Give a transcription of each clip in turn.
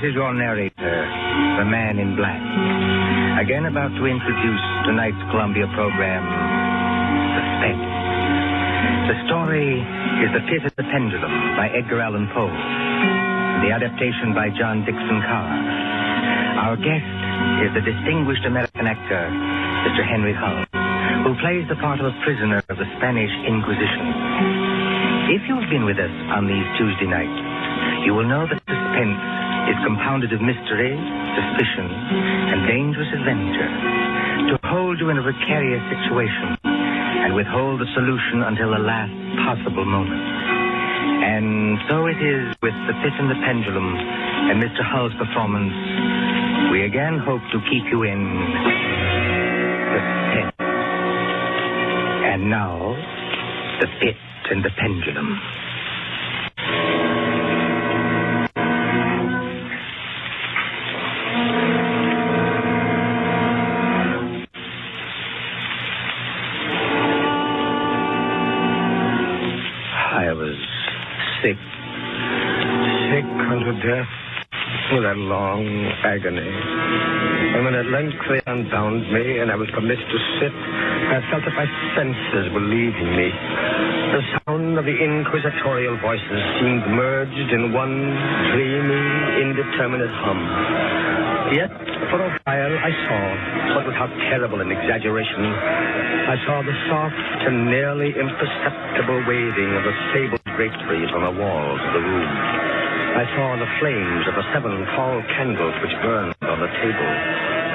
This is your narrator, the Man in Black. Again about to introduce tonight's Columbia program, Suspense. The story is The Pit of the Pendulum by Edgar Allan Poe. The adaptation by John Dixon Carr. Our guest is the distinguished American actor, Mr. Henry Hull, who plays the part of a prisoner of the Spanish Inquisition. If you've been with us on these Tuesday nights, you will know that suspense is compounded of mystery, suspicion, and dangerous adventure. To hold you in a precarious situation and withhold the solution until the last possible moment. And so it is with The Pit and the Pendulum and Mr. Hull's performance. We again hope to keep you in suspense. And now, The Pit and the Pendulum. Sick unto death with that long agony. And when at length they unbound me and I was permitted to sit, I felt that my senses were leaving me. The sound of the inquisitorial voices seemed merged in one dreamy, indeterminate hum. Yet, for a while, I saw, but without terrible an exaggeration, I saw the soft and nearly imperceptible waving of the sable draperies on the walls of the room. I saw the flames of the 7 tall candles which burned on the table.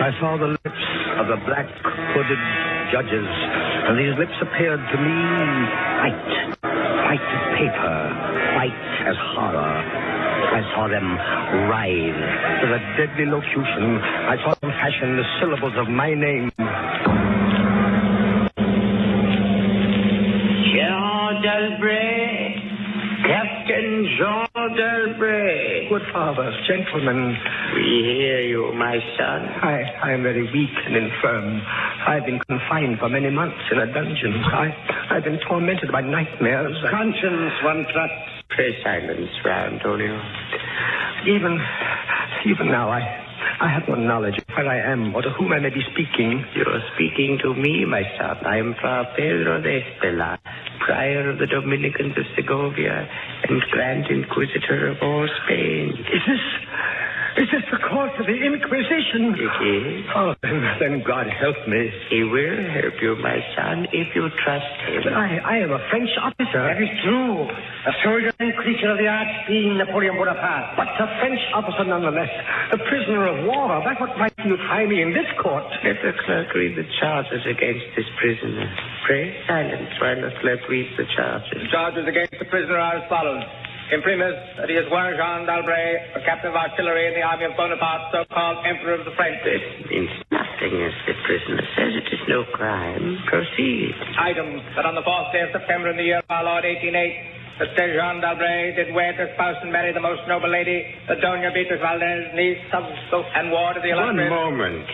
I saw the lips of the black hooded judges, and these lips appeared to me white as paper, white as horror. I saw them writhe with a deadly locution. I saw them fashion the syllables of my name. Jean d'Albret, Captain Jean d'Albret. Good fathers, gentlemen. We hear you, my son. I am very weak and infirm. I've been confined for many months in a dungeon. I've been tormented by nightmares. Conscience, one trusts. Pray silence, Fra Antonio. Even now, I have no knowledge of where I am or to whom I may be speaking. You're speaking to me, my son. I am Fra Pedro de Estela, prior of the Dominicans of Segovia and Grand Inquisitor of all Spain. Is this the court of the Inquisition? It is. Oh, then God help me. He will help you, my son, if you trust him. But I am a French officer. That is true. A soldier and creature of the arch-fiend Napoleon Bonaparte. But a French officer nonetheless. A prisoner of war. By what right do you try me in this court? Let the clerk read the charges against this prisoner. Pray silence while the clerk reads the charges. The charges against the prisoner are as follows. Imprimis, that he is one Jean d'Albret, a captain of artillery in the army of Bonaparte, so-called Emperor of the French. This means nothing, as the prisoner says. It is no crime. Proceed. Item, that on the 4th day of September in the year of our Lord 1808, that Sir Jean d'Albret did wed, espouse, and marry the most noble lady, the Doña Beatriz Valdez, niece, subspoke, and ward of the illustrious... One moment.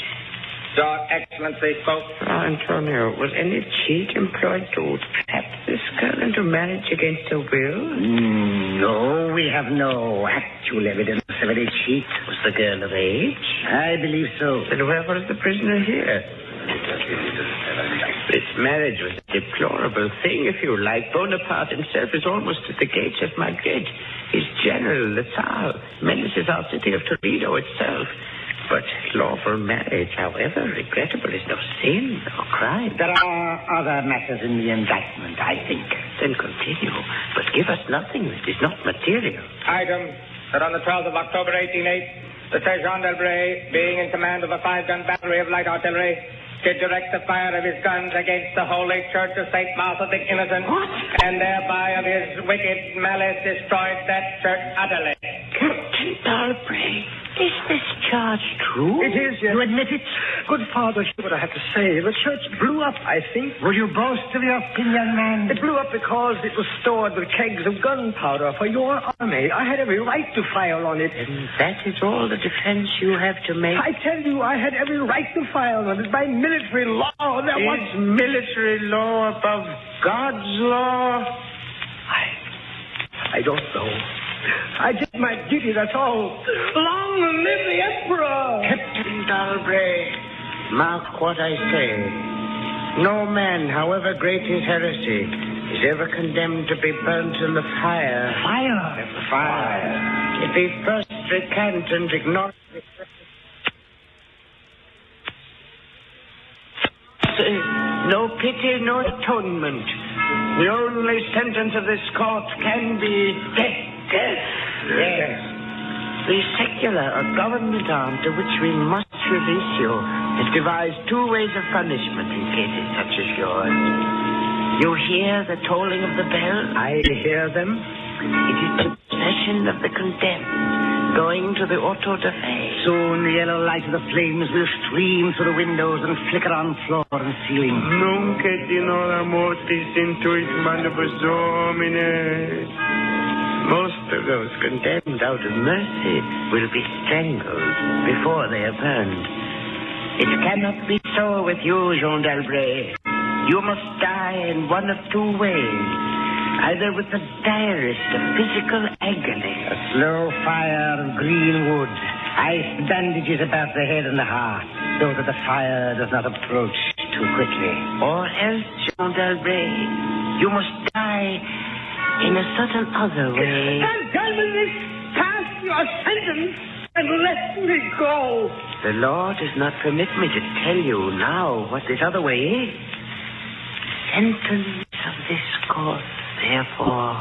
Your Excellency spoke. Antonio, was any cheat employed to trap this girl into marriage against her will? No, we have no actual evidence of any cheat. Was the girl of age? I believe so. Then where was the prisoner here? This marriage was a deplorable thing, if you like. Bonaparte himself is almost at the gates of Madrid. His general, the Tsar, menaces our city of Toledo itself. But lawful marriage, however regrettable, is no sin or crime. There are other matters in the indictment, I think. Then continue, but give us nothing that is not material. Item, that on the 12th of October 1808, the Sir Jean d'Albret, being in command of a 5-gun battery of light artillery, did direct the fire of his guns against the Holy Church of St. Martha the Innocent, and thereby of his wicked malice destroyed that church utterly. Captain d'Albret, is this charge true? It is, yes. You admit it? Good father, hear what I have to say. The church blew up, I think. Will you boast of your sin, young man? It blew up because it was stored with kegs of gunpowder for your army. I had every right to fire on it. And that is all the defense you have to make? I tell you, I had every right to fire on it. By military law, there was... Is military law above God's law? I don't know. I did my duty, that's all. Long live the Emperor! Captain Dalbray, mark what I say. No man, however great his heresy, is ever condemned to be burnt in the fire. Fire? If he first recant and ignore... No pity, no atonement. The only sentence of this court can be death. Yes. The secular or government arm to which we must release you has devised two ways of punishment in cases such as yours. You hear the tolling of the bell? I hear them. It is the procession of the condemned, going to the auto da fe. Soon the yellow light of the flames will stream through the windows and flicker on floor and ceiling. Nunc et in hora mortis intuit manibus Domine. Most of those condemned out of mercy will be strangled before they are burned. It cannot be so with you, Jean d'Albret. You must die in one of two ways. Either with the direst of physical agony. A slow fire of green wood. Ice bandages about the head and the heart, so that the fire does not approach too quickly. Or else, Jean d'Albret, you must die in a certain other way. Tell me this, pass your sentence and let me go. The law does not permit me to tell you now what this other way is. Sentence of this court, therefore.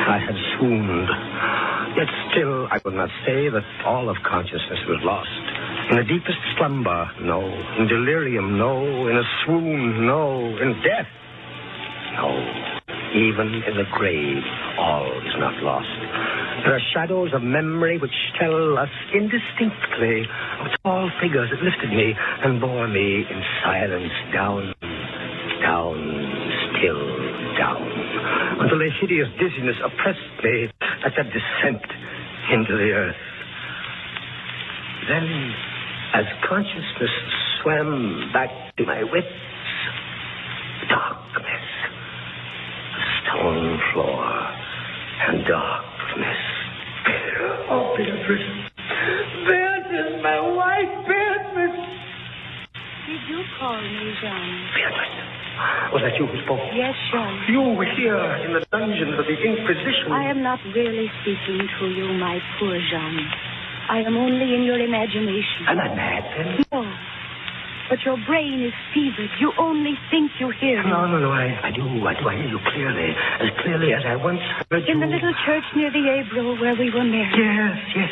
I had swooned. Yet still, I would not say that all of consciousness was lost. In the deepest slumber, no. In delirium, no. In a swoon, no. In death, no. Even in the grave, all is not lost. There are shadows of memory which tell us indistinctly of tall figures that lifted me and bore me in silence down, still down, until a hideous dizziness oppressed me at that descent into the earth. Then, as consciousness swam back to my wits, darkness, a stone floor, and darkness. Oh, Beatrice. Beatrice, my wife, Beatrice. Did you call me, Jean? Beatrice, was that you who spoke? Yes, Jean. You were here in the dungeons of the Inquisition. I am not really speaking to you, my poor Jean. I am only in your imagination. Am I mad, then? No. But your brain is fevered. You only think you hear me. No. I do. I hear you clearly as I once heard you. In the little church near the Ebro where we were married. Yes.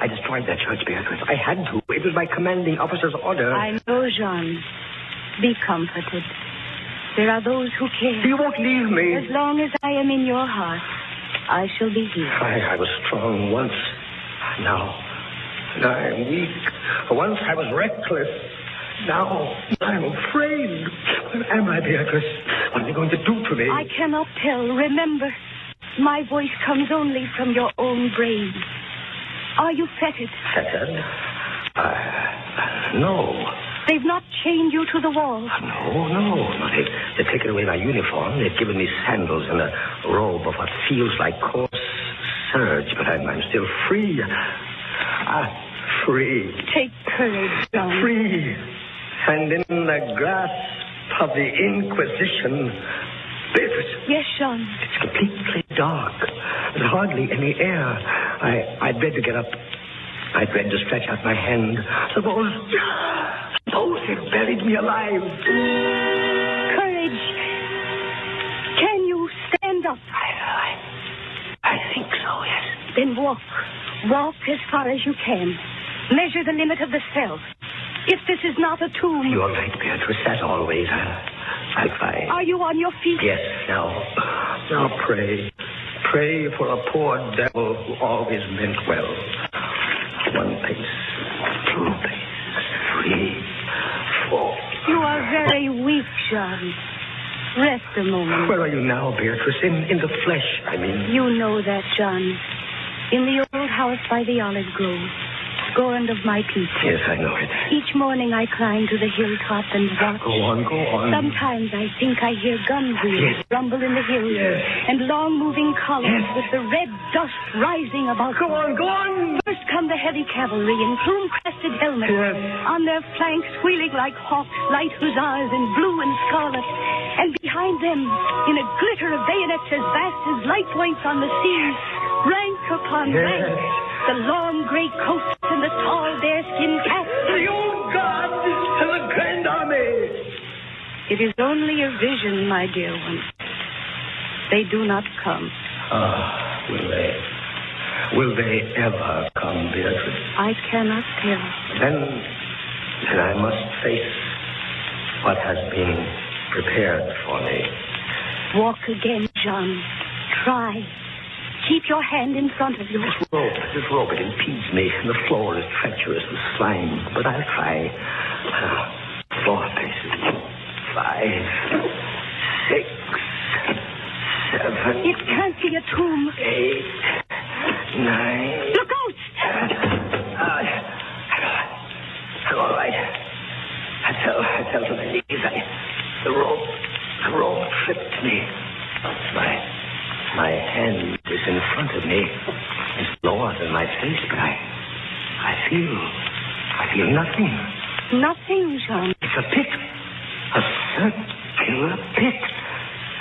I destroyed that church, Beatrice. I had to. It was my commanding officer's order. I know, Jean. Be comforted. There are those who care. You won't leave me. As long as I am in your heart, I shall be here. I was strong once. Now I am weak. Once I was reckless. Now I'm afraid. Where am I, Beatrice? What are they going to do to me? I cannot tell. Remember, my voice comes only from your own brain. Are you fettered? Fettered? No. They've not chained you to the wall. No. They've taken away my uniform. They've given me sandals and a robe of what feels like coarse serge, but I'm still free. Free. Take courage, John. Free. And in the grasp of the Inquisition. Beatrice. Yes, Jean. It's completely dark. There's hardly any air. I dread to get up. I dread to stretch out my hand. Suppose they've buried me alive. Courage. Can you stand up? I think so, yes. Then walk. Walk as far as you can. Measure the limit of the cell. If this is not a tomb... You're right, Beatrice. As always, I'll try. Are you on your feet? Yes, now pray. Pray for a poor devil who always meant well. 1 pace, 2 paces, 3, 4. You are very weak, Jean. Rest a moment. Where are you now, Beatrice? In the flesh, I mean. You know that, Jean. In the old house by the olive grove. scorned of my people. Yes, I know it. Each morning I climb to the hilltop and watch. Go on. Sometimes I think I hear gun wheels rumble in the hills. Yes. And long moving columns with the red dust rising above. Go on. First come the heavy cavalry in plume-crested helmets. Yes. On their flanks, wheeling like hawks, light hussars in blue and scarlet. And behind them, in a glitter of bayonets as vast as light points on the sea, rank upon rank, the long gray coats and the tall bearskin caps. The old God and the Grand Army. It is only a vision, my dear one. They do not come. Will they? Will they ever come, Beatrice? I cannot tell. Then I must face what has been prepared for me. Walk again, John. Try. Keep your hand in front of you. This rope, it impedes me. The floor is treacherous with slime, but I'll try. 4 paces. 5, 6, 7. It can't be a tomb. 8, 9. Look out! I'm all right. I fell to my knees. The rope tripped me. My hand is in front of me. It's lower than my face, but I feel nothing. Nothing, John. It's a pit. A circular pit.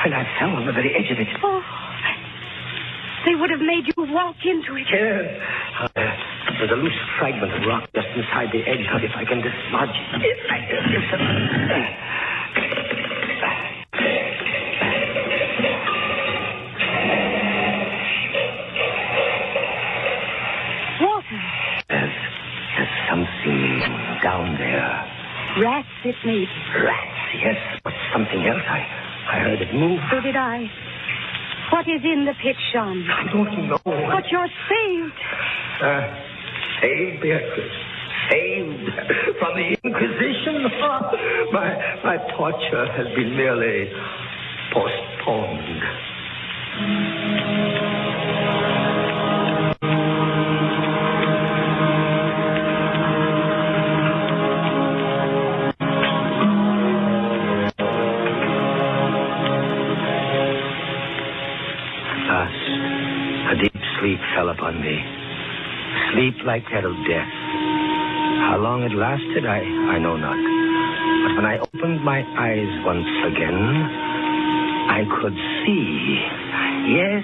And I fell on the very edge of it. Oh, they would have made you walk into it. Yes. There's a loose fragment of rock just inside the edge. If I can dislodge it. Water. There's something down there. Rats, it may be. Rats, yes. But something else. I heard it move. So did I. What is in the pit, John? I don't know. But you're saved. Saved, Beatrice. Saved from the Inquisition. My torture has been merely postponed. Sleep fell upon me. Sleep like that of death. How long it lasted, I know not. But when I opened my eyes once again, I could see. Yes,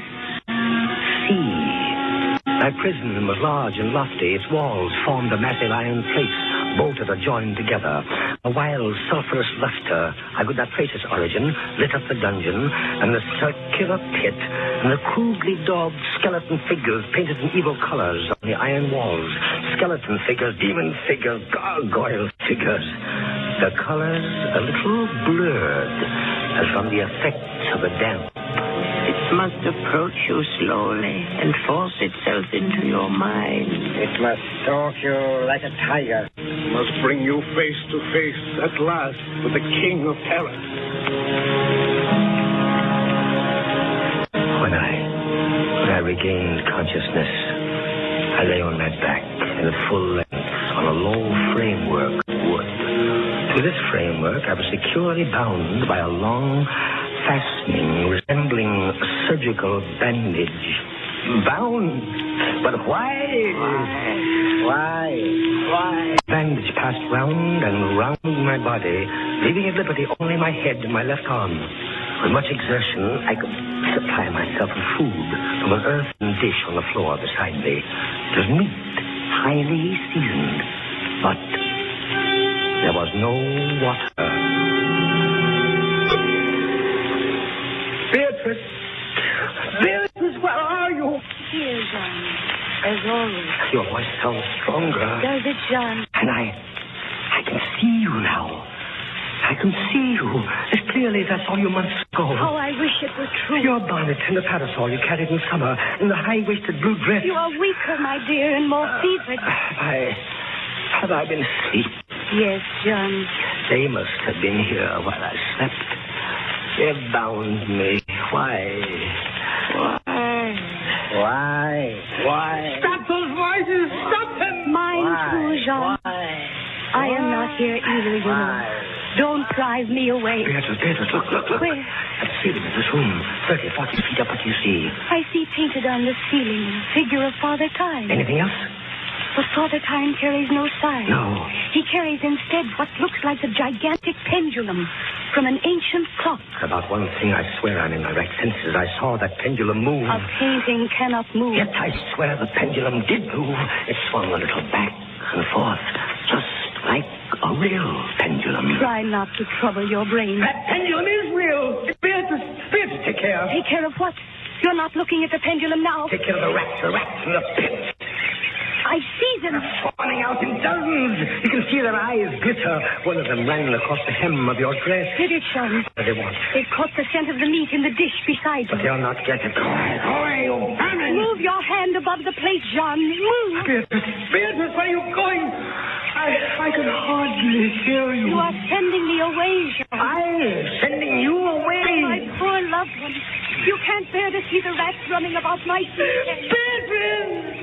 see. My prison was large and lofty. Its walls formed a massive iron plate, bolted or joined together. A wild, sulphurous luster, I could not trace its origin, lit up the dungeon, and the circular pit, and the crudely daubed skeleton figures painted in evil colors on the iron walls. Skeleton figures, demon figures, gargoyle figures. The colors a little blurred, as from the effects of the damp. It must approach you slowly and force itself into your mind. It must stalk you like a tiger. It must bring you face to face at last with the king of terror. When I regained consciousness, I lay on my back in full length on a low framework of wood. To this framework, I was securely bound by a long fastening resembling a surgical bandage. Bound? But why? Why? Bandage passed round and round my body, leaving at liberty only my head and my left arm. With much exertion, I could supply myself with food from an earthen dish on the floor beside me. It was meat, highly seasoned, but there was no water. Beatrice, where are you? Here, John. As always. Your voice sounds stronger. Does it, John? And I can see you now. I can see you as clearly as I saw you months ago. Oh, I wish it were true. Your bonnet and the parasol you carried in summer, and the high-waisted blue dress. You are weaker, my dear, and more fevered. Have I been asleep? Yes, John. They must have been here while I slept. They bound me. Why? Stop those voices! Stop them! Mind Jean. Why? I am not here either, you know. Don't drive me away. Beatrice, look. Where? At the ceiling of this room, 30, 40 feet up, what do you see? I see painted on the ceiling figure of Father Time. Anything else? But Father Time carries no sign. No. He carries instead what looks like a gigantic pendulum from an ancient clock. About one thing I swear I'm in my right senses. I saw that pendulum move. A painting cannot move. Yet I swear the pendulum did move. It swung a little back and forth, just like a real pendulum. Try not to trouble your brain. That pendulum is real. Beatrice, take care. Take care of what? You're not looking at the pendulum now. Take care of the rats in the pit. I see them. Spawning out in dozens. You can see their eyes glitter. One of them ran across the hem of your dress. Did it, Sean? What do they want? They caught the scent of the meat in the dish beside But you. they'll not get it. Go away, you vermin. Move your hand above the plate, Jean. Move. Beatrice, where are you going? I can hardly hear you. You are sending me away, Jean. I'm sending you away. My poor loved one. You can't bear to see the rats running about my feet. Beatrice!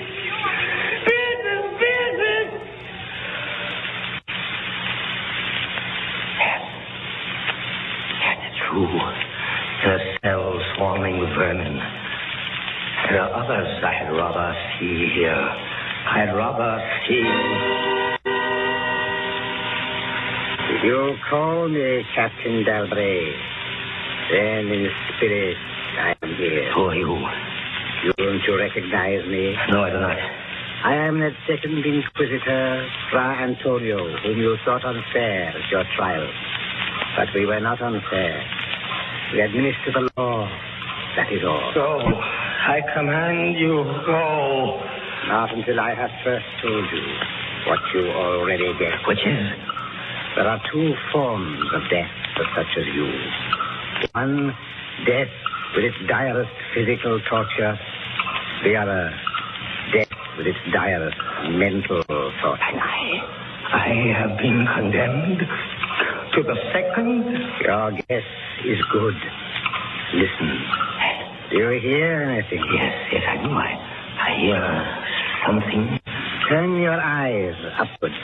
True. There are cells swarming with vermin. There are others I had rather see here. I'd rather see. Did you call me Captain Dalbray? Then in spirit I am here. Who are you? Don't you recognize me? No, I do not. I am that second Inquisitor, Fra Antonio, whom you thought unfair at your trial. But we were not unfair. We administer the law. That is all. Go. I command you, go. Not until I have first told you what you already guessed. Which is? There are two forms of death for such as you. One, death with its direst physical torture. The other, death with its direst mental torture. I have been condemned to the second. Your guess is good. Listen. Do you hear anything? Yes, I do. I hear something. Turn your eyes upwards.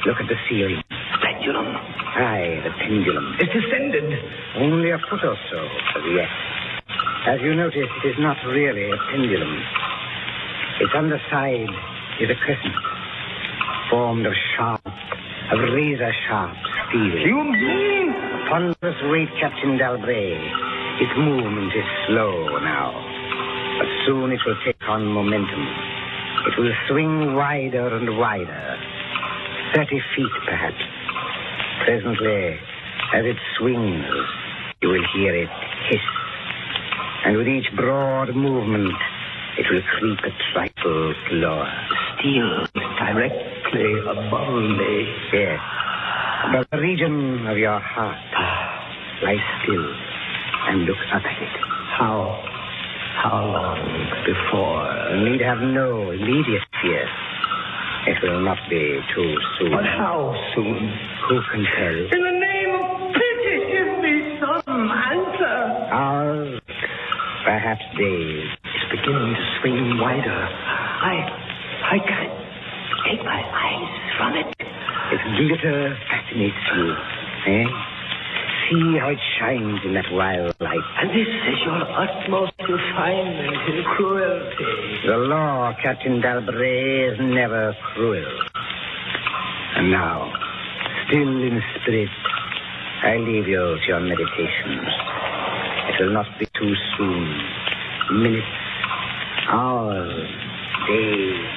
Look at the ceiling. Pendulum. Aye, the pendulum. It descended. Only a foot or so, but yes. As you notice, it is not really a pendulum. Its underside is a crescent, formed of razor-sharp steel. You mean? Upon this weight, Captain Dalbray, its movement is slow now. But soon it will take on momentum. It will swing wider and wider, 30 feet perhaps. Presently, as it swings, you will hear it hiss. And with each broad movement, it will creep a trifle slower. Steel directly above me. Yes. Above the region of your heart. Lie still and look up at it. How long before? You need have no immediate fear. It will not be too soon. But how soon? Who can tell? In the name of pity, give me some answer. Hours, perhaps days. It's beginning to swing wider. I can't take my eyes from it. Its glitter fascinates you, eh? See how it shines in that wild light. And this is your utmost refinement in cruelty. The law, Captain Dalbray, is never cruel. And now, still in spirit, I leave you to your meditations. It will not be too soon. Minutes, hours, days.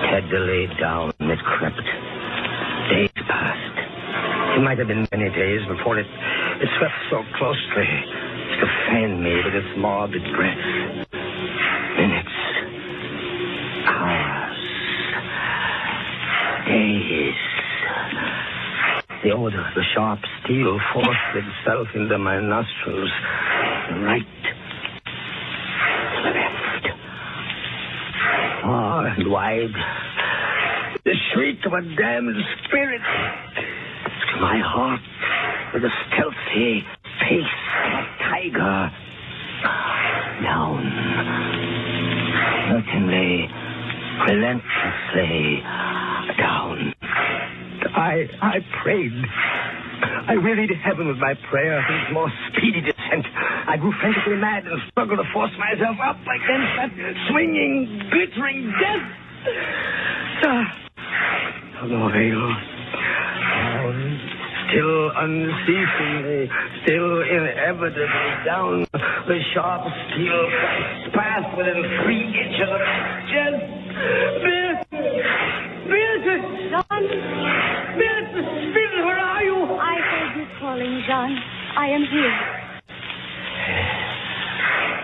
Steadily down it crept. Days passed. It might have been many days before it swept so closely as to fan me with its morbid breath. Minutes. Hours. Days. The odor of the sharp steel forced itself into my nostrils. Right. Left. Far and wide. the shriek of a damned spirit. To my heart, with the stealthy pace of a tiger. Down. Certainly, relentlessly down. I prayed. I wearied heaven with my prayer for his more speedy descent. I grew frantically mad and struggled to force myself up against that swinging, glittering death. No avail. Down, still unceasingly, still inevitably down the sharp steel path within 3 inches of my chest. Beatrice! John? Beatrice! Beatrice, where are you? I heard you calling, John. I am here.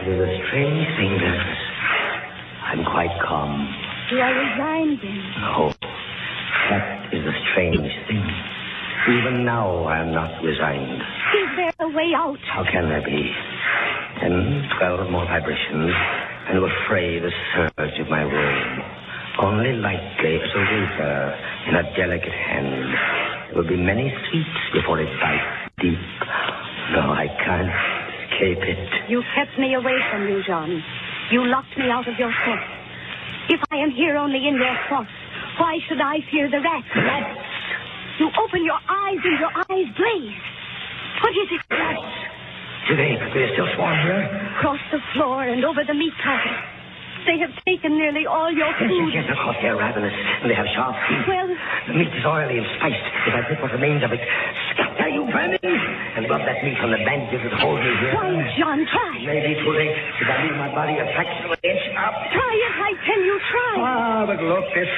It is a strange thing, Beatrice. I'm quite calm. You are resigned, then? No, that is a strange thing. Even now, I am not resigned. Is there a way out? How can there be? 10, 12 more vibrations, and it will fray the surge of my wound. Only lightly as a razor in a delicate hand. There will be many sweeps before it bites deep. No, I can't escape it. You kept me away from you, John. You locked me out of your thoughts. If I am here only in your thoughts, why should I fear the rats? Rats? You open your eyes and your eyes blaze. What is it? Rats? Do they still swarm here? Across the floor and over the meat carpet. They have taken nearly all your food. Yes, of course, they're ravenous, and they have sharp teeth. Well, the meat is oily and spiced. If I take what remains of it, scatter, you vermin! And rub that meat on the bandages that hold me here. Why, John, try. Maybe too late. If I leave my body a fraction of an inch up. Try it, I tell you, try. But look, as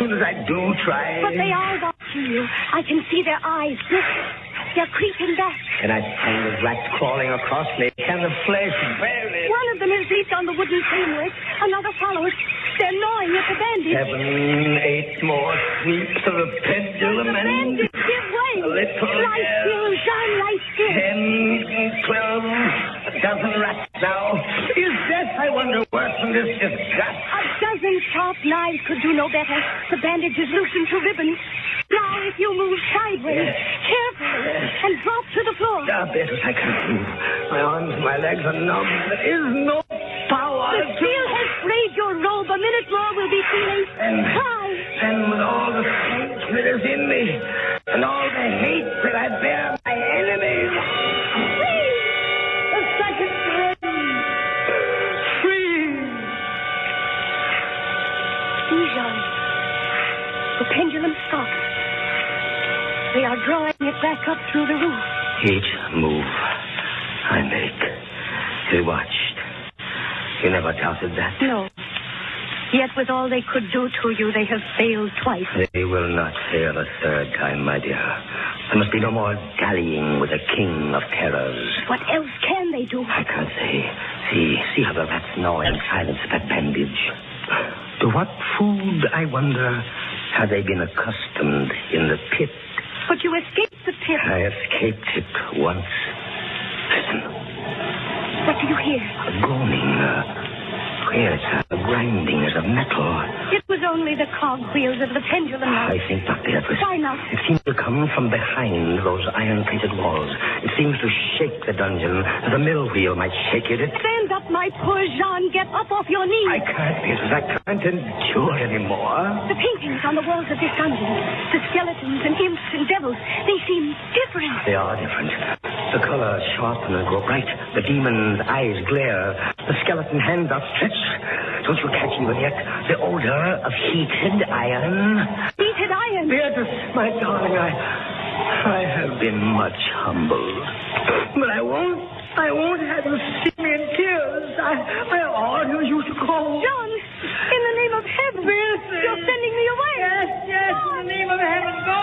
soon as I do try... But they are watching you. I can see their eyes glitter. They're creeping back. Can I find the rats crawling across me? Can the flesh bear it? One of them has leaped on the wooden framework. Another follows. They're gnawing at the bandage. 7, 8 more sweeps of the pendulum. The bandage, give way. A little. Lie still, John, lie still. 10, 12, a dozen rats now. Is death, I wonder, worse than this disgust? A dozen sharp knives could do no better. The bandage is loose into ribbons. Now, if you move sideways, carefully, and drop to the floor. Beatrice, I can't move. My arms and my legs are numb. There is no power. The steel has frayed your robe. A minute more will be feeling. Try. And with all the strength that is in me, and all the hate that I bear my enemies. Free! A second free! Free! John. The pendulum stops. They are drawing it back up through the roof. Each move I make is watched. You never doubted that? No. Yet with all they could do to you, they have failed twice. They will not fail a third time, my dear. There must be no more dallying with the king of terrors. What else can they do? I can't say. See how the rats gnaw in silence at that bandage. To what food, I wonder, have they been accustomed in the pit? But you escaped the pit. I escaped it once. Listen. What do you hear? A groaning. Queer sound, grinding as of metal. It was only the cog wheels of the pendulum. I think not, Beatrice. Why not? It seems to come from behind those iron-plated walls. It seems to shake the dungeon as a mill wheel might shake it. Stand up, my poor Jean. Get up off your knees. I can't, Beatrice. I can't endure anymore. The paintings on the walls of this dungeon, the skeletons and imps and devils, they seem different. They are different. The colors sharpen and grow bright. The demon's eyes glare. The skeleton hands outstretched. Don't you catch even yet the odor of heated iron? Heated iron? Beatrice, my darling, I have been much humbled. But I won't have you see me in tears. I order you to go. John, in the name of heaven, Beatrice. you're sending me away. Yes, in the name of heaven, go.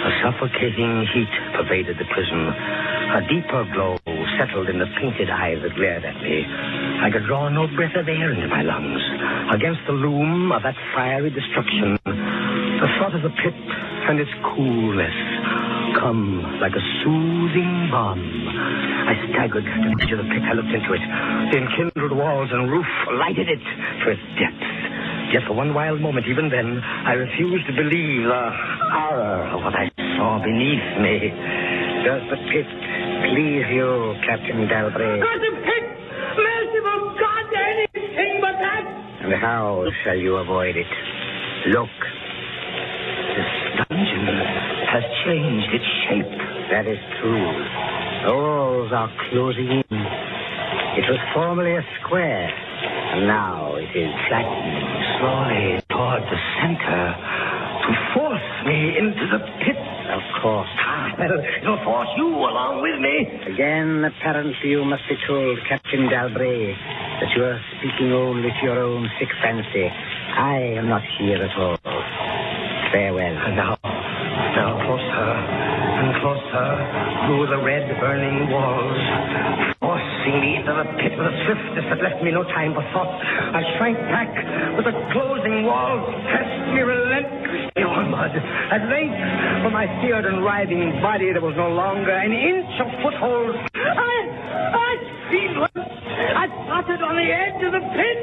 A suffocating heat pervaded the prison. A deeper glow settled in the painted eyes that glared at me. I could draw no breath of air into my lungs. Against the loom of that fiery destruction, the thought of the pit and its coolness come like a soothing balm. I staggered to the edge of the pit. I looked into it. The enkindled walls and roof lighted it to its depths. Yet for one wild moment, even then, I refused to believe the horror of what I saw beneath me. Does the pit please you, Captain Dalbury? Does the pit? Merciful God, anything but that! And how shall you avoid it? Look. This dungeon has changed its shape. That is true. The walls are closing in. It was formerly a square, and now it is flattening slowly toward the center to force me into the pit. Of course. Well, it'll force you along with me. Again, apparently you must be told, Captain Dalbury, that you are speaking only to your own sick fancy. I am not here at all. Farewell. And now closer and closer grew the red burning walls, forcing me into the pit with a swiftness that left me no time for thought. I shrank back, but the closing walls pressed me relentlessly onward. At length, for my seared and writhing body, there was no longer an inch of foothold. I fluttered on the edge of the pit.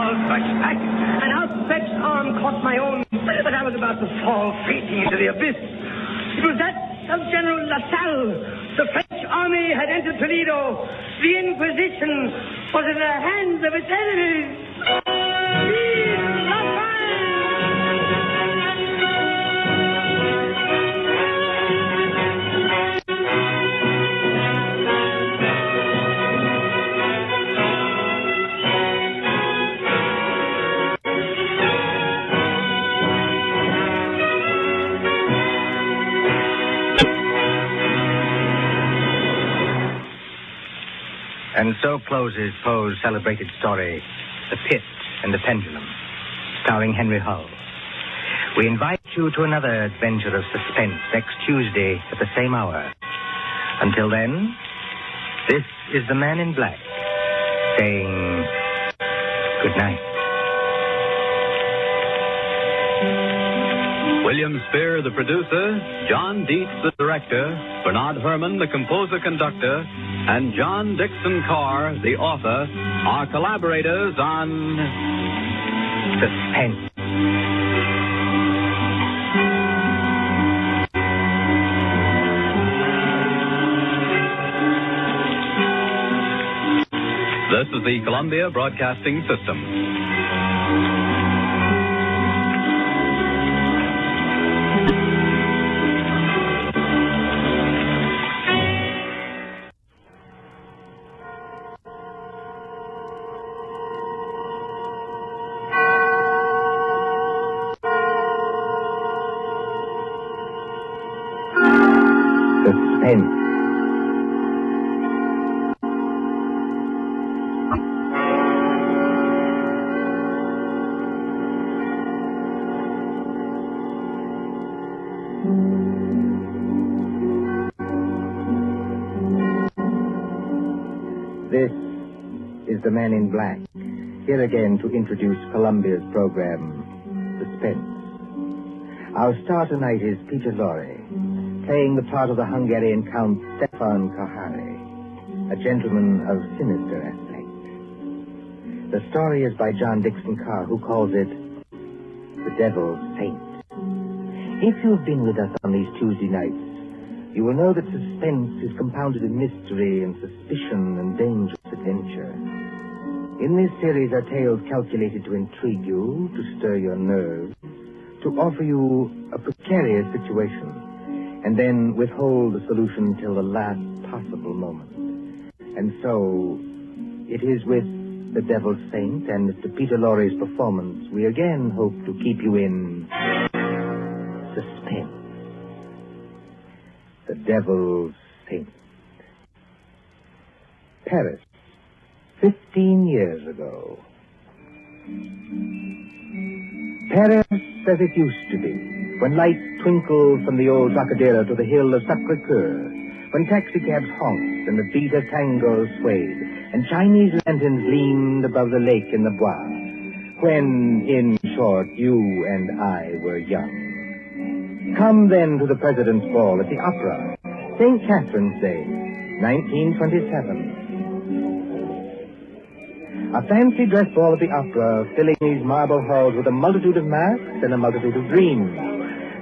Back, an outstretched arm caught my own, but I was about to fall fainting into the abyss. It was that of General LaSalle. The French army had entered Toledo. The Inquisition was in the hands of its enemies. And so closes Poe's celebrated story, The Pit and the Pendulum, starring Henry Hull. We invite you to another adventure of suspense next Tuesday at the same hour. Until then, this is the Man in Black saying good night. William Spear, the producer, John Dietz, the director, Bernard Herrmann, the composer-conductor, and John Dixon Carr, the author, are collaborators on Suspense. This is the Columbia Broadcasting System. Suspense. This is the Man in Black, here again to introduce Columbia's program, Suspense. Our star tonight is Peter Lorre, playing the part of the Hungarian Count Stefan Kahari, a gentleman of sinister aspect. The story is by John Dixon Carr, who calls it The Devil's Saint. If you've been with us on these Tuesday nights, you will know that suspense is compounded in mystery and suspicion and dangerous adventure. In this series are tales calculated to intrigue you, to stir your nerves, to offer you a precarious situation, and then withhold the solution till the last possible moment. And so, it is with The Devil's Saint and Mr. Peter Lorre's performance we again hope to keep you in suspense. The Devil's Saint. Paris, 15 years ago. Paris as it used to be, when lights twinkled from the old Trocadero to the hill of Sacré-Cœur, when taxicabs honked and the beat of tangos swayed, and Chinese lanterns gleamed above the lake in the Bois, when, in short, you and I were young. Come then to the President's Ball at the Opera, St. Catherine's Day, 1927. A fancy dress ball at the Opera, filling these marble halls with a multitude of masks and a multitude of dreams.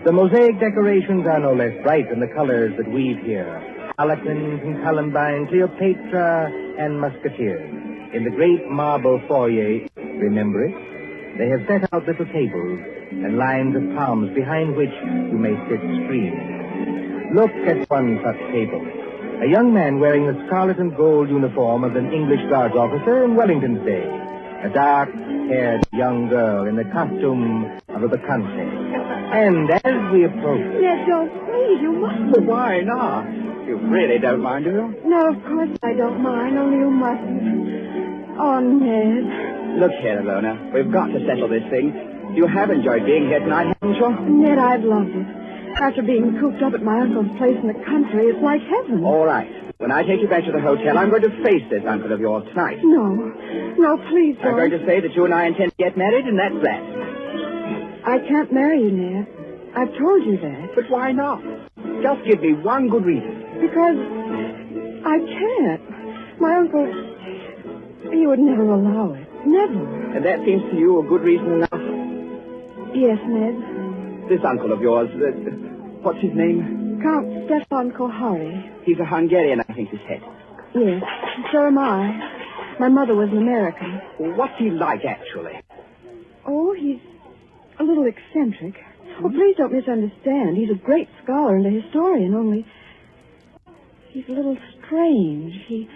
The mosaic decorations are no less bright than the colors that weave here. Harlequins and Columbine, Cleopatra and Musketeers. In the great marble foyer, remember it? They have set out little tables and lines of palms behind which you may sit screened. Look at one such table. A young man wearing the scarlet and gold uniform of an English Guards officer in Wellington's day. A dark-haired young girl in the costume of a country. And as we approach... Ned, don't please, you mustn't. Why not? You really don't mind, do you? No, of course I don't mind, only you mustn't. Oh, Ned. Look here, Alona. We've got to settle this thing. You have enjoyed being here tonight, haven't you? Ned, I've loved it. After being cooped up at my uncle's place in the country, it's like heaven. All right. When I take you back to the hotel, I'm going to face this uncle of yours tonight. No, please don't. I'm going to say that you and I intend to get married, and that's that. I can't marry you, Ned. I've told you that. But why not? Just give me one good reason. Because I can't. My uncle, he would never allow it. Never. And that seems to you a good reason enough? Yes, Ned. This uncle of yours, what's his name? Count Stefan Kohari. He's a Hungarian, I think, his head. Yes, so am I. My mother was an American. What's he like, actually? Oh, he's a little eccentric. Oh, please don't misunderstand. He's a great scholar and a historian, only he's a little strange.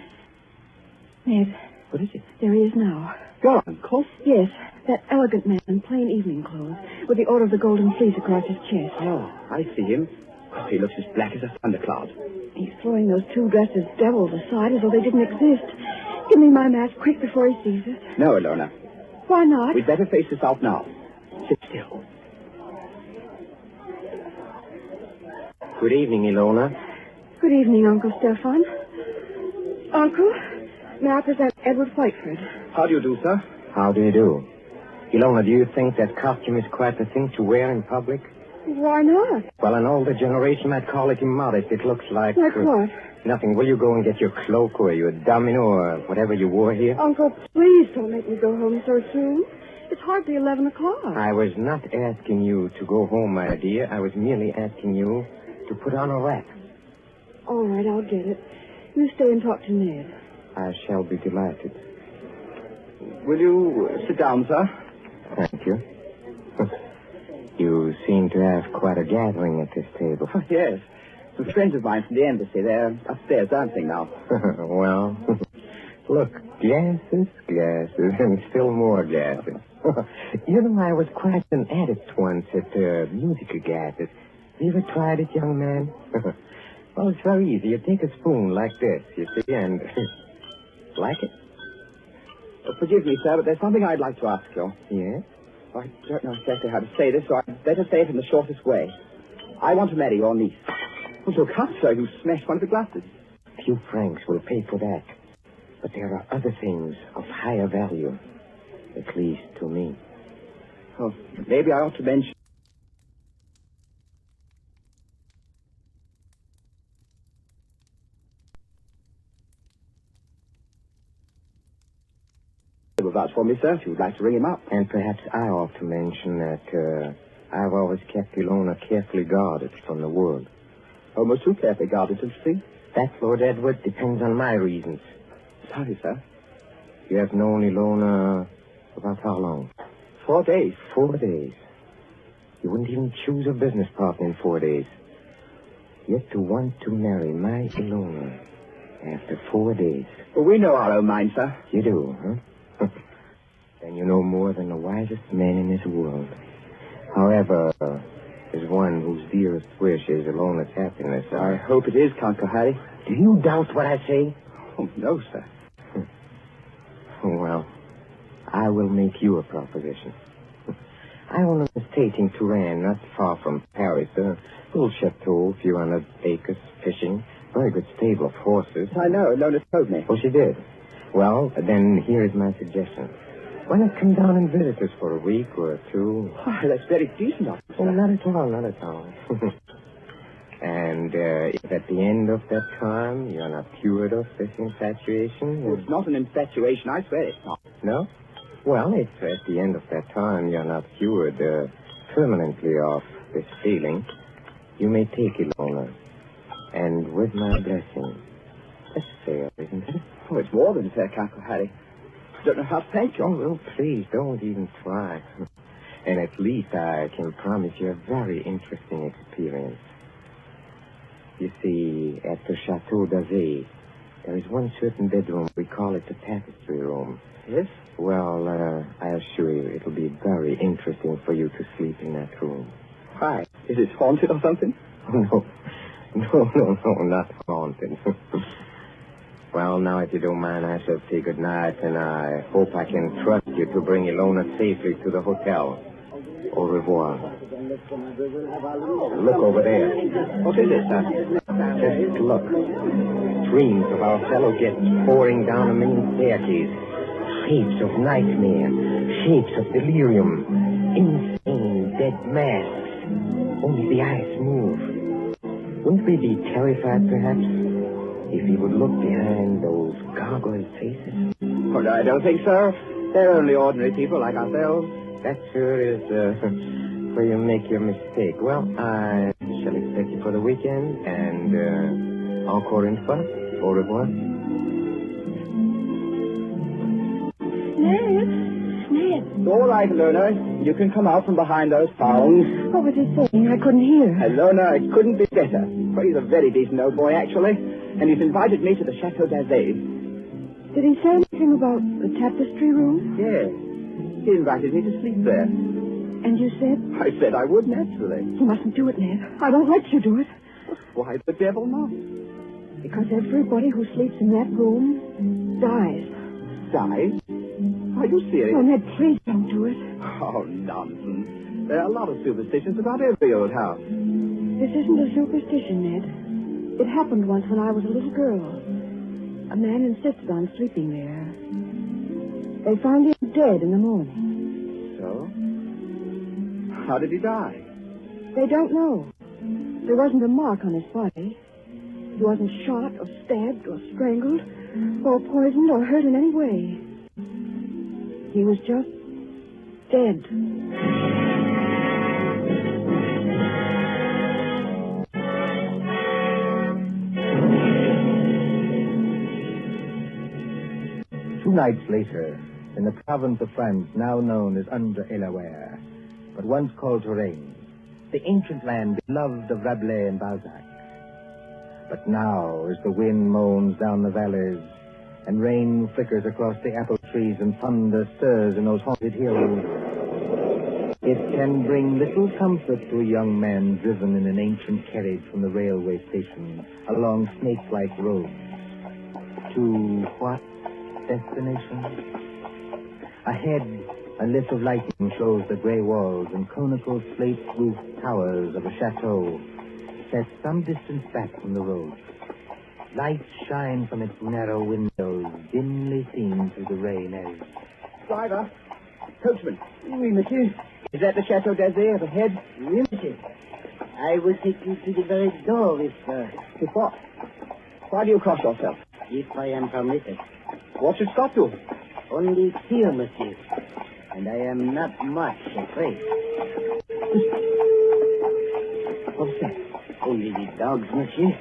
Ned. What is it? There he is now. Your uncle? Yes, that elegant man in plain evening clothes, with the Order of the Golden Fleece across his chest. Oh, I see him. He looks as black as a thundercloud. He's throwing those two dressed as devils aside as though they didn't exist. Give me my mask quick before he sees us. No, Alona. Why not? We'd better face this off now. Sit still. Good evening, Ilona. Good evening, Uncle Stefan. Uncle, may I present Edward Whiteford? How do you do, sir? How do you do? Ilona, do you think that costume is quite the thing to wear in public? Why not? Well, an older generation might call it immodest. It looks like... Like what? Nothing. Will you go and get your cloak or your domino or whatever you wore here? Uncle, please don't make me go home so soon. It's hardly 11 o'clock. I was not asking you to go home, my dear. I was merely asking you to put on a wrap. All right, I'll get it. You stay and talk to Ned. I shall be delighted. Will you sit down, sir? Thank you. You seem to have quite a gathering at this table. Oh, yes. Some friends of mine from the embassy. They're upstairs dancing now. Well, look, glasses, and still more glasses. You know, I was quite an addict once at musical glasses. Have you ever tried it, young man? Well, it's very easy. You take a spoon like this, you see, and... Like it? Forgive me, sir, but there's something I'd like to ask you. Yes? I don't know exactly how to say this, so I'd better say it in the shortest way. I want to marry your niece. Well, look up, sir. You smashed one of the glasses. A few francs will pay for that. But there are other things of higher value. At least to me. Oh, maybe I ought to mention... Vouch for me, sir, if you'd like to ring him up. And perhaps I ought to mention that I've always kept Ilona carefully guarded from the world. Almost too carefully guarded, don't you think? That, Lord Edward, depends on my reasons. Sorry, sir. You have known Ilona about how long? 4 days. 4 days. You wouldn't even choose a business partner in 4 days. Yet to want to marry my Ilona after 4 days. Well, we know our own mind, sir. You do, huh? Then you know more than the wisest man in this world. However, there's one whose dearest wish is Ilona's happiness. I hope it is, Count Kohari. Do you doubt what I say? Oh, no, sir. Well, I will make you a proposition. I own an estate in Turin, not far from Paris. A little chateau, a few hundred acres, fishing, very good stable of horses. I know. Ilona told me. Oh, she did? Well, then here is my suggestion. Why not come down and visit us for a week or two? Oh, that's very decent of you, Oh, sir. not at all, not at all. And if at the end of that time you're not cured of this infatuation... Oh, it's not an infatuation, I swear it's not. No? Well, if at the end of that time you're not cured permanently of this feeling, you may take Ilona. And with my blessing. That's fair, isn't it? Oh, it's more than fair, Uncle Harry. I don't know how to thank you. Oh, well, please, don't even try. And at least I can promise you a very interesting experience. You see, at the Chateau d'Azay, there is one certain bedroom. We call it the tapestry room. Yes? Well, I assure you, it'll be very interesting for you to sleep in that room. Why? Is it haunted or something? No, not haunted. Well, now, if you don't mind, I shall say good night, and I hope I can trust you to bring Ilona safely to the hotel. Au revoir. Look over there. What is it, sir? Just look. Streams of our fellow guests pouring down a main staircase. Shapes of nightmare. Shapes of delirium. Insane dead masks. Only the eyes move. Wouldn't we be terrified, perhaps, if we would look behind those gargoyle faces? Oh, no, I don't think so. They're only ordinary people like ourselves. That sure is where you make your mistake. Well, I shall expect you for the weekend, and encore une fois, au revoir. Ned. All right, Ilona. You can come out from behind those palms. What was he saying? I couldn't hear. Ilona, it couldn't be better. Well, he's a very decent old boy, actually. And he's invited me to the Chateau d'Azay. Did he say anything about the tapestry room? Yes. He invited me to sleep there. And you said? I said I would, naturally. You mustn't do it, Ned. I won't let you do it. Why the devil not? Because everybody who sleeps in that room dies. Dies? Are you serious? Oh, Ned, please don't do it. Oh, nonsense. There are a lot of superstitions about every old house. This isn't a superstition, Ned. It happened once when I was a little girl. A man insisted on sleeping there. They found him dead in the morning. So? How did he die? They don't know. There wasn't a mark on his body. He wasn't shot or stabbed or strangled or poisoned or hurt in any way. He was just dead. Two nights later, in the province of France now known as Indre-et-Loire, but once called Touraine, the ancient land beloved of Rabelais and Balzac. But now, as the wind moans down the valleys, and rain flickers across the apple trees, and thunder stirs in those haunted hills, it can bring little comfort to a young man driven in an ancient carriage from the railway station along snake-like roads. To what destination? Ahead, a lift of lighting shows the gray walls and conical slate-roofed towers of a chateau set some distance back from the road. Lights shine from its narrow windows, dimly seen through the rain as... Driver. Coachman. Oui, monsieur. Is that the Chateau d'Azay up ahead? Oui, monsieur. I will take you to the very door if... If what? Why do you cross yourself? If I am permitted. What should stop you? Only fear, monsieur. And I am not much afraid. What's that? Only the dogs, monsieur.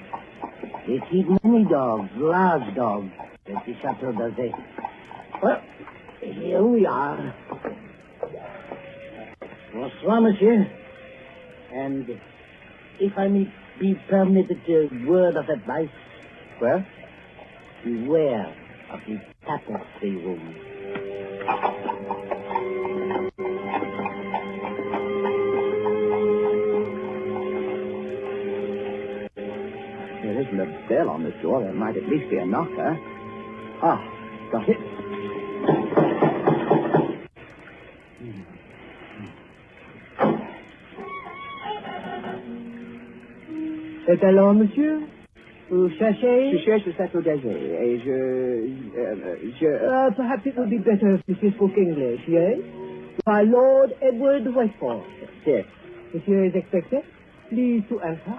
They keep many dogs, large dogs, at the Chateau d'Azay. Well, here we are. Bonsoir, monsieur. And if I may be permitted a word of advice. Well? Beware of the tapestry room. There isn't a bell on this door. There might at least be a knocker. Ah, got it. C'est alors, monsieur? Vous cherchez? Je cherche le Château d'Azay, et Perhaps it would be better if Monsieur spoke English, yes? My Lord Edward Whiteford. Yes. Monsieur is expected. Please to answer.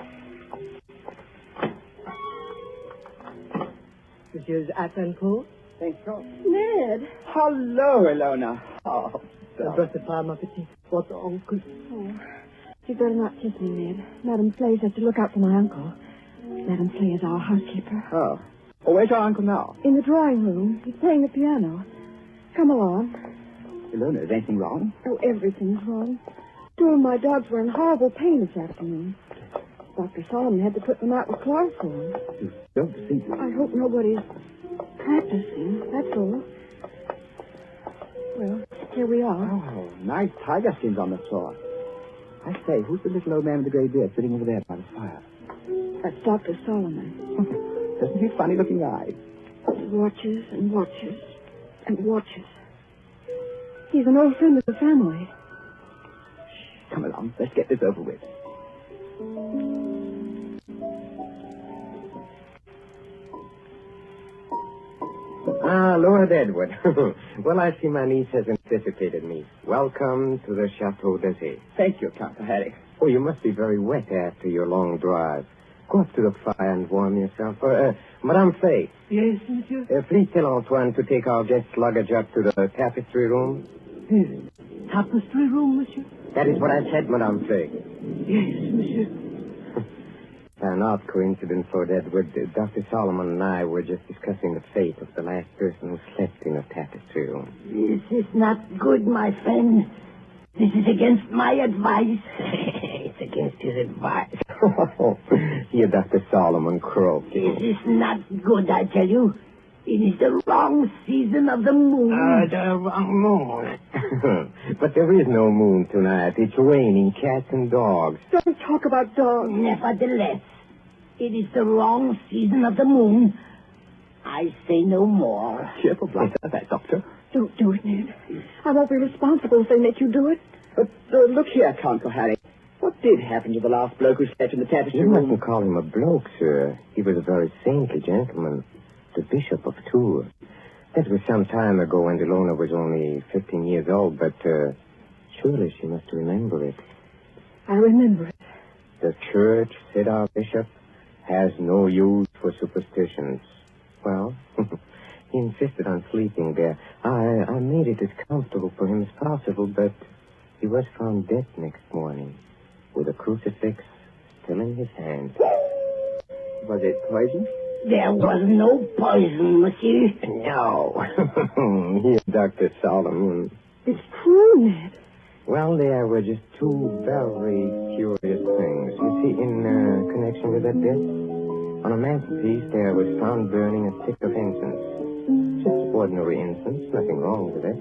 Monsieur's hat and coat. Thank you. Ned. Hello, Ilona. Oh, Pas, ma petite. Votre oncle. Oh, you'd better not kiss me, Ned. Madame Flay says to look out for my uncle. Madame Flay is our housekeeper. Oh. Oh, where's your uncle now? In the drawing room. He's playing the piano. Come along. Ilona, is anything wrong? Oh, everything's wrong. Two of my dogs were in horrible pain this afternoon. Dr. Solomon had to put them out with chloroform. You don't see. I hope nobody's practicing, that's all. Well, here we are. Oh, nice tiger skins on the floor. I say, who's the little old man with the gray beard sitting over there by the fire? That's Dr. Solomon. Doesn't he have funny-looking eyes? He watches and watches and watches. He's an old friend of the family. Come along, let's get this over with. Ah, Lord Edward. Well, I see my niece has anticipated me. Welcome to the Chateau d'Azay. Thank you, Count Harry. Oh, you must be very wet after your long drive. Go up to the fire and warm yourself. Madame Fay. Yes, monsieur? Please tell Antoine to take our guest's luggage up to the tapestry room. Tapestry room, monsieur? That is what I said, Madame Fay. Yes, monsieur. An odd coincidence, Lord Edward. Dr. Solomon and I were just discussing the fate of the last person who slept in a tapestry room. This is not good, my friend. This is against my advice. It's against his advice. Here, Dr. Solomon croaked. This is not good, I tell you. It is the wrong season of the moon. The wrong moon. But there is no moon tonight. It's raining cats and dogs. Don't talk about dogs. Nevertheless, it is the wrong season of the moon. I say no more. Cheerful blight, that, Doctor. Don't do it, Ned. I won't be responsible if they make you do it. But look here, Count Harry. What did happen to the last bloke who slept in the tapestry You room? mustn't call him a bloke, sir. He was a very saintly gentleman. The Bishop of Tours. That was some time ago when Ilona was only 15 years old, but surely she must remember it. I remember it. The church, said our bishop, has no use for superstitions. Well, he insisted on sleeping there. I made it as comfortable for him as possible, but he was found dead next morning with a crucifix still in his hand. Was it poison? There was no poison, monsieur. No. Here, Dr. Solomon. It's true, Ned. Well, there were just two very curious things. You see, in connection with that death, on a mantelpiece there was found burning a stick of incense. Just ordinary incense, nothing wrong with it.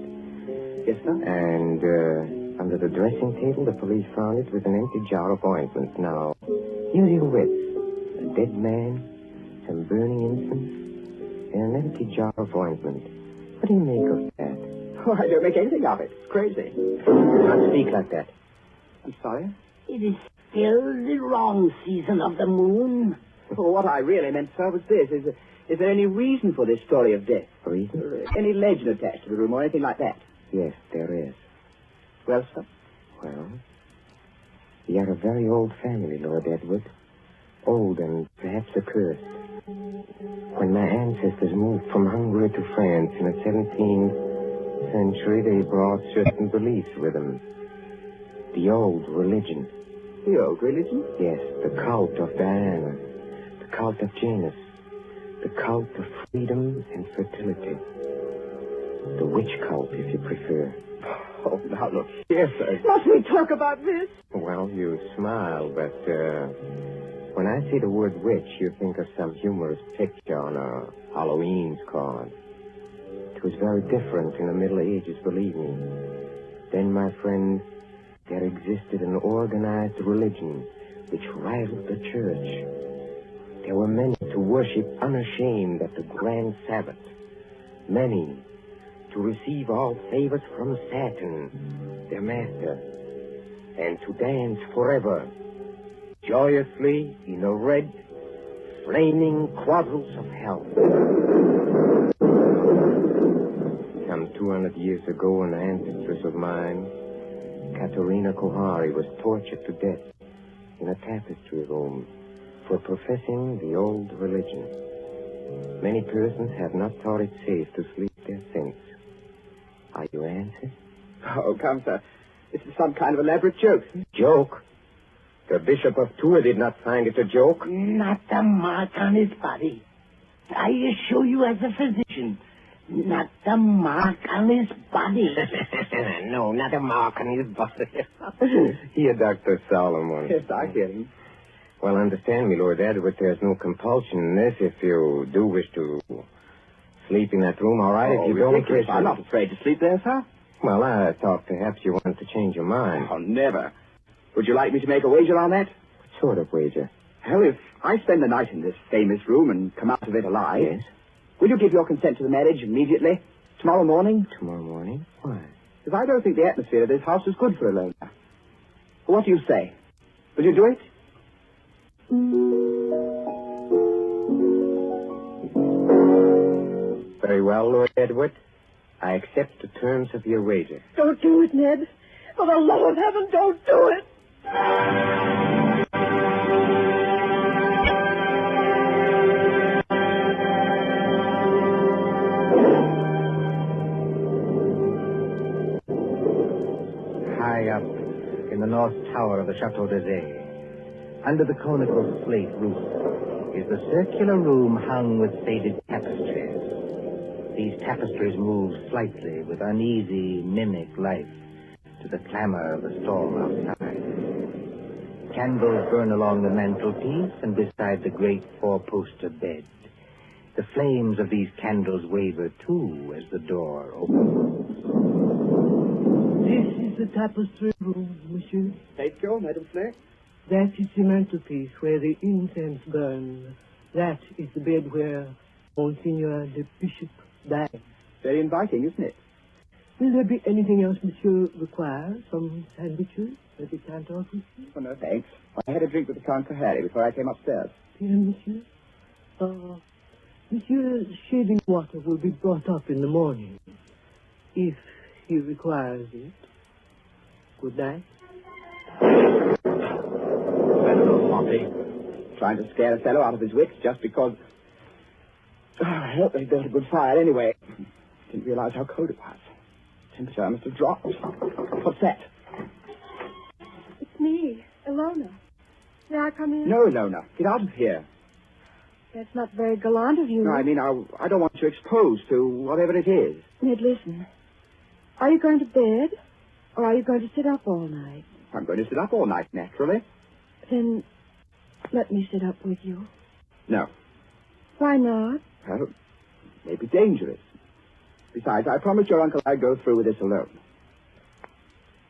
Yes, sir. And under the dressing table, the police found it with an empty jar of ointment. Now, here's your wits. A dead man, some burning incense, and an empty jar of ointment. What do you make of that? Oh, I don't make anything of it. It's crazy. Do not speak like that. I'm sorry? It is still the wrong season of the moon. Well, what I really meant, sir, was this. Is there any reason for this story of death? Reason? Any legend attached to the room or anything like that? Yes, there is. Well, sir? Well, we are a very old family, Lord Edward. Old and perhaps accursed. When my ancestors moved from Hungary to France in the 17th century, they brought certain beliefs with them. The old religion. The old religion? Yes, the cult of Diana, the cult of Janus, the cult of freedom and fertility. The witch cult, if you prefer. Oh, now look here, sir. Must we talk about this? Well, you smile, but when I say the word witch, you think of some humorous picture on a Halloween's card. It was very different in the Middle Ages, believe me. Then, my friend, there existed an organized religion which rivaled the church. There were many to worship unashamed at the grand Sabbath. Many to receive all favors from Saturn, their master, and to dance forever, joyously in a red, flaming quadrants of hell. Some 200 years ago, an ancestress of mine, Katerina Kohari, was tortured to death in a tapestry room for professing the old religion. Many persons have not thought it safe to sleep their saints. Are you answered? Oh, come, sir. This is some kind of elaborate joke. Joke? The Bishop of Tours did not find it a joke. Not a mark on his body. I assure you as a physician, not a mark on his body. No, not a mark on his body. Here, Dr. Solomon. Yes, I hear him. Well, understand me, Lord Edward, there's no compulsion in this. If you do wish to sleep in that room, all right. If you don't wish I'm not afraid to sleep there, sir. Well, I thought perhaps you wanted to change your mind. Oh, never. Would you like me to make a wager on that? What sort of wager? Well, if I spend the night in this famous room and come out of it alive... Yes? Will you give your consent to the marriage immediately? Tomorrow morning? Tomorrow morning? Why? Because I don't think the atmosphere of this house is good for a loner. What do you say? Will you do it? Very well, Lord Edward. I accept the terms of your wager. Don't do it, Ned. For the love of heaven, don't do it. High up in the north tower of the Chateau d'Azay, under the conical slate roof, is the circular room hung with faded tapestries. These tapestries move slightly with uneasy, mimic life to the clamor of the storm outside. Candles burn along the mantelpiece and beside the great four-poster bed. The flames of these candles waver, too, as the door opens. This is the tapestry room, monsieur. Thank you, Madame Fleur. That is the mantelpiece where the incense burns. That is the bed where Monseigneur the Bishop died. Very inviting, isn't it? Will there be anything else monsieur requires? Some sandwiches that we can't offer you? Oh, no, thanks. I had a drink with the Count Kahari before I came upstairs. Dear monsieur. Monsieur's shaving water will be brought up in the morning, if he requires it. Good night. That little Monty. Trying to scare a fellow out of his wits just because... Oh, I hope they built a good fire anyway. Didn't realize how cold it was. Temperature must have dropped. What's that? It's me, Ilona. May I come in? No, Ilona. Get out of here. That's not very gallant of you. No, I mean, I don't want you exposed to whatever it is. Ned, listen. Are you going to bed, or are you going to sit up all night? I'm going to sit up all night, naturally. Then let me sit up with you. No. Why not? Well, it may be dangerous. Besides, I promised your uncle I'd go through with this alone.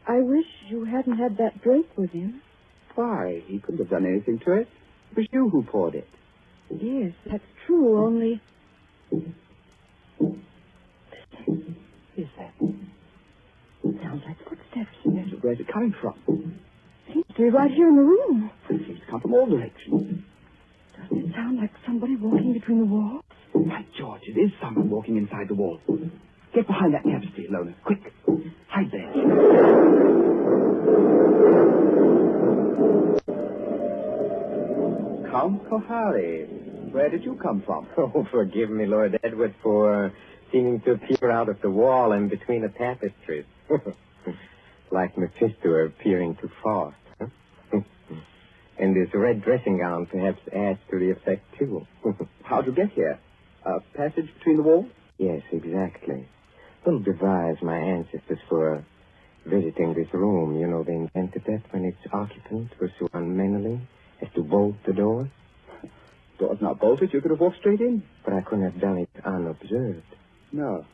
I wish you hadn't had that drink with him. Why? He couldn't have done anything to it. It was you who poured it. Yes, that's true, only... Listen. Is that? It sounds like footsteps. Yes, but where's it coming from? Seems to be right here in the room. It seems to come from all directions. Doesn't it sound like somebody walking between the walls? By George, it is someone walking inside the wall. Get behind that tapestry, Ilona. Quick. Hide there. Count Kohari, where did you come from? Oh, forgive me, Lord Edward, for seeming to appear out of the wall and between the tapestries. Like Mephisto appearing to Faust. Huh? And this red dressing gown perhaps adds to the effect, too. How'd you get here? A passage between the walls? Yes, exactly. Well, devised my ancestors for visiting this room. You know, they invented that when its occupant was so unmannerly as to bolt the doors. Door's not bolted. You could have walked straight in. But I couldn't have done it unobserved. No.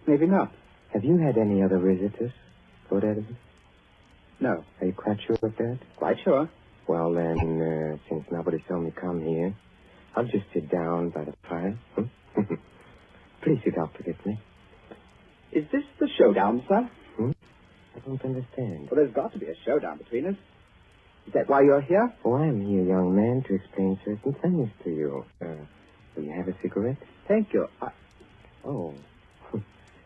Maybe not. Have you had any other visitors, Lord Edward? No. Are you quite sure of that? Quite sure. Well, then, since nobody saw me come here, I'll just sit down by the fire. Please sit opposite me. Is this the showdown, sir? I don't understand. Well, there's got to be a showdown between us. Is that why you're here? Oh, I'm here, young man, to explain certain things to you. Will you have a cigarette? Thank you. Oh,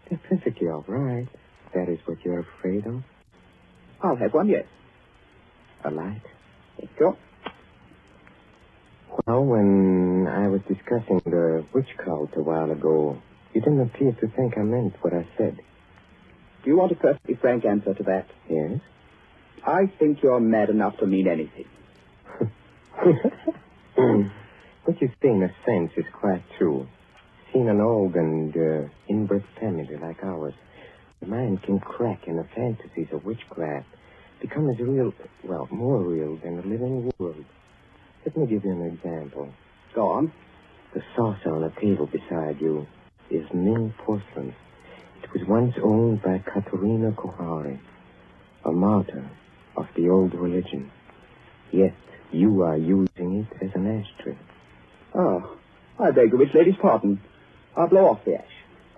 they're perfectly all right. That is what you're afraid of? I'll have one, yes. A light? Thank you. Well, when I was discussing the witch cult a while ago, you didn't appear to think I meant what I said. Do you want a perfectly frank answer to that? Yes? I think you're mad enough to mean anything. What you say, in a sense, is quite true. Seeing an old and inbred family like ours, the mind can crack and the fantasies of witchcraft become as real, well, more real than the living world. Let me give you an example. Go on. The saucer on a table beside you is Ming porcelain. It was once owned by Katerina Kohari, a martyr of the old religion. Yet you are using it as an ashtray. Oh, I beg the witch lady's pardon. I'll blow off the ash.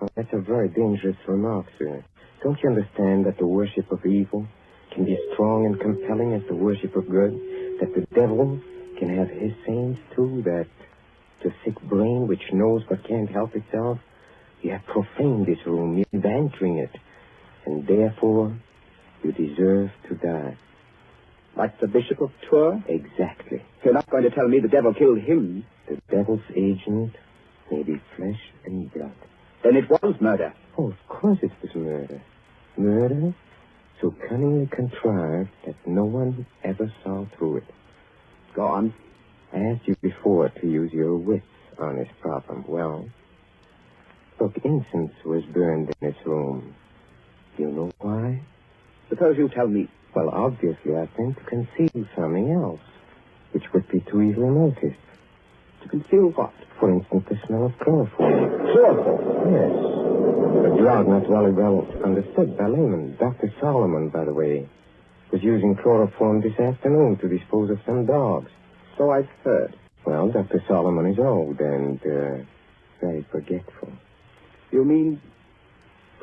Oh, that's a very dangerous remark, sir. Don't you understand that the worship of evil can be as strong and compelling as the worship of good? That the devil can have his saints, too? That the sick brain which knows but can't help itself? You have profaned this room. You're entering it. And therefore, you deserve to die. Like the Bishop of Tours? Exactly. You're not going to tell me the devil killed him? The devil's agent may be flesh and blood. Then it was murder. Oh, of course it was murder. Murder so cunningly contrived that no one ever saw through it. Go on. I asked you before to use your wits on this problem. Well, look, incense was burned in this room. Do you know why? Suppose you tell me. Well, obviously, I think to conceal something else, which would be too easily noticed. To conceal what? For instance, the smell of chloroform. Chloroform? Yes. A drug not well understood by laymen. Dr. Solomon, by the way, was using chloroform this afternoon to dispose of some dogs. So I've heard. Well, Dr. Solomon is old and very forgetful. You mean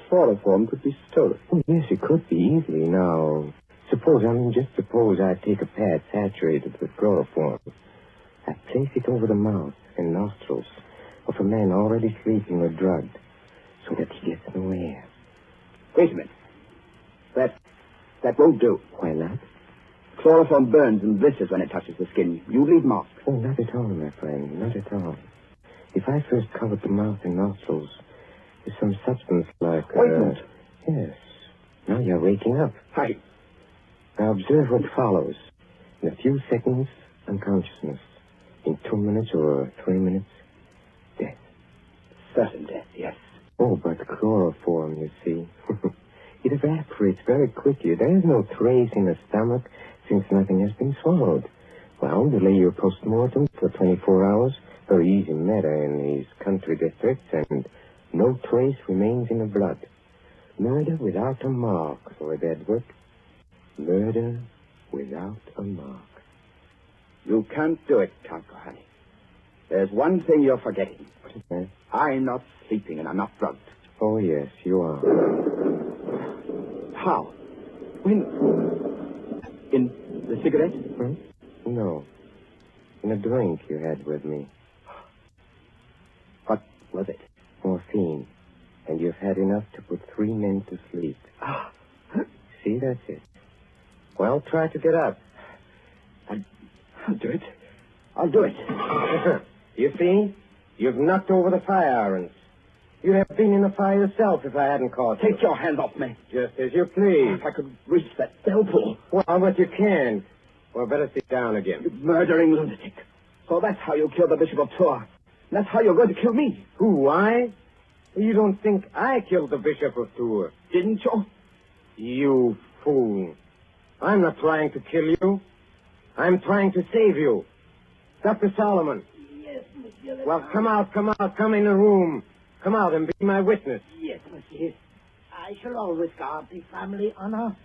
chloroform could be stolen? Oh, yes, it could be easily. Now, just suppose I take a pad saturated with chloroform. I place it over the mouth and nostrils of a man already sleeping or drugged so that he gets no air. Wait a minute. That won't do. Why not? Chloroform burns and blisters when it touches the skin. You leave marks. Oh, not at all, my friend. Not at all. If I first covered the mouth and nostrils with some substance like... Ointment? Yes. Now you're waking up. Hi. Now observe what follows. In a few seconds, unconsciousness. In 2 minutes or 3 minutes, death. Certain death, yes. Oh, but chloroform, you see. It evaporates very quickly. There is no trace in the stomach since nothing has been swallowed. Well, delay your postmortem for 24 hours. Very easy matter in these country districts, and no trace remains in the blood. Murder without a mark, Lord Edward. Murder without a mark. You can't do it, Count Kohani. There's one thing you're forgetting. What is that? I'm not sleeping and I'm not drugged. Oh, yes, you are. How? When? In the cigarette? No. In a drink you had with me. What was it? Morphine. And you've had enough to put 3 men to sleep. See, that's it. Well, try to get up. I'll do it. I'll do it. You see? You've knocked over the fire irons. You'd have been in the fire yourself if I hadn't caught you. Take your hand off me. Just as you please. If I could reach that bell pull. Well, but you can't. Well, better sit down again. You murdering lunatic. So that's how you killed the Bishop of Tours. That's how you're going to kill me. Who, I? You don't think I killed the Bishop of Tours? Didn't you? You fool. I'm not trying to kill you. I'm trying to save you. Dr. Solomon. Yes, monsieur. Well, come out. Come in the room. Come out and be my witness. Yes, monsieur. I shall always guard the family honor,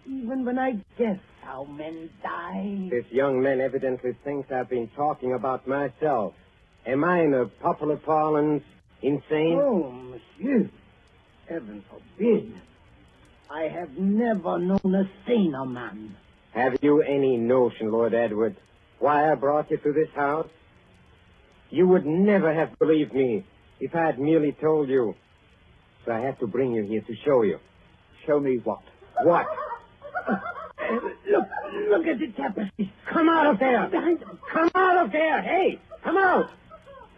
even when I guess how men die. This young man evidently thinks I've been talking about myself. Am I, in a popular parlance, insane? Oh, monsieur. Heaven forbid. I have never known a saner man. Have you any notion, Lord Edward, why I brought you to this house? You would never have believed me if I had merely told you. So I had to bring you here to show you. Show me what? What? Look at the tapestry. Come out of there. Come out of there. Hey, come out.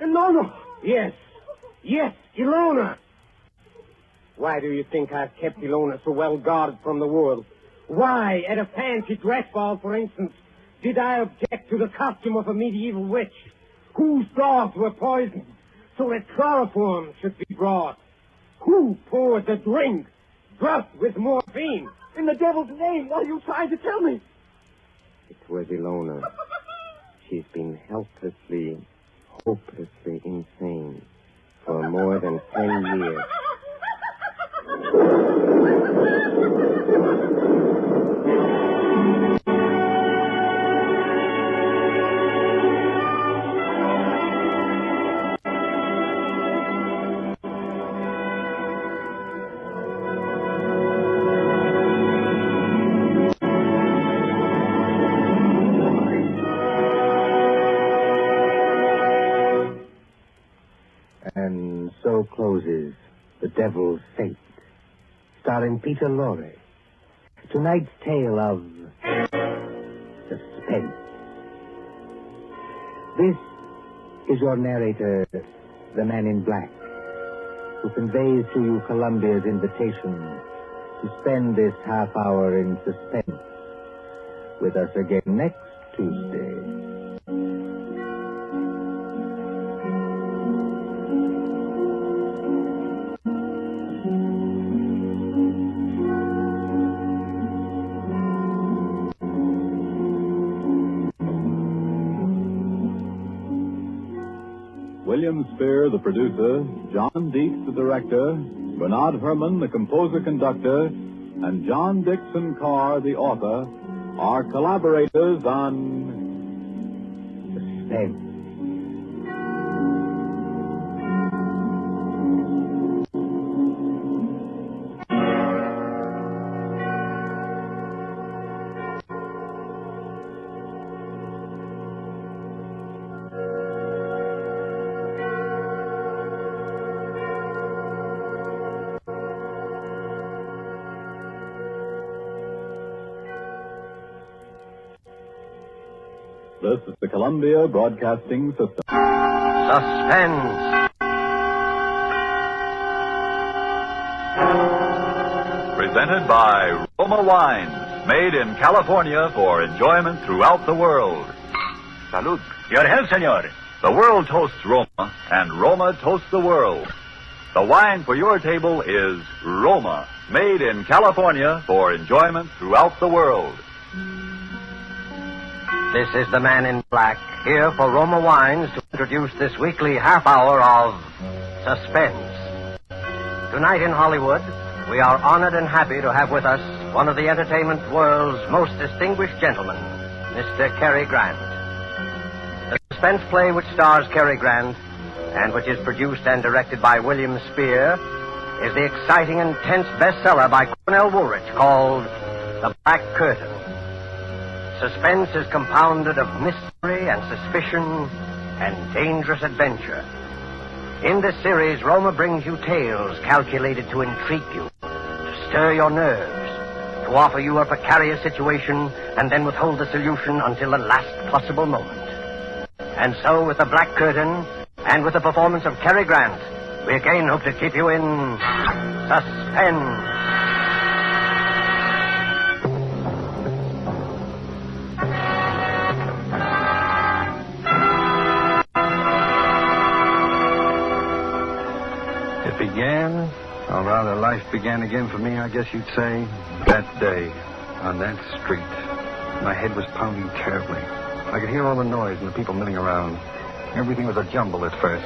No. Yes, Ilona. Why do you think I've kept Ilona so well guarded from the world? Why, at a fancy dress ball, for instance, did I object to the costume of a medieval witch whose dogs were poisoned so that chloroform should be brought? Who poured the drink drugged with morphine? In the devil's name, what are you trying to tell me? It was Ilona. She's been helplessly, hopelessly insane for more than 10 years. And so closes The Devil's Fate, starring Peter Lorre. Tonight's tale of suspense. This is your narrator, the Man in Black, who conveys to you Columbia's invitation to spend this half hour in suspense with us again next Tuesday. William Spear, the producer, John Dietz, the director, Bernard Herrmann, the composer-conductor, and John Dixon Carr, the author, are collaborators on Suspense. This is the Columbia Broadcasting System. Suspense. Presented by Roma Wines, made in California for enjoyment throughout the world. Salud. Your health, senor. The world toasts Roma, and Roma toasts the world. The wine for your table is Roma, made in California for enjoyment throughout the world. This is the Man in Black, here for Roma Wines to introduce this weekly half hour of Suspense. Tonight in Hollywood, we are honored and happy to have with us one of the entertainment world's most distinguished gentlemen, Mr. Cary Grant. The suspense play which stars Cary Grant and which is produced and directed by William Spear is the exciting and tense bestseller by Cornell Woolrich called The Black Curtain. Suspense is compounded of mystery and suspicion and dangerous adventure. In this series, Roma brings you tales calculated to intrigue you, to stir your nerves, to offer you a precarious situation and then withhold the solution until the last possible moment. And so, with The Black Curtain and with the performance of Cary Grant, we again hope to keep you in suspense. Began, or rather life began again for me, I guess you'd say, that day, on that street. My head was pounding terribly. I could hear all the noise and the people milling around. Everything was a jumble at first.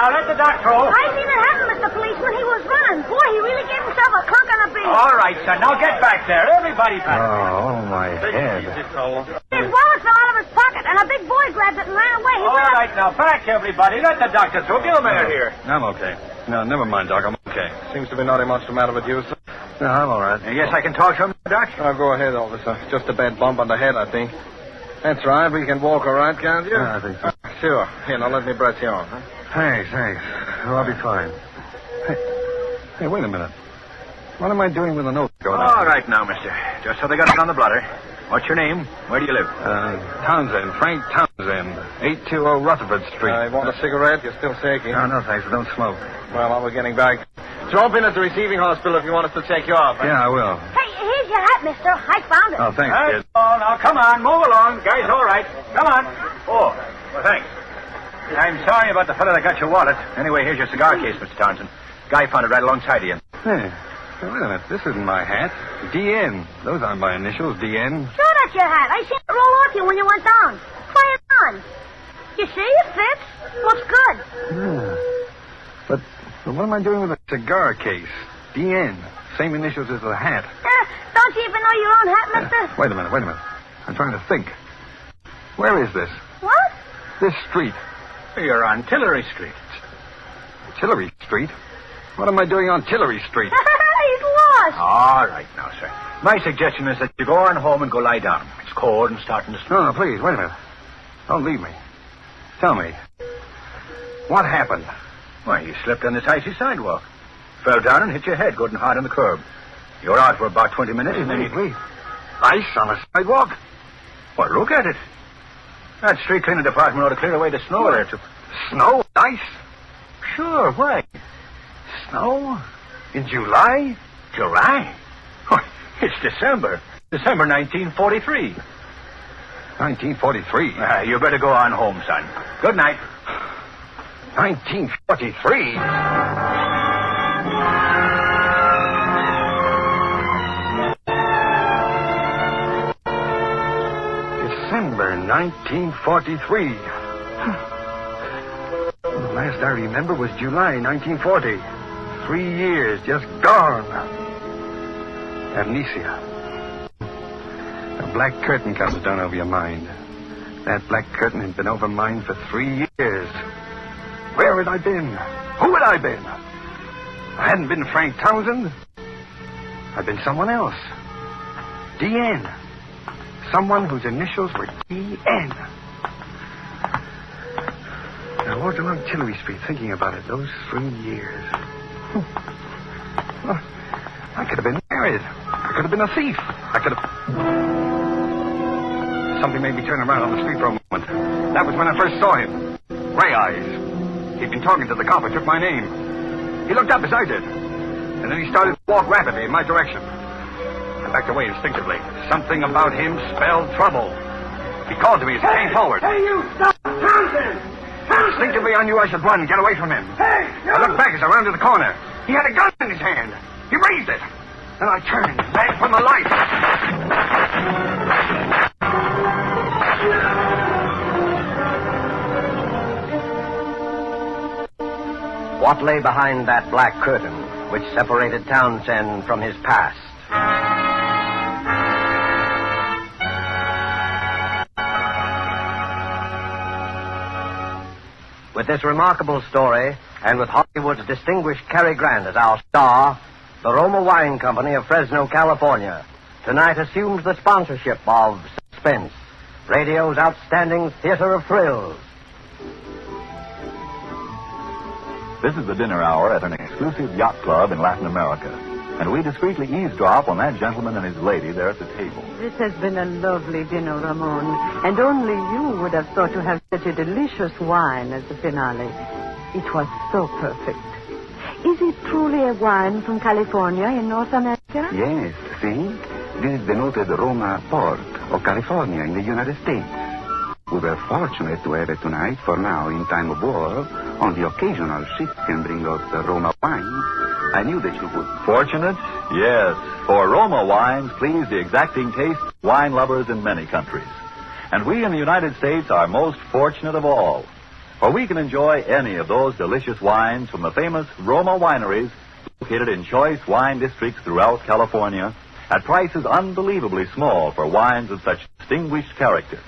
Now let the doctor hold. I seen it happen, Mr. Policeman. He was running. Boy, he really gave himself a clunk on the beat. All right, son. Now get back there. Everybody back. Oh, my head. His wallet fell out of his pocket. and a big boy grabbed it and ran away. He All right, now, back, everybody. Let the doctor through. Gilmer here. I'm okay. No, never mind, Doc. I'm okay. Seems to be nothing much the matter with you, sir. No, I'm all right. Yes, I can talk to him, Doc? Oh, go ahead, officer. Just a bad bump on the head, I think. That's right. We can walk all right, can't you? Yeah, I think so. Sure. Here, now let me brush you off, huh? Thanks. Oh, I'll be fine. Hey, wait a minute. What am I doing with the note going on? All right now, mister. Just so they got it on the blotter. What's your name? Where do you live? Townsend. Frank Townsend. 820 Rutherford Street. You want a cigarette? You're still shaky. No, thanks. I don't smoke. Well, while we're getting back, drop in at the receiving hospital if you want us to take you off. Huh? Yeah, I will. Hey, here's your hat, mister. I found it. Oh, thanks, kid. Oh, now, come on. Move along. Guy's all right. Come on. Oh, well, thanks. I'm sorry about the fellow that got your wallet. Anyway, here's your cigar case, Mr. Townsend. Guy found it right alongside of you. Hey, wait a minute. This isn't my hat. DN. Those aren't my initials, DN. Sure, that's your hat. I seen it roll off you when you went down. Try it on. You see, it fits. Looks good. Yeah. But what am I doing with a cigar case? DN. Same initials as the hat. Don't you even know your own hat, mister? Wait a minute. I'm trying to think. Where is this? What? This street. You're on Tillery Street. Tillery Street? What am I doing on Tillery Street? He's lost. All right now, sir. My suggestion is that you go on home and go lie down. It's cold and starting to snow. No, please, wait a minute. Don't leave me. Tell me. What happened? Why, you slipped on this icy sidewalk. Fell down and hit your head good and hard on the curb. You were out for about 20 minutes and then you... Wait. Ice on a sidewalk? Well, look at it. That street cleaning department ought to clear away the snow there, too. Snow? Ice? Sure, why? Snow? In July? July? Why, it's December. December 1943. 1943? You better go on home, son. Good night. 1943? December 1943. The last I remember was July 1940. 3 years just gone. Amnesia. A black curtain comes down over your mind. That black curtain had been over mine for 3 years. Where had I been? Who had I been? I hadn't been Frank Townsend. I'd been someone else. DN. Someone whose initials were DN. I walked along Tillery Street thinking about it those 3 years. Well, I could have been married. I could have been a thief. I could have... Something made me turn around on the street for a moment. That was when I first saw him. Gray eyes. He'd been talking to the cop who took my name. He looked up as I did. And then he started to walk rapidly in my direction. I backed away instinctively. Something about him spelled trouble. He called to me as he came forward. Hey, you stop! Townsend! Instinctively, I knew I should run and get away from him. Hey! I looked back as I rounded the corner. He had a gun in his hand. He raised it. Then I turned, ran for my life. What lay behind that black curtain which separated Townsend from his past? With this remarkable story, and with Hollywood's distinguished Cary Grant as our star, the Roma Wine Company of Fresno, California, tonight assumes the sponsorship of Suspense, radio's outstanding theater of thrills. This is the dinner hour at an exclusive yacht club in Latin America. And we discreetly eavesdrop on that gentleman and his lady there at the table. This has been a lovely dinner, Ramon. And only you would have thought to have such a delicious wine as the finale. It was so perfect. Is it truly a wine from California in North America? Yes, see? This is the noted Roma port of California in the United States. We were fortunate to have it tonight, for now, in time of war, on the occasional ship can bring us the Roma wine. I knew that you would. Fortunate? Yes, for Roma wines please the exacting taste of wine lovers in many countries. And we in the United States are most fortunate of all, for we can enjoy any of those delicious wines from the famous Roma wineries located in choice wine districts throughout California at prices unbelievably small for wines of such distinguished character.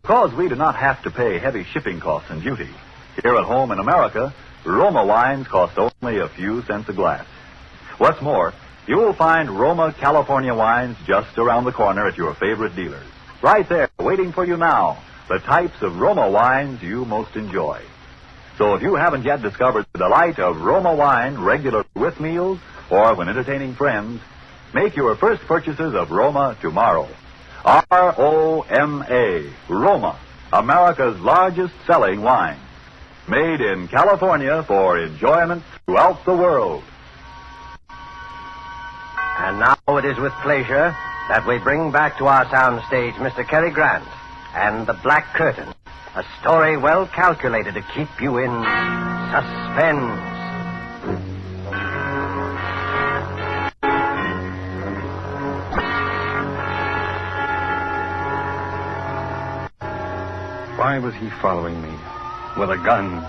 Because we do not have to pay heavy shipping costs and duty. Here at home in America, Roma wines cost only a few cents a glass. What's more, you will find Roma California wines just around the corner at your favorite dealers. Right there, waiting for you now, the types of Roma wines you most enjoy. So if you haven't yet discovered the delight of Roma wine regularly with meals or when entertaining friends, make your first purchases of Roma tomorrow. R-O-M-A, Roma, America's largest selling wine. Made in California for enjoyment throughout the world. And now it is with pleasure that we bring back to our soundstage Mr. Cary Grant and The Black Curtain, a story well calculated to keep you in suspense. Why was he following me? With a gun.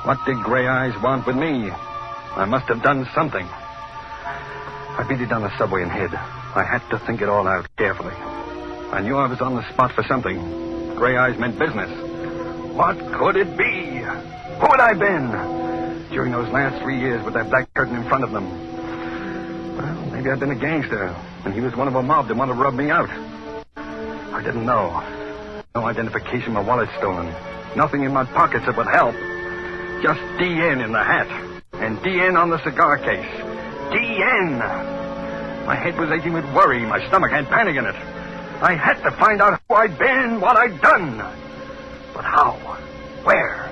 What did Gray Eyes want with me? I must have done something. I beat it down the subway and hid. I had to think it all out carefully. I knew I was on the spot for something. Gray Eyes meant business. What could it be? Who had I been? During those last 3 years with that black curtain in front of them. Well, maybe I'd been a gangster, and he was one of a mob that wanted to rub me out. I didn't know. No identification, my wallet stolen. Nothing in my pockets that would help. Just DN in the hat. And DN on the cigar case. DN! My head was aching with worry. My stomach had panic in it. I had to find out who I'd been, what I'd done. But how? Where?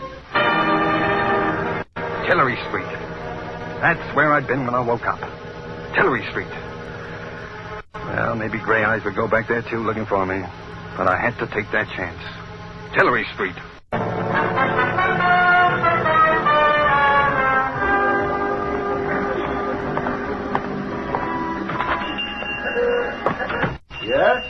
Tillery Street. That's where I'd been when I woke up. Tillery Street. Well, maybe Gray Eyes would go back there, too, looking for me. But I had to take that chance. Tillery Street. Yes?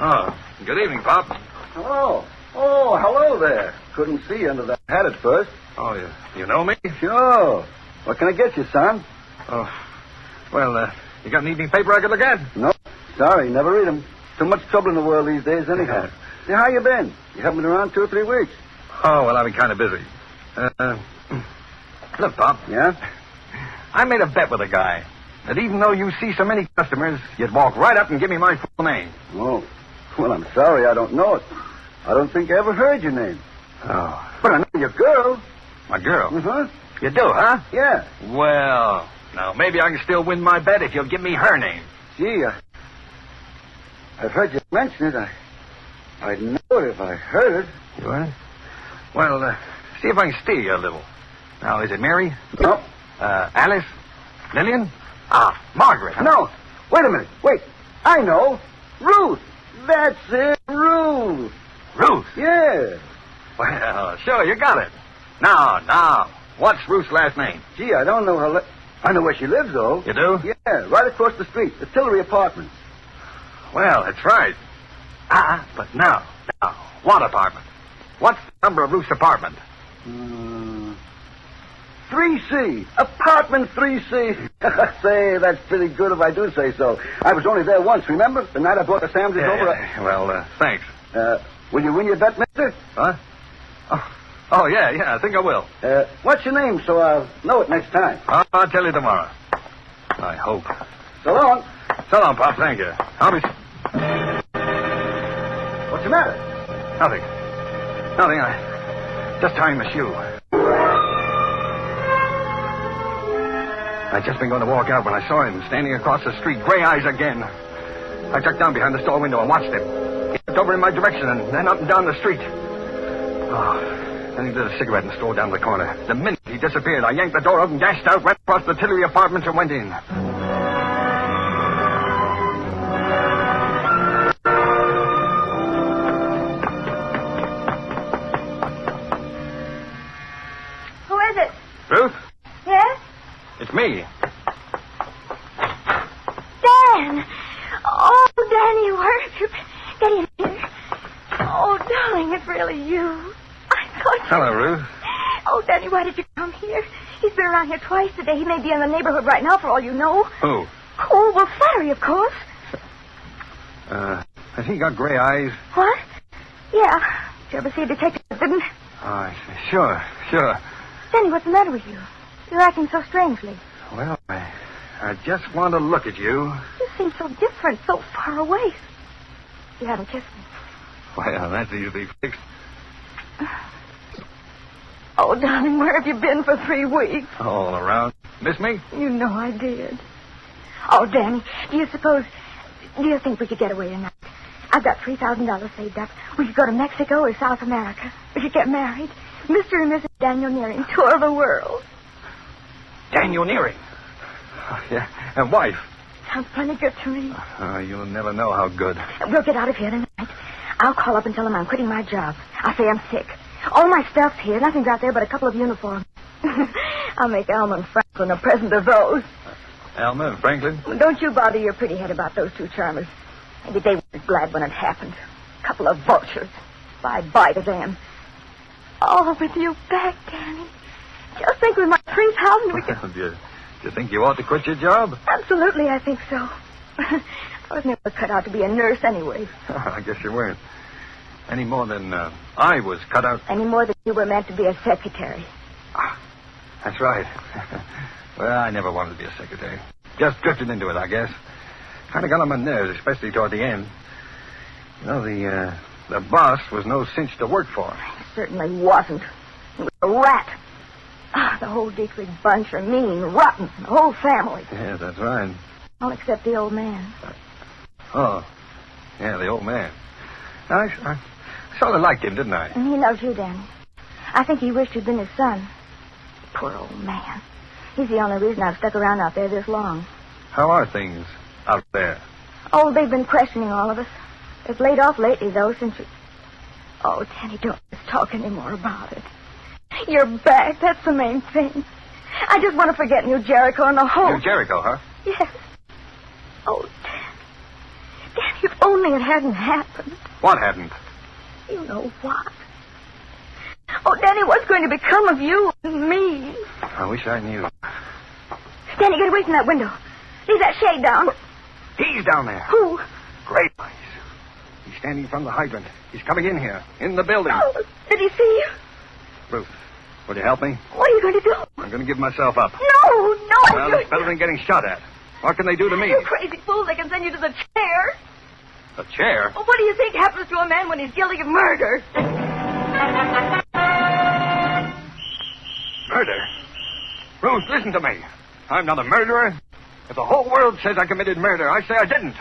Oh, good evening, Pop. Oh, hello there. Couldn't see under that hat at first. Oh, you know me? Sure. What can I get you, son? Oh, well, you got an evening paper I could look at? No, sorry, never read 'em. Too much trouble in the world these days, anyhow. Say, how you been? You haven't been around 2 or 3 weeks. Oh, well, I've been kind of busy. Look, Pop. Yeah? I made a bet with a guy that even though you see so many customers, you'd walk right up and give me my full name. Oh, well, I'm sorry, I don't know it. I don't think I ever heard your name. Oh. But I know your girl. My girl? Uh-huh. You do, huh? Yeah. Well, now, maybe I can still win my bet if you'll give me her name. Gee, I've heard you mention it. I'd know it if I heard it. You are? Well, see if I can steal you a little. Now, is it Mary? No. Alice? Lillian? Ah, Margaret. Huh? No. Wait a minute. Wait. I know. Ruth. That's it. Ruth. Ruth? Yeah. Well, sure, you got it. Now. What's Ruth's last name? Gee, I don't know her. I know where she lives, though. You do? Yeah, right across the street. The Tillery Apartments. Well, that's right. But now, what apartment? What's the number of Ruth's apartment? 3C. Apartment 3C. Say, that's pretty good if I do say so. I was only there once, remember? The night I brought the sandwiches over. Well, thanks. Will you win your bet, mister? Huh? Oh, yeah, I think I will. What's your name so I'll know it next time? I'll tell you tomorrow. I hope. So long. So long, Pop. Thank you. I'll be... What's the matter? Nothing. I just tying my shoe. I'd just been going to walk out when I saw him standing across the street, Gray Eyes again. I ducked down behind the store window and watched him. He looked over in my direction and then up and down the street. Oh, then he lit a cigarette in the store down the corner. The minute he disappeared, I yanked the door open, dashed out, ran across the Tillery Apartments, and went in. Who is it? Ruth? Yes? It's me. Dan! Oh, Danny, where have you been? Get in here. Oh, darling, it's really you. I thought... Hello, Ruth. Oh, Danny, why did you come here? He's been around here twice today. He may be in the neighborhood right now, for all you know. Who? Oh, well, Flattery, of course. Has he got Gray Eyes? What? Yeah. Did you ever see a detective that didn't? Oh, I see. Sure. Danny, what's the matter with you? You're acting so strangely. Well, I just want to look at you. You seem so different, so far away. You haven't kissed me. Well, that's easily fixed. Oh, darling, where have you been for 3 weeks? All around. Miss me? You know I did. Oh, Danny, do you think we could get away tonight? I've got $3,000 saved up. We could go to Mexico or South America. We could get married. Mr. and Mrs. Daniel Nearing tour the world. Daniel Nearing? Oh, yeah, and wife. Sounds plenty good to me. You'll never know how good. We'll get out of here tonight. I'll call up and tell them I'm quitting my job. I'll say I'm sick. All my stuff's here. Nothing's out there but a couple of uniforms. I'll make Alma and Franklin a present of those. Alma and Franklin? Well, don't you bother your pretty head about those 2 charmers. Maybe they weren't glad when it happened. A couple of vultures. Bye-bye to them. Oh, with you back, Danny. Just think with my 3,000 we could... Do you think you ought to quit your job? Absolutely, I think so. I was never cut out to be a nurse anyway. I guess you weren't. Any more than I was cut out. Any more than you were meant to be a secretary. That's right. Well, I never wanted to be a secretary. Just drifted into it, I guess. Kind of got on my nerves, especially toward the end. You know, the boss was no cinch to work for. He certainly wasn't. He was a rat. The whole Dietrich bunch are mean, rotten, the whole family. Yeah, that's right. All except the old man. Oh, yeah, the old man. I sort of liked him, didn't I? And he loves you, Danny. I think he wished he'd been his son. Poor old man. He's the only reason I've stuck around out there this long. How are things out there? Oh, they've been questioning all of us. They've laid off lately, though, since you... Oh, Danny, don't let's talk any more about it. You're back. That's the main thing. I just want to forget New Jericho and the whole... New Jericho, huh? Yes. Oh, Danny, if only it hadn't happened. What hadn't? You know what? Oh, Danny, what's going to become of you and me? I wish I knew. Danny, get away from that window. Leave that shade down. He's down there. Who? Great place. He's standing from the hydrant. He's coming in here, in the building. Oh, did he see you? Ruth, will you help me? What are you going to do? I'm going to give myself up. No. Well, it's better than getting shot at. What can they do to me? You crazy fool. They can send you to the chair. The chair? Well, what do you think happens to a man when he's guilty of murder? Murder? Ruth, listen to me. I'm not a murderer. If the whole world says I committed murder, I say I didn't.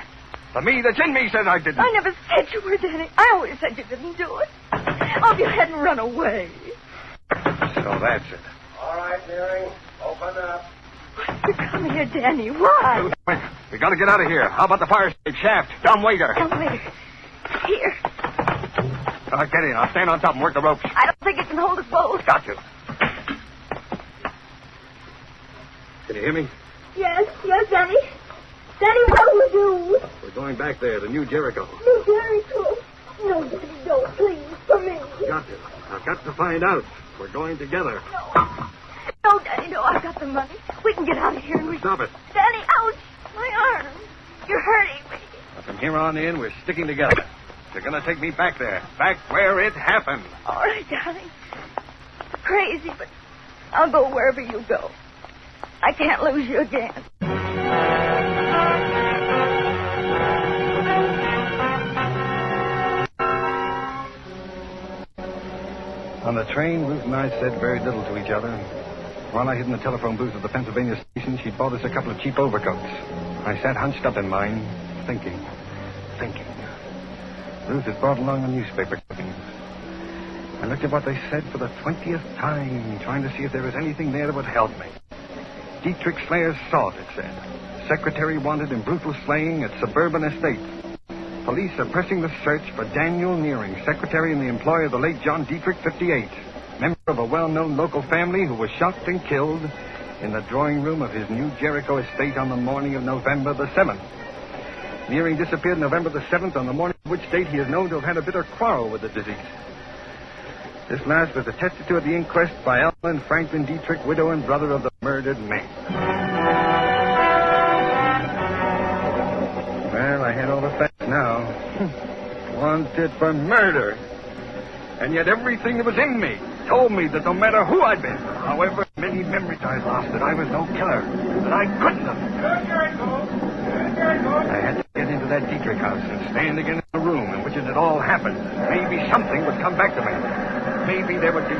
The me that's in me says I didn't. I never said you were, Danny. I always said you didn't do it. Oh, if you hadn't run away. So that's it. All right, Nearing. Open up. Come here, Danny. Why? Wait, we got to get out of here. How about the fire escape shaft? Dumb waiter. Elevator. Here. All right, get in. I'll stand on top and work the ropes. I don't think it can hold us both. Got to. Can you hear me? Yes, Danny. Danny, what will you do? We're going back there to New Jericho. New Jericho? No, Danny, don't. Please, for me. Got to. I've got to find out. We're going together. No, Danny, no. I've got the money. We can get out of here and we... Stop it. Danny, ouch. My arm. You're hurting me. Well, from here on in, we're sticking together. You're going to take me back there. Back where it happened. All right, darling. It's crazy, but I'll go wherever you go. I can't lose you again. On the train, Ruth and I said very little to each other. While I hid in the telephone booth at the Pennsylvania station, she'd bought us a couple of cheap overcoats. I sat hunched up in mine, thinking. Ruth had brought along the newspaper clippings. I looked at what they said for the 20th time, trying to see if there was anything there that would help me. Dietrich Slayer's sought, it said. Secretary wanted in brutal slaying at suburban estate. Police are pressing the search for Daniel Nearing, secretary in the employ of the late John Dietrich, 58, member of a well-known local family who was shot and killed in the drawing room of his New Jericho estate on the morning of November the 7th. Nearing disappeared November the 7th, on the morning of which date he is known to have had a bitter quarrel with the deceased. This last was attested to at the inquest by Alma and Franklin Dietrich, widow and brother of the murdered man. Well, I had all the facts now. Wanted for murder. And yet everything that was in me told me that no matter who I'd been, however many memories I lost, that I was no killer, that I couldn't have. I had to get into that Dietrich house and stand again in the room in which it had all happened. Maybe something would come back to me. Maybe there would be...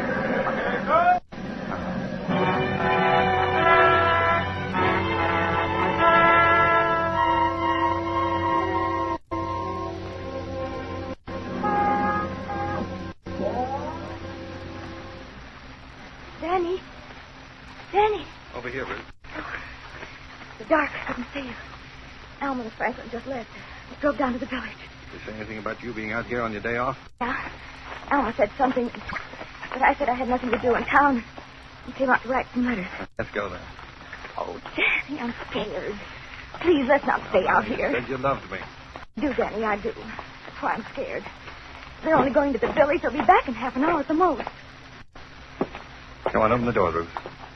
Danny. Over here, Ruth. The dark. I couldn't see you. Alma and Franklin just left. They drove down to the village. Did they say anything about you being out here on your day off? Yeah. Alma said something, but I said I had nothing to do in town. He came out to write some letters. Let's go then. Oh, Danny, I'm scared. Please, let's not stay out here. You said you loved me. Do, Danny, I do. That's why I'm scared. They're only going to the village. They'll be back in half an hour at the most. Come on, open the door, Ruth.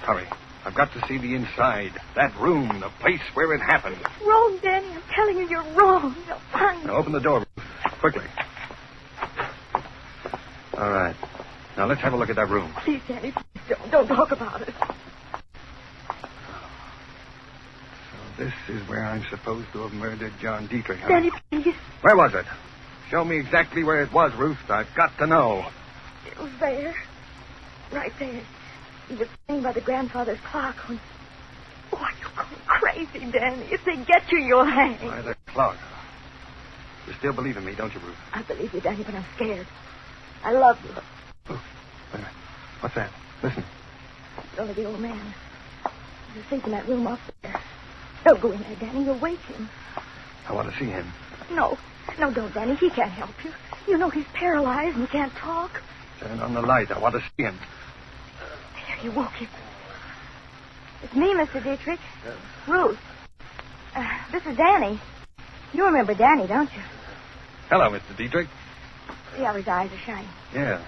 Hurry. I've got to see the inside. That room, the place where it happened. It's wrong, Danny. I'm telling you, you're wrong. You'll find Now, open the door, Ruth. Quickly. All right. Now, let's have a look at that room. Please, Danny, please don't talk about it. So this is where I'm supposed to have murdered John Dietrich, huh? Danny, please. Where was it? Show me exactly where it was, Ruth. I've got to know. It was there. Right there. He was sitting by the grandfather's clock when... Oh, you're going crazy, Danny. If they get you, you'll hang. By the clock. You still believe in me, don't you, Ruth? I believe you, Danny, but I'm scared. I love you. Oh, wait a minute. What's that? Listen. It's only the old man. He's asleep in that room up there. Don't go in there, Danny. You'll wake him. I want to see him. No, don't, Danny. He can't help you. You know he's paralyzed and he can't talk. Turn on the light. I want to see him. There, you woke him. It's me, Mr. Dietrich. Ruth. This is Danny. You remember Danny, don't you? Hello, Mr. Dietrich. See how his eyes are shining. Yeah.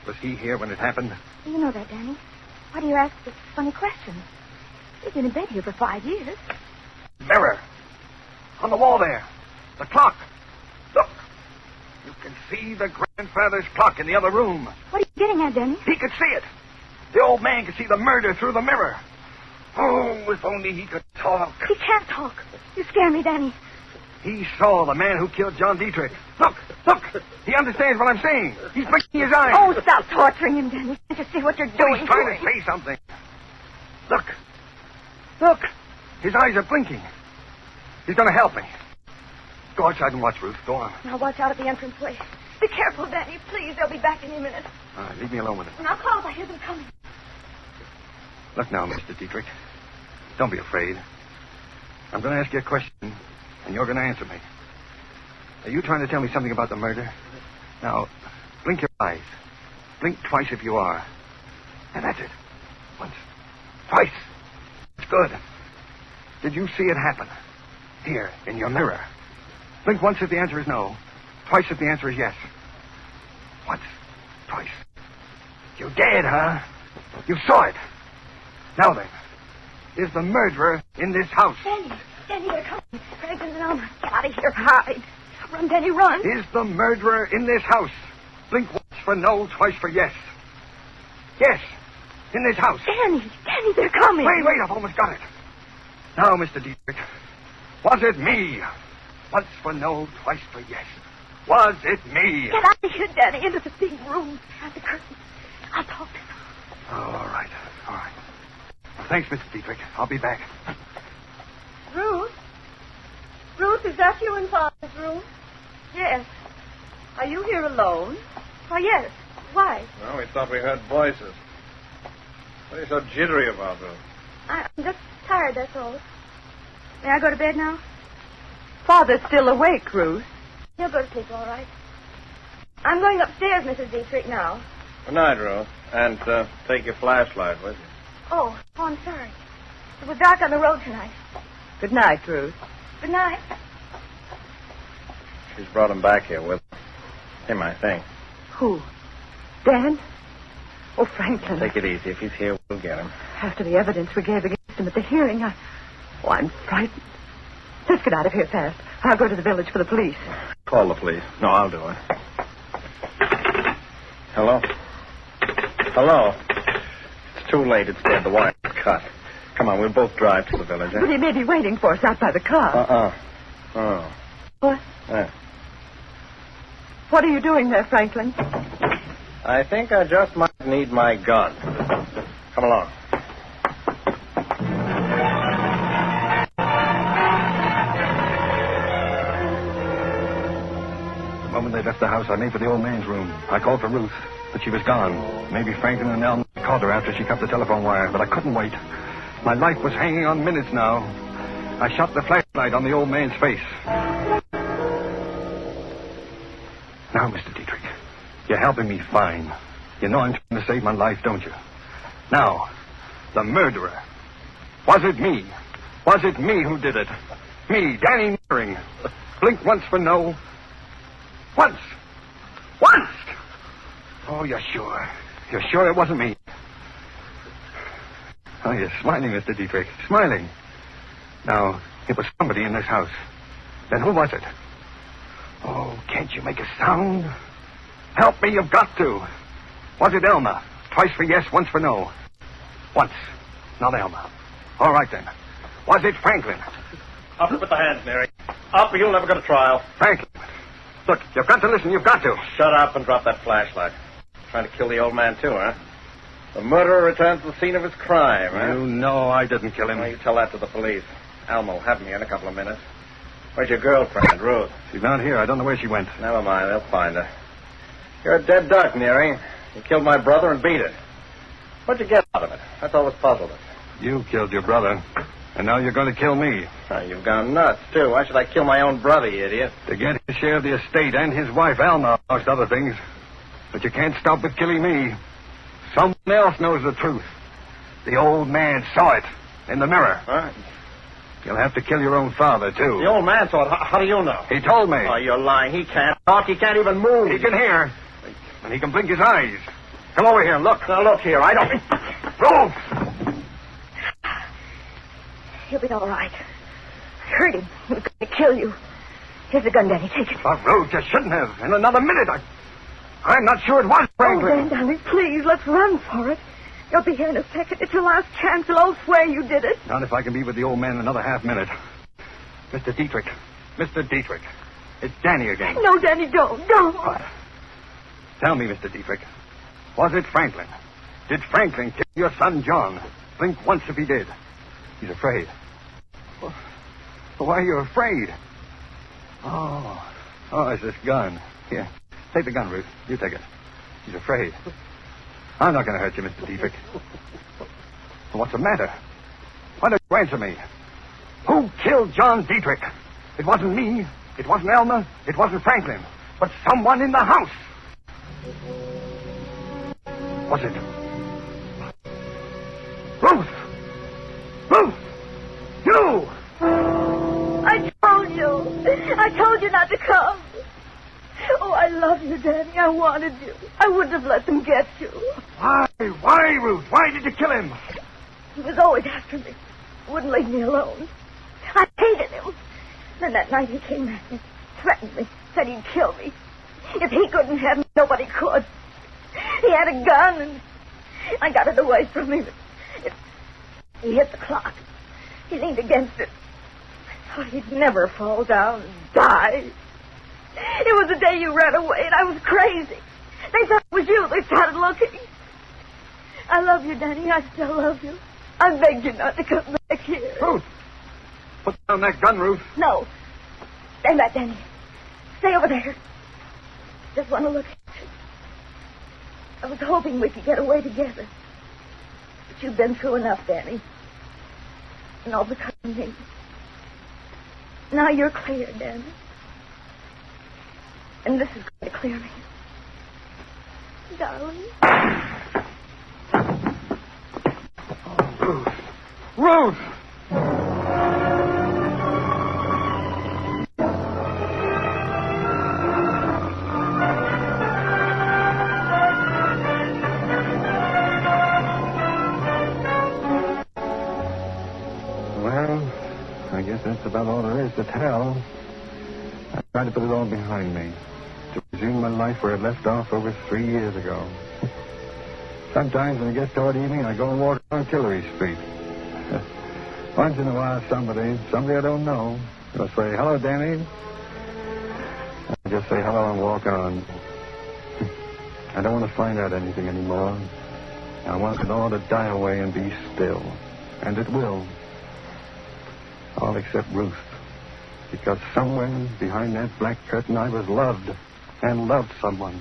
Was he here when it happened? You know that, Danny. Why do you ask such funny questions? He's been in bed here for 5 years. Mirror. On the wall there. The clock. Look. You can see the grandfather's clock in the other room. What are you getting at, Danny? He could see it. The old man could see the murder through the mirror. Oh, if only he could talk. He can't talk. You scare me, Danny. He saw the man who killed John Dietrich. Look. He understands what I'm saying. He's blinking his eyes. Oh, stop torturing him, Danny. Can't you see what you're doing? He's trying to say something. Look. His eyes are blinking. He's going to help me. Go outside and watch, Ruth. Go on. Now watch out at the entranceway. Be careful, Danny. Please, they'll be back any minute. All right, leave me alone with it. And I'll call if I hear them coming. Look now, Mr. Dietrich. Don't be afraid. I'm going to ask you a question, and you're going to answer me. Are you trying to tell me something about the murder? Now, blink your eyes. Blink twice if you are. And that's it. Once. Twice. It's good. Did you see it happen? Here, in your mirror. Blink once if the answer is no. Twice if the answer is yes. Once. Twice. You did, huh? You saw it. Now then, is the murderer in this house? Danny, they're coming. Franklin and Alma, get out of here. Hide. Run, Danny, run. Is the murderer in this house? Blink once for no, twice for yes. Yes, in this house. Danny, they're coming. Wait, I've almost got it. Now, Mr. Dietrich, was it me? Once for no, twice for yes. Was it me? Get out of here, Danny, into the big room. Behind the curtain. I'll talk to them. All right. Well, thanks, Mr. Dietrich. I'll be back. Ruth? Ruth, is that you in Father's room? Yes. Are you here alone? Why, yes. Why? Well, we thought we heard voices. What are you so jittery about, Ruth? I'm just tired, that's all. May I go to bed now? Father's still awake, Ruth. He'll go to sleep, all right. I'm going upstairs, Mrs. Dietrich, now. Good night, Ruth. And take your flashlight with you. Oh, I'm sorry. It was dark on the road tonight. Good night, Ruth. Good night. She's brought him back here with him, I think. Who? Dan? Oh, Franklin. Take it easy. If he's here, we'll get him. After the evidence we gave against him at the hearing, I'm frightened. Let's get out of here fast. I'll go to the village for the police. Call the police. No, I'll do it. Hello? Hello? It's too late. It's dead. The wire's cut. Come on, we'll both drive to the village, eh? But he may be waiting for us out by the car. Oh. What? Yeah. What are you doing there, Franklin? I think I just might need my gun. Come along. The moment they left the house, I made for the old man's room. I called for Ruth, but she was gone. Maybe Franklin and Elm caught her after she cut the telephone wire, but I couldn't wait. My life was hanging on minutes now. I shot the flashlight on the old man's face. Now, Mr. Dietrich, you're helping me fine. You know I'm trying to save my life, don't you? Now, the murderer. Was it me? Was it me who did it? Me, Danny Nearing. Blink once for no. Once. Once! Oh, you're sure? You're sure it wasn't me? Oh, you're smiling, Mr. Dietrich. Smiling. Now, it was somebody in this house. Then who was it? Oh, can't you make a sound? Help me, you've got to. Was it Elma? Twice for yes, once for no. Once. Not Elma. All right, then. Was it Franklin? Up with the hands, Mary. Up or you'll never go to trial. Franklin. Look, you've got to listen. You've got to. Shut up and drop that flashlight. Trying to kill the old man, too, huh? The murderer returns to the scene of his crime, huh? You know I didn't kill him. Well, you tell that to the police. Alma will have me in a couple of minutes. Where's your girlfriend, Ruth? She's not here. I don't know where she went. Never mind. They'll find her. You're a dead duck, Neary. You killed my brother and beat it. What'd you get out of it? That's always puzzled us. You killed your brother, and now you're going to kill me. Oh, you've gone nuts, too. Why should I kill my own brother, you idiot? To get his share of the estate and his wife, Alma, amongst other things. But you can't stop with killing me. Someone else knows the truth. The old man saw it in the mirror. Huh? You'll have to kill your own father, too. The old man saw it. How do you know? He told me. Oh, you're lying. He can't talk. He can't even move. He can hear. And he can blink his eyes. Come over here and look. Now, look here. I don't... Ruth! He'll be all right. I heard him. He was going to kill you. Here's the gun, Danny. Take it. Oh, Ruth, you shouldn't have. In another minute, I'm not sure it was Franklin. Oh, Danny, please, let's run for it. You'll be here in a second. It's your last chance, and I'll swear you did it. Not if I can be with the old man another half minute. Mr. Dietrich. Mr. Dietrich. It's Danny again. No, Danny, don't. What? Tell me, Mr. Dietrich. Was it Franklin? Did Franklin kill your son, John? Blink once if he did. He's afraid. Well, why are you afraid? Oh, it's this gun. Here, take the gun, Ruth. You take it. He's afraid. I'm not going to hurt you, Mr. Dietrich. Well, what's the matter? Why don't you answer me? Who killed John Dietrich? It wasn't me. It wasn't Elma. It wasn't Franklin. But someone in the house. Was it? Ruth! Ruth! You! I told you not to come. Oh, I love you, Danny. I wanted you. I wouldn't have let them get you. Why? Why, Ruth? Why did you kill him? He was always after me. Wouldn't leave me alone. I hated him. Then that night he came at me, threatened me, said he'd kill me. If he couldn't have me, nobody could. He had a gun, and I got it away from him. He hit the clock. He leaned against it. I thought he'd never fall down and die. It was the day you ran away, and I was crazy. They thought it was you. They started looking. I love you, Danny. I still love you. I begged you not to come back here. Ruth! Put down that gun, Ruth. No. Stand back, Danny. Stay over there. Just want to look at you. I was hoping we could get away together. But you've been through enough, Danny. And all because of me. Now you're clear, Danny. And this is going to clear me. Darling. Oh, Ruth! Ruth! Well, I guess that's about all there is to tell. I tried to put it all behind me. To resume my life where it left off over 3 years ago. Sometimes when it gets toward evening, I go and walk on Tillery Street. Once in a while, somebody I don't know, will say, "Hello, Danny." I just say hello and walk on. I don't want to find out anything anymore. I want it all to die away and be still. And it will. All except Ruth. Because somewhere behind that black curtain I was loved and loved someone.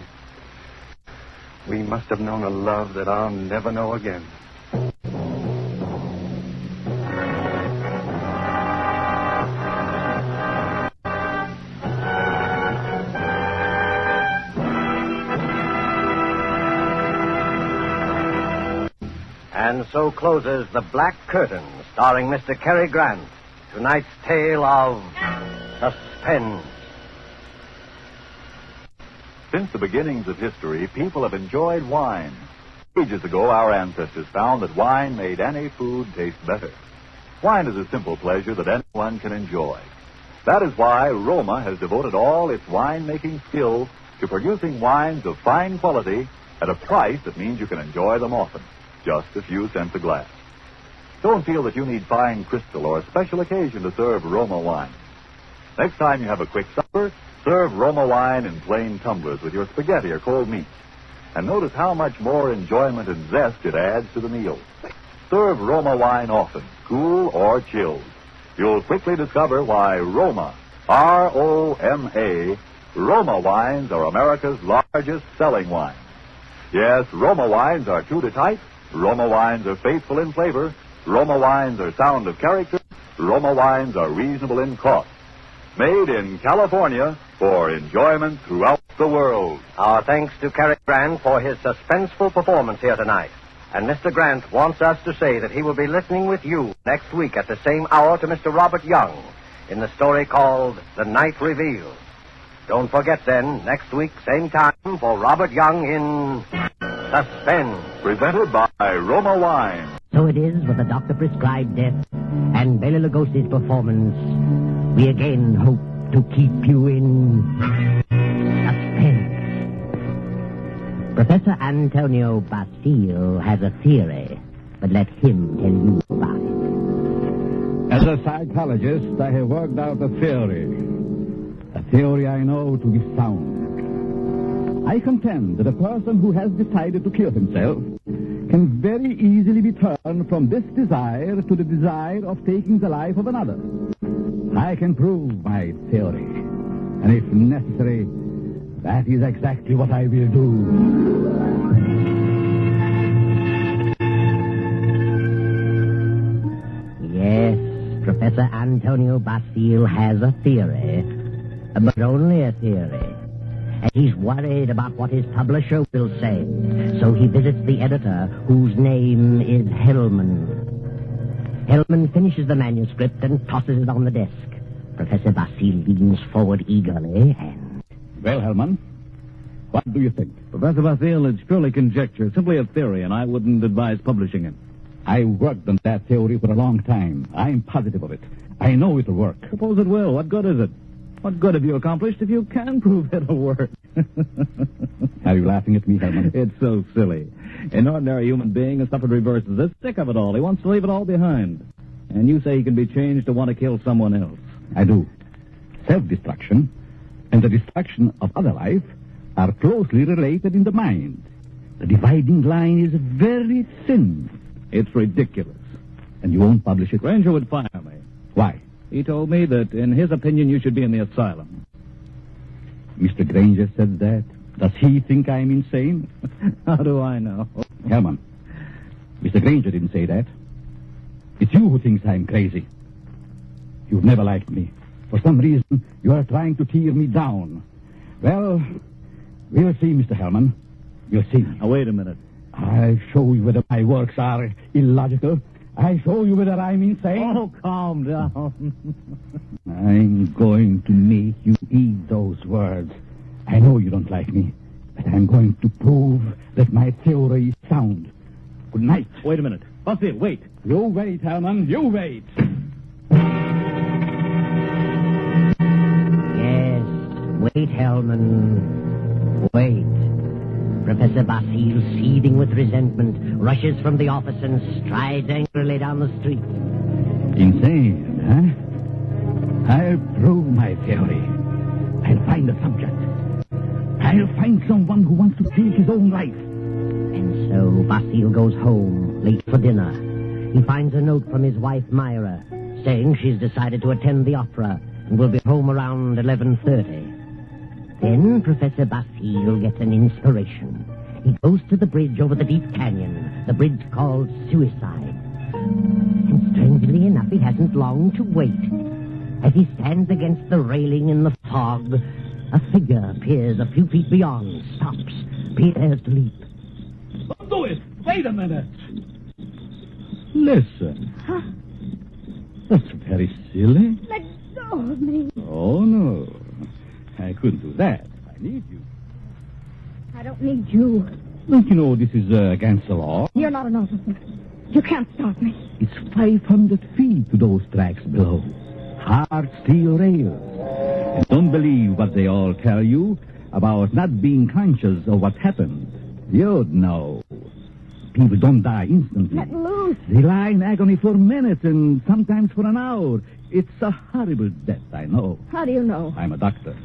We must have known a love that I'll never know again. And so closes The Black Curtain, starring Mr. Cary Grant. Tonight's tale of suspense. Since the beginnings of history, people have enjoyed wine. Ages ago, our ancestors found that wine made any food taste better. Wine is a simple pleasure that anyone can enjoy. That is why Roma has devoted all its wine-making skill to producing wines of fine quality at a price that means you can enjoy them often. Just a few cents a glass. Don't feel that you need fine crystal or a special occasion to serve Roma wine. Next time you have a quick supper, serve Roma wine in plain tumblers with your spaghetti or cold meat. And notice how much more enjoyment and zest it adds to the meal. Serve Roma wine often, cool or chilled. You'll quickly discover why Roma, R-O-M-A, Roma wines are America's largest selling wine. Yes, Roma wines are true to type. Roma wines are faithful in flavor. Roma wines are sound of character. Roma wines are reasonable in cost. Made in California for enjoyment throughout the world. Our thanks to Cary Grant for his suspenseful performance here tonight. And Mr. Grant wants us to say that he will be listening with you next week at the same hour to Mr. Robert Young in the story called The Night Revealed. Don't forget then, next week, same time, for Robert Young in Suspense. Presented by Roma Wine. So it is with the doctor-prescribed death and Bela Lugosi's performance, we again hope to keep you in suspense. Professor Antonio Bastille has a theory, but let him tell you about it. As a psychologist, I have worked out a theory. A theory I know to be sound. I contend that a person who has decided to kill himself can very easily be turned from this desire to the desire of taking the life of another. I can prove my theory. And if necessary, that is exactly what I will do. Yes, Professor Antonio Bastille has a theory, but only a theory. And he's worried about what his publisher will say. So he visits the editor, whose name is Hellman. Hellman finishes the manuscript and tosses it on the desk. Professor Bastille leans forward eagerly and... Well, Hellman, what do you think? Professor Bastille, it's purely conjecture, simply a theory, and I wouldn't advise publishing it. I worked on that theory for a long time. I'm positive of it. I know it'll work. Suppose it will. What good is it? What good have you accomplished if you can prove it'll work? Are you laughing at me, Herman? It's so silly. An ordinary human being has suffered reverses. It's sick of it all. He wants to leave it all behind. And you say he can be changed to want to kill someone else. I do. Self-destruction and the destruction of other life are closely related in the mind. The dividing line is very thin. It's ridiculous. And you won't publish it? Granger would fire me. Why? He told me that, in his opinion, you should be in the asylum. Mr. Granger said that. Does he think I'm insane? How do I know? Herman, Mr. Granger didn't say that. It's you who thinks I'm crazy. You've never liked me. For some reason, you are trying to tear me down. Well, we'll see, Mr. Hellman. We'll see. Now, wait a minute. I'll show you whether my works are illogical. I'll show you whether I'm insane. Oh, calm down. I'm going to make you eat those words. I know you don't like me, but I'm going to prove that my theory is sound. Good night. Wait a minute. Bastille, wait. You wait, Hellman. You wait. Yes, wait, Hellman. Wait. Professor Basil, seething with resentment, rushes from the office and strides angrily down the street. Insane, huh? I'll prove my theory. I'll find a subject. I'll find someone who wants to take his own life. And so Basil goes home, late for dinner. He finds a note from his wife, Myra, saying she's decided to attend the opera and will be home around 11:30. Then Professor Basil gets an inspiration. He goes to the bridge over the deep canyon, the bridge called Suicide. And strangely enough, he hasn't long to wait. As he stands against the railing in the fog, a figure appears a few feet beyond, stops, prepares to leap. Don't do it! Wait a minute! Listen. Huh? That's very silly. Let go of me. Oh, no. I couldn't do that. I need you. I don't need you. Don't you know this is against the law? You're not an officer. You can't stop me. It's 500 feet to those tracks below. Hard steel rails. And don't believe what they all tell you about not being conscious of what happened. You'd know. People don't die instantly. Let loose. They lie in agony for minutes and sometimes for an hour. It's a horrible death, I know. How do you know? I'm a doctor.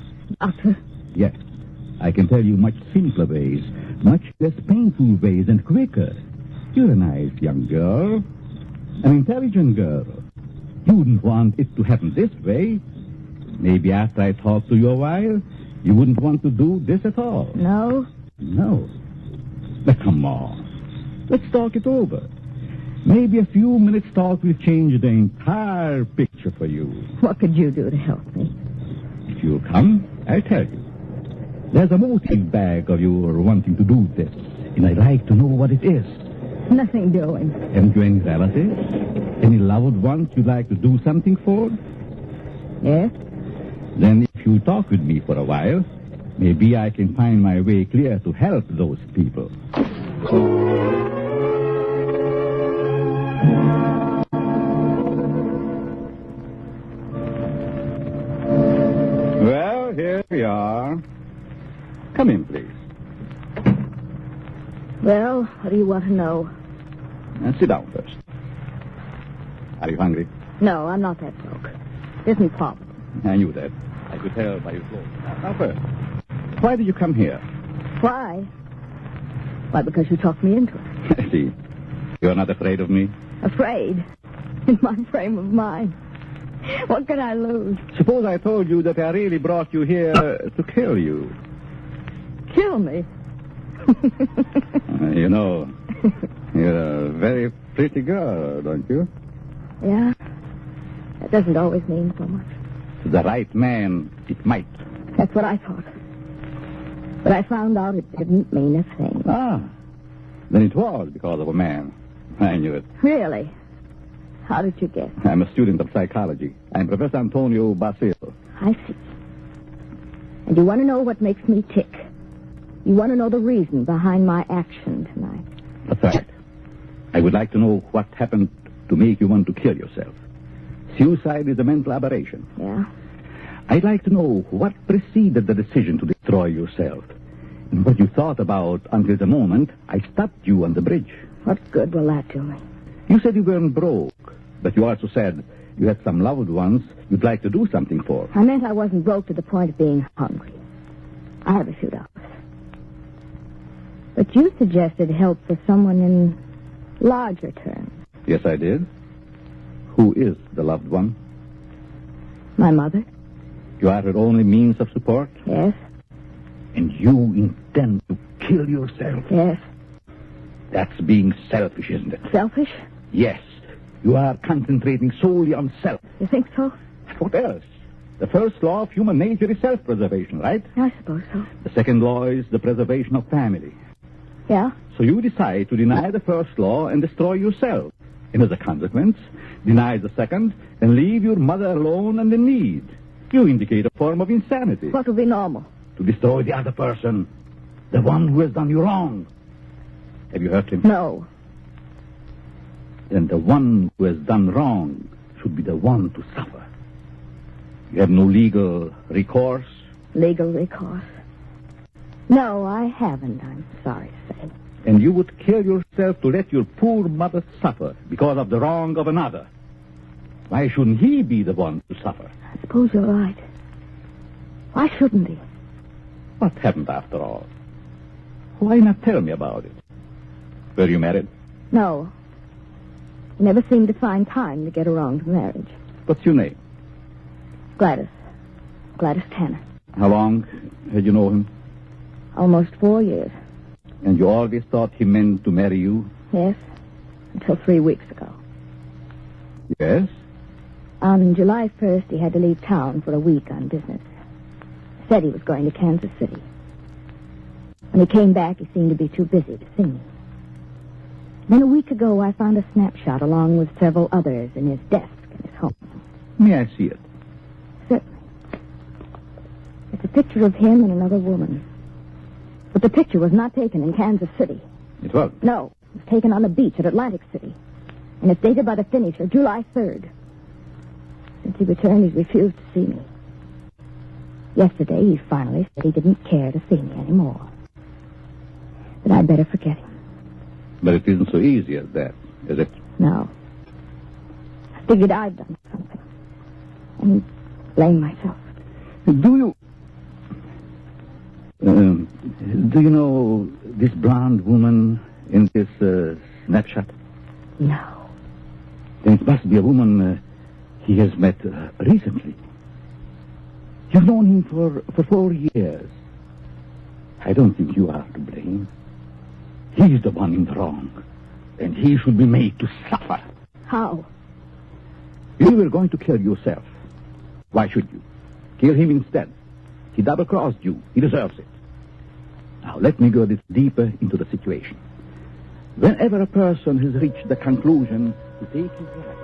Doctor? Yes. I can tell you much simpler ways, much less painful ways and quicker. You're a nice young girl. An intelligent girl. You wouldn't want it to happen this way. Maybe after I talk to you a while, you wouldn't want to do this at all. No? No. But come on. Let's talk it over. Maybe a few minutes talk will change the entire picture for you. What could you do to help me? If you'll come, I'll tell you. There's a motive back of your wanting to do this, and I'd like to know what it is. Nothing doing. Haven't you any relatives? Any loved ones you'd like to do something for? Yes? Then if you talk with me for a while, maybe I can find my way clear to help those people. Well, here we are. Come in, please. Well, what do you want to know? Sit down first. Are you hungry? No, I'm not that broke. Isn't possible. I knew that. I could tell by your clothes. Now first, why did you come here? Why? Why, because you talked me into it. I see. You're not afraid of me? Afraid? In my frame of mind. What can I lose? Suppose I told you that I really brought you here to kill you. Kill me? You know, you're a very pretty girl, don't you? Yeah? That doesn't always mean so much. To the right man, it might. That's what I thought. But I found out it didn't mean a thing. Ah, then it was because of a man. I knew it. Really? How did you guess? I'm a student of psychology. I'm Professor Antonio Basil. I see. And you want to know what makes me tick? You want to know the reason behind my action tonight? That's right. I would like to know what happened to make you want to kill yourself. Suicide is a mental aberration. Yeah? I'd like to know what preceded the decision to destroy yourself and what you thought about until the moment I stopped you on the bridge. What good will that do me? You said you weren't broke, but you also said you had some loved ones you'd like to do something for. I meant I wasn't broke to the point of being hungry. I have a few dollars. But you suggested help for someone in larger terms. Yes, I did. Who is the loved one? My mother? You are her only means of support? Yes. And you intend to kill yourself? Yes. That's being selfish, isn't it? Selfish? Yes. You are concentrating solely on self. You think so? What else? The first law of human nature is self-preservation, right? I suppose so. The second law is the preservation of family. Yeah? So you decide to deny the first law and destroy yourself. And as a consequence, deny the second and leave your mother alone and in need. You indicate a form of insanity. What would be normal? To destroy the other person. The one who has done you wrong. Have you hurt him? No. Then the one who has done wrong should be the one to suffer. You have no legal recourse? Legal recourse? No, I haven't, I'm sorry to say. And you would kill yourself to let your poor mother suffer because of the wrong of another. Why shouldn't he be the one to suffer? I suppose you're right. Why shouldn't he? What happened after all? Why not tell me about it? Were you married? No. He never seemed to find time to get around to marriage. What's your name? Gladys. Gladys Tanner. How long had you known him? Almost 4 years. And you always thought he meant to marry you? Yes. Until 3 weeks ago. Yes? On July 1st, he had to leave town for a week on business. Said he was going to Kansas City. When he came back, he seemed to be too busy to see me. Then a week ago, I found a snapshot along with several others in his desk in his home. May I see it? Certainly. It's a picture of him and another woman. But the picture was not taken in Kansas City. It was? No. It was taken on the beach at Atlantic City. And it's dated by the finisher, July 3rd. Since he returned, he's refused to see me. Yesterday, he finally said he didn't care to see me anymore. That I'd better forget him. But it isn't so easy as that, is it? No. I figured I'd done something. And blame myself. Do you know this blonde woman in this snapshot? No. Then it must be a woman he has met recently. You've known him for 4 years. I don't think you are to blame. He's the one in the wrong. And he should be made to suffer. How? You were going to kill yourself. Why should you? Kill him instead. He double-crossed you. He deserves it. Now, let me go a little deeper into the situation. Whenever a person has reached the conclusion to take his life...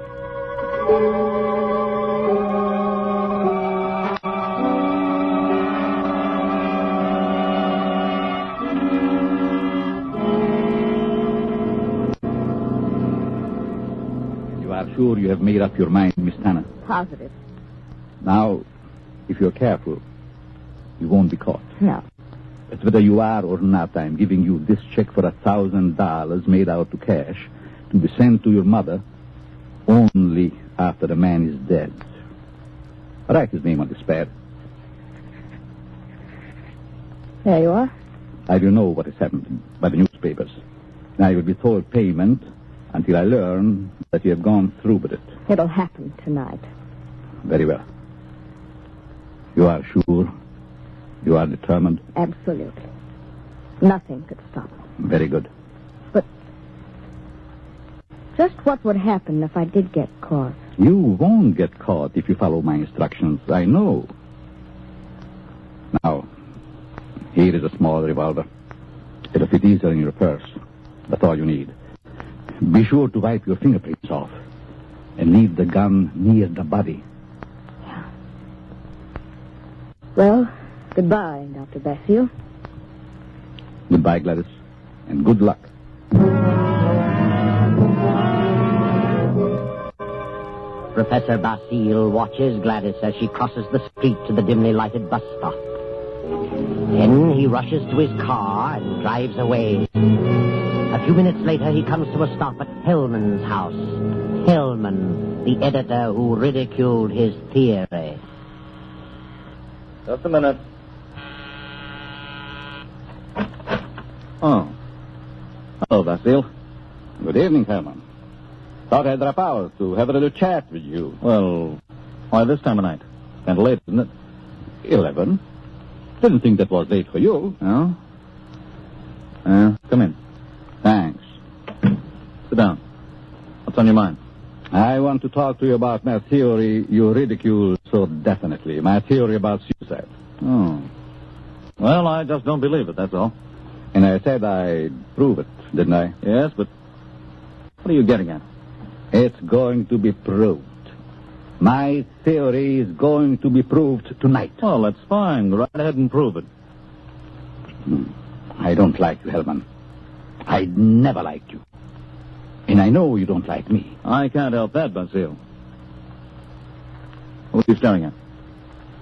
Sure you have made up your mind, Miss Tanner? Positive. Now, if you're careful, you won't be caught. No. But whether you are or not, I'm giving you this check for $1,000 made out to cash to be sent to your mother only after the man is dead. Write his name on this pad. There you are. I don't know what has happened by the newspapers. Now you will be told payment until I learn that you have gone through with it. It'll happen tonight. Very well. You are sure? You are determined? Absolutely. Nothing could stop me. Very good. But just what would happen if I did get caught? You won't get caught if you follow my instructions. I know. Now, here is a small revolver. It'll fit easily in your purse. That's all you need. Be sure to wipe your fingerprints off and leave the gun near the body. Yeah. Well, goodbye, Dr. Basile. Goodbye, Gladys, and good luck. Professor Basile watches Gladys as she crosses the street to the dimly lighted bus stop. Then he rushes to his car and drives away. A few minutes later, he comes to a stop at Hellman's house. Hellman, the editor who ridiculed his theory. Just a minute. Oh. Hello, Basile. Good evening, Herman. Thought I'd drop out to have a little chat with you. Well, why this time of night? Kind of late, isn't it? 11. Didn't think that was late for you. No? Come in. Thanks. Sit down. What's on your mind? I want to talk to you about my theory you ridicule so definitely. My theory about suicide. Oh. Well, I just don't believe it, that's all. And I said I'd prove it, didn't I? Yes, but what are you getting at? It's going to be proved. My theory is going to be proved tonight. Well, that's fine. Go right ahead and prove it. I don't like you, Hellman. I never liked you. And I know you don't like me. I can't help that, Basile. What are you staring at?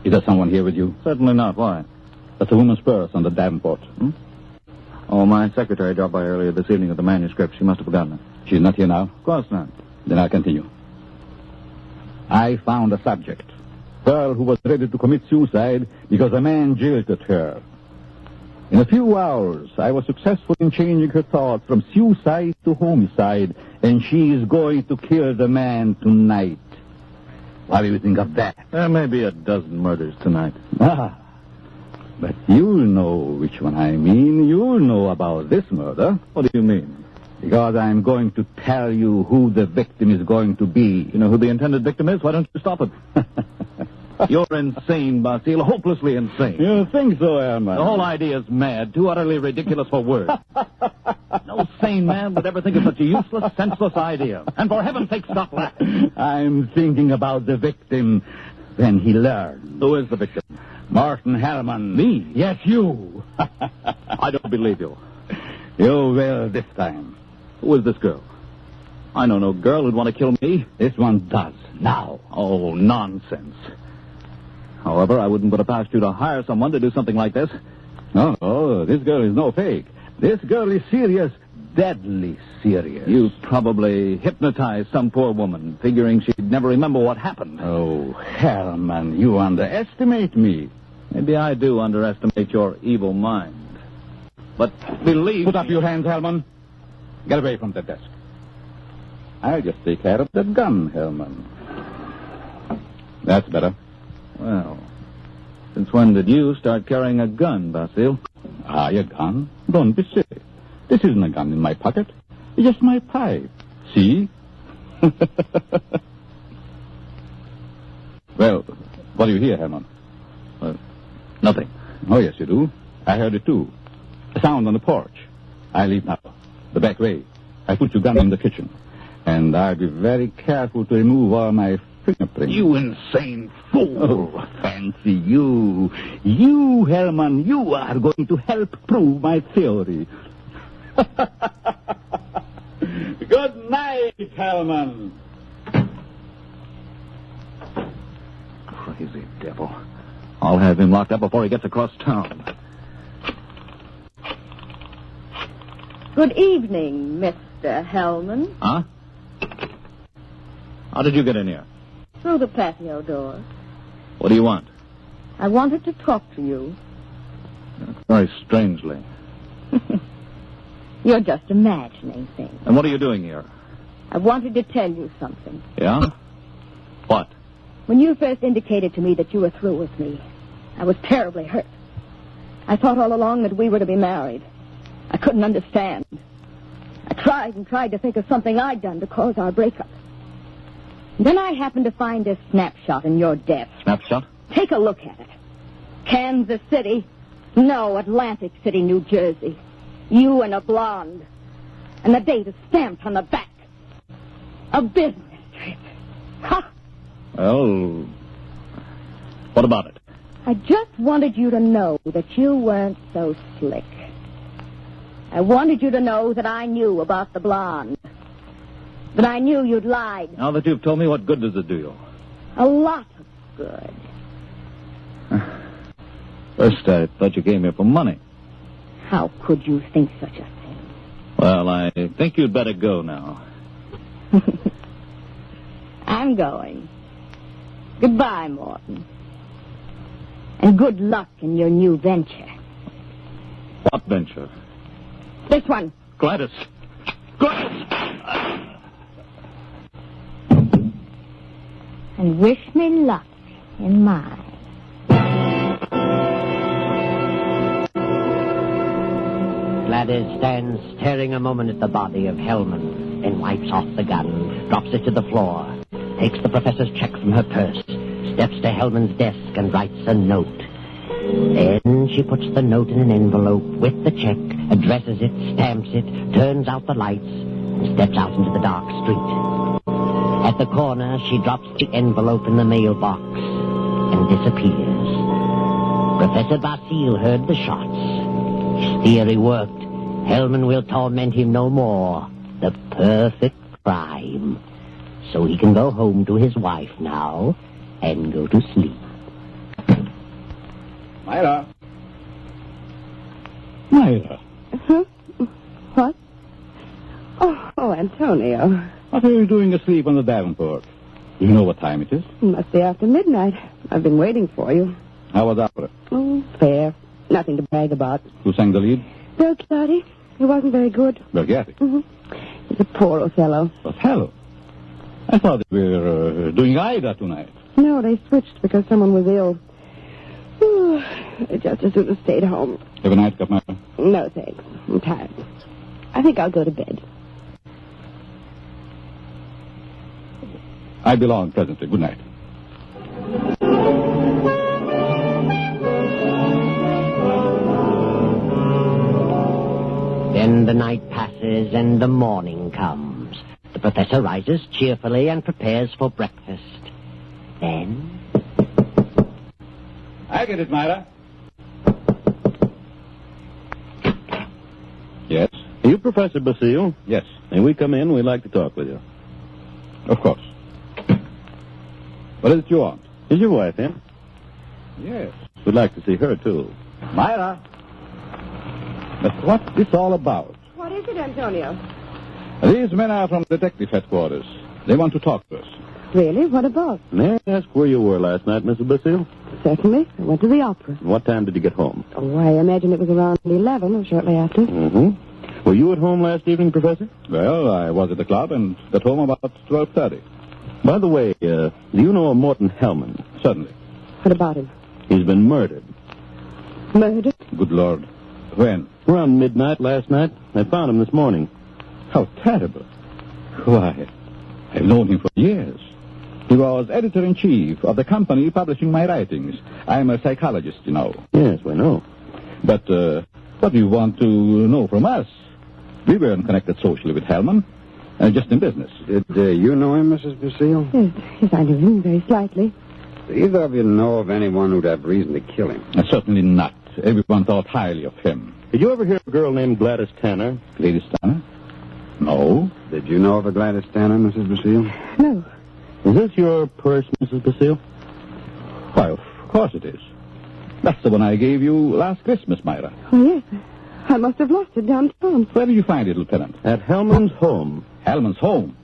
Is there someone here with you? Certainly not. Why? That's a woman's purse on the Davenport. Oh, my secretary dropped by earlier this evening with the manuscript. She must have forgotten it. She's not here now? Of course not. Then I'll continue. I found a subject. Girl who was ready to commit suicide because a man jilted her. In a few hours, I was successful in changing her thoughts from suicide to homicide, and she is going to kill the man tonight. What do you think of that? There may be a dozen murders tonight. Ah, but you'll know which one I mean. You'll know about this murder. What do you mean? Because I'm going to tell you who the victim is going to be. You know who the intended victim is? Why don't you stop it? You're insane, Basile. Hopelessly insane. You think so, Herman? The whole idea is mad. Too utterly ridiculous for words. No sane man would ever think of such a useless, senseless idea. And for heaven's sake, stop laughing. I'm thinking about the victim. Then he learned. Who is the victim? Martin Hellman. Me? Yes, you. I don't believe you. You will this time. Who is this girl? I know no girl who'd want to kill me. This one does. Now. Oh, nonsense. However, I wouldn't put it past you to hire someone to do something like this. No, this girl is no fake. This girl is serious, deadly serious. You probably hypnotized some poor woman, figuring she'd never remember what happened. Oh, Herman, you underestimate me. Maybe I do underestimate your evil mind. But believe Put up your hands, Hellman. Get away from the desk. I'll just take care of that gun, Hellman. That's better. Well, since when did you start carrying a gun, Basile? A gun? Don't be silly. This isn't a gun in my pocket. It's just my pipe. See? Well, what do you hear, Herman? Nothing. Oh, yes, you do. I heard it, too. A sound on the porch. I leave now. The back way. I put your gun in the kitchen. And I'll be very careful to remove all my fingerprints. You insane fool. Oh, fancy you. You, Herman, you are going to help prove my theory. Good night, Herman. Crazy devil. I'll have him locked up before he gets across town. Good evening, Mr. Hellman. Huh? How did you get in here? Through the patio door. What do you want? I wanted to talk to you. Very strangely. You're just imagining things. And what are you doing here? I wanted to tell you something. Yeah? What? When you first indicated to me that you were through with me, I was terribly hurt. I thought all along that we were to be married. I couldn't understand. I tried to think of something I'd done to cause our breakup. Then I happened to find this snapshot in your desk. Snapshot? Take a look at it. Kansas City. No, Atlantic City, New Jersey. You and a blonde. And the date is stamped on the back. A business trip. Ha! Well, what about it? I just wanted you to know that you weren't so slick. I wanted you to know that I knew about the blonde. That I knew you'd lied. Now that you've told me, what good does it do you? A lot of good. First, I thought you came here for money. How could you think such a thing? Well, I think you'd better go now. I'm going. Goodbye, Morton. And good luck in your new venture. What venture? This one. Gladys. Gladys! And wish me luck in mine. Gladys stands staring a moment at the body of Hellman, then wipes off the gun, drops it to the floor, takes the professor's check from her purse, steps to Hellman's desk and writes a note. Then she puts the note in an envelope with the check, addresses it, stamps it, turns out the lights, and steps out into the dark street. At the corner, she drops the envelope in the mailbox and disappears. Professor Basile heard the shots. His theory worked. Hellman will torment him no more. The perfect crime. So he can go home to his wife now and go to sleep. Myra. Myra. Huh? What? Oh, Antonio. What are you doing asleep on the Davenport? You know what time it is? It must be after midnight. I've been waiting for you. How was opera? Oh, fair. Nothing to brag about. Who sang the lead? Belchiati. He wasn't very good. Belchiati. Mm-hmm. He's a poor Othello. Othello? I thought we were doing Ida tonight. No, they switched because someone was ill. I just as soon have stayed home. Have a nightcap, Myra? No, thanks. I'm tired. I think I'll go to bed. I belong presently. Good night. Then the night passes and the morning comes. The professor rises cheerfully and prepares for breakfast. Then... I get it, Myra. Yes? Are you Professor Basile? Yes. May we come in? We'd like to talk with you. Of course. What is it you want? Is your wife in? Yes. We'd like to see her, too. Myra! But what's this all about? What is it, Antonio? These men are from detective headquarters. They want to talk to us. Really? What about? May I ask where you were last night, Mrs. Basile? Certainly. I went to the opera. What time did you get home? Oh, I imagine it was around 11 or shortly after. Mm-hmm. Were you at home last evening, Professor? Well, I was at the club and got home about 12:30. By the way, do you know a Morton Hellman? Certainly. What about him? He's been murdered. Murdered? Good Lord. When? Around midnight last night. I found him this morning. How terrible. Why, I've known him for years. He was editor-in-chief of the company publishing my writings. I'm a psychologist, you know. Yes, we know. But what do you want to know from us? We weren't connected socially with Hellman, just in business. Did you know him, Mrs. Basile? Yes, I knew him very slightly. Do either of you know of anyone who'd have reason to kill him? Certainly not. Everyone thought highly of him. Did you ever hear of a girl named Gladys Tanner? Gladys Tanner? No. Did you know of a Gladys Tanner, Mrs. Basile? No. Is this your purse, Mrs. Basile? Why, of course it is. That's the one I gave you last Christmas, Myra. Oh, yes. I must have lost it downtown. Where did you find it, Lieutenant? At Hellman's home. Hellman's home?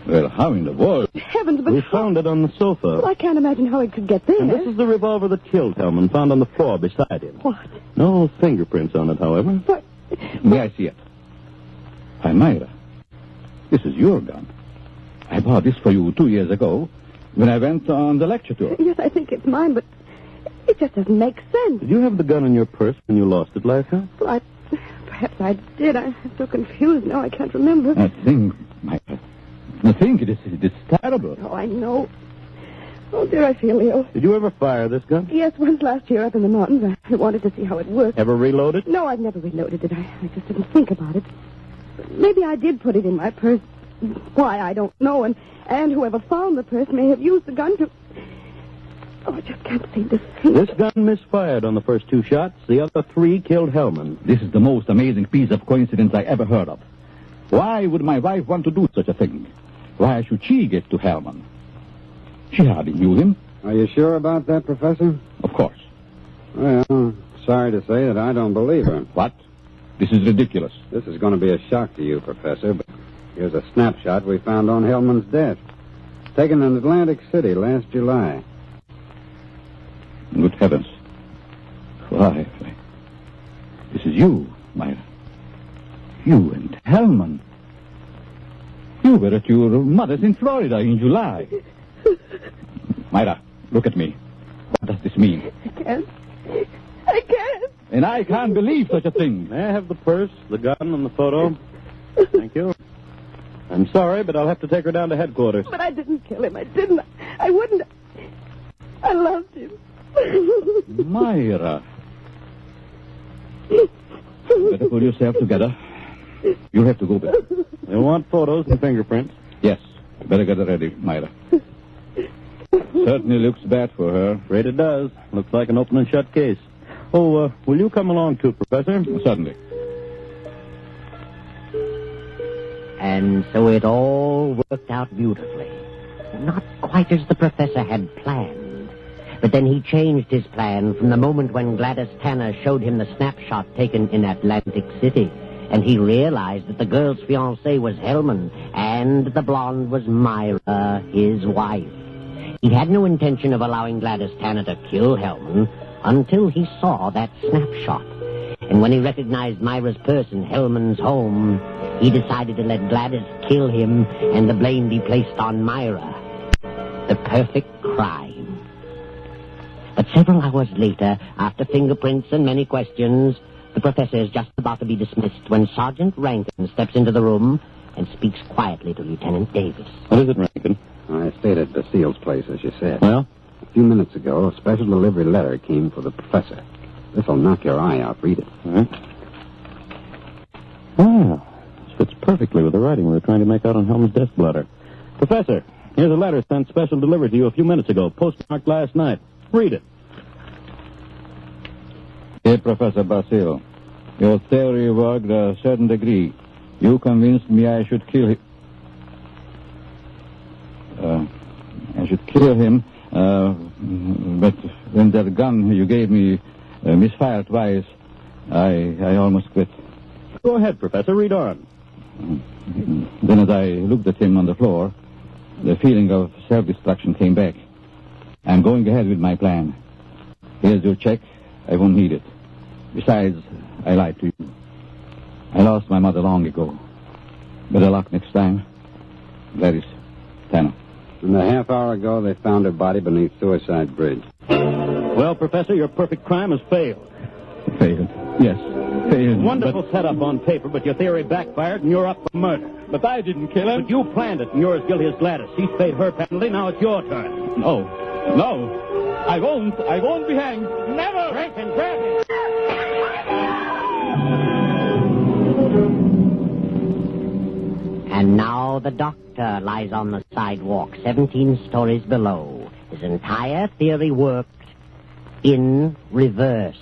Well, how in the world? Heavens, but... We found it on the sofa. Well, I can't imagine how it could get there. And this is the revolver that killed Hellman, found on the floor beside him. What? No fingerprints on it, however. What? May I see it? Why, Myra, this is your gun. I bought this for you 2 years ago when I went on the lecture tour. Yes, I think it's mine, but it just doesn't make sense. Did you have the gun in your purse when you lost it last time? Well, perhaps I did. I'm so confused now I can't remember. I think, Myra, it is terrible. Oh, I know. Oh, dear, I feel ill. Did you ever fire this gun? Yes, once last year up in the mountains. I wanted to see how it worked. Ever reload it? No, I've never reloaded it. I just didn't think about it. Maybe I did put it in my purse. Why, I don't know. And whoever found the purse may have used the gun to... Oh, I just can't seem to think. This gun misfired on the first 2 shots. The other 3 killed Hellman. This is the most amazing piece of coincidence I ever heard of. Why would my wife want to do such a thing? Why should she get to Hellman? She hardly knew him. Are you sure about that, Professor? Of course. Well, sorry to say that I don't believe her. What? This is ridiculous. This is going to be a shock to you, Professor, but here's a snapshot we found on Hellman's desk. Taken in Atlantic City last July. Good heavens. Why, this is you, Myra. You and Hellman. You were at your mother's in Florida in July. Myra, look at me. What does this mean? I can't. And I can't believe such a thing. May I have the purse, the gun, and the photo? Thank you. I'm sorry, but I'll have to take her down to headquarters. But I didn't kill him. I didn't. I wouldn't. I loved him. Myra. Better pull yourself together. You'll have to go back. You'll want photos and fingerprints. Yes. Better get it ready, Myra. Certainly looks bad for her. Afraid it does. Looks like an open and shut case. Oh, will you come along too, Professor? Certainly. And so it all worked out beautifully. Not quite as the professor had planned. But then he changed his plan from the moment when Gladys Tanner showed him the snapshot taken in Atlantic City, and he realized that the girl's fiancé was Hellman, and the blonde was Myra, his wife. He had no intention of allowing Gladys Tanner to kill Hellman until he saw that snapshot. And when he recognized Myra's purse in Hellman's home, he decided to let Gladys kill him and the blame be placed on Myra. The perfect crime. But several hours later, after fingerprints and many questions, the professor is just about to be dismissed when Sergeant Rankin steps into the room and speaks quietly to Lieutenant Davis. What is it, Rankin? I stayed at Basile's place, as you said. Well? A few minutes ago, a special delivery letter came for the professor. This'll knock your eye out. Read it. Oh, this fits perfectly with the writing we were trying to make out on Helm's desk blotter. Professor, here's a letter sent special delivery to you a few minutes ago, postmarked last night. Read it. Dear Professor Basile, your theory worked a certain degree. You convinced me I should kill him. But when that gun you gave me misfired twice, I almost quit. Go ahead, Professor. Read on. Then as I looked at him on the floor, the feeling of self-destruction came back. I'm going ahead with my plan. Here's your check. I won't need it. Besides, I lied to you. I lost my mother long ago. Better luck next time. Gladys Tanner. And a half hour ago, they found her body beneath Suicide Bridge. Well, Professor, your perfect crime has failed. Failed? Yes, failed. Wonderful setup on paper, but your theory backfired and you're up for murder. But I didn't kill him. But you planned it and you're as guilty as Gladys. She's paid her penalty, now it's your turn. No. I won't be hanged. Never! Rankin, grab him! And now the doctor lies on the sidewalk 17 stories below. His entire theory worked in reverse.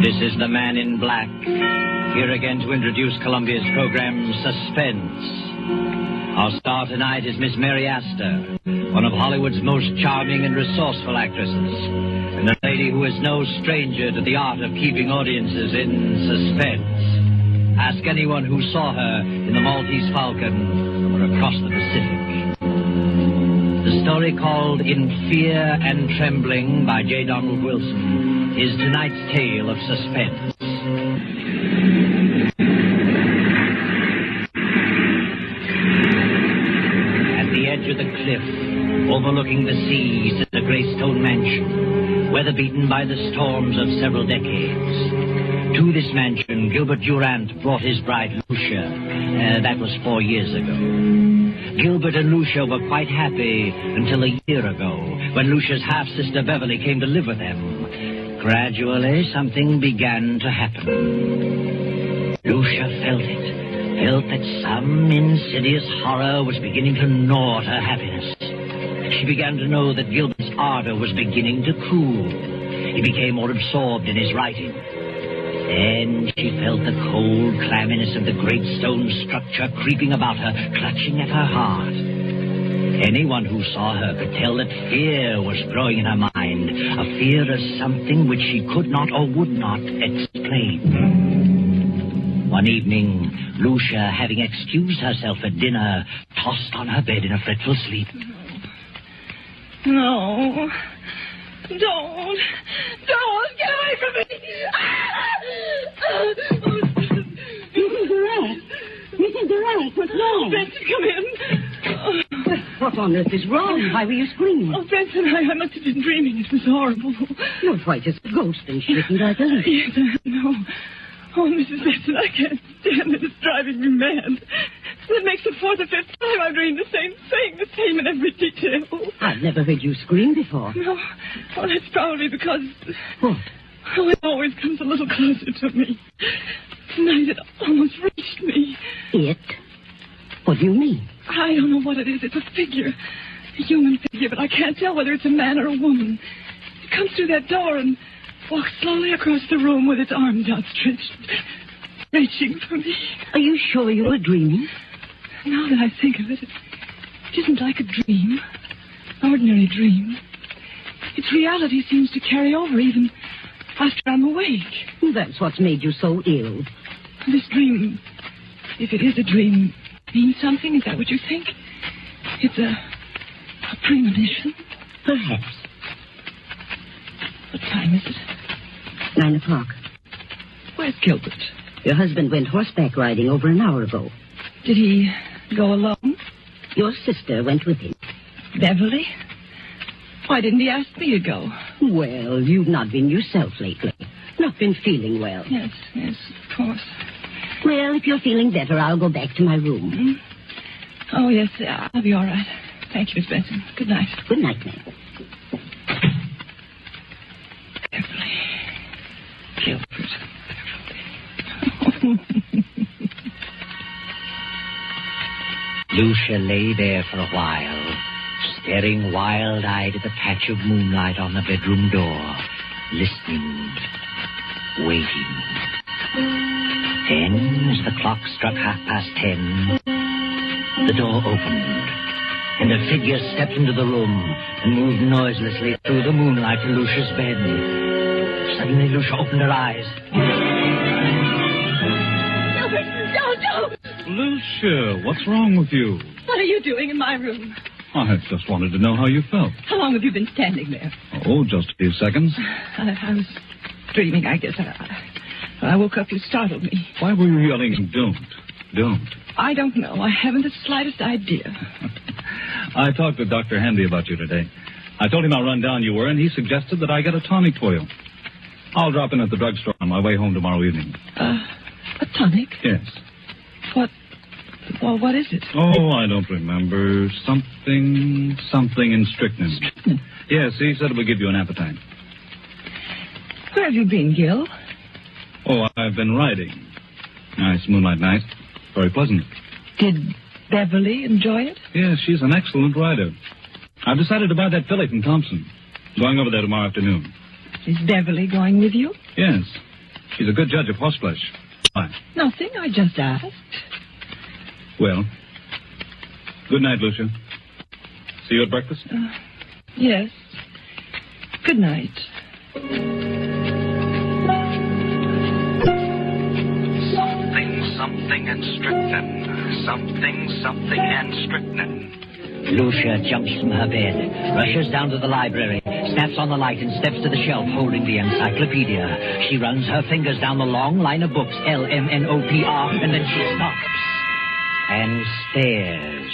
This is the Man in Black, here again to introduce Columbia's program, Suspense. Our star tonight is Miss Mary Astor, one of Hollywood's most charming and resourceful actresses, and a lady who is no stranger to the art of keeping audiences in suspense. Ask anyone who saw her in the Maltese Falcon or across the Pacific. The story called In Fear and Trembling by J. Donald Wilson is tonight's tale of suspense. At the edge of the cliff, overlooking the sea, sits a gray stone mansion, weather-beaten by the storms of several decades. To this mansion, Gilbert Durant brought his bride, Lucia. That was 4 years ago. Gilbert and Lucia were quite happy until a year ago, when Lucia's half-sister Beverly came to live with them. Gradually, something began to happen. Lucia felt that some insidious horror was beginning to gnaw at her happiness. She began to know that Gilbert's ardor was beginning to cool. He became more absorbed in his writing. Then she felt the cold clamminess of the great stone structure creeping about her, clutching at her heart. Anyone who saw her could tell that fear was growing in her mind, a fear of something which she could not or would not explain. One evening, Lucia, having excused herself at dinner, tossed on her bed in a fretful sleep. No. Don't. Get away from me. Mrs. Durant. Mrs. Durant, what's wrong? Benson, come in. What on earth is wrong? Why were you screaming? Oh, Benson, I must have been dreaming. It was horrible. You're white as a ghost and shaking like a leaf. Yes, no. Oh, Mrs. Benson, I can't stand it. It's driving me mad. It makes the fourth or fifth time I've dreamed the same thing, the same in every detail. I've never heard you scream before. No. Oh, that's probably because... What? Oh, it always comes a little closer to me. Tonight it almost reached me. It? What do you mean? I don't know what it is. It's a figure. A human figure, but I can't tell whether it's a man or a woman. It comes through that door and walks slowly across the room with its arms outstretched, reaching for me. Are you sure you were dreaming? Now that I think of it, it isn't like a dream. Ordinary dream. Its reality seems to carry over even after I'm awake. That's what's made you so ill. This dream, if it is a dream, means something? Is that what you think? It's a premonition? Perhaps. What time is it? 9 o'clock. Where's Gilbert? Your husband went horseback riding over an hour ago. Did he go alone? Your sister went with him. Beverly? Why didn't he ask me to go? Well, you've not been yourself lately. Not been feeling well. Yes, of course. Well, if you're feeling better, I'll go back to my room. Mm-hmm. Oh, yes, I'll be all right. Thank you, Miss Benson. Good night. Good night, ma'am. Beverly. Gilbert. Lucia lay there for a while, staring wild-eyed at the patch of moonlight on the bedroom door, listening, waiting. Then, as the clock struck 10:30, the door opened, and a figure stepped into the room and moved noiselessly through the moonlight to Lucia's bed. Suddenly, Lucia opened her eyes. Don't! Lucia, what's wrong with you? What are you doing in my room? I just wanted to know how you felt. How long have you been standing there? Oh, just a few seconds. I was dreaming, I guess. I woke up, you startled me. Why were you yelling, don't? I don't know. I haven't the slightest idea. I talked with Dr. Handy about you today. I told him how run down you were, and he suggested that I get a tonic for you. I'll drop in at the drugstore on my way home tomorrow evening. A tonic? Yes. What is it? Oh, I don't remember. Something in strychnine. Strychnine? Yes, he said it would give you an appetite. Where have you been, Gil? Oh, I've been riding. Nice moonlight night. Very pleasant. Did Beverly enjoy it? Yes, she's an excellent rider. I've decided to buy that filly from Thompson. Going over there tomorrow afternoon. Is Beverly going with you? Yes. She's a good judge of horseflesh. Why? Nothing. I just asked. Well, good night, Lucia. See you at breakfast? Yes. Good night. Something and strychnine. Something and strychnine. Lucia jumps from her bed, rushes down to the library, snaps on the light, and steps to the shelf holding the encyclopedia. She runs her fingers down the long line of books, LMNOPR, and then she stops and stares.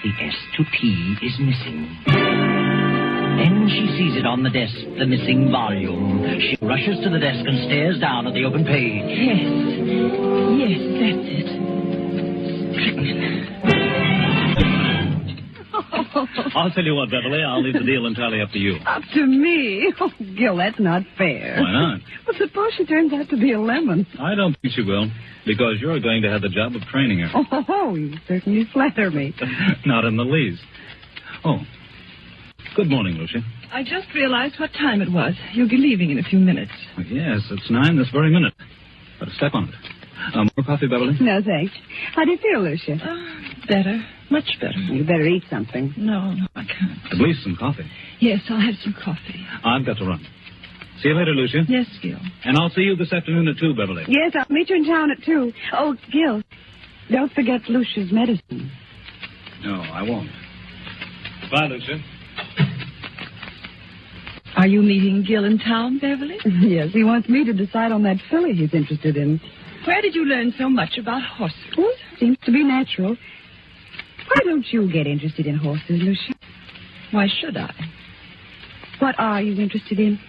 The S to P is missing. Then she sees it on the desk, the missing volume. She rushes to the desk and stares down at the open page. Yes, that's it. Strychnine. I'll tell you what, Beverly, I'll leave the deal entirely up to you. Up to me? Oh, Gil, that's not fair. Why not? Well, suppose she turns out to be a lemon. I don't think she will, because you're going to have the job of training her. Oh, you certainly flatter me. Not in the least. Oh, good morning, Lucia. I just realized what time it was. You'll be leaving in a few minutes. Yes, it's 9 this very minute. Better step on it. More coffee, Beverly? No, thanks. How do you feel, Lucia? Better. Much better. You better eat something. No, I can't. At least some coffee. Yes, I'll have some coffee. I've got to run. See you later, Lucia. Yes, Gil. And I'll see you this afternoon at 2, Beverly. Yes, I'll meet you in town at 2. Oh, Gil, don't forget Lucia's medicine. No, I won't. Bye, Lucia. Are you meeting Gil in town, Beverly? Yes, he wants me to decide on that filly he's interested in. Where did you learn so much about horses? Well, seems to be natural. Why don't you get interested in horses, Lucia? Why should I? What are you interested in?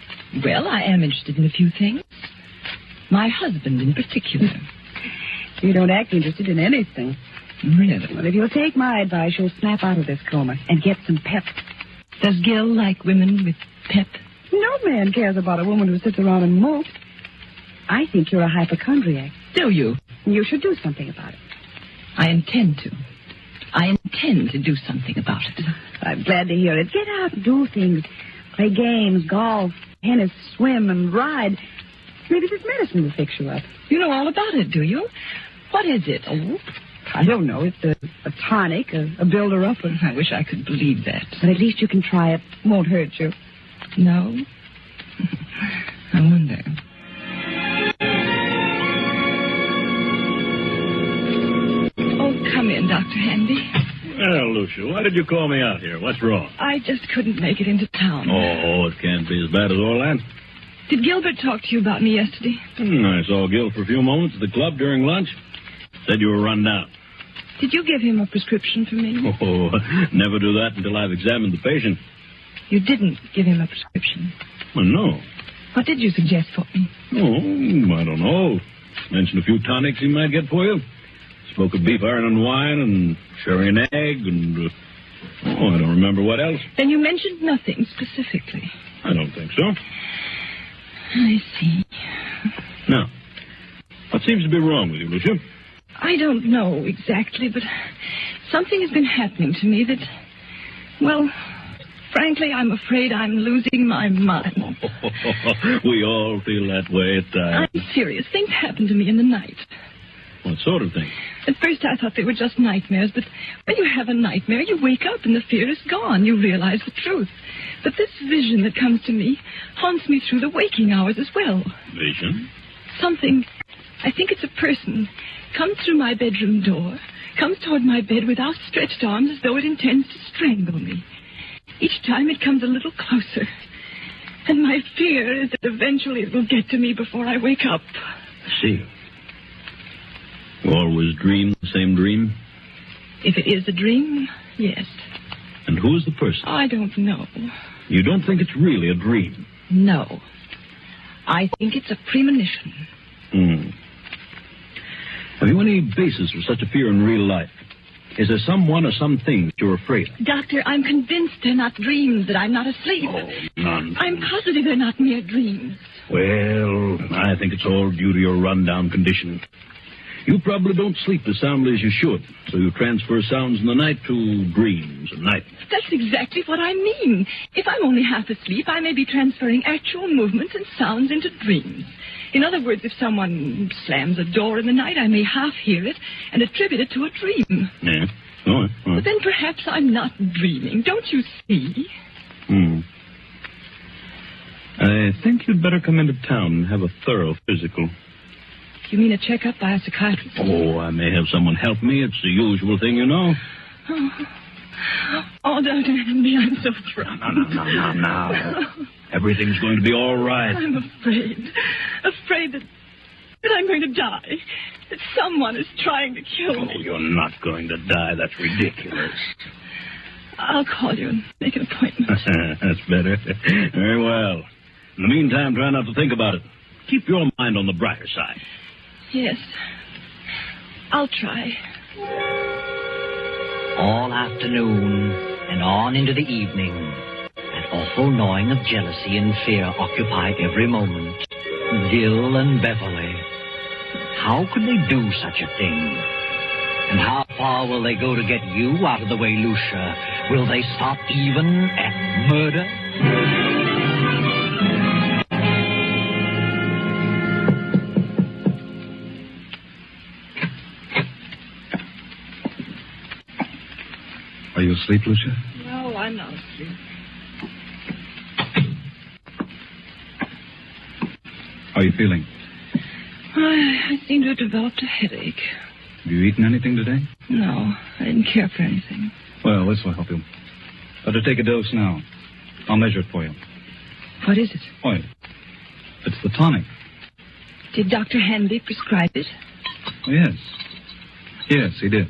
Well, I am interested in a few things. My husband in particular. You don't act interested in anything. Really? Well, if you'll take my advice, you'll snap out of this coma and get some pep. Does Gil like women with pep? No man cares about a woman who sits around and mopes. I think you're a hypochondriac. Do you? You should do something about it. I intend to. I intend to do something about it. I'm glad to hear it. Get out and do things. Play games, golf, tennis, swim, and ride. Maybe this medicine will fix you up. You know all about it, do you? What is it? Oh, I don't know. It's a tonic, a builder-up. I wish I could believe that. But at least you can try it. Won't hurt you. No? I wonder. Oh, come in, Dr. Handy. Well, Lucia, why did you call me out here? What's wrong? I just couldn't make it into town. Oh, it can't be as bad as all that. Did Gilbert talk to you about me yesterday? I saw Gil for a few moments at the club during lunch. Said you were run down. Did you give him a prescription for me? Oh, never do that until I've examined the patient. You didn't give him a prescription? Well, no. What did you suggest for me? Oh, I don't know. Mentioned a few tonics he might get for you. Spoke of beef iron and wine and sherry and egg and... I don't remember what else. Then you mentioned nothing specifically. I don't think so. I see. Now, what seems to be wrong with you, Lucia? I don't know exactly, but something has been happening to me that, well, frankly, I'm afraid I'm losing my mind. We all feel that way at times. I'm serious. Things happen to me in the night. What sort of thing? At first I thought they were just nightmares, but when you have a nightmare, you wake up and the fear is gone. You realize the truth. But this vision that comes to me haunts me through the waking hours as well. Vision? Something, I think it's a person, comes through my bedroom door, comes toward my bed with outstretched arms as though it intends to strangle me. Each time it comes a little closer. And my fear is that eventually it will get to me before I wake up. I see. You always dream the same dream? If it is a dream, yes. And who is the person? I don't know. You don't think it's really a dream? No. I think it's a premonition. Have you any basis for such a fear in real life? Is there someone or some thing that you're afraid of? Doctor, I'm convinced they're not dreams, that I'm not asleep. Oh, none. I'm positive they're not mere dreams. Well, I think it's all due to your run-down condition. You probably don't sleep as soundly as you should, so you transfer sounds in the night to dreams and nightmares. That's exactly what I mean. If I'm only half asleep, I may be transferring actual movements and sounds into dreams. In other words, if someone slams a door in the night, I may half hear it and attribute it to a dream. Yeah. Oh. But then perhaps I'm not dreaming. Don't you see? I think you'd better come into town and have a thorough physical. You mean a checkup by a psychiatrist? Oh, I may have someone help me. It's the usual thing, you know. Oh, Dr. Handy, I'm so frightened. No. Everything's going to be all right. I'm afraid. Afraid that I'm going to die. That someone is trying to kill me. Oh, you're not going to die. That's ridiculous. I'll call you and make an appointment. That's better. Very well. In the meantime, try not to think about it. Keep your mind on the brighter side. Yes. I'll try. All afternoon and on into the evening, that awful gnawing of jealousy and fear occupied every moment. Gil and Beverly. How could they do such a thing? And how far will they go to get you out of the way, Lucia? Will they stop even at murder? Are you asleep, Lucia? No, I'm not asleep. How are you feeling? I seem to have developed a headache. Have you eaten anything today? No, I didn't care for anything. Well, this will help you. Better take a dose now. I'll measure it for you. What is it? Why, it's the tonic. Did Dr. Handy prescribe it? Yes. Yes, he did.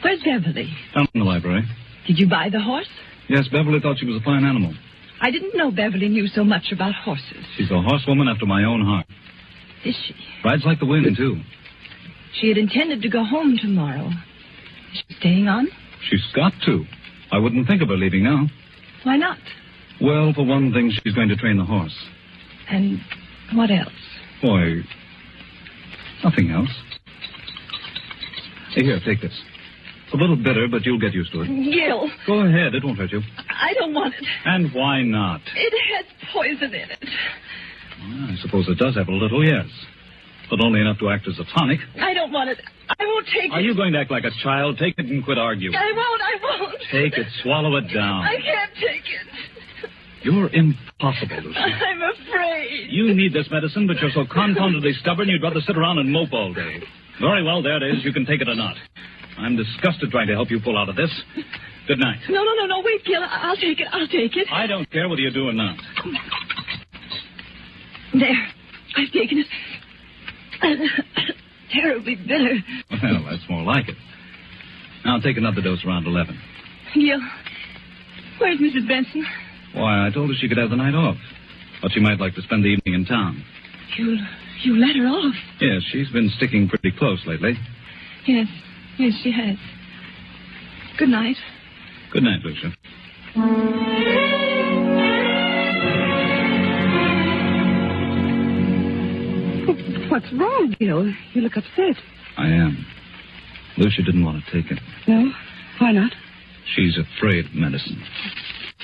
Where's Beverly? Down in the library. Did you buy the horse? Yes, Beverly thought she was a fine animal. I didn't know Beverly knew so much about horses. She's a horsewoman after my own heart. Is she? Rides like the wind, too. She had intended to go home tomorrow. Is she staying on? She's got to. I wouldn't think of her leaving now. Why not? Well, for one thing, she's going to train the horse. And what else? Why, nothing else. Here, take this. It's a little bitter, but you'll get used to it. Gil. Go ahead. It won't hurt you. I don't want it. And why not? It has poison in it. Well, I suppose it does have a little, yes. But only enough to act as a tonic. I don't want it. I won't take it. Are you going to act like a child? Take it and quit arguing. I won't. Take it. Swallow it down. I can't take it. You're impossible, Lucy. I'm afraid. You need this medicine, but you're so confoundedly stubborn you'd rather sit around and mope all day. Very well, there it is. You can take it or not. I'm disgusted trying to help you pull out of this. Good night. No. Wait, Gil. I'll take it. I don't care whether you do or not. There. I've taken it. Terribly bitter. Well, that's more like it. Now take another dose around 11. Gil, where's Mrs. Benson? Why, I told her she could have the night off. But she might like to spend the evening in town. You let her off? Yes, she's been sticking pretty close lately. Yes, she has. Good night. Good night, Lucia. What's wrong, Gil? You look upset. I am. Lucia didn't want to take it. No? Why not? She's afraid of medicine.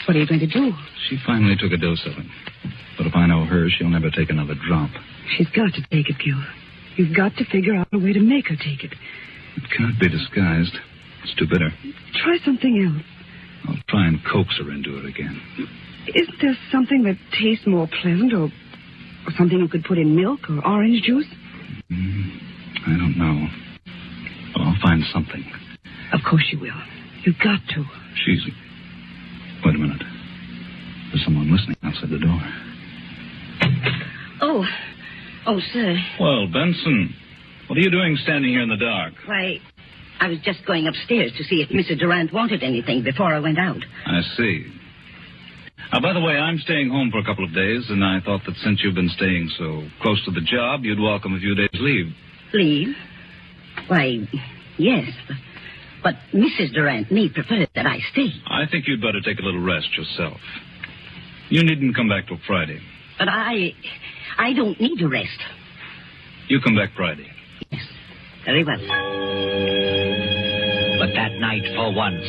What are you going to do? She finally took a dose of it. But if I know her, she'll never take another drop. She's got to take it, Gil. You've got to figure out a way to make her take it. It can't be disguised. It's too bitter. Try something else. I'll try and coax her into it again. Isn't there something that tastes more pleasant or something you could put in milk or orange juice? I don't know. But I'll find something. Of course you will. You've got to. Wait a minute. There's someone listening outside the door. Oh, sir. Well, Benson, what are you doing standing here in the dark? Why, I was just going upstairs to see if Mrs. Durant wanted anything before I went out. I see. By the way, I'm staying home for a couple of days, and I thought that since you've been staying so close to the job, you'd welcome a few days' leave. Leave? Why, yes. But Mrs. Durant may prefer that I stay. I think you'd better take a little rest yourself. You needn't come back till Friday. But I don't need to rest. You come back Friday. Yes, very well. But that night, for once,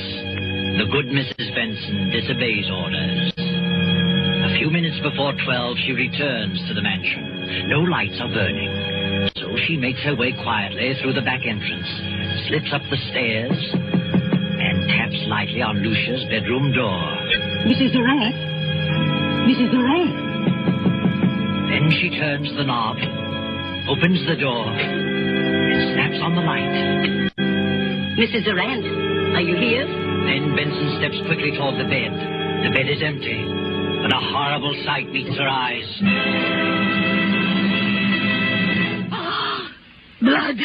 the good Mrs. Benson disobeys orders. A few minutes before 12, she returns to the mansion. No lights are burning. So she makes her way quietly through the back entrance, slips up the stairs, and taps lightly on Lucia's bedroom door. Mrs. Durant? Mrs. Durant? Then she turns the knob, opens the door, and snaps on the light. Mrs. Durant, are you here? Then Benson steps quickly toward the bed. The bed is empty, but a horrible sight meets her eyes. Blood.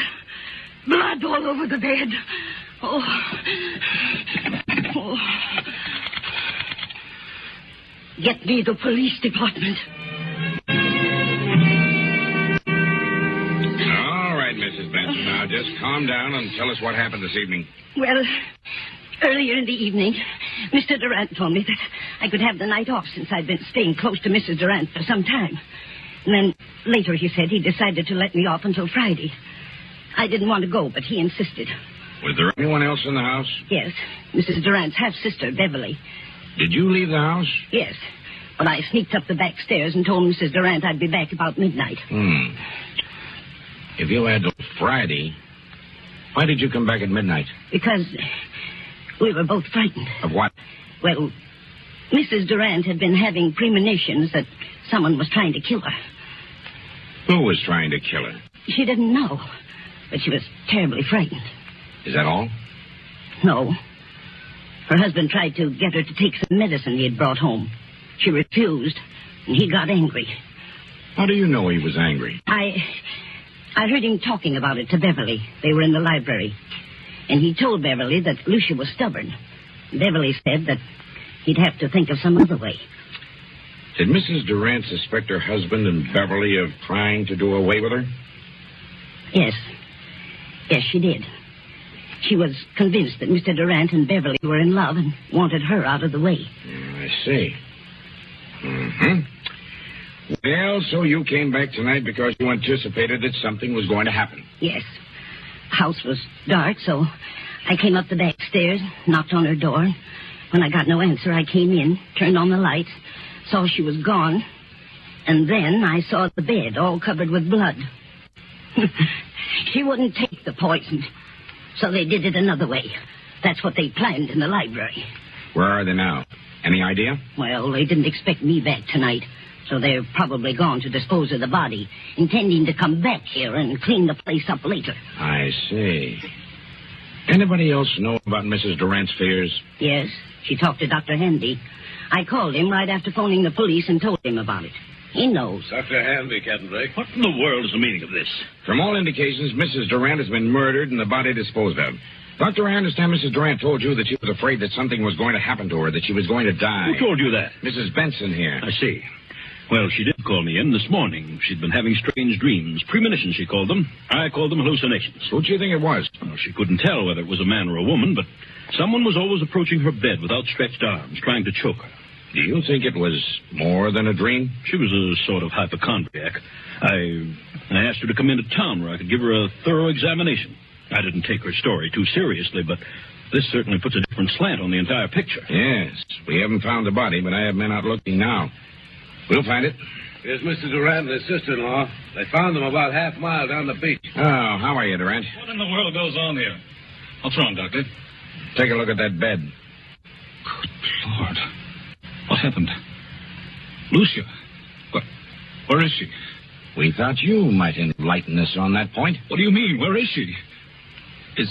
Blood all over the bed. Oh. Get me the police department. All right, Mrs. Benson. Now, just calm down and tell us what happened this evening. Well, earlier in the evening, Mr. Durant told me that I could have the night off since I'd been staying close to Mrs. Durant for some time. And then later he said he decided to let me off until Friday. I didn't want to go, but he insisted. Was there anyone else in the house? Yes, Mrs. Durant's half-sister, Beverly. Did you leave the house? Yes, but I sneaked up the back stairs and told Mrs. Durant I'd be back about midnight. If you had till Friday, why did you come back at midnight? Because we were both frightened. Of what? Well, Mrs. Durant had been having premonitions that someone was trying to kill her. Who was trying to kill her? She didn't know, but she was terribly frightened. Is that all? No. Her husband tried to get her to take some medicine he had brought home. She refused, and he got angry. How do you know he was angry? I heard him talking about it to Beverly. They were in the library. And he told Beverly that Lucia was stubborn. Beverly said that he'd have to think of some other way. Did Mrs. Durant suspect her husband and Beverly of trying to do away with her? Yes. Yes, she did. She was convinced that Mr. Durant and Beverly were in love and wanted her out of the way. I see. Mm-hmm. Well, so you came back tonight because you anticipated that something was going to happen. Yes. The house was dark, so I came up the back stairs, knocked on her door. When I got no answer, I came in, turned on the lights, saw she was gone, and then I saw the bed all covered with blood. She wouldn't take the poison, so they did it another way. That's what they planned in the library. Where are they now? Any idea? Well, they didn't expect me back tonight, so they're probably gone to dispose of the body, intending to come back here and clean the place up later. I see. Anybody else know about Mrs. Durant's fears? Yes, she talked to Dr. Handy. I called him right after phoning the police and told him about it. He knows. Dr. Handy, Captain Drake. What in the world is the meaning of this? From all indications, Mrs. Durant has been murdered and the body disposed of. Doctor, I understand Mrs. Durant told you that she was afraid that something was going to happen to her, that she was going to die. Who told you that? Mrs. Benson here. I see. Well, she did call me in this morning. She'd been having strange dreams. Premonitions, she called them. I called them hallucinations. Who do you think it was? Well, she couldn't tell whether it was a man or a woman, but someone was always approaching her bed with outstretched arms, trying to choke her. Do you think it was more than a dream? She was a sort of hypochondriac. I asked her to come into town where I could give her a thorough examination. I didn't take her story too seriously, but this certainly puts a different slant on the entire picture. Yes. We haven't found the body, but I have men out looking now. We'll find it. Here's Mr. Durant and his sister-in-law. They found them about half a mile down the beach. Oh, how are you, Durant? What in the world goes on here? What's wrong, Doctor? Take a look at that bed. Good Lord. What happened? Lucia. Where is she? We thought you might enlighten us on that point. What do you mean? Where is she? Is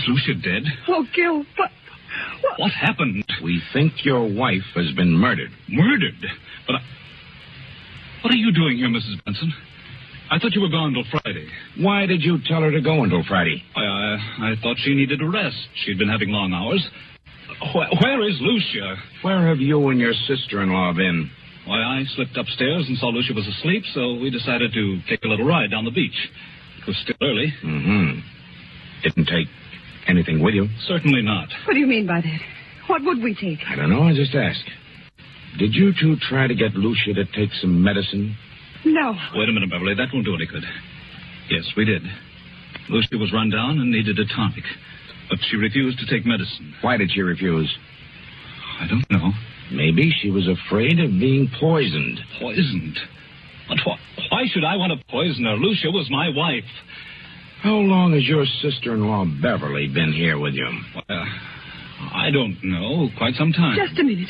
Lucia dead? Oh, Gil, but... What happened? We think your wife has been murdered. Murdered? But what are you doing here, Mrs. Benson? I thought you were gone until Friday. Why did you tell her to go until Friday? I thought she needed a rest. She'd been having long hours. Where is Lucia? Where have you and your sister-in-law been? Why, I slipped upstairs and saw Lucia was asleep, so we decided to take a little ride down the beach. It was still early. Mm-hmm. Didn't take anything with you? Certainly not. What do you mean by that? What would we take? I don't know. I just asked. Did you two try to get Lucia to take some medicine? No. Wait a minute, Beverly. That won't do any good. Yes, we did. Lucia was run down and needed a tonic. But she refused to take medicine. Why did she refuse? I don't know. Maybe she was afraid of being poisoned. Poisoned? But why should I want to poison her? Lucia was my wife. How long has your sister-in-law Beverly been here with you? I don't know. Quite some time. Just a minute.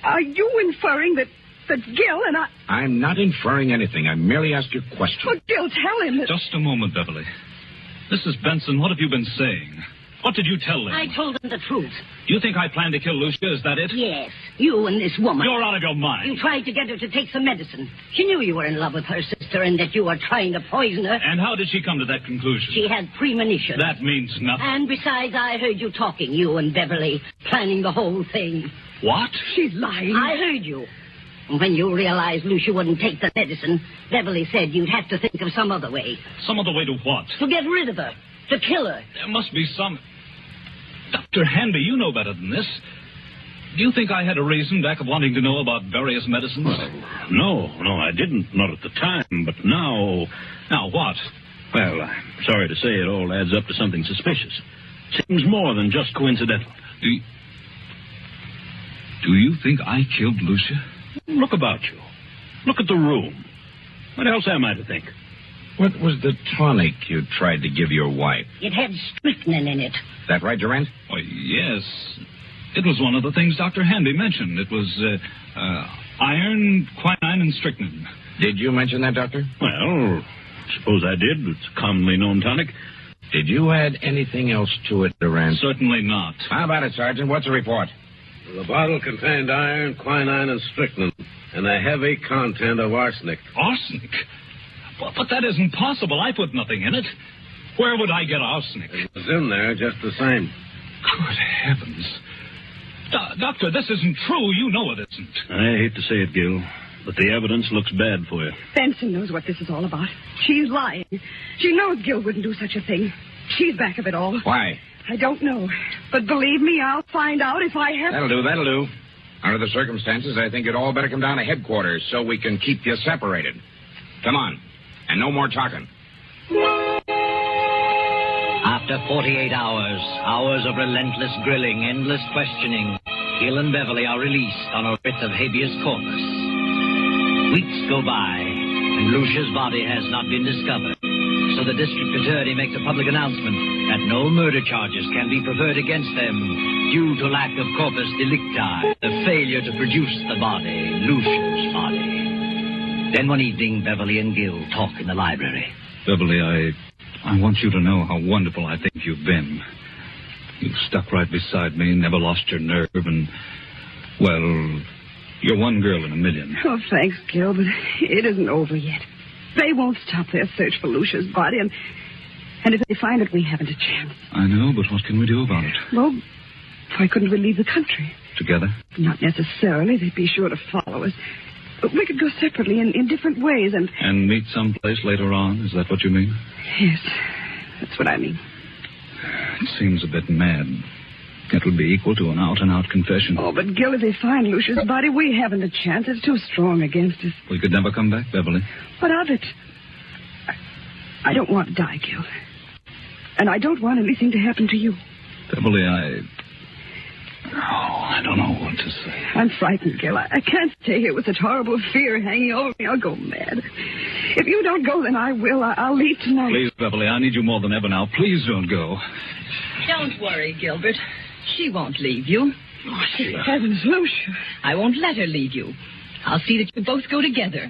Are you inferring that Gil and I... I'm not inferring anything. I merely asked you a question. Well, Gil, tell him that... Just a moment, Beverly. Mrs. Benson, what have you been saying? What did you tell them? I told them the truth. You think I planned to kill Lucia? Is that it? Yes. You and this woman. You're out of your mind. You tried to get her to take some medicine. She knew you were in love with her sister and that you were trying to poison her. And how did she come to that conclusion? She had premonition. That means nothing. And besides, I heard you talking, you and Beverly, planning the whole thing. What? She's lying. I heard you. And when you realized Lucia wouldn't take the medicine, Beverly said you'd have to think of some other way. Some other way to what? To get rid of her. To kill her. There must be some... Dr. Hanby, you know better than this. Do you think I had a reason back of wanting to know about various medicines? Well, no, I didn't. Not at the time, but now... Now what? Well, I'm sorry to say it all adds up to something suspicious. Seems more than just coincidental. Do you think I killed Lucia? Look about you. Look at the room. What else am I to think? What was the tonic you tried to give your wife? It had strychnine in it. That right, Durant? Oh, yes. It was one of the things Dr. Hanby mentioned. It was iron, quinine, and strychnine. Did you mention that, Doctor? Well, suppose I did. It's a commonly known tonic. Did you add anything else to it, Durant? Certainly not. How about it, Sergeant? What's the report? The bottle contained iron, quinine, and strychnine, and a heavy content of arsenic. Arsenic? But that isn't possible. I put nothing in it. Where would I get arsenic? It was in there just the same. Good heavens. Doctor, this isn't true. You know it isn't. I hate to say it, Gil, but the evidence looks bad for you. Benson knows what this is all about. She's lying. She knows Gil wouldn't do such a thing. She's back of it all. Why? I don't know. But believe me, I'll find out if I have... That'll do. Under the circumstances, I think it all better come down to headquarters so we can keep you separated. Come on. And no more talking. After 48 hours of relentless grilling, endless questioning, Gil and Beverly are released on a writ of habeas corpus. Weeks go by, and Lucia's body has not been discovered. So the district attorney makes a public announcement that no murder charges can be preferred against them due to lack of corpus delicti, the failure to produce the body, Lucia's body. Then one evening, Beverly and Gil talk in the library. Beverly, I want you to know how wonderful I think you've been. You've stuck right beside me, never lost your nerve, and, well, you're one girl in a million. Oh, thanks, Gil, but it isn't over yet. They won't stop their search for Lucia's body, and if they find it, we haven't a chance. I know, but what can we do about it? Well, why couldn't we leave the country? Together? Not necessarily. They'd be sure to follow us. But we could go separately in different ways, and... And meet someplace later on? Is that what you mean? Yes, that's what I mean. It seems a bit mad. It would be equal to an out-and-out confession. Oh, but Gil, if they find Lucia's body, we haven't a chance. It's too strong against us. We could never come back, Beverly. What of it? I don't want to die, Gil. And I don't want anything to happen to you. Beverly, I don't know what to say. I'm frightened, Gil. I can't stay here with such horrible fear hanging over me. I'll go mad. If you don't go, then I will. I'll leave tonight. Please, Beverly, I need you more than ever now. Please don't go. Don't worry, Gilbert. She won't leave you. Oh, heavens, Lucia. I won't let her leave you. I'll see that you both go together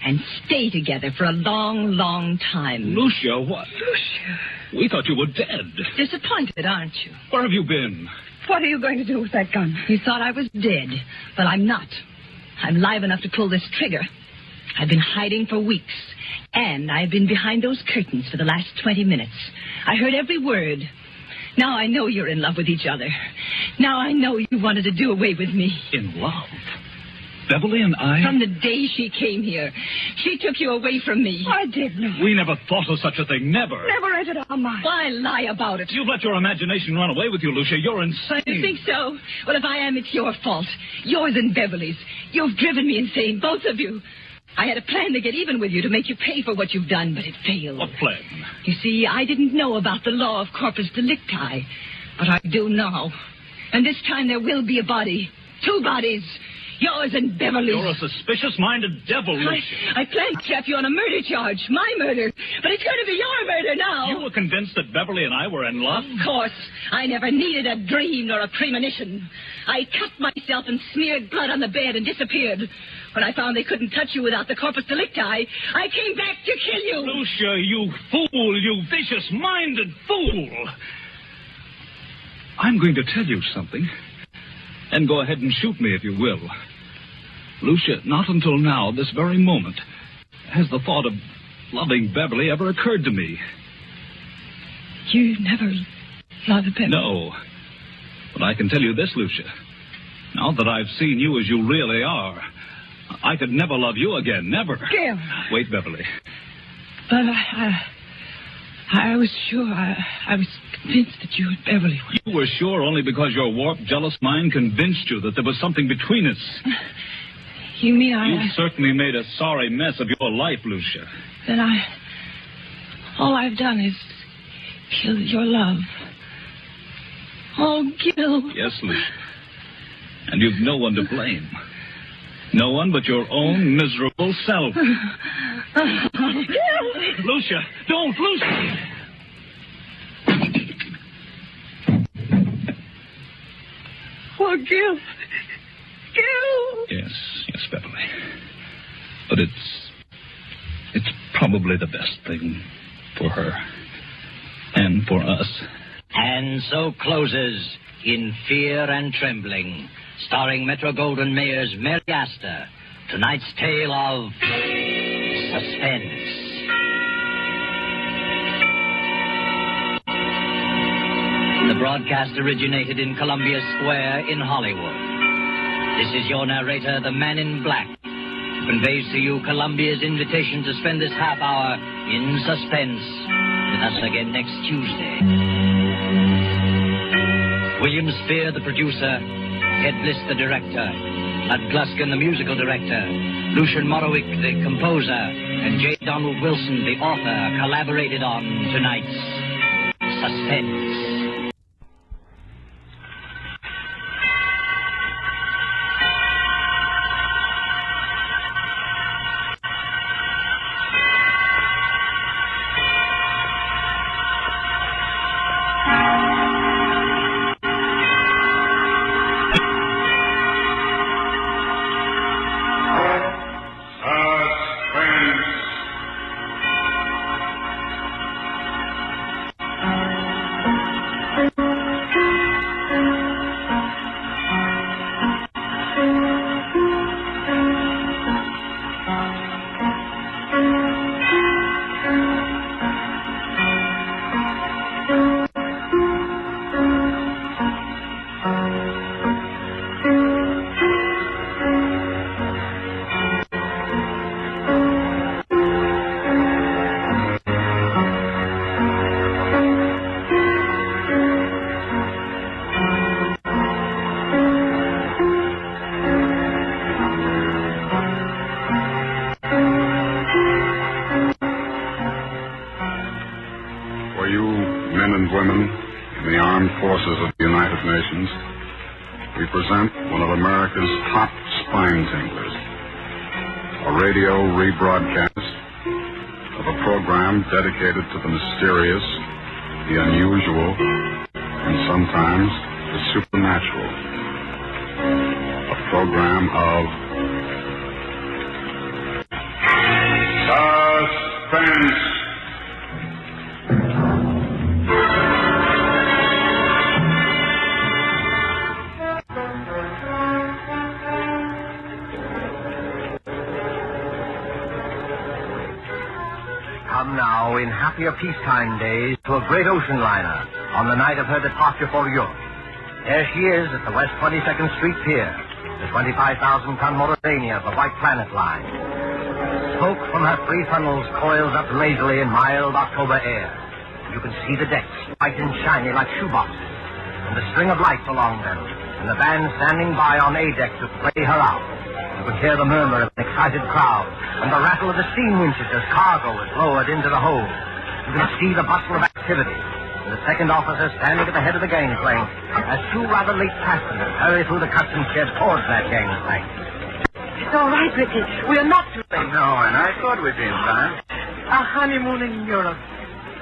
and stay together for a long, long time. Lucia, what? Lucia. We thought you were dead. Disappointed, aren't you? Where have you been? What are you going to do with that gun? You thought I was dead, but I'm not. I'm live enough to pull this trigger. I've been hiding for weeks, and I've been behind those curtains for the last 20 minutes. I heard every word. Now I know you're in love with each other. Now I know you wanted to do away with me. In love? Beverly and I? From the day she came here, she took you away from me. I did not. We never thought of such a thing. Never. Never entered our mind. Why lie about it? You've let your imagination run away with you, Lucia. You're insane. You think so? Well, if I am, it's your fault. Yours and Beverly's. You've driven me insane, both of you. I had a plan to get even with you, to make you pay for what you've done, but it failed. What plan? You see, I didn't know about the law of corpus delicti, but I do now. And this time there will be a body. 2 bodies. Yours and Beverly's. You're a suspicious-minded devil, Lucia. I planned to trap you on a murder charge. My murder. But it's going to be your murder now. You were convinced that Beverly and I were in love? Of course. I never needed a dream nor a premonition. I cut myself and smeared blood on the bed and disappeared. When I found they couldn't touch you without the corpus delicti, I came back to kill you. Lucia, you fool, you vicious-minded fool. I'm going to tell you something. And go ahead and shoot me if you will. Lucia, not until now, this very moment, has the thought of loving Beverly ever occurred to me. You never loved Beverly? No. But I can tell you this, Lucia. Now that I've seen you as you really are, I could never love you again, never. Gil. Wait, Beverly. But I was sure. I was convinced that you and Beverly were... You were sure only because your warped, jealous mind convinced you that there was something between us. You mean You certainly made a sorry mess of your life, Lucia. Then all I've done is kill your love. Oh, Gil. Yes, Lucia. And you've no one to blame. No one but your own miserable self. Lucia, don't, Lucia! Oh, Gil. Gil! Yes, Beverly. But it's probably the best thing for her. And for us. And so closes In Fear and Trembling, starring Metro-Goldwyn-Mayer's Mary Astor, tonight's tale of suspense. The broadcast originated in Columbia Square in Hollywood. This is your narrator, the Man in Black, who conveys to you Columbia's invitation to spend this half hour in suspense with us again next Tuesday. William Spear, the producer, Ted Bliss, the director, Bud Gluskin, the musical director, Lucian Morowick, the composer, and J. Donald Wilson, the author, collaborated on tonight's Suspense. We present one of America's top spine tinglers, a radio rebroadcast of a program dedicated to the mysterious, the unusual, and sometimes the supernatural. A program of Suspense. Come now, in happier peacetime days, to a great ocean liner on the night of her departure for Europe. There she is at the West 22nd Street Pier, the 25,000-ton Mauritania of the White Planet Line. Smoke from her three funnels coils up lazily in mild October air. You can see the decks, white and shiny like shoeboxes, and the string of lights along them, and the band standing by on A deck to play her out. You can hear the murmur of an excited crowd, and the rattle of the steam winches as cargo is lowered into the hold. You can see the bustle of activity, and the second officer standing at the head of the gangplank as two rather late passengers hurry through the customs shed towards that gangplank. It's all right, Ricky. We're not too late. No, and I thought we'd be in time. A honeymoon in Europe.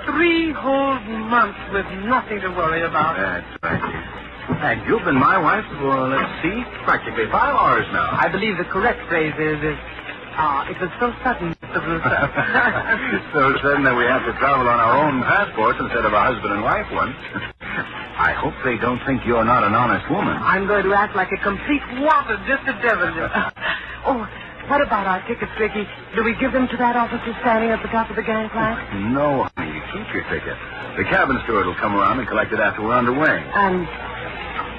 3 whole months with nothing to worry about. That's right. And you've been my wife for, let's see, practically 5 hours now. I believe the correct phrase is, it was so sudden, Mr. Brewster. So sudden that we have to travel on our own passports instead of a husband and wife one. I hope they don't think you're not an honest woman. I'm going to act like a complete wanton, just a devil. Oh, what about our tickets, Ricky? Do we give them to that officer standing at the top of the gangplank? No, honey, you keep your ticket. The cabin steward will come around and collect it after we're underway. And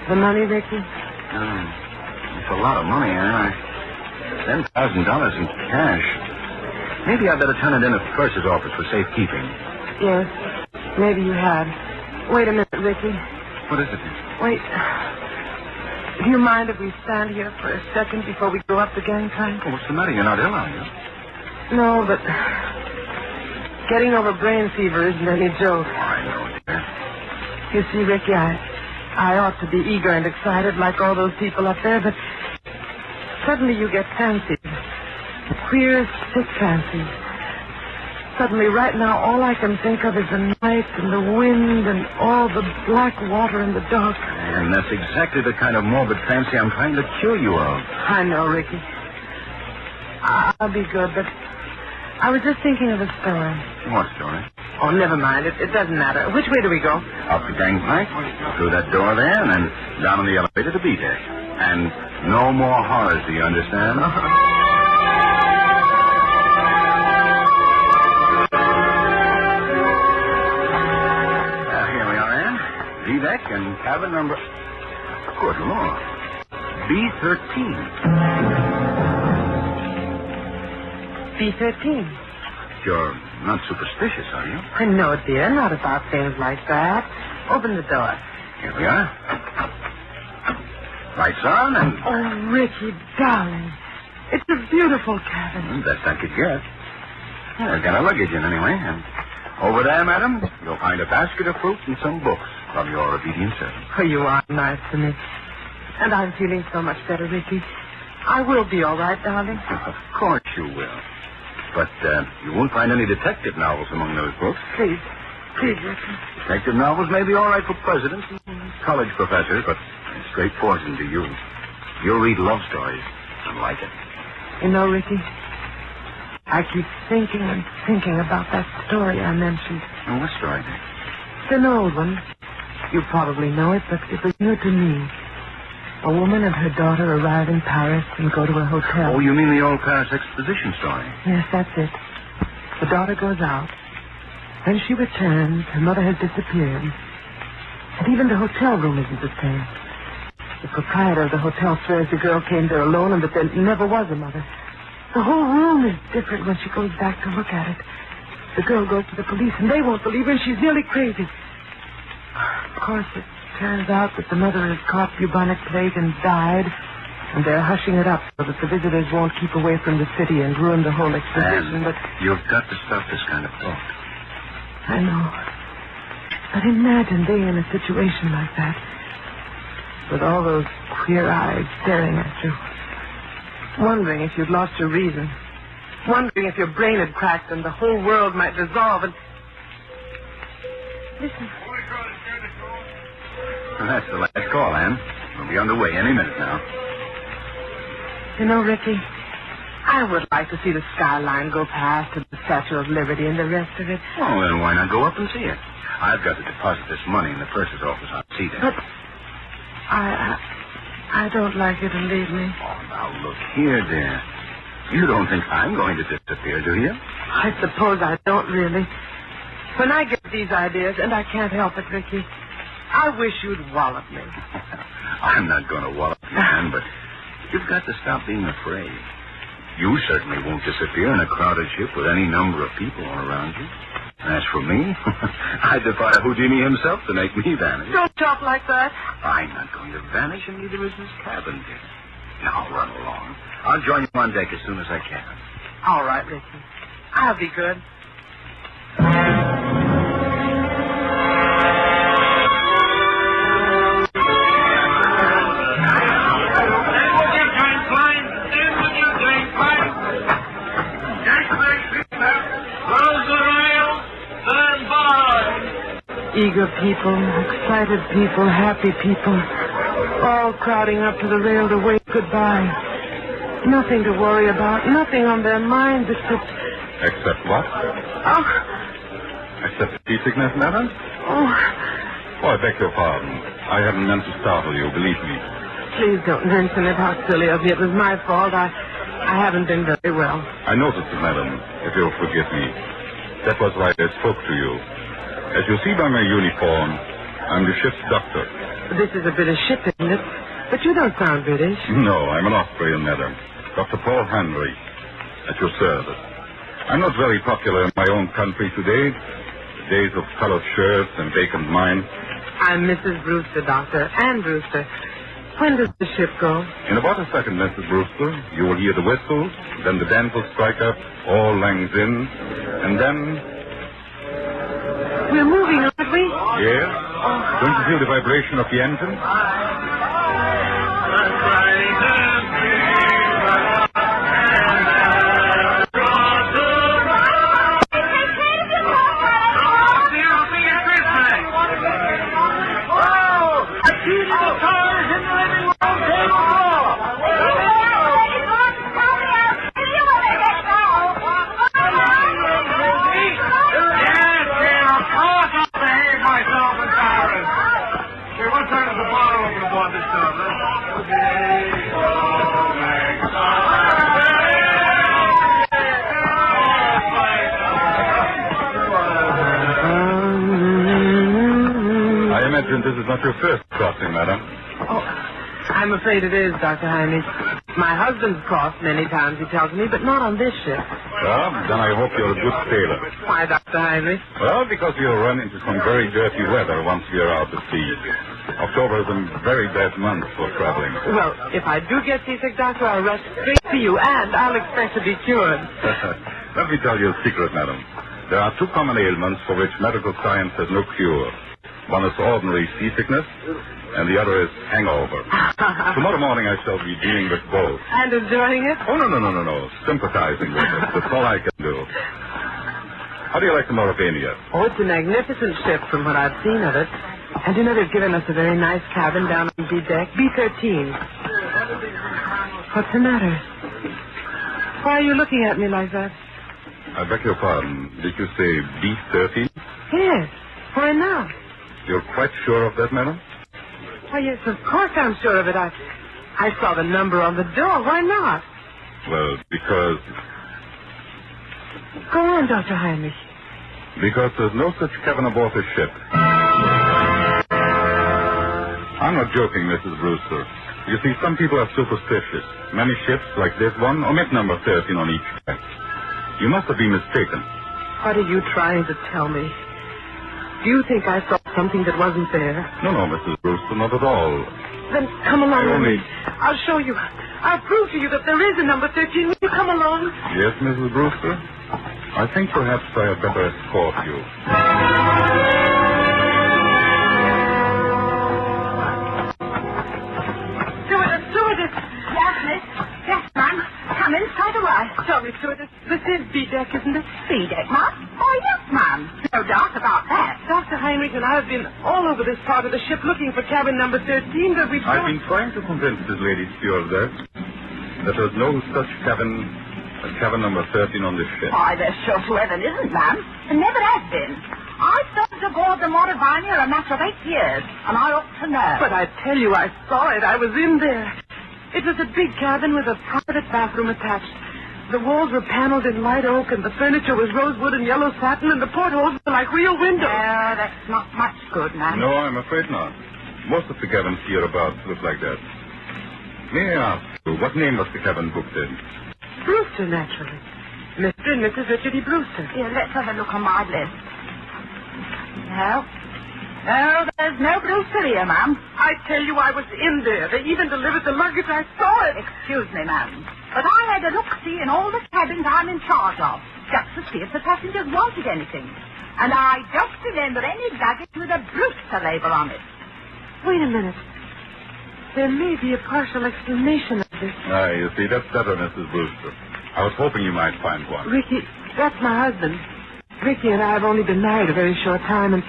the money, Ricky? It's a lot of money, Anne. $10,000 in cash. Maybe I'd better turn it in at the purser's office for safekeeping. Yes, maybe you had. Wait a minute, Ricky. What is it? Wait. Do you mind if we stand here for a second before we go up the gangplank? Oh, what's the matter? You're not ill, are you? No, but getting over brain fever isn't any joke. I know, dear. You see, Ricky, I ought to be eager and excited like all those people up there, but suddenly you get fancies. Queer, sick fancies. Suddenly, right now, all I can think of is the night and the wind and all the black water and the dark. And that's exactly the kind of morbid fancy I'm trying to cure you of. I know, Ricky. I'll be good, but I was just thinking of a story. What story? Oh, never mind. It doesn't matter. Which way do we go? Up the gangplank, through that door there, and then down on the elevator to B deck. And no more horrors, do you understand? Here we are, Anne. B deck. deck and cabin number... Good Lord. B13. B13. You're not superstitious, are you? No, dear, not about things like that. Open the door. Here we are. Lights on and... Oh, Ricky, darling. It's a beautiful cabin. Best I could get. Well, I've got a luggage in anyway. And over there, madam, you'll find a basket of fruit and some books from your obedient servant. Oh, you are nice to me. And I'm feeling so much better, Ricky. I will be all right, darling. Of course you will. But you won't find any detective novels among those books. Please, Ricky. Detective novels may be all right for presidents and college professors, but it's straight poison to you. You'll read love stories and like it. You know, Ricky, I keep thinking and thinking about that story I mentioned. Oh, what story? It's an old one. You probably know it, but it was new to me. A woman and her daughter arrive in Paris and go to a hotel. Oh, you mean the old Paris exposition story? Yes, that's it. The daughter goes out. When she returns, her mother has disappeared. And even the hotel room isn't the same. The proprietor of the hotel swears the girl came there alone and that there never was a mother. The whole room is different when she goes back to look at it. The girl goes to the police and they won't believe her and she's nearly crazy. Of course, it turns out that the mother has caught bubonic plague and died, and they're hushing it up so that the visitors won't keep away from the city and ruin the whole exposition. But you've got to stop this kind of talk. I know. But imagine being in a situation like that, with all those queer eyes staring at you, wondering if you'd lost your reason, wondering if your brain had cracked and the whole world might dissolve. And listen. Well, that's the last call, Anne. We'll be underway any minute now. You know, Ricky, I would like to see the skyline go past to the Statue of Liberty and the rest of it. Oh, then why not go up and see it? I've got to deposit this money in the purser's office. I'll see that. But I don't like you to leave me. Oh, now look here, dear. You don't think I'm going to disappear, do you? I suppose I don't really. When I get these ideas, and I can't help it, Ricky, I wish you'd wallop me. I'm not going to wallop you, Anne, but you've got to stop being afraid. You certainly won't disappear in a crowded ship with any number of people all around you. And as for me, I defy Houdini himself to make me vanish. Don't talk like that. I'm not going to vanish, and neither is this cabin, dear. Now run along. I'll join you on deck as soon as I can. All right, Ricky. I'll be good. Eager people, excited people, happy people, all crowding up to the rail to wave goodbye. Nothing to worry about, nothing on their minds except... Except what? Oh. Except seasickness, madam? Oh, I beg your pardon. I hadn't meant to startle you, believe me. Please don't mention it, how silly of me. It was my fault. I haven't been very well. I noticed it, madam, if you'll forgive me. That was why I spoke to you. As you see by my uniform, I'm the ship's doctor. This is a British ship, isn't it? But you don't sound British. No, I'm an Austrian, madam. Dr. Paul Henry, at your service. I'm not very popular in my own country today. The days of colored shirts and vacant minds. I'm Mrs. Brewster, Doctor. Anne Brewster. When does the ship go? In about a second, Mrs. Brewster, you will hear the whistle, then the band will strike up, all langs in, and then... We're moving, aren't we? Yes? Don't you feel the vibration of the engine? this is not your first crossing, madam. Oh, I'm afraid it is, Dr. Heinrich. My husband's crossed many times, he tells me, but not on this ship. Well, then I hope you're a good sailor. Why, Dr. Heinrich? Well, because you'll run into some very dirty weather once you're out at sea. October is a very bad month for traveling. Well, if I do get seasick, Doctor, I'll rush straight to you, and I'll expect to be cured. Let me tell you a secret, madam. There are two common ailments for which medical science has no cure. One is ordinary seasickness, and the other is hangover. Tomorrow morning I shall be dealing with both. And enjoying it? Oh, no. Sympathizing with it. That's all I can do. How do you like the Mauravania? Oh, it's a magnificent ship from what I've seen of it. And you know, they've given us a very nice cabin down on B deck, B13. What's the matter? Why are you looking at me like that? I beg your pardon. Did you say B13? Yes. Why not? You're quite sure of that, madam? Why, yes, of course I'm sure of it. I saw the number on the door. Why not? Well, because... Go on, Dr. Heinrich. Because there's no such cabin aboard the ship. I'm not joking, Mrs. Brewster. You see, some people are superstitious. Many ships, like this one, omit number 13 on each deck. You must have been mistaken. What are you trying to tell me? Do you think I saw something that wasn't there? No, Mrs. Brewster, not at all. Then come along with only... me. I'll show you. I'll prove to you that there is a number 13. Will you come along? Yes, Mrs. Brewster? I think perhaps I had better escort you. Stewardess. Yes, miss. Yes, ma'am. Come in straight away. Tell me, stewardess, this is B-deck, isn't it? B-deck, ma'am? Oh, yes, ma'am. No doubt about that. Dr. Heinrich and I have been all over this part of the ship looking for cabin number 13, but we've I've been trying to convince this lady stewardess that there's no such cabin as cabin number 13 on this ship. Why, there sure to heaven isn't, ma'am. There never has been. I've served aboard the Mauravania a matter of 8 years, and I ought to know. But I tell you, I saw it. I was in there. It was a big cabin with a private bathroom attached. The walls were paneled in light oak, and the furniture was rosewood and yellow satin, and the portholes were like real windows. No, that's not much good, ma'am. No, I'm afraid not. Most of the cabins hereabouts look like that. May I ask you, what name was the cabin booked in? Brewster, naturally. Mr. and Mrs. Richard E. Brewster. Here, let's have a look on my list. No, there's no Brewster here, ma'am. I tell you, I was in there. They even delivered the luggage. I saw it. Excuse me, ma'am, but I had a look-see in all the cabins I'm in charge of, just to see if the passengers wanted anything. And I don't remember any luggage with a Brewster label on it. Wait a minute. There may be a partial explanation of this. You see, that's better, Mrs. Brewster. I was hoping you might find one. Ricky, that's my husband. Ricky and I have only been married a very short time, and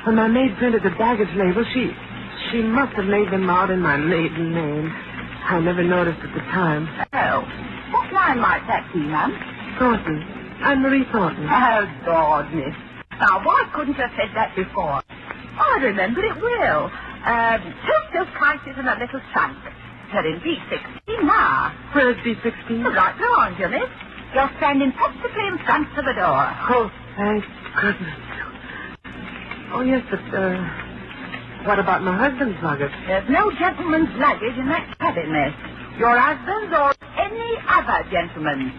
when my maid printed the baggage label, she must have laid them out in my maiden name. I never noticed at the time. Oh, what line might that be, ma'am? Thornton. I'm Marie Thornton. Oh, God, miss. Now, why couldn't you have said that before? I remember it well. 2 silk prices and a little trunk. They're in B16 now. Where's B16? Right behind you, miss. You're standing practically in front of the door. Oh, thank goodness. Oh, yes, but, what about my husband's luggage? There's no gentleman's luggage in that cabin, miss. Your husband's or any other gentleman's,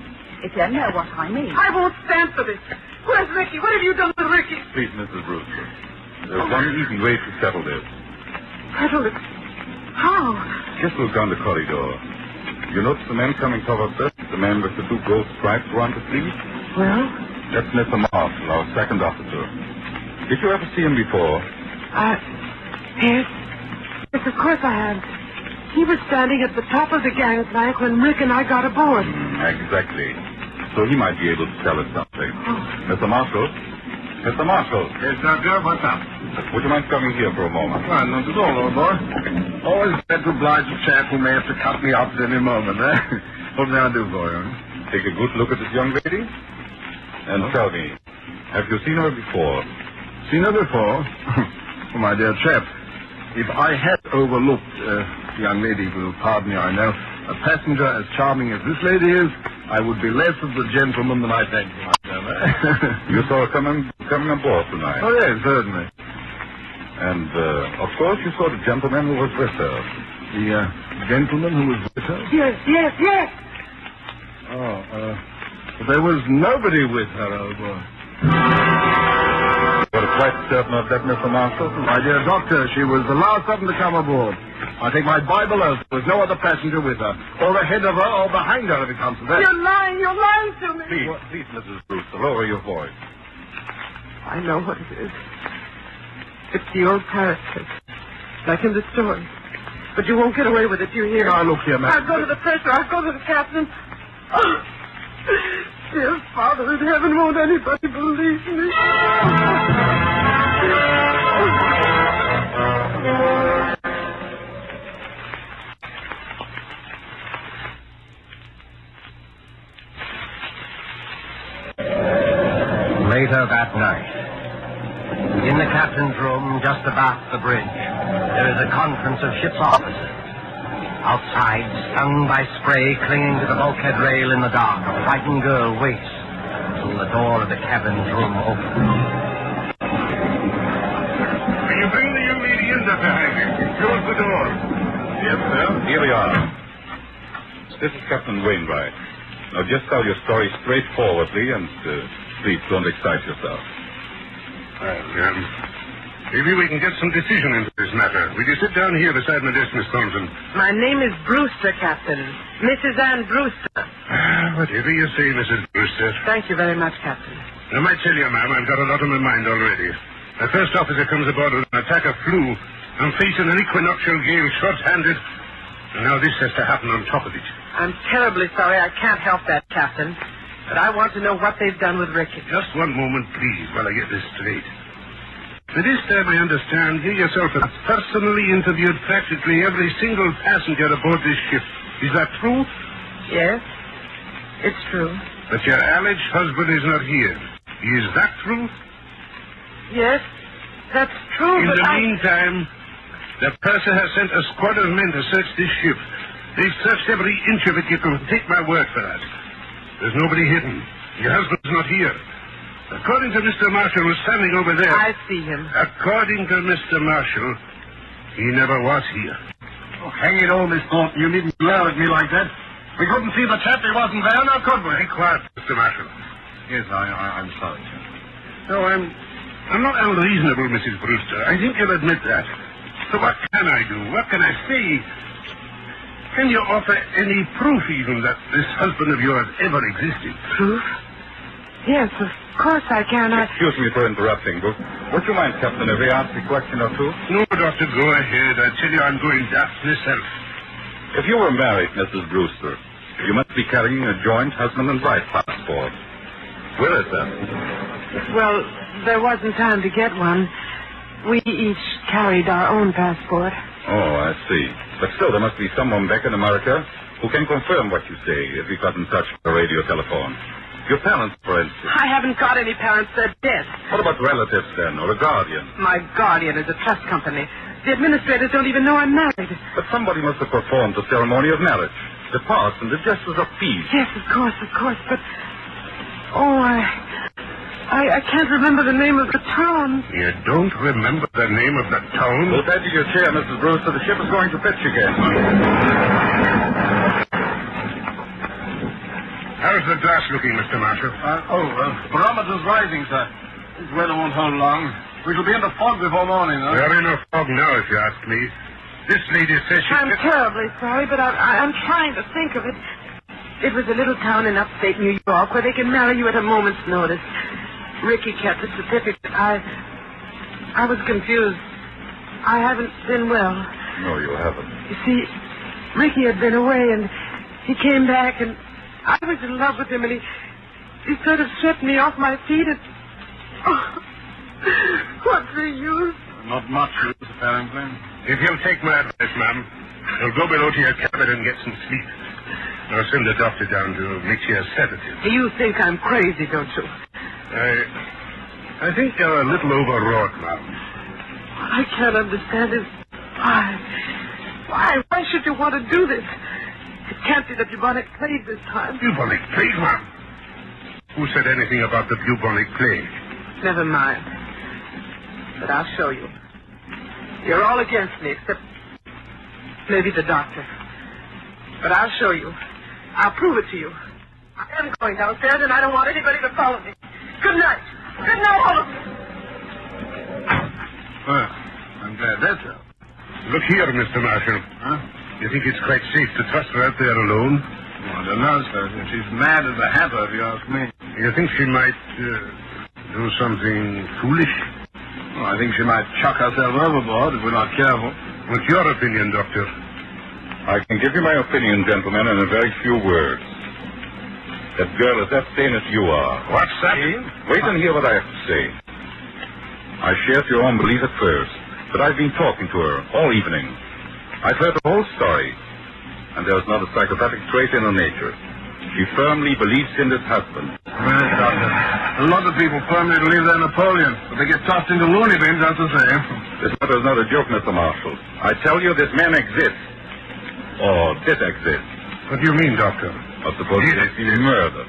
if you know what I mean. I won't stand for this. Where's Ricky? What have you done with Ricky? Please, Mrs. Brewster. There's one easy way to settle this. Settle it? How? Just look down the corridor. You notice the man coming towards us? The man with the 2 gold stripes around the sleeve? Well? That's Mr. Marshall, our second officer. Did you ever see him before? Yes. Yes, of course I have. He was standing at the top of the gangplank when Rick and I got aboard. Exactly. So he might be able to tell us something. Oh. Mr. Marshall? Mr. Marshall? Yes, Doctor, what's up? Would you mind coming here for a moment? Well, not at all, old boy. Always glad to oblige a chap who may have to cut me off at any moment, eh? What may I do for you? Take a good look at this young lady. And tell me, have you seen her before? Seen her before? Oh, my dear chap, if I had overlooked young lady will pardon me, I know, a passenger as charming as this lady is, I would be less of the gentleman than I think myself. You saw her coming aboard tonight? Oh, yes, certainly. And, of course, you saw the gentleman who was with her. The gentleman who was with her? Yes. Oh, there was nobody with her, old boy. You're quite certain of that, Mr. Marshall? My dear doctor, she was the last of them to come aboard. I take my Bible oath there was no other passenger with her, or ahead of her, or behind her, if it comes to that. You're lying to me. Please, Mrs. Brewster, lower your voice. I know what it is. It's the old parrot trick, like in the story. But you won't get away with it, you hear? Now, look here, ma'am. I'll go to the purser. I'll go to the captain. Oh, dear Father in heaven, won't anybody believe me? Later that night, in the captain's room just abaft the bridge, there is a conference of ship's officers. Outside, stung by spray clinging to the bulkhead rail in the dark, a frightened girl waits until the door of the cabin's room opens. Can you bring the young lady in, Dr. Hagen? Close the door. Yes, sir. Here we are. This is Captain Wainwright. Now, just tell your story straightforwardly, and please don't excite yourself. Well, maybe we can get some decision into this matter. Will you sit down here beside my desk, Miss Thompson? My name is Brewster, Captain. Mrs. Ann Brewster. Whatever you say, Mrs. Brewster. Thank you very much, Captain. I might tell you, ma'am, I've got a lot on my mind already. The first officer comes aboard with an attack of flu. I'm facing an equinoctial gale short-handed. And now this has to happen on top of it. I'm terribly sorry. I can't help that, Captain. But I want to know what they've done with Ricky. Just one moment, please, while I get this straight. By this time, I understand you yourself have personally interviewed practically every single passenger aboard this ship. Is that true? Yes, it's true. But your alleged husband is not here. Is that true? Yes, that's true, In but the meantime, the purser has sent a squad of men to search this ship. They've searched every inch of it. You can take my word for that. There's nobody hidden. Your husband's not here. According to Mr. Marshall, who's standing over there... I see him. According to Mr. Marshall, he never was here. Oh, hang it all, Miss Thornton. You needn't glare at me like that. We couldn't see the chap. He wasn't there, now could we? Be quiet, Mr. Marshall. Yes, I'm sorry, sir. No, I'm not unreasonable, Mrs. Brewster. I think you'll admit that. So what can I do? What can I say? Can you offer any proof, even, that this husband of yours ever existed? Proof? Yes, of course I can. Excuse me for interrupting, but would you mind, Captain, if we ask a question or two? No, Doctor, go ahead. I tell you, I'm going daft myself. If you were married, Mrs. Brewster, you must be carrying a joint husband and wife passport. Where is that? Well, there wasn't time to get one. We each carried our own passport. Oh, I see. But still, there must be someone back in America who can confirm what you say if we got in touch with the radio telephone. Your parents, for instance. I haven't got any parents. They're dead. What about relatives, then, or a guardian? My guardian is a trust company. The administrators don't even know I'm married. But somebody must have performed the ceremony of marriage. The parson, the justice of peace. Yes, of course. But... Oh, I can't remember the name of the town. You don't remember the name of the town? Go back to your chair, Mrs. Brewster. The ship is going to pitch again. How's the glass looking, Mr. Marshall? Barometer's rising, sir. This weather won't hold long. We shall be in the fog before morning, though. We're in a fog now, if you ask me. This lady says she... I'm terribly sorry, but I'm trying to think of it. It was a little town in upstate New York where they can marry you at a moment's notice. Ricky kept the certificate. I was confused. I haven't been well. No, you haven't. You see, Ricky had been away, and he came back, and I was in love with him, and he sort of swept me off my feet, and... Oh, what's the use? Not much use, apparently. If you'll take my advice, ma'am, you'll go below to your cabin and get some sleep. I'll send the doctor down to mix you a sedative. You think I'm crazy, don't you? I think you're a little overwrought, ma'am. I can't understand it. Why? Why should you want to do this? It can't be the bubonic plague this time. Bubonic plague, ma'am? Who said anything about the bubonic plague? Never mind. But I'll show you. You're all against me, except maybe the doctor. But I'll show you. I'll prove it to you. I am going downstairs, and I don't want anybody to follow me. Good night. Good night, all of you. Well, I'm glad that's out. Look here, Mr. Marshall. Huh? You think it's quite safe to trust her out there alone? Well, I don't know, sir. She's mad as a hatter, if you ask me. You think she might do something foolish? Well, I think she might chuck herself overboard if we're not careful. What's your opinion, Doctor? I can give you my opinion, gentlemen, in a very few words. That girl is as sane as you are. What's that? Wait and hear what I have to say. I shared your unbelief at first, but I've been talking to her all evening. I've heard the whole story, and there's not a psychopathic trait in her nature. She firmly believes in this husband. Well, Doctor, a lot of people firmly believe they're Napoleon, but they get tossed into loony bins, that's the same. This matter is not a joke, Mr. Marshall. I tell you, this man exists. Or did exist. What do you mean, Doctor? I suppose he has been murdered.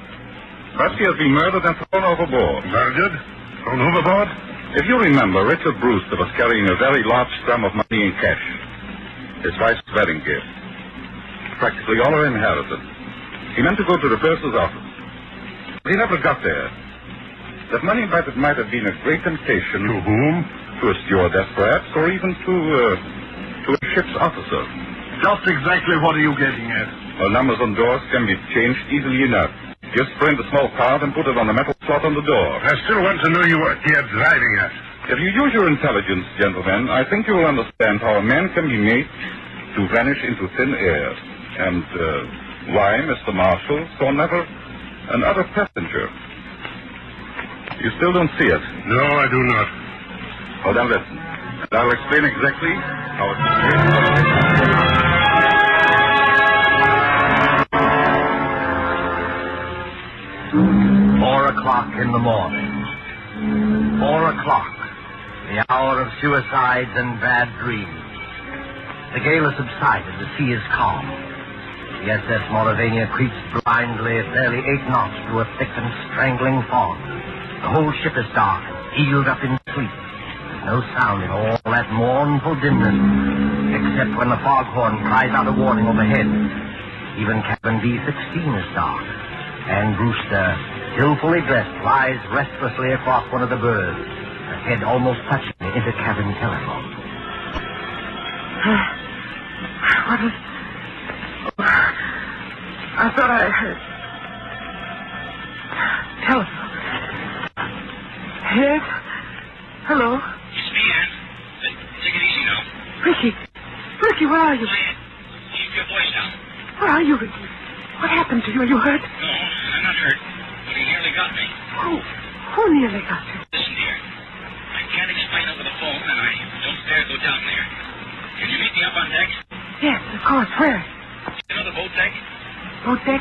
Perhaps he has been murdered and thrown overboard. Murdered? Thrown overboard? If you remember, Richard Brewster was carrying a very large sum of money in cash. His wife's wedding gift. Practically all her inheritance. He meant to go to the purser's office. But he never got there. That money might have been a great temptation. To whom? To a stewardess, perhaps, or even to a ship's officer. Just exactly what are you getting at? Well, numbers on doors can be changed easily enough. Just print a small card and put it on a metal slot on the door. I still want to know what you're driving at. If you use your intelligence, gentlemen, I think you will understand how a man can be made to vanish into thin air. And why Mr. Marshall saw never another passenger. You still don't see it? No, I do not. Well, then listen. And I'll explain exactly how it 4 o'clock in the morning. 4 o'clock. The hour of suicides and bad dreams. The gale has subsided. The sea is calm. The SS Mauravania creeps blindly at barely 8 knots through a thick and strangling fog. The whole ship is dark, heeled up in sleep. There's no sound in all that mournful dimness, except when the foghorn cries out a warning overhead. Even cabin B-16 is dark. And Brewster, still fully dressed, lies restlessly across one of the berths, her head almost touching the inter-cabin telephone. What is... I thought I heard... Telephone. Yes? Hello? It's me, Ann. Take it easy now. Ricky. Ricky, where are you? Keep your voice down. Where are you, Ricky? What happened to you? Are you hurt? No, I'm not hurt. But he nearly got me. Who nearly got you? Listen, dear. I can't explain over the phone, and I don't dare go down there. Can you meet me up on deck? Yes, of course. Where? You know the boat deck? Boat deck?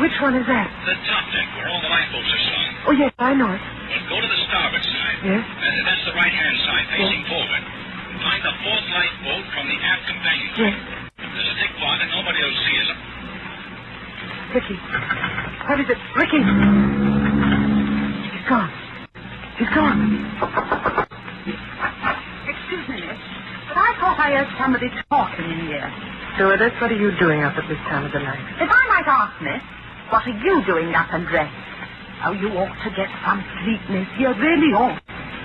Which one is that? The top deck, where all the lifeboats are slung. Oh, yes, I know it. Well, go to the starboard side. Yes? That's the right-hand side, facing forward. Find the fourth lifeboat from the aft companion. Yes. There's a thick fog and nobody will see us. Ricky. What is it? Ricky! He's gone. He's gone. Excuse me, miss, but I thought I heard somebody talking in here. Stewardess, what are you doing up at this time of the night? If I might ask, miss, what are you doing up and dressed? Oh, you ought to get some sleep, miss. You really ought.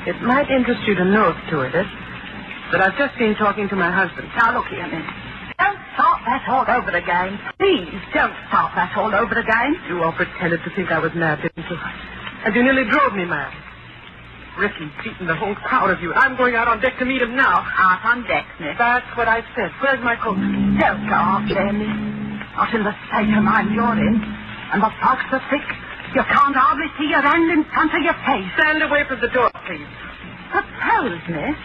It might interest you to know, stewardess, that I've just been talking to my husband. Now, look here, miss. Don't start that all over again. Please, don't start that all over again. You all pretended to think I was mad, didn't you? And you nearly drove me mad. Ricky's beaten the whole crowd of you, and I'm going out on deck to meet him now. Out on deck, miss? That's what I said. Where's my coat? Don't go out there, miss. Not in the state of mind you're in. And the fog's so thick, you can't hardly see your hand in front of your face. Stand away from the door, please. Suppose, miss,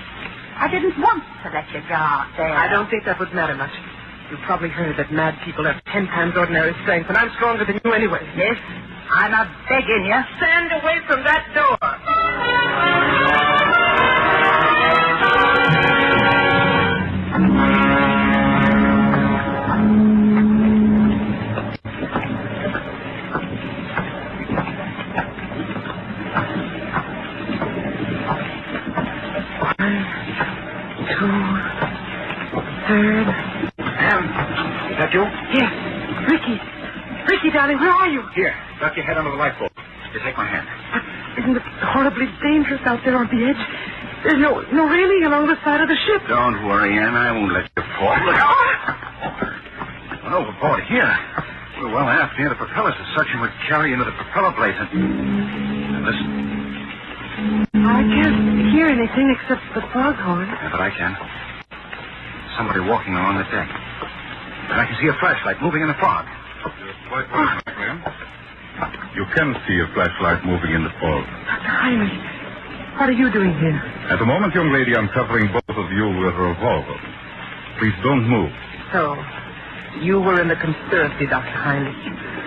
I didn't want to let you go out there. I don't think that would matter much. You've probably heard that mad people have 10 times ordinary strength, and I'm stronger than you anyway. Yes, I'm a begging you. Stand away from that door. darling, where are you? Here, duck your head under the lifeboat. You take my hand. Isn't it horribly dangerous out there on the edge? There's no railing along the side of the ship. Don't worry, Ann. I won't let you fall. Look out! Went overboard here. We're well aft near the propellers as such, and would carry into the propeller blades. And listen. I can't hear anything except the foghorn. Yeah, but I can. Somebody walking along the deck. And I can see a flashlight moving in the fog. You're quite right, McLean. You can see a flashlight moving in the fog. Dr. Heinrich, what are you doing here? At the moment, young lady, I'm covering both of you with a revolver. Please don't move. So, you were in the conspiracy, Dr. Heinrich.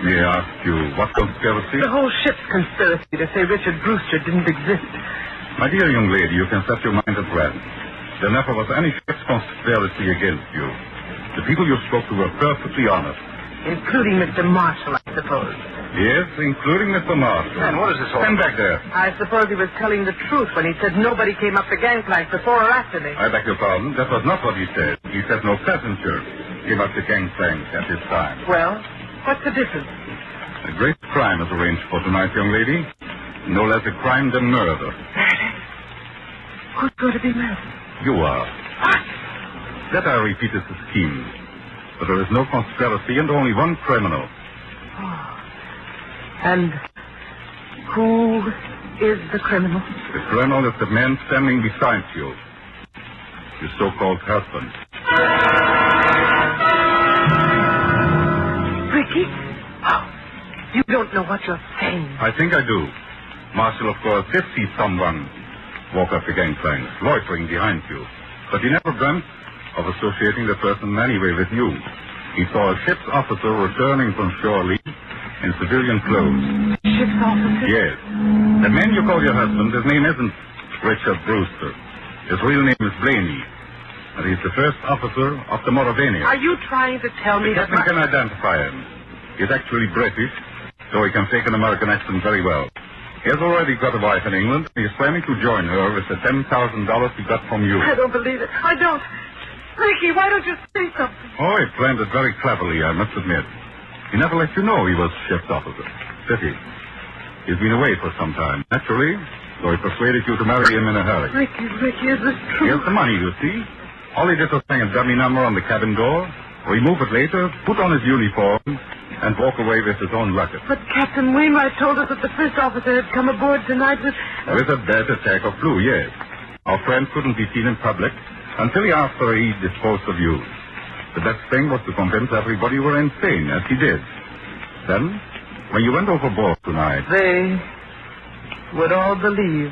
May I ask you what conspiracy? The whole ship's conspiracy to say Richard Brewster didn't exist. My dear young lady, you can set your mind at rest. There never was any ship's conspiracy against you. The people you spoke to were perfectly honest. Including Mr. Marshall, I suppose. Yes, including Mr. Marshall. Man, what is this all? Stand back there. I suppose he was telling the truth when he said nobody came up the gangplank before or after me. I beg your pardon. That was not what he said. He said no passenger came up the gangplank at this time. Well, what's the difference? A great crime is arranged for tonight, young lady. No less a crime than murder. Who's going to be murdered? You are. That, I repeat, is the scheme. But there is no conspiracy and only one criminal. Oh. And who is the criminal? The criminal is the man standing beside you. Your so-called husband. Ricky? Oh, you don't know what you're saying. I think I do. Marshall, of course, did see someone walk up the gangplank, loitering behind you. But he never dreamt of associating the person in any way with you. He saw a ship's officer returning from shore leave in civilian clothes. Ship's officer? Yes. The man you call your husband, his name isn't Richard Brewster. His real name is Blaney. And he's the first officer of the Mauravania. Are you trying to tell me the that... captain can identify him. He's actually British, so he can fake an American accent very well. He has already got a wife in England. He is planning to join her with the $10,000 he got from you. I don't believe it. I don't. Ricky, why don't you say something? Oh, he planned it very cleverly, I must admit. He never let you know he was ship's officer. Pity. He's been away for some time, naturally, so he persuaded you to marry him in a hurry. Ricky, is this true? He has the money, you see. All he did was hang a dummy number on the cabin door, remove it later, put on his uniform, and walk away with his own luggage. But Captain Wainwright told us that the first officer had come aboard tonight with... With a bad attack of flu, yes. Our friend couldn't be seen in public until after he disposed of you. The best thing was to convince everybody you were insane, as he did. Then, when you went overboard tonight... They would all believe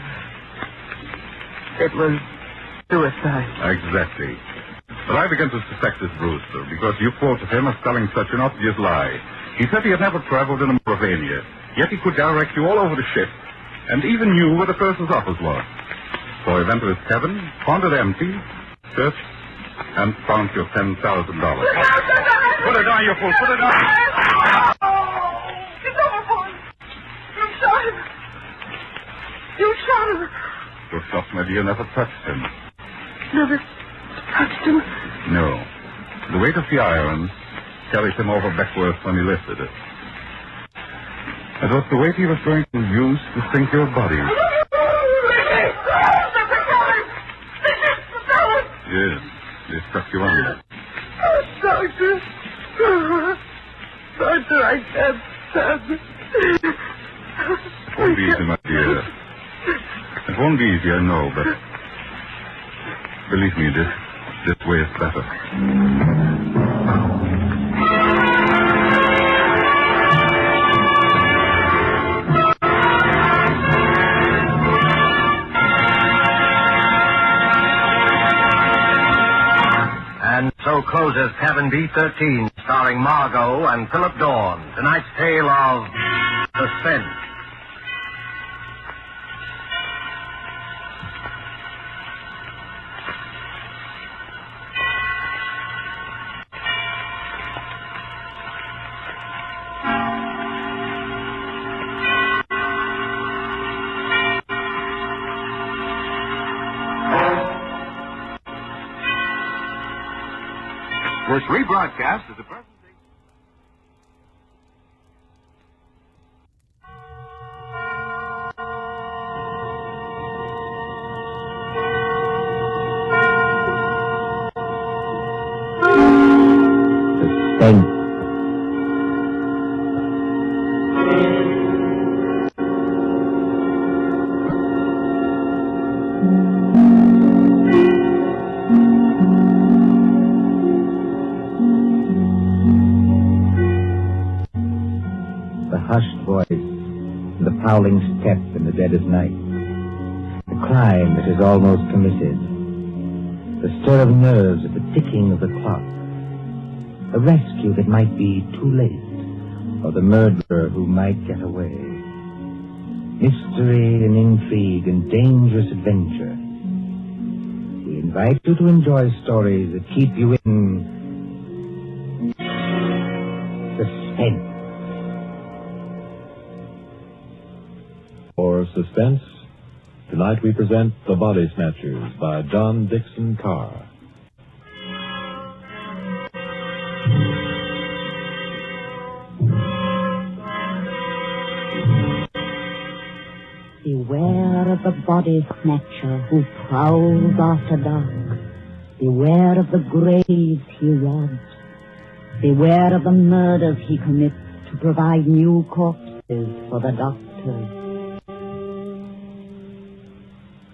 it was suicide. Exactly. But I began to suspect this Brewster because you quoted him as telling such an obvious lie. He said he had never traveled in the Mauravania, yet he could direct you all over the ship, and even knew where the person's office was. So he went to his cabin, found it empty, searched, and found your $10,000. Put it down, you fool! Put it down! It's overboard! You shot him! You shot him! Your shot, my dear, never touched him. Never touched him? No. The weight of the iron carried him over backwards when he lifted it. It was the weight he was going to use to sink your body. Yes, they stuck you under. Oh, Doctor. Doctor, I can't stand it. It won't be easy, my dear. It won't be easy, I know, but believe me, this way is better. And so closes Cabin B-13, starring Margot and Philip Dorn. Tonight's tale of Suspense. Was rebroadcast as a person. voice, and the prowling step in the dead of night. The crime that is almost committed. The stir of nerves at the ticking of the clock. A rescue that might be too late, or the murderer who might get away. Mystery and intrigue and dangerous adventure. We invite you to enjoy stories that keep you in suspense. For Suspense, tonight we present The Body Snatchers by John Dixon Carr. Beware of the body snatcher who prowls after dark. Beware of the graves he robs. Beware of the murders he commits to provide new corpses for the doctors.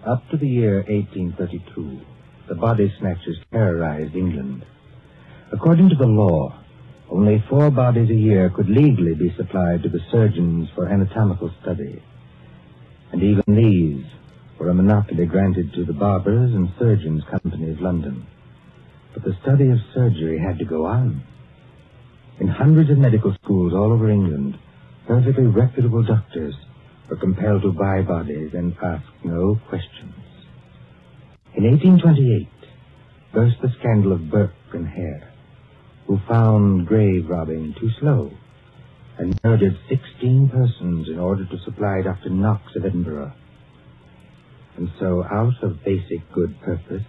Up to the year 1832, the body snatchers terrorized England. According to the law, only 4 bodies a year could legally be supplied to the surgeons for anatomical study. And even these were a monopoly granted to the Barbers and Surgeons Company of London. But the study of surgery had to go on. In hundreds of medical schools all over England, perfectly reputable doctors were compelled to buy bodies and ask no questions. In 1828, burst the scandal of Burke and Hare, who found grave robbing too slow and murdered 16 persons in order to supply Dr. Knox of Edinburgh. And so, out of basic good purpose,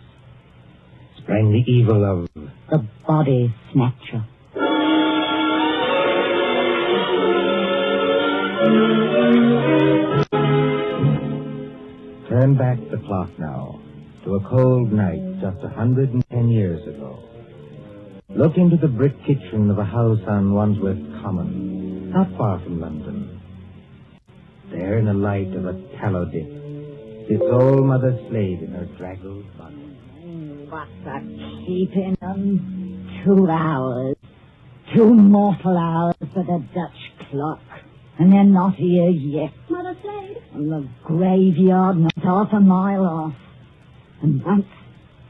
sprang the evil of the body snatcher. Turn back the clock now to a cold night just 110 years ago. Look into the brick kitchen of a house on Wandsworth Common, not far from London. There, in the light of a tallow dip, sits old Mother Slade in her draggled body. What's a keeping them? 2 hours. 2 mortal hours for the Dutch clock. And they're not here yet. Mother Slade? And the graveyard not half a mile off. And once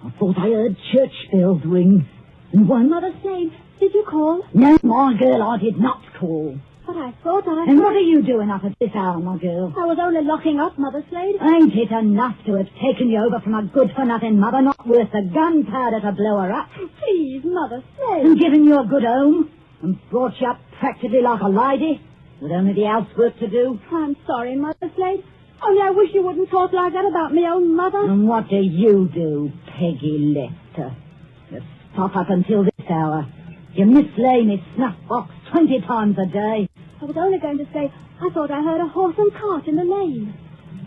I thought I heard church bells ring. And one... Mother Slade, did you call? No, my girl, I did not call. But I thought I... And what are you doing up at this hour, my girl? I was only locking up, Mother Slade. Ain't it enough to have taken you over from a good-for-nothing mother, not worth the gunpowder to blow her up? Please, Mother Slade. And given you a good home, and brought you up practically like a lady, with only the housework to do? I'm sorry, Mother Slade. Only I wish you wouldn't talk like that about me own mother. And what do you do, Peggy Lester? You stop up until this hour. You mislay me snuff box 20 times a day. I was only going to say, I thought I heard a horse and cart in the lane.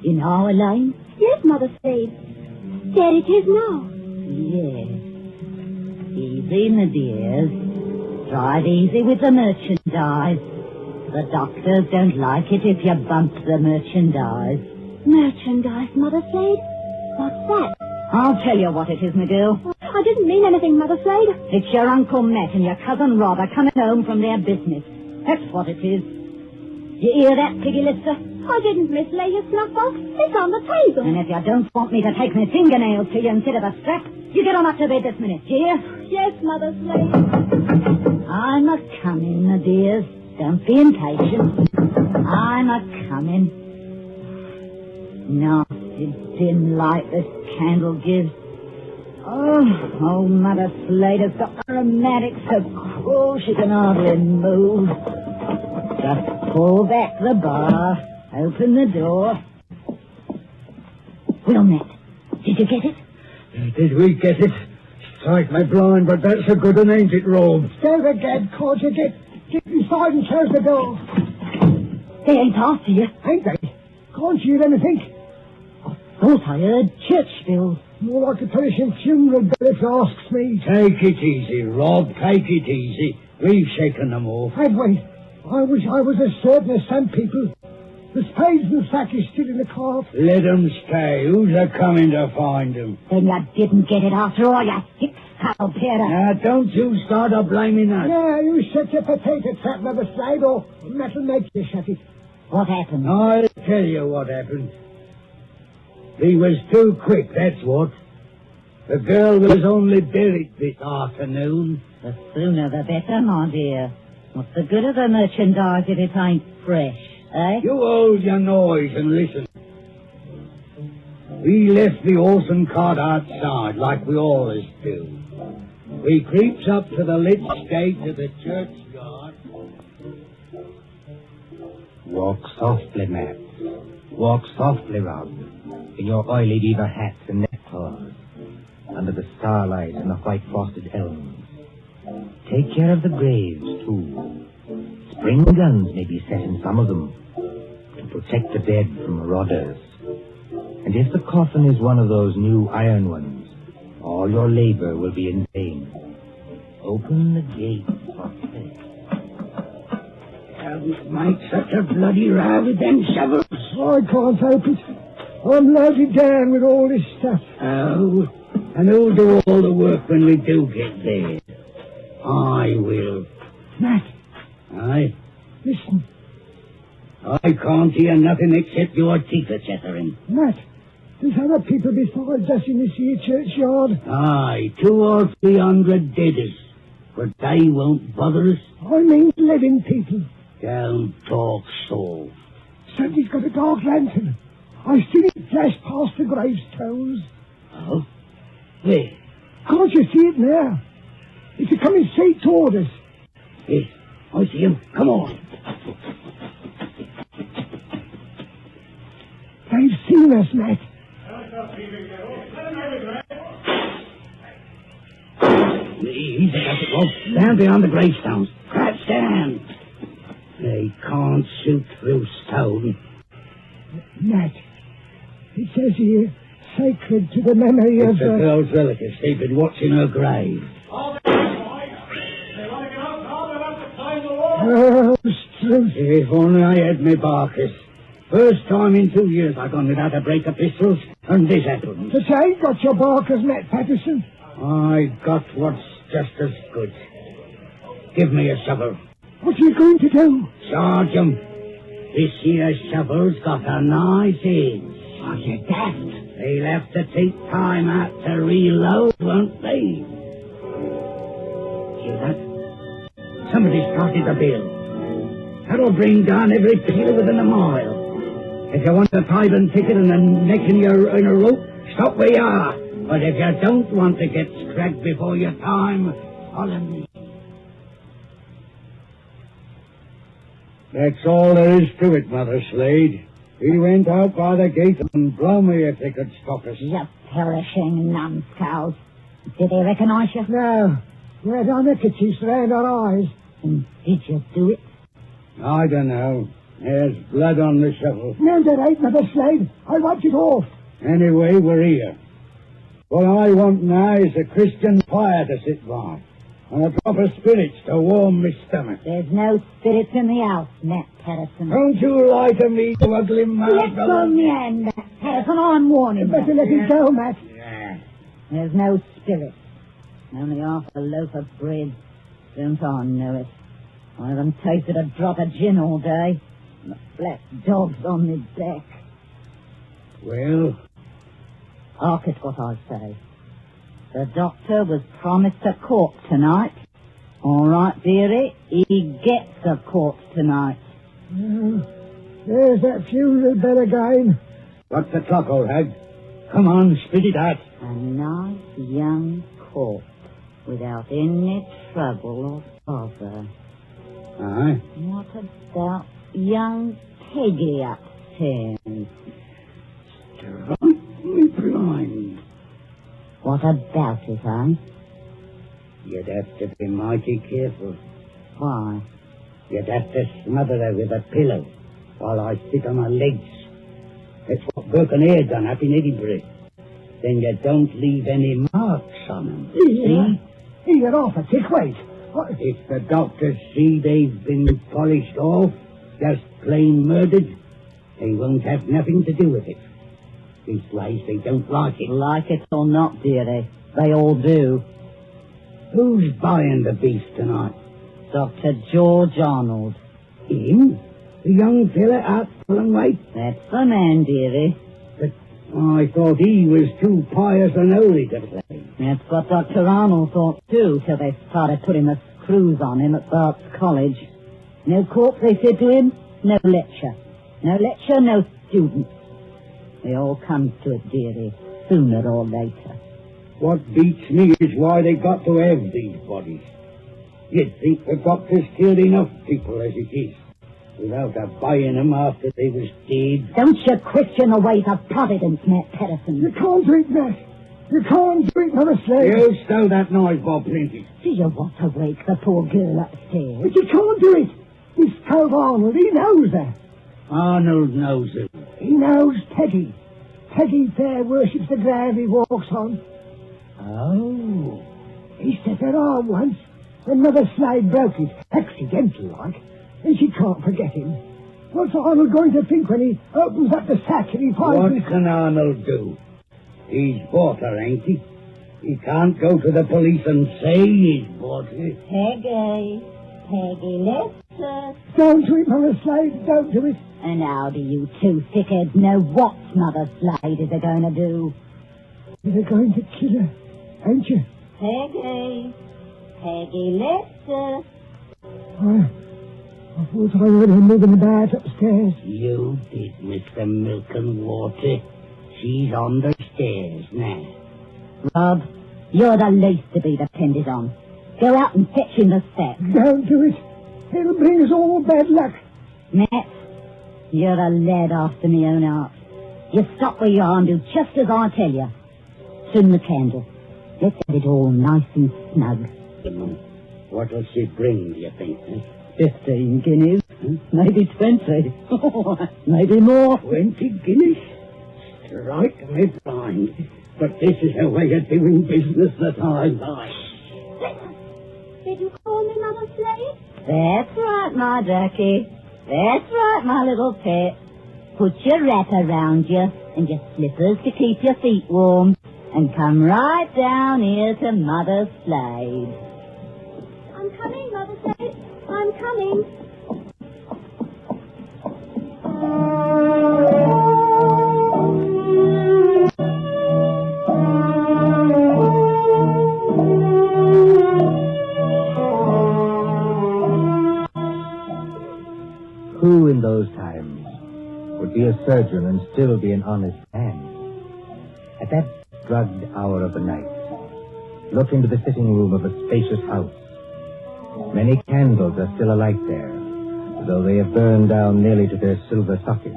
In our lane? Yes, Mother Slade. There it is now. Yes. Easy, my dears. Drive easy with the merchandise. The doctors don't like it if you bump the merchandise. Merchandise, Mother Slade? What's that? I'll tell you what it is, my girl. I didn't mean anything, Mother Slade. It's your Uncle Matt and your cousin Rob are coming home from their business. That's what it is. You hear that, Piggy Lister? I didn't mislay your snuff box. It's on the table. And if you don't want me to take my fingernails to you instead of a strap, you get on up to bed this minute, do you? Yes, Mother Slade. I'm a-coming, my dears. Don't be impatient. I'm a-coming. Nasty dim light this candle gives. Oh, Mother Slade has got the rheumatics so cruel she can hardly move. Just pull back the bar, open the door. Well, Matt, did you get it? Did we get it? Strike my blind, but that's a good one, ain't it, Rob? Go the gad, can't you get inside and close the door? They ain't after you. Ain't they? Can't you hear anything? I thought I heard church bells. More like a perishing funeral bell if you asks me. Take it easy, Rob. Take it easy. We've shaken them off. Have we? I wish I was as certain as some people. The spades and sack is still in the cart. Let them stay. Who's a-coming to find them? Then you didn't get it after all, you thick-skulled Peter. Now, don't you start a-blaming us. Yeah, you shut your potato trap, Mother Slade, or that'll make you shut it. What happened? I'll tell you what happened. He was too quick, that's what. The girl was only buried this afternoon. The sooner the better, my dear. What's the good of the merchandise if it ain't fresh, eh? You hold your noise and listen. We left the horse and cart outside, like we always do. We creeps up to the lit gate of the churchyard. Walk softly, Matt. Walk softly, Rob, in your oily beaver hats and neckcloths, under the starlight and the white frosted elms. Take care of the graves, too. Spring guns may be set in some of them to protect the dead from marauders. And if the coffin is one of those new iron ones, all your labor will be in vain. Open the gate softly. Don't make such a bloody row with them shovels. I can't help it. I'm loaded down with all this stuff. Oh, and who'll do all the work when we do get there? I will. Matt. Aye? Listen. I can't hear nothing except your teeth are chattering. Matt, there's other people besides us in this here churchyard. Aye, 200 or 300 deaders. But they won't bother us. I mean living people. Don't talk so. Somebody's got a dark lantern. I see it flash past the gravestones. Oh? Where? Can't you see it now? It's coming straight toward us. Yes, I see him. Come on. They've seen us, Matt. Easy, that's it, Rob. Stand behind the gravestones. Crouch down. They can't shoot through stone. Matt, it says here, sacred to the memory it's of... the girl's relatives. They've been watching her grave. Oh, Struth. If only I had my Barkers. First time in 2 years I've gone without a break of pistols, and this happened. But you ain't got your Barkers, Matt Patterson. I got what's just as good. Give me a shovel. What are you going to do? Charge 'em. This here shovel's got a nice edge. Are you daft? They'll have to take time out to reload, won't they? Hear that? Somebody started the bill. That'll bring down every peeler within a mile. If you want a tithing ticket and a neck in a rope, stop where you are. But if you don't want to get scragged before your time, follow me. That's all there is to it, Mother Slade. We went out by the gate and blow me if they could stop us. You perishing numbskulls. Did they recognize you? No. We had our neckerchiefs round our eyes. And did you do it? I don't know. There's blood on the shovel. No, there ain't, Mother Slade. I wiped it off. Anyway, we're here. What I want now is a Christian fire to sit by, and a drop of spirits to warm my stomach. There's no spirits in the house, Matt Patterson. Don't you lie to me, you ugly mouth. Let go of me hand, Matt Patterson. I'm warning you. Better let it go, Matt. Yeah. There's no spirits. Only half a loaf of bread. Don't I know it? I haven't tasted a drop of gin all day. The black dog's on me back. Well? Hark at what I say. The doctor was promised a corpse tonight. All right, dearie, he gets a corpse tonight. There's that funeral bell again. What's the clock, old hag? Come on, spit it out. A nice young corpse without any trouble or bother. Aye. What about young Peggy upstairs? Strike me blind. What about it, eh? You'd have to be mighty careful. Why? You'd have to smother her with a pillow while I sit on her legs. That's what Burke and Eyre done up in Edinburgh. Then you don't leave any marks on them. See? You're off a tick, wait. What? If the doctors see they've been polished off, just plain murdered, they won't have nothing to do with it. Leastwise, they don't like it. Like it or not, dearie, they all do. Who's buying the beast tonight? Dr. George Arnold. Him? The young fella out pulling weight? That's the man, dearie. But I thought he was too pious and holy to play. That's what Dr. Arnold thought, too, till they started putting the screws on him at Bart's College. No court, they said to him. No lecture. No lecture, no students. They all come to it, dearie, sooner or later. What beats me is why they got to have these bodies. You'd think the doctors killed enough people as it is, without buying them after they was dead. Don't you question the ways of Providence, Matt Patterson. You can't do it, Matt. You can't do it, Mother Slade. You stow that knife, Bob Plenty. Do you want to wake the poor girl upstairs? But you can't do it. This Cove Arnold, he knows that. Arnold knows it. He knows Peggy. Peggy Fair worships the ground he walks on. Oh. He set her arm once, when Mother Slade broke it, accidental-like, and she can't forget him. What's Arnold going to think when he opens up the sack and he finds... What can Arnold do? He's bought her, ain't he? He can't go to the police and say he's bought her. Peggy Lester. Don't do it, Mother Slade, don't do it. And how do you two thickheads know what Mother Slade is going to do? They're going to kill her, ain't you? Peggy Lester. I thought I heard her moving about upstairs. You did, Mr. Milk and Water. She's on the stairs now. Rob, you're the least to be depended on. Go out and fetch in the sack. Don't do it. It'll bring us all bad luck. Matt, you're a lad after me own heart. You stop where you are and do just as I tell you. Trim the candle. Let's have it all nice and snug. What'll she bring, do you think? 15 guineas. Maybe 20. Maybe more. 20 guineas? Strike me blind. But this is a way of doing business that I like. Did you call me Mother Slade? That's right, my ducky. That's right, my little pet. Put your wrap around you and your slippers to keep your feet warm. And come right down here to Mother Slade. I'm coming, Mother Slade. I'm coming. Who in those times would be a surgeon and still be an honest man? At that drugged hour of the night, look into the sitting room of a spacious house. Many candles are still alight there, though they have burned down nearly to their silver sockets.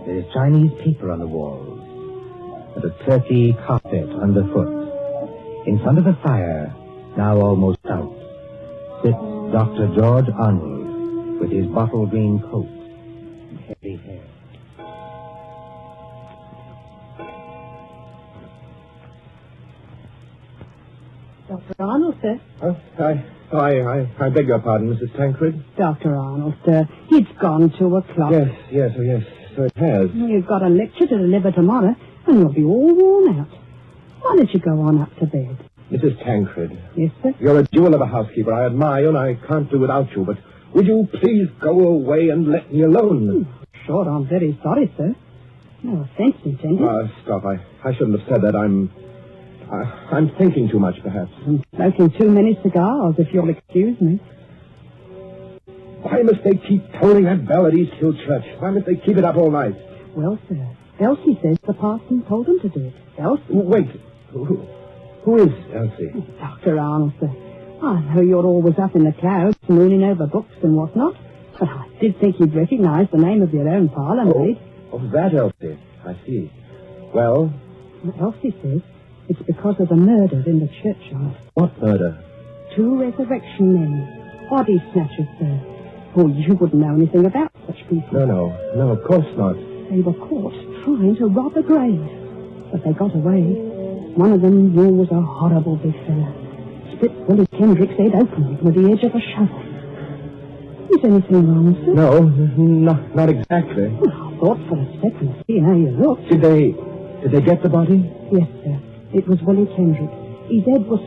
There is Chinese paper on the walls, and a turkey carpet underfoot. In front of the fire, now almost out, sits Dr. George Arnold with his bottle green coat and heavy hair. Dr. Arnold, sir. Oh, I beg your pardon, Mrs. Tancred. Dr. Arnold, sir. It's gone 2 o'clock. Yes, so it has. You've got a lecture to deliver tomorrow, and you'll be all worn out. Why don't you go on up to bed? Mrs. Tancred. Yes, sir? You're a jewel of a housekeeper. I admire you, and I can't do without you, but would you please go away and let me alone? Sure, I'm very sorry, sir. No offense intended. Stop. I shouldn't have said that. I'm thinking too much, perhaps. I'm smoking too many cigars, if you'll excuse me. Why must they keep tolling that bell at East Hill Church? Why must they keep it up all night? Well, sir, Elsie says the parson told him to do it. Elsie? Wait. Who is Elsie? Dr. Arnold, sir. I know you're always up in the clouds, mooning over books and whatnot, but I did think you'd recognize the name of your own parlour maid. Oh, that Elsie. I see. Well? Elsie says it's because of the murder in the churchyard. What murder? 2 resurrection men. Body snatchers, sir. Oh, you wouldn't know anything about such people. No, of course not. They were caught trying to rob a grave, but they got away. One of them was a horrible big fella. Split Willie Kendrick's head open with the edge of a shovel. Is anything wrong, sir? No, not exactly. Well, I thought for a second, seeing how you looked. Did they get the body? Yes, sir. It was Willie Kendrick. His head was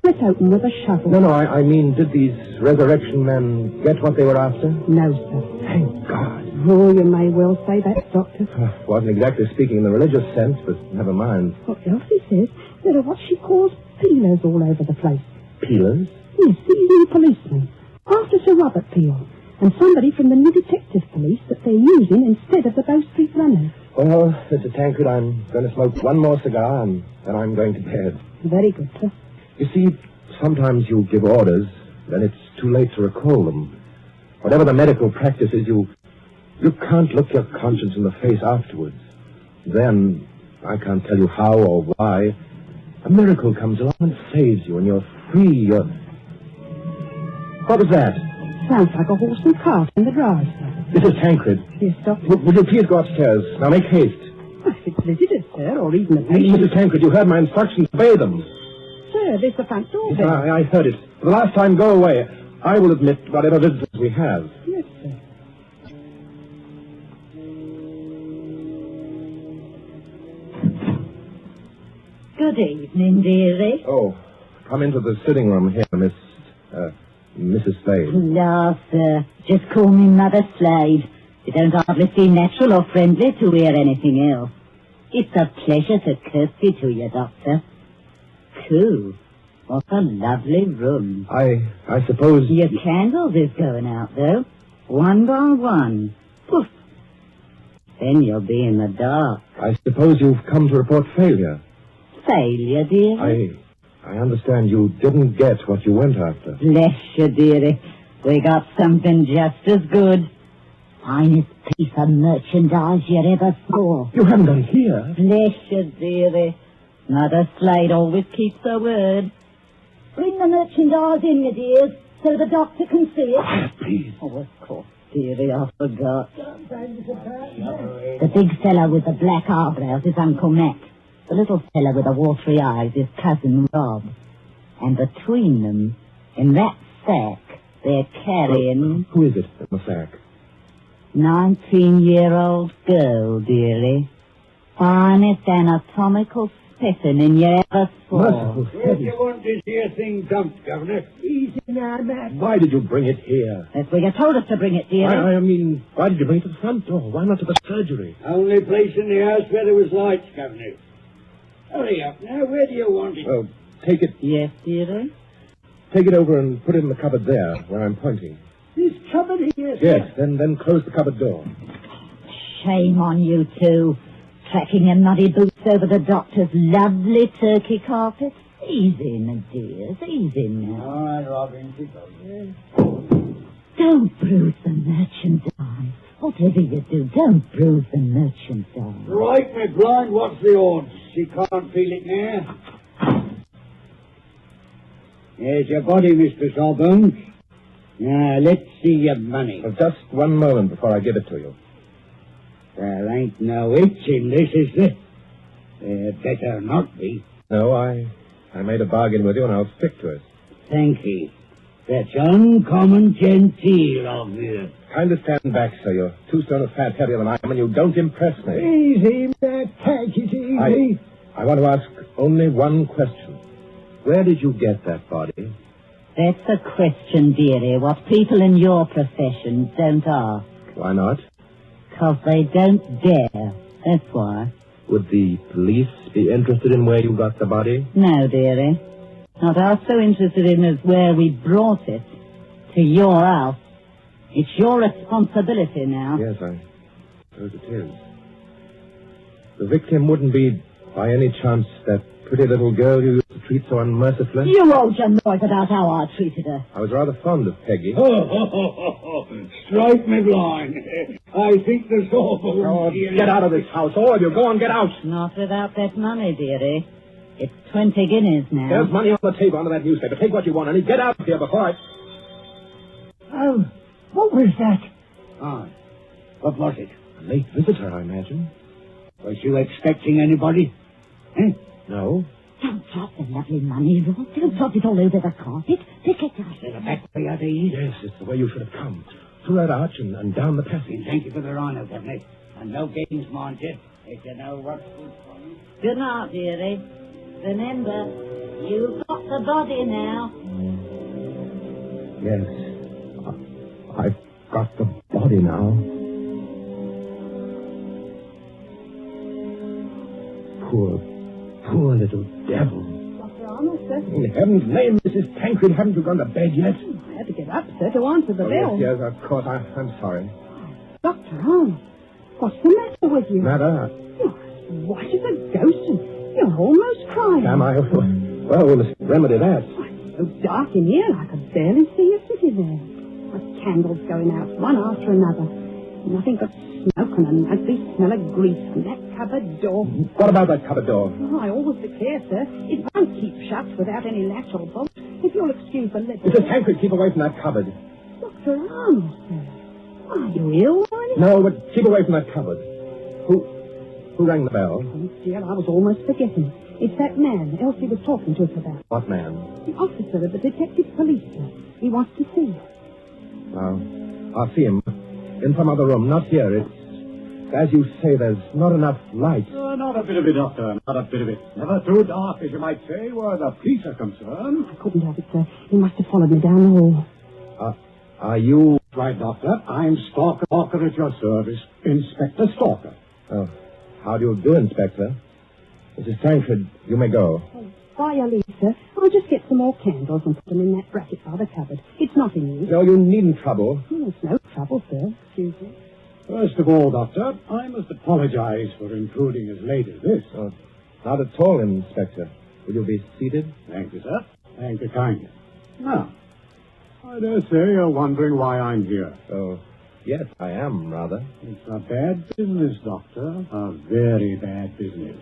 split open with a shovel. No, I mean, did these resurrection men get what they were after? No, sir. Thank God. Oh, you may well say that, Doctor. Wasn't exactly speaking in the religious sense, but never mind. What Elsie says, there are what she calls peelers all over the place. Peelers? Yes, these new policemen. After Sir Robert Peel. And somebody from the new detective police that they're using instead of the Bow Street runners. Well, Mr. Tancred, I'm going to smoke one more cigar and then I'm going to bed. Very good, sir. You see, sometimes you give orders, then it's too late to recall them. Whatever the medical practice is, you can't look your conscience in the face afterwards. Then, I can't tell you how or why, a miracle comes along and saves you, and you're free. What was that? Sounds like a horse and cart in the drive, sir. Mrs. Tancred. Yes, Doctor. Would you please go upstairs? Now make haste. If it's visitors, sir, or even a patient. Mrs. Tancred, you heard my instructions. Obey them. Sir, there's the front door Yes, there. I heard it. For the last time, go away. I will admit whatever visitors we have. Yes, sir. Good evening, dearie. Oh, come into the sitting room here, Mrs. Slade. No, sir. Just call me Mother Slade. You don't hardly seem natural or friendly to hear anything else. It's a pleasure to curtsy to you, Doctor. Cool. What a lovely room. I suppose... Your candles is going out, though. One by one. Poof. Then you'll be in the dark. I suppose you've come to report failure. Failure, dearie? I understand you didn't get what you went after. Bless you, dearie. We got something just as good. Finest piece of merchandise you ever saw. You haven't done here. Bless you, dearie. Mother Slade always keeps her word. Bring the merchandise in, my dears, so the doctor can see it. Please. Oh, of course, dearie, I forgot. The big fellow with the black eyebrows is Uncle Mac. The little fellow with the watery eyes is Cousin Rob. And between them, in that sack, they're carrying... Who is it in the sack? 19-year-old girl, dearie. Finest anatomical specimen you ever saw. If you want this here thing dumped, Governor, easy now, man. Why did you bring it here? That's where you told us to bring it, dearie. I mean, why did you bring it to the front door? Why not to the surgery? Only place in the house where there was lights, Governor. Hurry up now. Where do you want it? Well, take it... Yes, dearie? Take it over and put it in the cupboard there, where I'm pointing. This cupboard here, sir? Yes, then close the cupboard door. Shame on you two. Tracking your muddy boots over the doctor's lovely turkey carpet. Easy, my dears, easy now. All right, Robin, keep up. Don't bruise the merchandise. Whatever you do, don't bruise the merchandise. Right, my blind, what's the odds? She can't feel it now. There's your body, Mr. Sawbones. Now, let's see your money. Well, just one moment before I give it to you. There ain't no itch in this, is there? There better not be. No, I made a bargain with you, and I'll stick to it. Thank you. That's uncommon genteel of you. Kindly stand back, sir. You're 2 stone of fat heavier than I am, and you don't impress me. Easy, man. Take it easy. I want to ask only one question. Where did you get that body? That's a question, dearie, what people in your profession don't ask. Why not? 'Cause they don't dare. That's why. Would the police be interested in where you got the body? No, dearie. Not half so interested in as where we brought it. To your house. It's your responsibility now. Yes, I suppose it is. The victim wouldn't be, by any chance, that pretty little girl you used to treat so unmercifully? You won't your noise about how I treated her. I was rather fond of Peggy. Strike me blind. I think there's awful. Oh, get out of this house, all of you. Go on, get out. Not without that money, dearie. It's 20 guineas now. There's money on the table under that newspaper. Take what you want, and get out of here before I... Oh, what was that? Oh, what was it? A late visitor, I imagine. Was you expecting anybody? Eh? No. Don't drop the lovely money, Rob. Don't drop it all over the carpet. Pick it up. To the back way of these? Yes, it's the way you should have come. Through that arch and down the passage. Thank you for the honour, Governor. And no games, mind you. If you know what's good for you. Good night, dearie. Remember, you've got the body now. Yes. I've got the body now. Poor little devil. Dr. Arnold, sir. In heaven's name, Mrs. Tancred, haven't you gone to bed yet? I had to get up, sir, to answer the bell. Yes, of course. I'm sorry. Dr. Arnold, what's the matter with you? Matter? You're as white as a ghost, and you're almost crying. Am I? Well, we must remedy that. It's so dark in here, I could barely see you sitting there. The candles going out, one after another. Nothing but smoke and an ugly smell of grease and that cupboard door. What about that cupboard door? Oh, I always declare, sir, it won't keep shut without any latch or bolt. If you'll excuse the little... Mrs. Tancred, keep away from that cupboard. Dr. Arnold, sir. Are you ill or anything? No, but keep away from that cupboard. Who rang the bell? Oh, dear, I was almost forgetting. It's that man Elsie was talking to us about. What man? The officer of the detective police, sir. He wants to see you. I'll see him. In some other room, not here. It's, as you say, there's not enough light. Not a bit of it, Doctor. Not a bit of it. Never too dark, as you might say, where the police are concerned. I couldn't have it, sir. He must have followed me down the hall. Are you... Right, Doctor. I'm Stalker at your service. Inspector Stalker. Oh, how do you do, Inspector? Mrs. Tancred, you may go. By your leave, sir. I'll just get some more candles and put them in that bracket by the cupboard. It's not in use. No, you needn't trouble. Oh, it's no trouble, sir. Excuse me. First of all, Doctor, I must apologize for intruding as late as this. Oh, not at all, Inspector. Will you be seated? Thank you, sir. Thank you kindly. Now, I dare say you're wondering why I'm here. Oh, yes, I am, rather. It's a bad business, Doctor. A very bad business.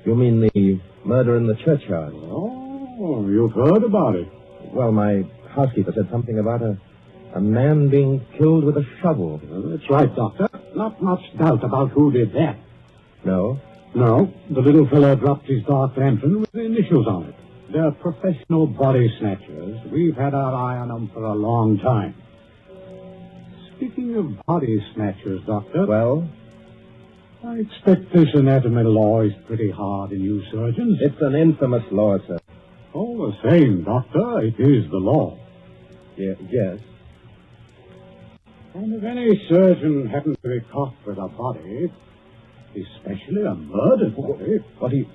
You mean the murder in the churchyard? Oh, you've heard about it. Well, my housekeeper said something about a man being killed with a shovel. That's right, Doctor. Not much doubt about who did that. No? No. The little fellow dropped his dark lantern with the initials on it. They're professional body snatchers. We've had our eye on them for a long time. Speaking of body snatchers, Doctor... Well? I expect this anatomy law is pretty hard in you surgeons. It's an infamous law, sir. All the same, Doctor, it is the law. Yes. And if any surgeon happens to be caught with a body, especially a murdered body...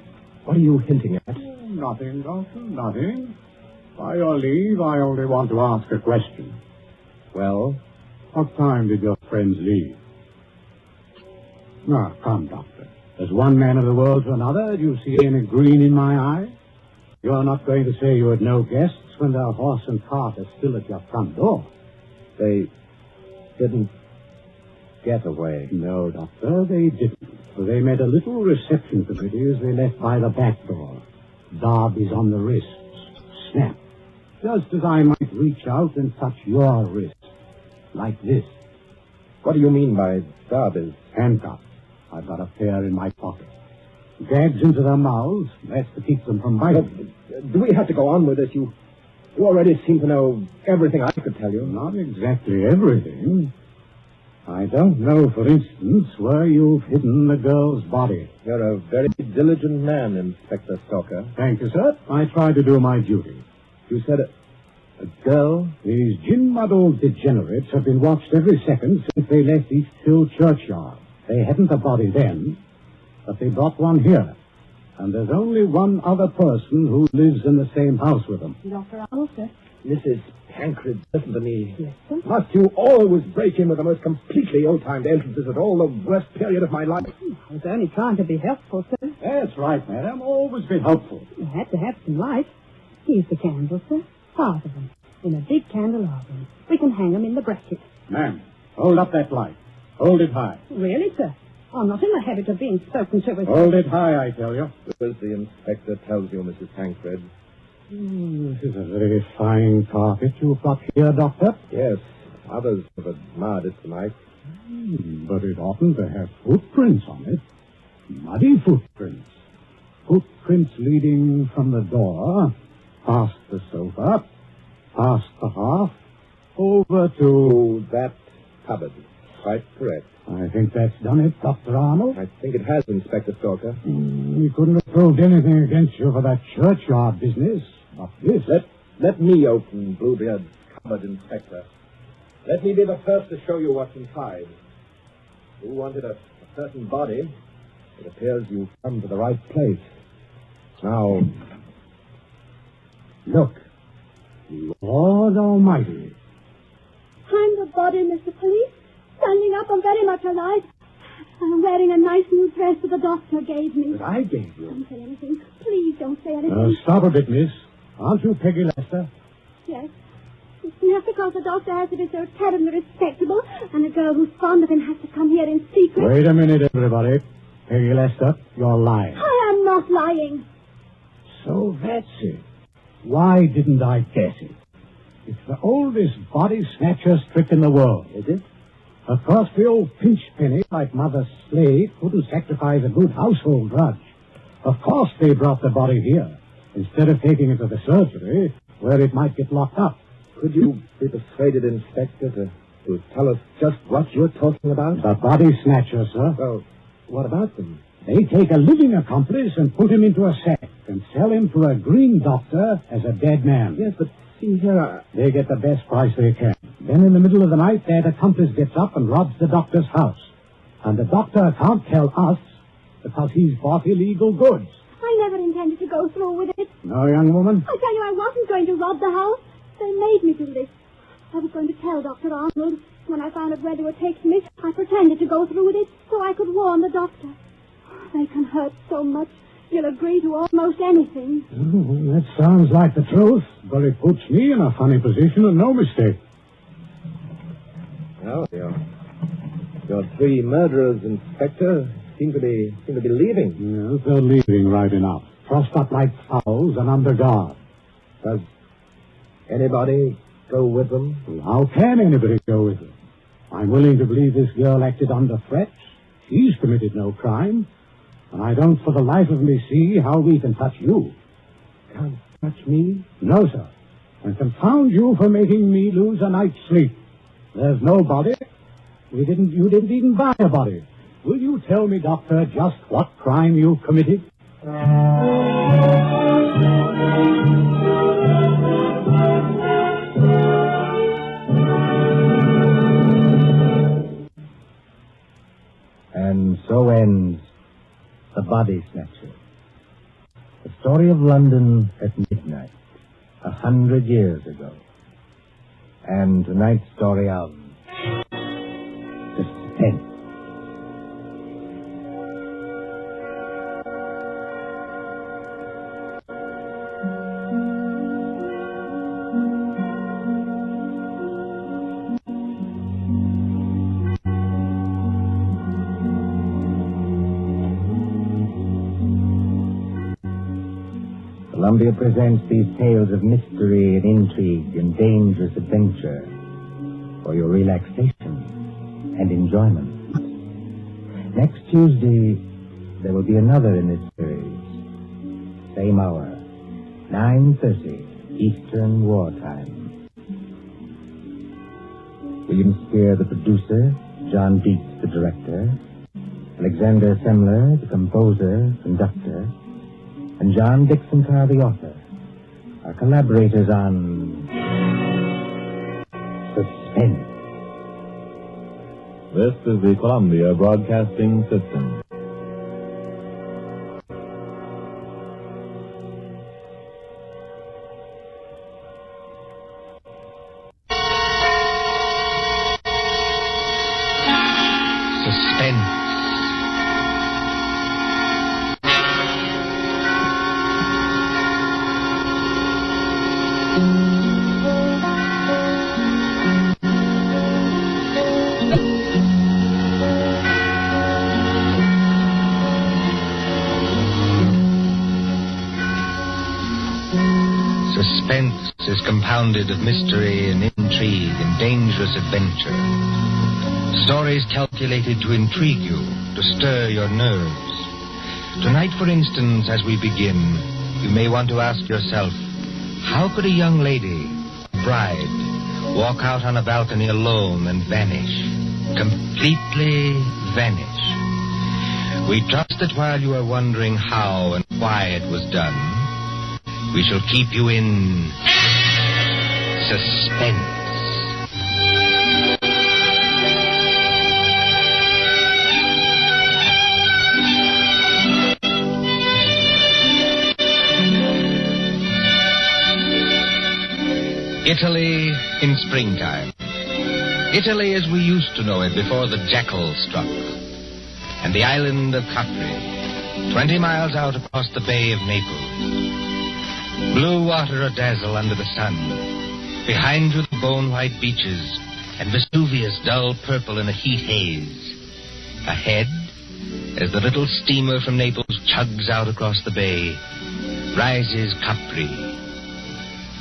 What are you hinting at? Nothing, Doctor, nothing. By your leave, I only want to ask a question. Well? What time did your friends leave? Now, come, Doctor. As one man of the world to another, do you see any green in my eye? You're not going to say you had no guests when their horse and cart are still at your front door. They didn't get away. No, Doctor, they didn't. For they made a little reception committee as they left by the back door. Darby's on the wrists. Snap. Just as I might reach out and touch your wrist. Like this. What do you mean by Darby's? Handcuffs. I've got a pair in my pocket. Gags into their mouths. That's to keep them from biting. Do we have to go on with this? You already seem to know everything I could tell you. Not exactly everything. I don't know, for instance, where you've hidden the girl's body. You're a very diligent man, Inspector Stalker. Thank you, sir. I try to do my duty. You said a girl? These gin-muddled degenerates have been watched every second since they left East Hill Churchyard. They hadn't a body then, but they brought one here. And there's only one other person who lives in the same house with them. Dr. Arnold, sir. Mrs. Tancred, listen to me. Yes, sir? Must you always break in with the most completely old-timed entrances at all the worst period of my life? I was only trying to be helpful, sir. That's right, madam. Always been helpful. You had to have some light. Here's the candles, sir. 5 of them. In a big candelabrum. We can hang them in the bracket. Ma'am, hold up that light. Hold it high. Really, sir? I'm not in the habit of being spoken to as... Hold it high, I tell you. As the inspector tells you, Mrs. Tancred. This is a very fine carpet you've got here, Doctor. Yes, others have admired it tonight. But it oughtn't to have footprints on it. Muddy footprints. Footprints leading from the door, past the sofa, past the hearth, over to... that cupboard. quite correct. I think that's done it, Dr. Arnold. I think it has, Inspector Stalker. We couldn't have proved anything against you for that churchyard business. But this... Let me open Bluebeard's cupboard, Inspector. Let me be the first to show you what's inside. You wanted a certain body. It appears you've come to the right place. Now, look. Lord Almighty. I'm the body, Mr. Police. Standing up, I'm very much alive. I'm wearing a nice new dress that the doctor gave me. That I gave you? Don't say anything. Please don't say anything. Stop a bit, miss. Aren't you Peggy Lester? Yes. Just because the doctor has to be so terribly respectable, and a girl who's fond of him has to come here in secret. Wait a minute, everybody. Peggy Lester, you're lying. I am not lying. So that's it. Why didn't I guess it? It's the oldest body snatcher trick in the world, is it? Of course, the old pinchpenny, like Mother Slade, couldn't sacrifice a good household grudge. Of course they brought the body here, instead of taking it to the surgery, where it might get locked up. Could you be persuaded, Inspector, to tell us just what you're talking about? The body snatcher, sir. Well, what about them? They take a living accomplice and put him into a sack and sell him to a green doctor as a dead man. Yes, but see here, They get the best price they can. Then in the middle of the night, that accomplice gets up and robs the doctor's house. And the doctor can't tell us because he's bought illegal goods. I never intended to go through with it. No, young woman? I tell you, I wasn't going to rob the house. They made me do this. I was going to tell Dr. Arnold. When I found out where they were taking me, I pretended to go through with it so I could warn the doctor. They can hurt so much. You'll agree to almost anything. Oh, that sounds like the truth, but it puts me in a funny position and no mistake. Well, your three murderers, Inspector, seem to be leaving. Yes, they're leaving right enough. Trussed up like fowls and under guard. Does anybody go with them? Well, how can anybody go with them? I'm willing to believe this girl acted under threats. She's committed no crime. And I don't for the life of me see how we can touch you. Can't touch me? No, sir. And confound you for making me lose a night's sleep. There's no body. You didn't even buy a body. Will you tell me, Doctor, just what crime you committed? And so ends The Body Snatcher. The story of London at midnight, 100 years ago. And tonight's story of Suspense. Columbia presents these tales of mystery and intrigue and dangerous adventure for your relaxation and enjoyment. Next Tuesday, there will be another in this series. Same hour, 9:30 Eastern Wartime. William Spear, the producer, John Dietz, the director, Alexander Semler, the composer, conductor, and John Dixon Carr, the author, are collaborators on Suspense. This is the Columbia Broadcasting System. Suspense. Suspense is compounded of mystery and intrigue and dangerous adventure. Stories calculated to intrigue you, to stir your nerves. Tonight, for instance, as we begin, you may want to ask yourself, how could a young lady, a bride, walk out on a balcony alone and vanish? completely vanish. We trust that while you are wondering how and why it was done, we shall keep you in suspense. Italy in springtime. Italy as we used to know it before the jackal struck. And the island of Capri, 20 miles out across the Bay of Naples. Blue water a-dazzle under the sun. Behind you the bone-white beaches, and Vesuvius dull purple in a heat haze. Ahead, as the little steamer from Naples chugs out across the bay, rises Capri.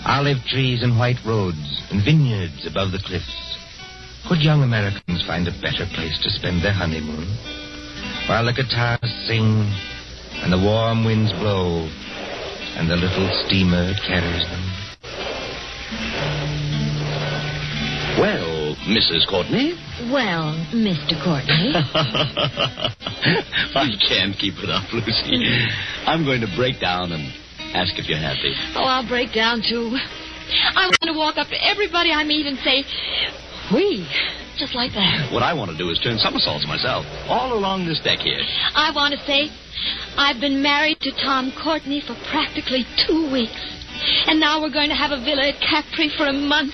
Olive trees and white roads and vineyards above the cliffs. Could young Americans find a better place to spend their honeymoon? While the guitars sing and the warm winds blow and the little steamer carries them. Well, Mrs. Courtney? Well, Mr. Courtney. I can't keep it up, Lucy. I'm going to break down and ask if you're happy. Oh, I'll break down, too. I want to walk up to everybody I meet and say, "We," just like that. What I want to do is turn somersaults myself, all along this deck here. I want to say, I've been married to Tom Courtney for practically 2 weeks. And now we're going to have a villa at Capri for a month.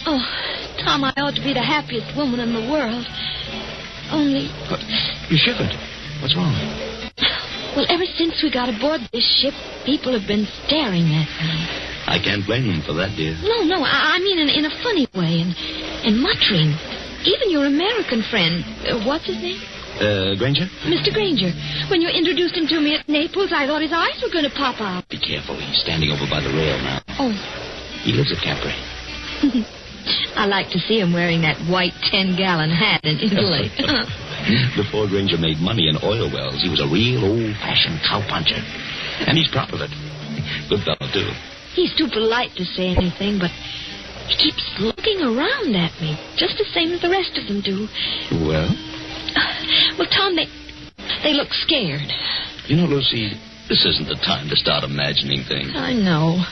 Oh, Tom, I ought to be the happiest woman in the world. Only... What? You shivered. What's wrong? Well, ever since we got aboard this ship, people have been staring at me. I can't blame them for that, dear. No, I mean in a funny way, and muttering. Even your American friend, what's his name? Granger? Mr. Granger. When you introduced him to me at Naples, I thought his eyes were going to pop out. Be careful, he's standing over by the rail now. Oh. He lives at Capri. I like to see him wearing that white 10-gallon hat in Italy. Before Granger made money in oil wells, he was a real old-fashioned cowpuncher. And he's proud of it. Good fellow, too. He's too polite to say anything, but he keeps looking around at me, just the same as the rest of them do. Well? Well, Tom, they look scared. You know, Lucy, this isn't the time to start imagining things. I know.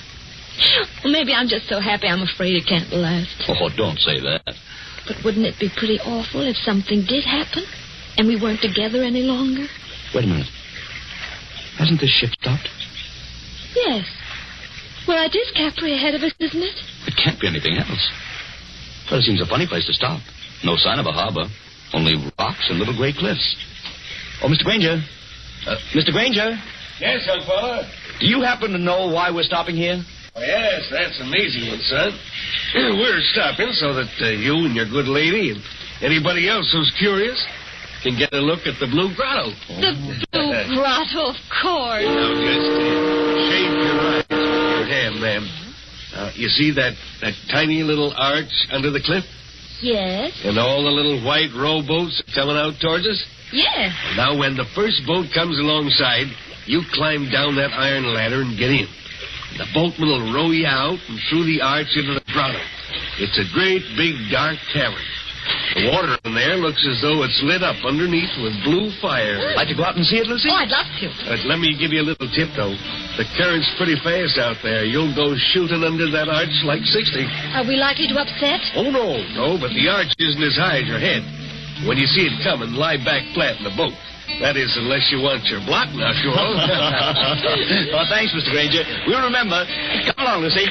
Well, maybe I'm just so happy I'm afraid it can't last. Oh, don't say that. But wouldn't it be pretty awful if something did happen and we weren't together any longer? Wait a minute. Hasn't this ship stopped? Yes. Well, it is Capri ahead of us, isn't it? It can't be anything else. Well, it seems a funny place to stop. No sign of a harbor. Only rocks and little gray cliffs. Oh, Mr. Granger. Mr. Granger? Yes, young fella? Do you happen to know why we're stopping here? Oh, yes, that's an easy one, son. We're stopping so that you and your good lady and anybody else who's curious can get a look at the Blue Grotto. The Blue Grotto, of course. Now, just shade your eyes with your hand, ma'am. You see that tiny little arch under the cliff? Yes. And all the little white rowboats coming out towards us? Yes. Now, when the first boat comes alongside, you climb down that iron ladder and get in. The boatman will row you out and through the arch into the grotto. It's a great, big, dark cavern. The water in there looks as though it's lit up underneath with blue fire. Like to go out and see it, Lucy? Oh, I'd love to. Let me give you a little tip, though. The current's pretty fast out there. You'll go shooting under that arch like 60. Are we likely to upset? Oh, no, but the arch isn't as high as your head. When you see it coming, lie back flat in the boat. That is, unless you want your block knocked off. Oh, thanks, Mr. Granger. We'll remember. Come along, Lucy.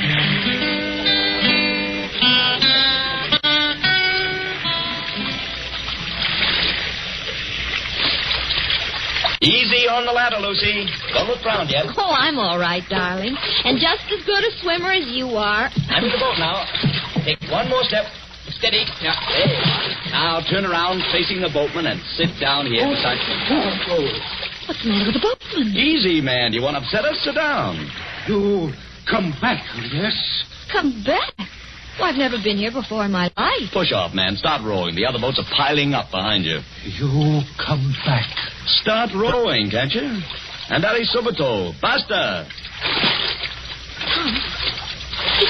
Easy on the ladder, Lucy. Don't look round yet. Oh, I'm all right, darling. And just as good a swimmer as you are. I'm in the boat now. Take one more step. Steady. Yeah. There. Now turn around facing the boatman and sit down here beside me. What's the matter with the boatman? Easy, man. You want to upset us? Sit down. You come back, yes? Come back? Well, I've never been here before in my life. Push off, man. Start rowing. The other boats are piling up behind you. You come back. Start rowing, can't you? Andale subito. Basta. Tom,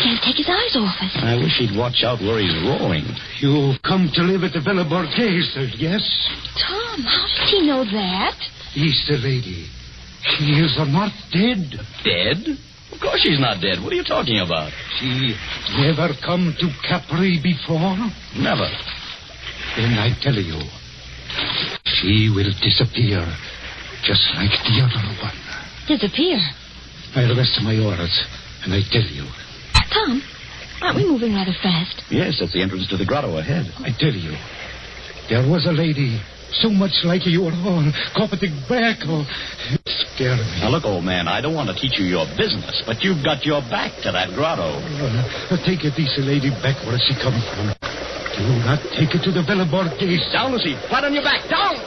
he can't take his eyes off us. I wish he'd watch out where he's rolling. You've come to live at the Villa Borghese, yes? Tom, how does he know that? He's the lady. She is not dead. Dead? Of course she's not dead. What are you talking about? She never come to Capri before? Never. Then I tell you, she will disappear, just like the other one. Disappear? I'll rest my orders, and I tell you. Tom, aren't we moving rather fast? Yes, that's the entrance to the grotto ahead. I tell you, there was a lady so much like you at all, carpeting back. Oh, it scared me. Now, look, old man, I don't want to teach you your business, but you've got your back to that grotto. Take a decent lady back where she come from. Do not take her to the Villa Borghese. Down, Lucy. Flat on your back. Down!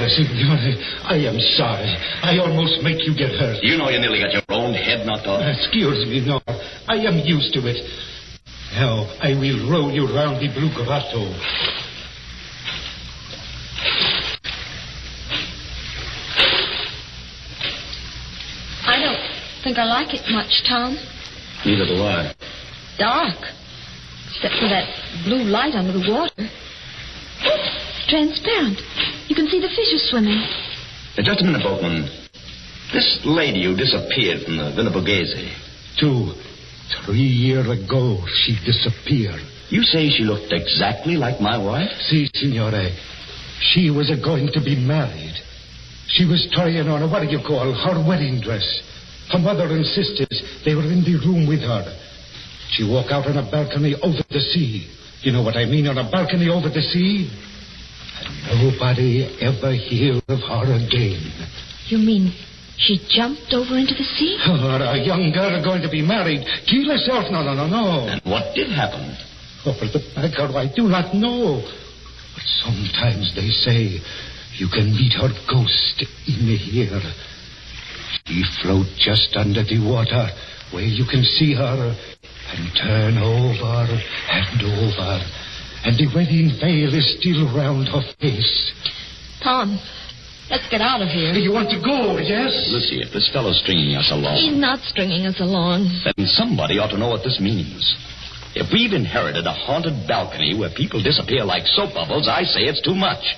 Signore, I am sorry. I almost make you get hurt. You know you nearly got your own head knocked off. Excuse me, no. I am used to it. Now, I will roll you round the blue grotto. I don't think I like it much, Tom. Neither do I. Dark. Except for that blue light under the water. It's transparent. You can see the fishes swimming. Just a minute, boatman. This lady who disappeared from the Villa Borghese. 3 years ago, she disappeared. You say she looked exactly like my wife? Si, signore. She was going to be married. She was trying on, what do you call, her wedding dress. Her mother and sisters, they were in the room with her. She walked out on a balcony over the sea. You know what I mean, on a balcony over the sea? And nobody ever heard of her again. You mean she jumped over into the sea? Oh, a young girl going to be married. Kill herself? No. And what did happen? Oh, the beggar, I do not know. But sometimes they say you can meet her ghost in the here. She float just under the water where you can see her and turn over and over. And the wedding veil is still round her face. Tom, let's get out of here. You want to go, yes? Lucy, if this fellow's stringing us along... He's not stringing us along. Then somebody ought to know what this means. If we've inherited a haunted balcony where people disappear like soap bubbles, I say it's too much.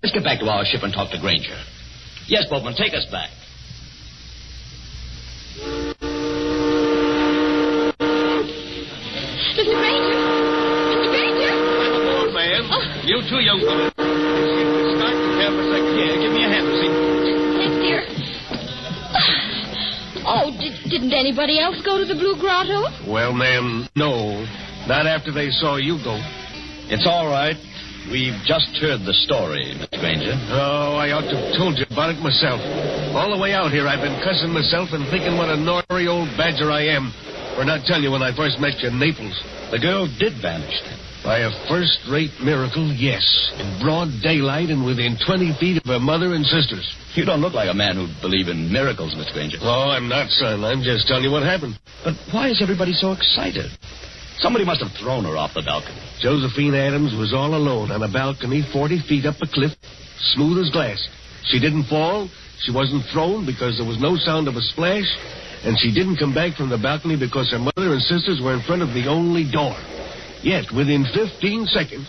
Let's get back to our ship and talk to Granger. Yes, boatman, take us back. Mr. Granger! Mr. Granger! I'm aboard, ma'am. Oh. You too, young woman. Start the canvas like here. Give me a hand, Lucy. Yes, dear. Oh, didn't anybody else go to the Blue Grotto? Well, ma'am, no. Not after they saw you go. It's all right. We've just heard the story, Mr. Granger. Oh, I ought to have told you about it myself. All the way out here, I've been cussing myself and thinking what a naughty old badger I am for not telling you when I first met you in Naples. The girl did vanish. By a first-rate miracle, yes. In broad daylight and within 20 feet of her mother and sisters. You don't look like a man who'd believe in miracles, Mr. Granger. Oh, I'm not, son. I'm just telling you what happened. But why is everybody so excited? Somebody must have thrown her off the balcony. Josephine Adams was all alone on a balcony 40 feet up a cliff, smooth as glass. She didn't fall. She wasn't thrown because there was no sound of a splash. And she didn't come back from the balcony because her mother and sisters were in front of the only door. Yet, within 15 seconds,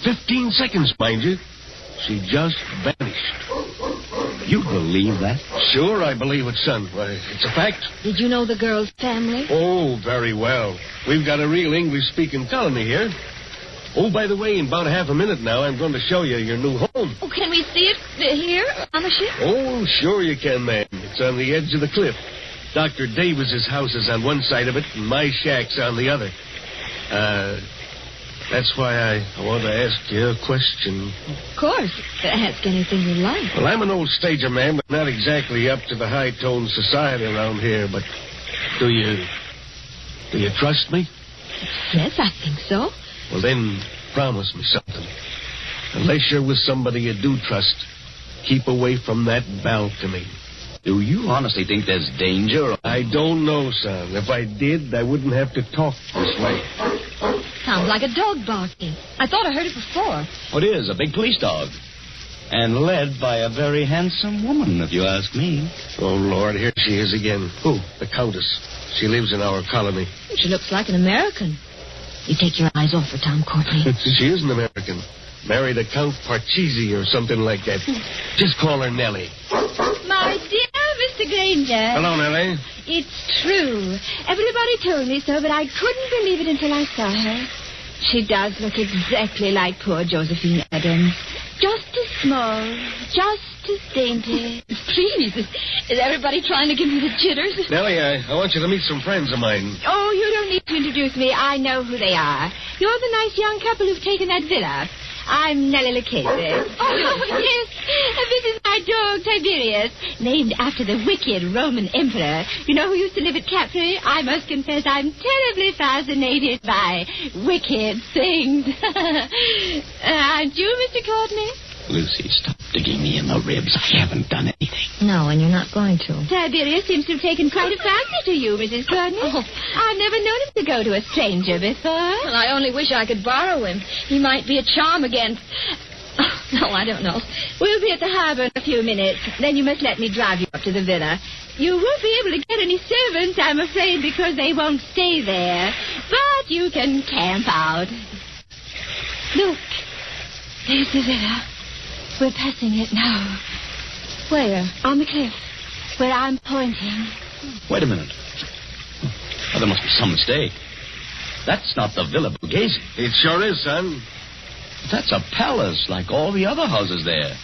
15 seconds, mind you, she just vanished. You believe that? Sure, I believe it, son. Why, it's a fact. Did you know the girl's family? Oh, very well. We've got a real English-speaking colony here. Oh, by the way, in about half a minute now, I'm going to show you your new home. Oh, can we see it here on the ship? Oh, sure you can, ma'am. It's on the edge of the cliff. Dr. Davis's house is on one side of it, and my shack's on the other. That's why I want to ask you a question. Of course. Ask anything you like. Well, I'm an old stager, ma'am, but not exactly up to the high-toned society around here. But do you trust me? Yes, I think so. Well, then, promise me something. Unless you're with somebody you do trust, keep away from that balcony. Do you honestly think there's danger? I don't know, son. If I did, I wouldn't have to talk this way. sounds like a dog barking. I thought I heard it before. Oh, it is, a big police dog. And led by a very handsome woman, if you ask me. Oh, Lord, here she is again. Who? The Countess. She lives in our colony. She looks like an American. You take your eyes off her, Tom Courtney. She is an American. Married a Count Parcheesi or something like that. Just call her Nellie. My dear Mr. Granger. Hello, Nellie. It's true. Everybody told me so, but I couldn't believe it until I saw her. She does look exactly like poor Josephine Adams. Just as small, just as dainty. Please, is everybody trying to give me the jitters? Nellie, I want you to meet some friends of mine. Oh, you don't need to introduce me. I know who they are. You're the nice young couple who've taken that villa. I'm Nellie Lucchese. Oh, yes. This is my dog, Tiberius, named after the wicked Roman emperor. You know who used to live at Capri? I must confess I'm terribly fascinated by wicked things. Aren't you, Mr. Courtney? Lucy, stop digging me in the ribs. I haven't done anything. No, and you're not going to. Tiberius seems to have taken quite a fancy to you, Mrs. Courtney. Oh. I've never known him to go to a stranger before. Well, I only wish I could borrow him. He might be a charm against... Oh, no, I don't know. We'll be at the harbor in a few minutes. Then you must let me drive you up to the villa. You won't be able to get any servants, I'm afraid, because they won't stay there. But you can camp out. Look, there's the villa. We're passing it now. Where? On the cliff, where I'm pointing. Wait a minute. Oh, there must be some mistake. That's not the Villa Borghese. It sure is, son. That's a palace like all the other houses there.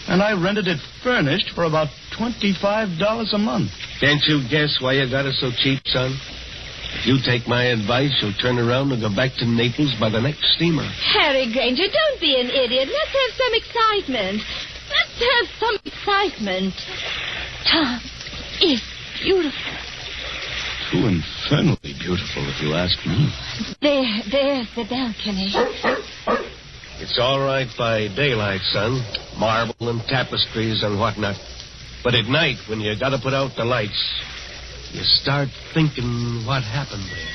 And I rented it furnished for about $25 a month. Can't you guess why you got it so cheap, son? If you take my advice, you'll turn around and go back to Naples by the next steamer. Harry Granger, don't be an idiot. Let's have some excitement. Let's have some excitement. Tom, it's beautiful. Too infernally beautiful, if you ask me. There's the balcony. It's all right by daylight, son. Marble and tapestries and whatnot. But at night, when you got to put out the lights, you start thinking what happened there.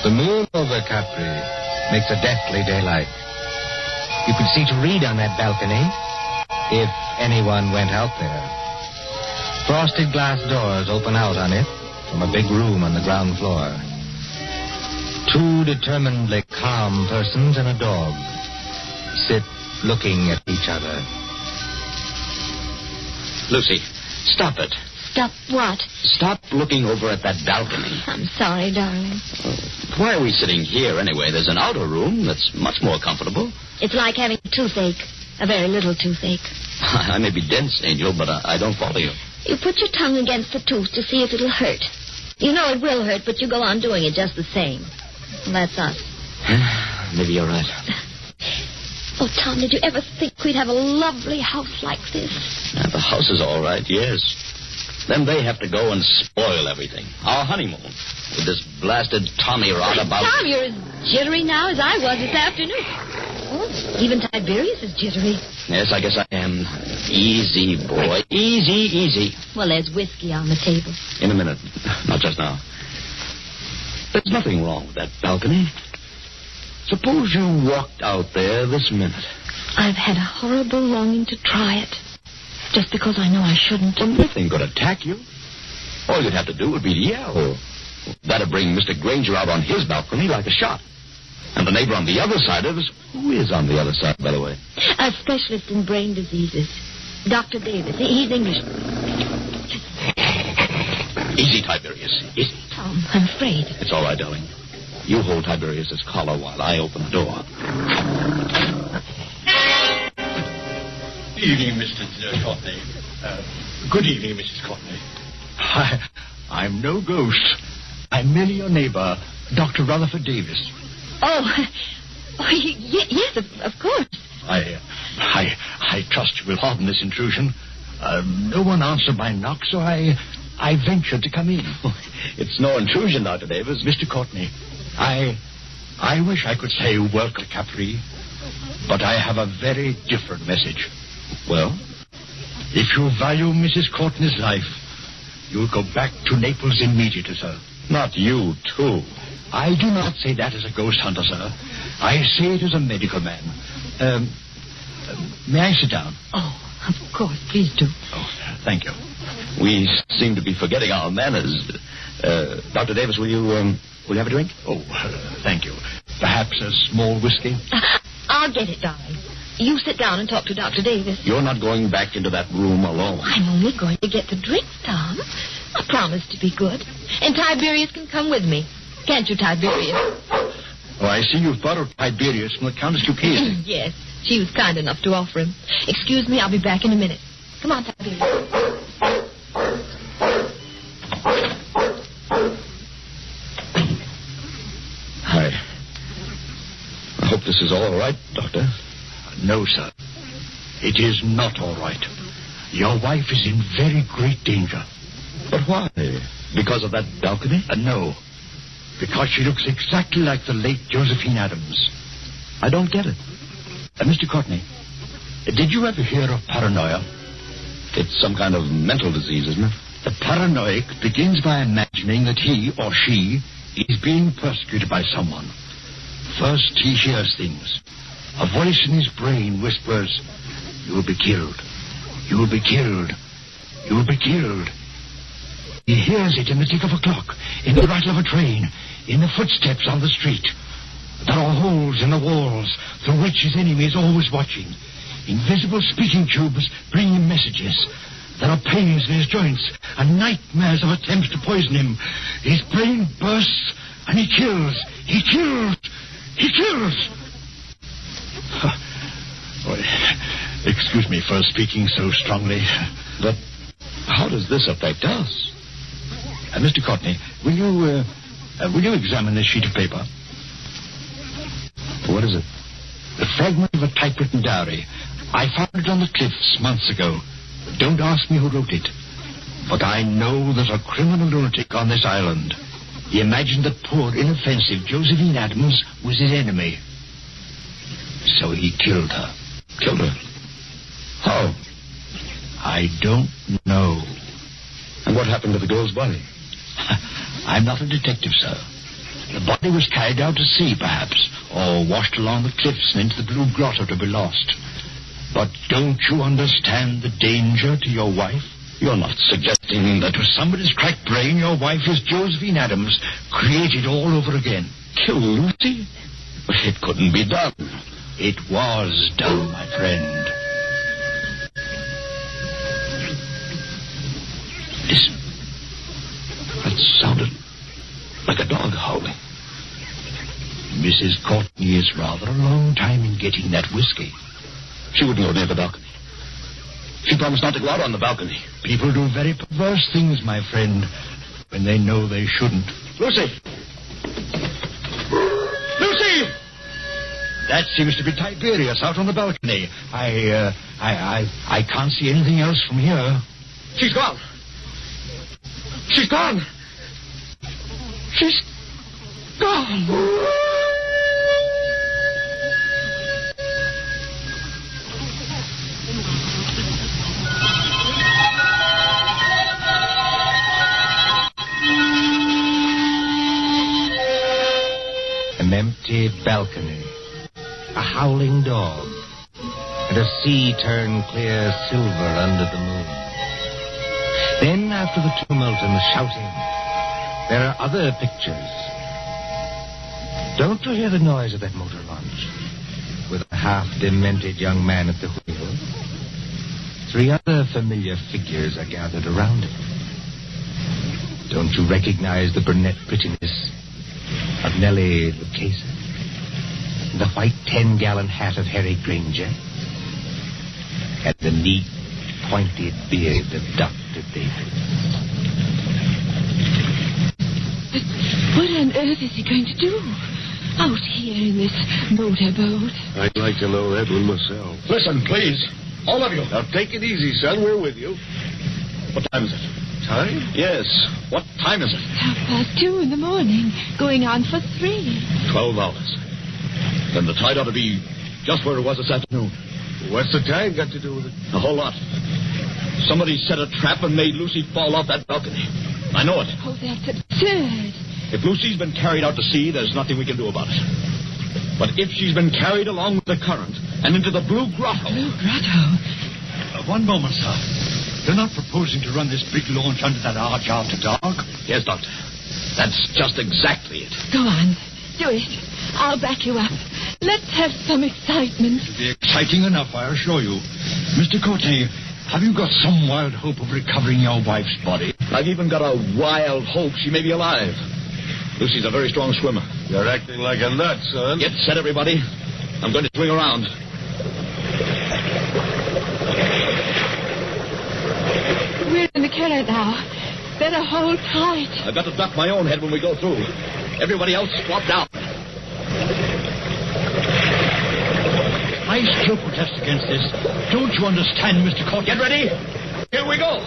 The moon over Capri makes a deathly daylight. You could see to read on that balcony if anyone went out there. Frosted glass doors open out on it from a big room on the ground floor. Two determinedly calm persons and a dog sit looking at each other. Lucy, stop it. Stop what? Stop looking over at that balcony. I'm sorry, darling. Why are we sitting here anyway? There's an outer room that's much more comfortable. It's like having a toothache. A very little toothache. I may be dense, Angel, but I don't follow you. You put your tongue against the tooth to see if it'll hurt. You know it will hurt, but you go on doing it just the same. And that's us. Maybe you're right. Oh, Tom, did you ever think we'd have a lovely house like this? The house is all right, yes. Then they have to go and spoil everything. Our honeymoon. With this blasted Tommy rod about... Tom, you're as jittery now as I was this afternoon. Oh, even Tiberius is jittery. Yes, I guess I am. Easy, boy. Easy, easy. Well, there's whiskey on the table. In a minute. Not just now. There's nothing wrong with that balcony. Suppose you walked out there this minute. I've had a horrible longing to try it. Just because I know I shouldn't. Well, nothing could attack you. All you'd have to do would be to yell. That'd bring Mr. Granger out on his balcony like a shot. And the neighbor on the other side of us... Who is on the other side, by the way? A specialist in brain diseases. Dr. Davis. He's English. Easy, Tiberius. Easy. Tom, I'm afraid. It's all right, darling. You hold Tiberius's collar while I open the door. Good evening, Mr. Courtney. Good evening, Mrs. Courtney. I'm no ghost. I'm merely your neighbor, Dr. Rutherford Davis. Yes, of course. I trust you will pardon this intrusion. No one answered my knock, so I ventured to come in. It's no intrusion, Dr. Davis. Mr. Courtney, I wish I could say welcome to Capri, but I have a very different message. Well? If you value Mrs. Courtney's life, you'll go back to Naples immediately, sir. Not you, too. I do not say that as a ghost hunter, sir. I say it as a medical man. May I sit down? Oh, of course. Please do. Oh, thank you. We seem to be forgetting our manners. Dr. Davis, will you have a drink? Oh, thank you. Perhaps a small whiskey? I'll get it, darling. You sit down and talk to Dr. Davis. You're not going back into that room alone. I'm only going to get the drinks, Tom. I promise to be good. And Tiberius can come with me. Can't you, Tiberius? Oh, I see you've borrowed Tiberius from the Countess Lucchese. Yes. She was kind enough to offer him. Excuse me, I'll be back in a minute. Come on, Tiberius. I hope this is all right, Doctor. No, sir. It is not all right. Your wife is in very great danger. But why? Because of that balcony? No. Because she looks exactly like the late Josephine Adams. I don't get it. Mr. Courtney, did you ever hear of paranoia? It's some kind of mental disease, isn't it? The paranoic begins by imagining that he or she is being persecuted by someone. First, he hears things. A voice in his brain whispers, "You will be killed. You will be killed. You will be killed." He hears it in the tick of a clock, in the rattle of a train, in the footsteps on the street. There are holes in the walls through which his enemy is always watching. Invisible speaking tubes bring him messages. There are pains in his joints and nightmares of attempts to poison him. His brain bursts and he kills. He kills. He kills. Excuse me for speaking so strongly. But how does this affect us? Mr. Courtney, will you examine this sheet of paper? What is it? The fragment of a typewritten diary. I found it on the cliffs months ago. Don't ask me who wrote it. But I know there's a criminal lunatic on this island. He imagined that poor, inoffensive Josephine Adams was his enemy. So he killed her. Killed her? How? I don't know. And what happened to the girl's body? I'm not a detective, sir. The body was carried out to sea, perhaps, or washed along the cliffs and into the Blue Grotto to be lost. But don't you understand the danger to your wife? You're not suggesting that with somebody's cracked brain, your wife is Josephine Adams, created all over again. Kill Lucy? It couldn't be done. It was done, my friend. Listen. That sounded like a dog howling. Mrs. Courtney is rather a long time in getting that whiskey. She wouldn't go near the balcony. She promised not to go out on the balcony. People do very perverse things, my friend, when they know they shouldn't. Lucy! Lucy! That seems to be Tiberius out on the balcony. I can't see anything else from here. She's gone. She's gone. She's gone. An empty balcony, a howling dog, and a sea turned clear silver under the moon. Then, after the tumult and the shouting, there are other pictures. Don't you hear the noise of that motor launch, with a half-demented young man at the wheel? 3 other familiar figures are gathered around it. Don't you recognize the brunette prettiness of Nellie Lucchese? The white 10-gallon hat of Harry Granger? And the neat, pointed beard of Dr. Davis? But what on earth is he going to do out here in this motorboat? I'd like to know that one myself. Listen, please. All of you. Now, take it easy, son. We're with you. What time is it? Time? Yes. What time is it? 2:30 in the morning. Going on for 3. 12 hours. Then the tide ought to be just where it was this afternoon. What's the tide got to do with it? A whole lot. Somebody set a trap and made Lucy fall off that balcony. I know it. Oh, that's absurd. If Lucy's been carried out to sea, there's nothing we can do about it. But if she's been carried along with the current and into the Blue Grotto... Blue Grotto? One moment, sir. You're not proposing to run this big launch under that arch after dark? Yes, Doctor. That's just exactly it. Go on. Do it. I'll back you up. Let's have some excitement. It'll be exciting enough, I assure you. Mr. Courtney, have you got some wild hope of recovering your wife's body? I've even got a wild hope she may be alive. Lucy's a very strong swimmer. You're acting like a nut, son. Get set, everybody. I'm going to swing around. We're in the current now. Better hold tight. I've got to duck my own head when we go through. Everybody else swap down. I still protest against this. Don't you understand, Mr. Courtney? Get ready. Here we go.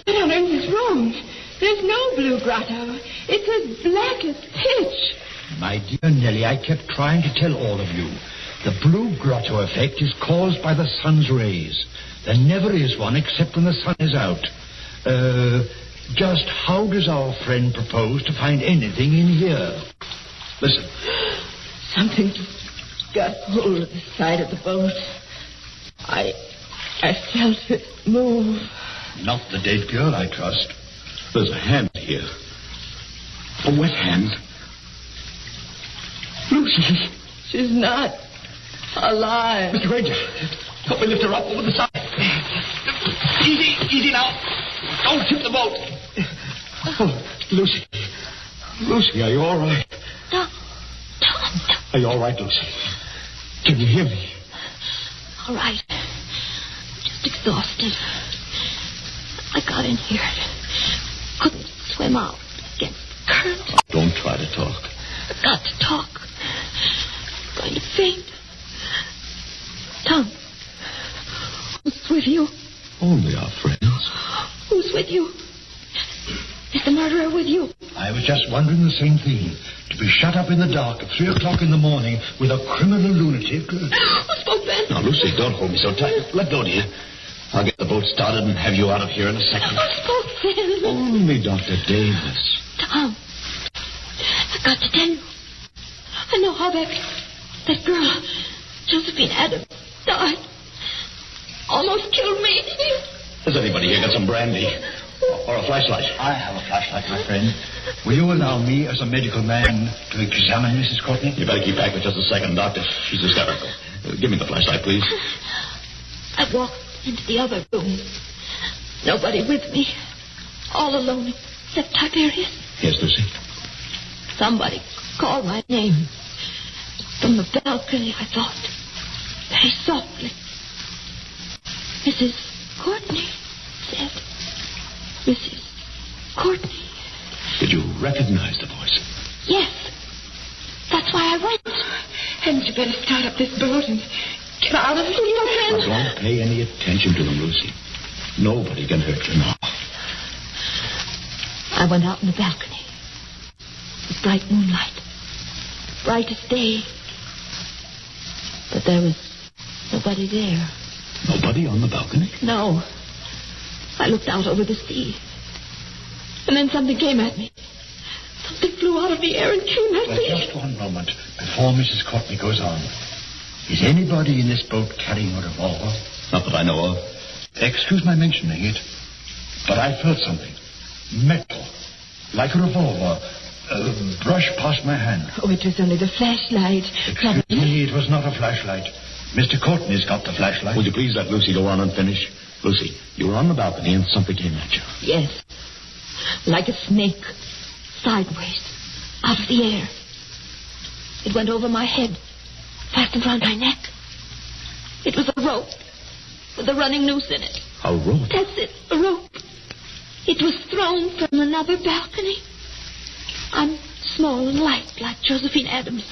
What on earth is wrong? There's no Blue Grotto. It's as black as pitch. My dear Nellie, I kept trying to tell all of you. The Blue Grotto effect is caused by the sun's rays. There never is one except when the sun is out. Just how does our friend propose to find anything in here? Listen. Something got hold of the side of the boat. I felt it move. Not the dead girl, I trust. There's a hand here. A wet hand. Lucy. She's not alive. Mr. Granger, help me lift her up over the side. Easy now. Don't tip the boat. Oh, Lucy. Lucy, are you all right? Tom. Are you all right, Lucy? Can you hear me? All right. Just exhausted. I got in here. Couldn't swim out against current. Don't try to talk. I got to talk. I'm going to faint. Tom, who's with you? Only our friends. Who's with you? Is the murderer with you? I was just wondering the same thing. To be shut up in the dark at 3 o'clock in the morning with a criminal lunatic. Who spoke then? Now, Lucy, don't hold me so tight. Let go, dear. I'll get the boat started and have you out of here in a second. Who spoke then? Only Dr. Davis. Tom, I got to tell you. I know how that girl, Josephine Adams, died. Almost killed me. Has anybody here got some brandy? Or a flashlight? I have a flashlight, my friend. Will you allow me, as a medical man, to examine Mrs. Courtney? You better keep back for just a second, Doctor. She's hysterical. Give me the flashlight, please. I walked into the other room. Nobody with me. All alone except Tiberius. Yes, Lucy. Somebody called my name. From the balcony, I thought. Very softly. Mrs. Courtney said. Mrs. Courtney. Did you recognize the voice? Yes. That's why I went. Hadn't you better start up this boat and get out of here? Don't pay any attention to them, Lucy. Nobody can hurt you now. I went out on the balcony. It was bright moonlight. Bright as day. But there was nobody there. Nobody on the balcony? No. I looked out over the sea. And then something came at me. Something flew out of the air and came at me. Just one moment before Mrs. Courtney goes on. Is anybody in this boat carrying a revolver? Not that I know of. Excuse my mentioning it, but I felt something. Metal. Like a revolver. Brushed past my hand. Oh, it was only the flashlight. Excuse me, it was not a flashlight. Mr. Courtney's got the flashlight. Would you please let Lucy go on and finish? Lucy, you were on the balcony and something came at you. Yes. Like a snake. Sideways. Out of the air. It went over my head. Fastened around my neck. It was a rope. With a running noose in it. A rope? That's it. A rope. It was thrown from another balcony. I'm small and light like Josephine Adams.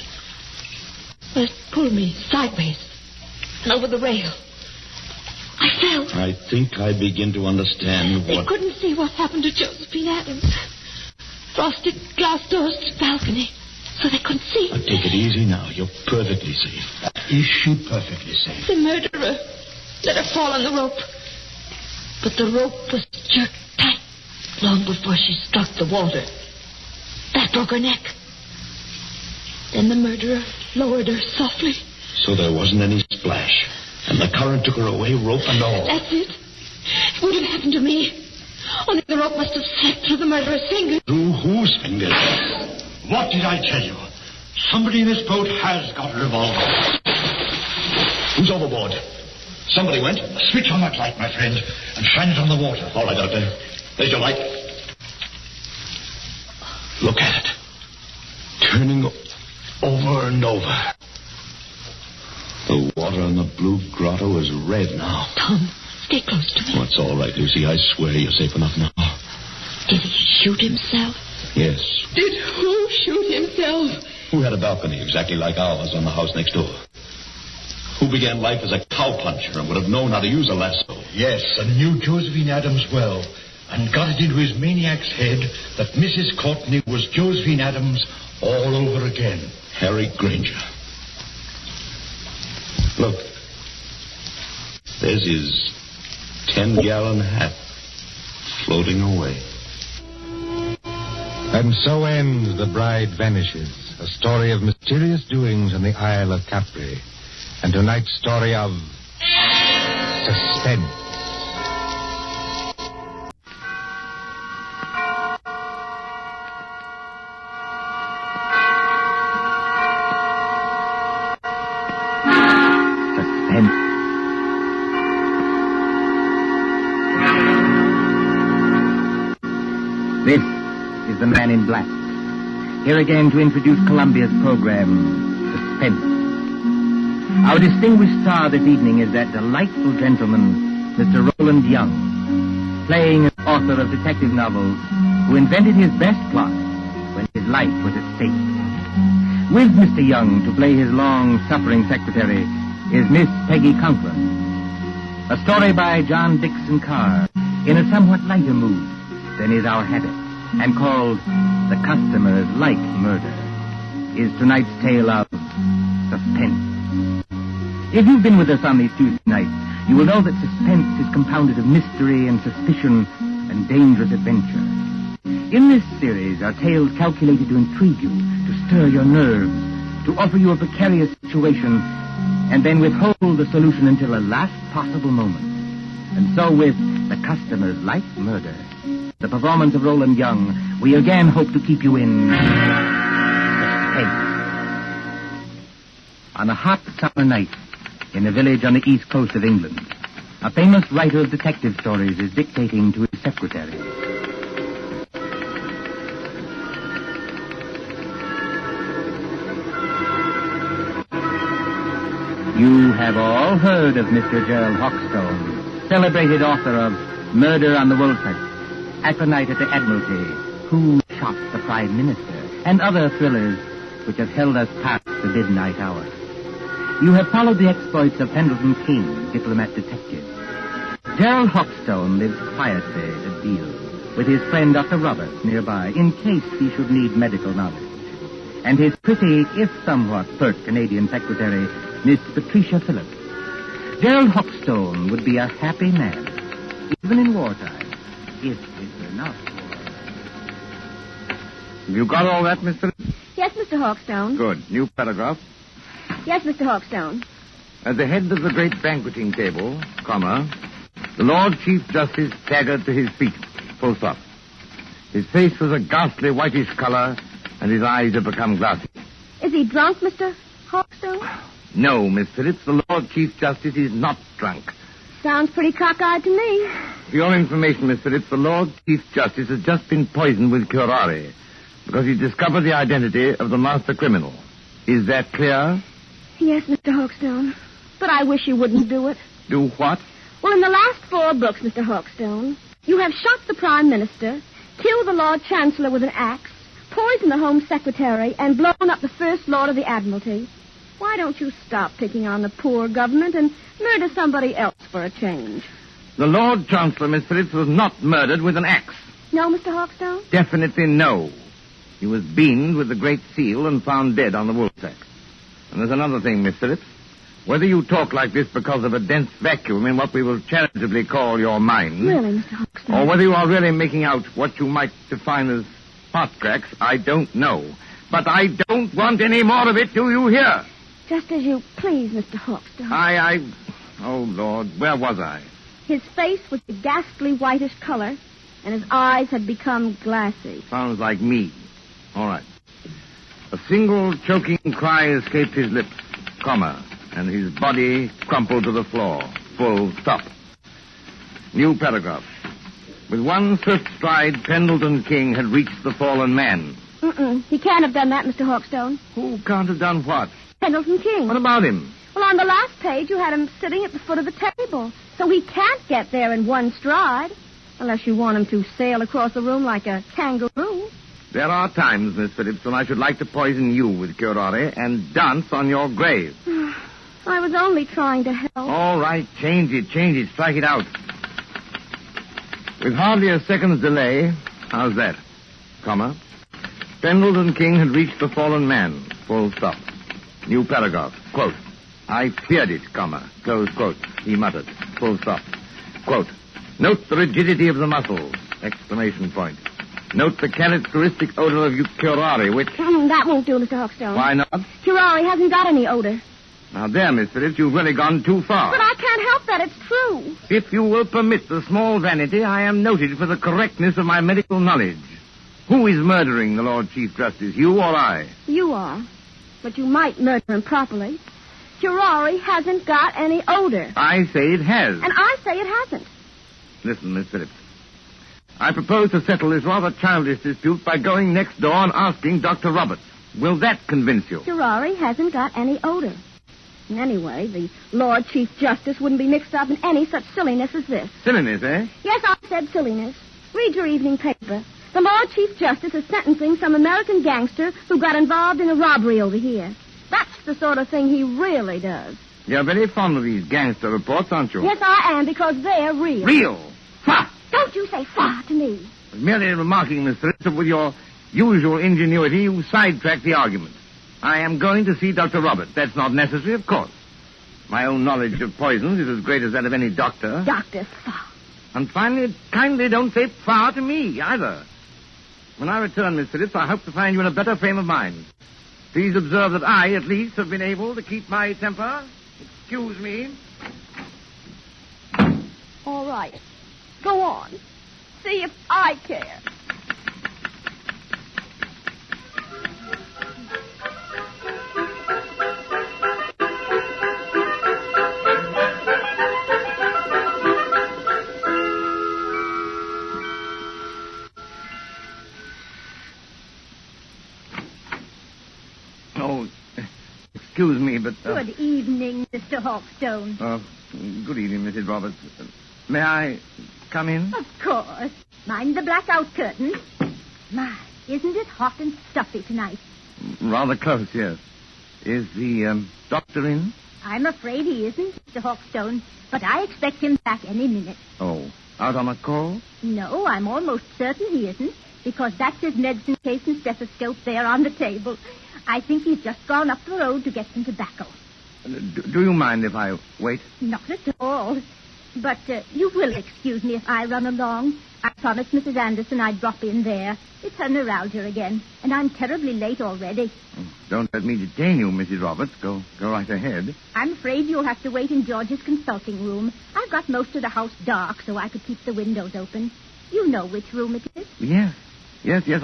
But it pulled me sideways and over the rail. I fell. I think I begin to understand They what... couldn't see what happened to Josephine Adams. Frosted glass doors to the balcony, so they couldn't see. Now, take it easy now. You're perfectly safe. Is she perfectly safe? The murderer let her fall on the rope. But the rope was jerked tight long before she struck the water. That broke her neck. Then the murderer lowered her softly. So there wasn't any splash. And the current took her away, rope and all. That's it. It would have happened to me. Only the rope must have slipped through the murderer's fingers. Through whose fingers? What did I tell you? Somebody in this boat has got a revolver. Who's overboard? Somebody went. Switch on that light, my friend, and shine it on the water. All right, Doctor. There's your light. Look at it. Turning over and over. The water in the blue grotto is red now. Tom, stay close to me. Oh, it's all right, Lucy. I swear you're safe enough now. Did he shoot himself? Yes. Did who shoot himself? Who had a balcony exactly like ours on the house next door? Who began life as a cowpuncher and would have known how to use a lasso? Yes, and knew Josephine Adams well, and got it into his maniac's head that Mrs. Courtney was Josephine Adams all over again. Harry Granger. Look. There's his 10-gallon hat floating away. And so ends The Bride Vanishes, a story of mysterious doings in the Isle of Capri. And tonight's story of suspense. Suspense. This is the Man in Black. Here again to introduce Columbia's program, Suspense. Our distinguished star this evening is that delightful gentleman, Mr. Roland Young, playing an author of detective novels who invented his best plot when his life was at stake. With Mr. Young to play his long-suffering secretary is Miss Peggy Conklin. A story by John Dixon Carr in a somewhat lighter mood than is our habit, and called The Customer's Like Murder, is tonight's tale of suspense. If you've been with us on these Tuesday nights, you will know that suspense is compounded of mystery and suspicion and dangerous adventure. In this series are tales calculated to intrigue you, to stir your nerves, to offer you a precarious situation, and then withhold the solution until the last possible moment. And so with The Customer's Like Murder, the performance of Roland Young, we again hope to keep you in suspense. On a hot summer night, in a village on the east coast of England, a famous writer of detective stories is dictating to his secretary. You have all heard of Mr. Gerald Hawkstone, celebrated author of Murder on the Woolsack, Aconite at the Admiralty, Who Shot the Prime Minister, and other thrillers which have held us past the midnight hour. You have followed the exploits of Pendleton King, diplomat detective. Gerald Hawkstone lives quietly at Deal with his friend Dr. Roberts nearby, in case he should need medical knowledge. And his pretty, if somewhat pert Canadian secretary, Miss Patricia Phillips. Gerald Hawkstone would be a happy man, even in wartime, if it were not for... Have you got all that, Miss Phillips? Yes, Mr. Hawkstone. Good. New paragraph. Yes, Mr. Hawkstone. At the head of the great banqueting table, comma, the Lord Chief Justice staggered to his feet, full stop. His face was a ghastly whitish color, and his eyes had become glassy. Is he drunk, Mr. Hawkstone? No, Miss Phillips, the Lord Chief Justice is not drunk. Sounds pretty cockeyed to me. For your information, Miss Phillips, the Lord Chief Justice has just been poisoned with curare because he discovered the identity of the master criminal. Is that clear? Yes, Mr. Hawkstone. But I wish you wouldn't do it. Do what? Well, in the last 4 books, Mr. Hawkstone, you have shot the Prime Minister, killed the Lord Chancellor with an axe, poisoned the Home Secretary, and blown up the First Lord of the Admiralty. Why don't you stop picking on the poor government and murder somebody else for a change? The Lord Chancellor, Miss Phillips, was not murdered with an axe. No, Mr. Hawkstone? Definitely no. He was beamed with the Great Seal and found dead on the woolsack. And there's another thing, Miss Phillips. Whether you talk like this because of a dense vacuum in what we will charitably call your mind... Really, Mr. Hawkstone? Or whether you are really making out what you might define as pot cracks, I don't know. But I don't want any more of it, do you hear? Just as you please, Mr. Hawkstone. Oh, Lord, where was I? His face was a ghastly whitish color, and his eyes had become glassy. Sounds like me. All right. A single choking cry escaped his lips, comma, and his body crumpled to the floor. Full stop. New paragraph. With one swift stride, Pendleton King had reached the fallen man. He can't have done that, Mr. Hawkstone. Who can't have done what? Pendleton King. What about him? Well, on the last page, you had him sitting at the foot of the table. So he can't get there in one stride. Unless you want him to sail across the room like a kangaroo. There are times, Miss Phillips, when I should like to poison you with curare and dance on your grave. I was only trying to help. All right, change it, strike it out. With hardly a second's delay, how's that? Comma. Pendleton King had reached the fallen man. Full stop. New paragraph. Quote. I feared it, comma. Close quote. He muttered. Full stop. Quote. Note the rigidity of the muscles. Exclamation point. Note the characteristic odor of curare, which... That won't do, Mr. Hawkstone. Why not? Curare hasn't got any odor. Now there, Miss Phillips, you've really gone too far. But I can't help that. It's true. If you will permit the small vanity, I am noted for the correctness of my medical knowledge. Who is murdering the Lord Chief Justice, you or I? You are. But you might murder him properly. Curare hasn't got any odor. I say it has. And I say it hasn't. Listen, Miss Phillips. I propose to settle this rather childish dispute by going next door and asking Dr. Roberts. Will that convince you? Curare hasn't got any odor. And anyway, the Lord Chief Justice wouldn't be mixed up in any such silliness as this. Silliness, eh? Yes, I said silliness. Read your evening paper. The Lord Chief Justice is sentencing some American gangster who got involved in a robbery over here. That's the sort of thing he really does. You're very fond of these gangster reports, aren't you? Yes, I am, because they're real. Real? Fa! Don't you say fa to me. Merely remarking, Miss Phillips, that with your usual ingenuity, you sidetracked the argument. I am going to see Dr. Roberts. That's not necessary, of course. My own knowledge of poisons is as great as that of any doctor. Dr. Fa. And finally, kindly don't say fa to me, either. When I return, Miss Phillips, I hope to find you in a better frame of mind. Please observe that I, at least, have been able to keep my temper. Excuse me. All right. Go on. See if I care. Oh, excuse me, but... Good evening, Mr. Hawkstone. Good evening, Mrs. Roberts. May I come in? Of course. Mind the blackout curtain. My, isn't it hot and stuffy tonight? Rather close, yes. Is the doctor in? I'm afraid he isn't, Mr. Hawkstone, but I expect him back any minute. Oh, out on a call? No, I'm almost certain he isn't, because that's his medicine case and stethoscope there on the table. I think he's just gone up the road to get some tobacco. Do you mind if I wait? Not at all. But you will excuse me if I run along. I promised Mrs. Anderson I'd drop in there. It's her neuralgia again, and I'm terribly late already. Don't let me detain you, Mrs. Roberts. Go right ahead. I'm afraid you'll have to wait in George's consulting room. I've got most of the house dark so I could keep the windows open. You know which room it is. Yes,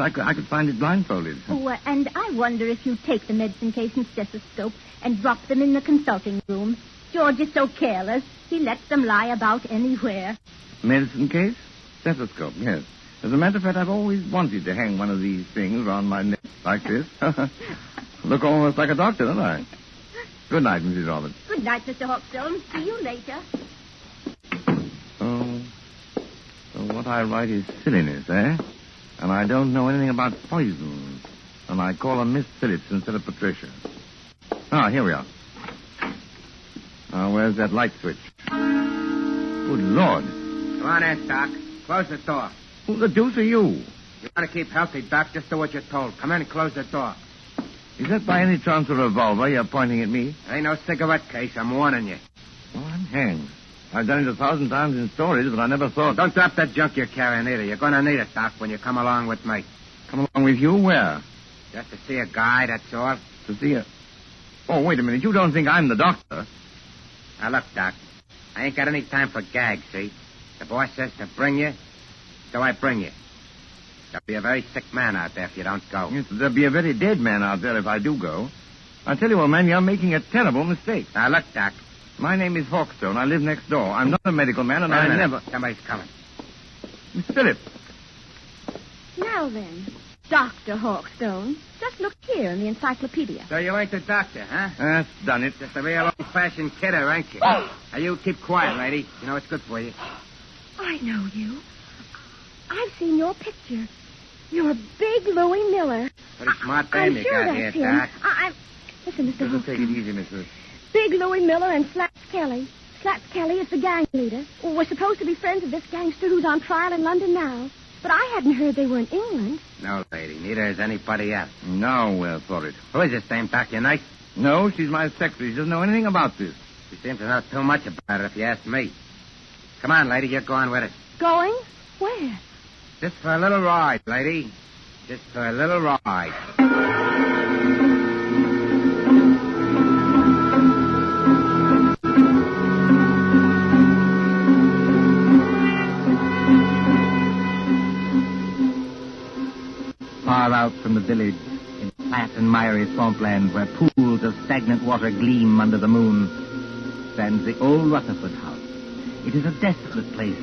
I could find it blindfolded. Oh, and I wonder if you'd take the medicine case and stethoscope and drop them in the consulting room. George is so careless. He lets them lie about anywhere. Medicine case? Stethoscope, yes. As a matter of fact, I've always wanted to hang one of these things around my neck like this. Look almost like a doctor, don't I? Good night, Mrs. Roberts. Good night, Mr. Hawkstone. See you later. So what I write is silliness, eh? And I don't know anything about poisons. And I call her Miss Phillips instead of Patricia. Ah, here we are. Where's that light switch? Good Lord. Come on in, Doc. Close the door. Who the deuce are you? You want to keep healthy, Doc? Just do what you're told. Come in and close the door. Is that by any chance a revolver you're pointing at me? Ain't no cigarette case. I'm warning you. Oh, I'm hanged. I've done it 1,000 times in stories, but I never thought... Don't drop that junk you're carrying either. You're going to need it, Doc, when you come along with me. Come along with you? Where? Just to see a guy, that's all. To see a... Oh, wait a minute. You don't think I'm the doctor? Now, look, Doc. I ain't got any time for gags, see? The boss says to bring you, so I bring you. There'll be a very sick man out there if you don't go. Yes, there'll be a very dead man out there if I do go. I tell you, old man, you're making a terrible mistake. Now, look, Doc. My name is Hawkstone. I live next door. I'm not a medical man, and I never... Somebody's coming. Miss Phillips. Now then, Dr. Hawkstone, just look here in the encyclopedia. So you ain't the doctor, huh? That's done it. Just a real old-fashioned kidder, ain't you? Now, you keep quiet, lady. You know it's good for you. I know you. I've seen your picture. You're Big Louie Miller. Pretty smart dame you got here, Doc. Listen, Mr. Take Hawkstone. it easy, Miss Phillips. Big Louie Miller and Slats Kelly. Slats Kelly is the gang leader. We're supposed to be friends of this gangster who's on trial in London now. But I hadn't heard they were in England. No, lady. Neither is anybody else. Nowhere for it. Who is this dame, Doc? Your niece? No, she's my secretary. She doesn't know anything about this. She seems to know too much about it, if you ask me. Come on, lady. You're going with us. Going? Where? Just for a little ride, lady. Just for a little ride. Far out from the village, in flat and miry swampland where pools of stagnant water gleam under the moon, stands the old Rutherford house. It is a desolate place,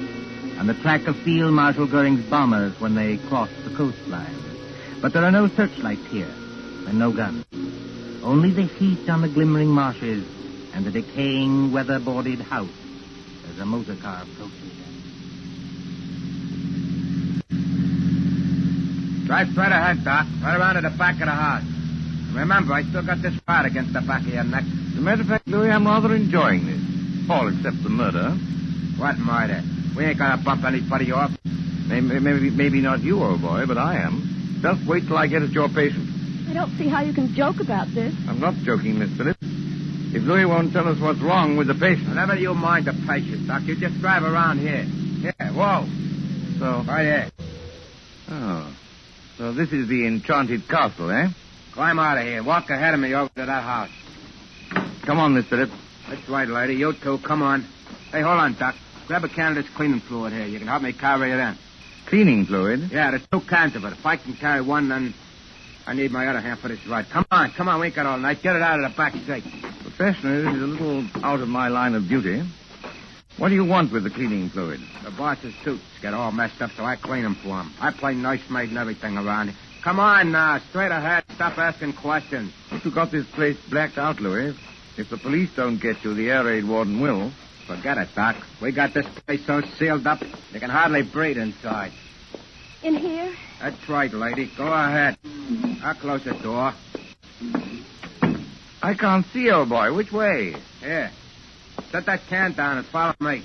and the track of Field Marshal Goring's bombers when they cross the coastline. But there are no searchlights here, and no guns. Only the heat on the glimmering marshes and the decaying, weather-boarded house as a motor car approaches. Drive straight ahead, Doc. Right around to the back of the house. Remember, I still got this rod against the back of your neck. As a matter of fact, Louis, I'm rather enjoying this. All except the murder. What murder? We ain't gonna bump anybody off. Maybe not you, old boy, but I am. Just wait till I get at your patient. I don't see how you can joke about this. I'm not joking, Miss Phillips. If Louis won't tell us what's wrong with the patient... Never you mind the patient, Doc. You just drive around here. Here, whoa. So... Right here. Oh... So this is the enchanted castle, eh? Climb out of here. Walk ahead of me over to that house. Come on, Miss Phillips. That's right, lady. You too. Come on. Hey, hold on, Doc. Grab a can of this cleaning fluid here. You can help me carry it in. Cleaning fluid? Yeah, there's 2 cans of it. If I can carry one, then I need my other hand for this ride. Come on. We ain't got all night. Get it out of the back seat. Professionally, this is a little out of my line of duty. What do you want with the cleaning fluid? The boss's suits get all messed up, so I clean them for him. I play nursemaid and everything around here. Come on now, straight ahead. Stop asking questions. You got this place blacked out, Louis. If the police don't get you, the air raid warden will. Forget it, Doc. We got this place so sealed up, you can hardly breathe inside. In here? That's right, lady. Go ahead. I'll close the door. I can't see, old boy. Which way? Here. Set that can down and follow me.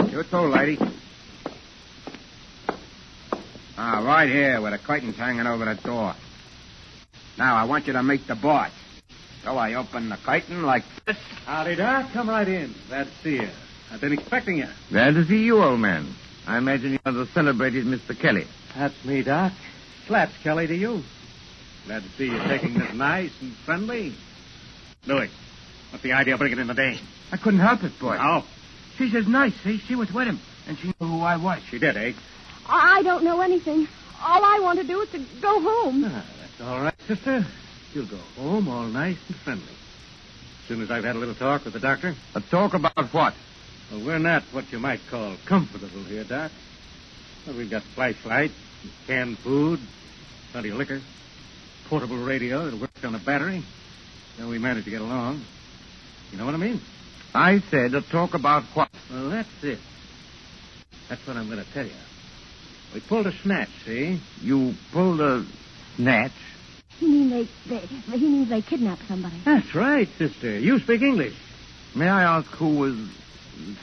You too, lady. Right here, with the curtains hanging over the door. Now, I want you to meet the boss. So I open the curtain like this. Howdy, Doc. Come right in. Glad to see you. I've been expecting you. Glad to see you, old man. I imagine you're the celebrated Mr. Kelly. That's me, Doc. Slats Kelly to you. Glad to see you taking this nice and friendly. Louis, what's the idea of bringing in the dame? I couldn't help it, boy. Oh? She's his niece, see? She was with him, and she knew who I was. She did, eh? I don't know anything. All I want to do is to go home. That's all right, sister. You'll go home all nice and friendly. As soon as I've had a little talk with the doctor. A talk about what? Well, we're not what you might call comfortable here, Doc. Well, we've got flashlights, canned food, plenty of liquor, portable radio that works on a battery. So we managed to get along. You know what I mean? I said a talk about what? Well, that's it. That's what I'm going to tell you. We pulled a snatch, see? You pulled a snatch? You mean he means they kidnapped somebody. That's right, sister. You speak English. May I ask who was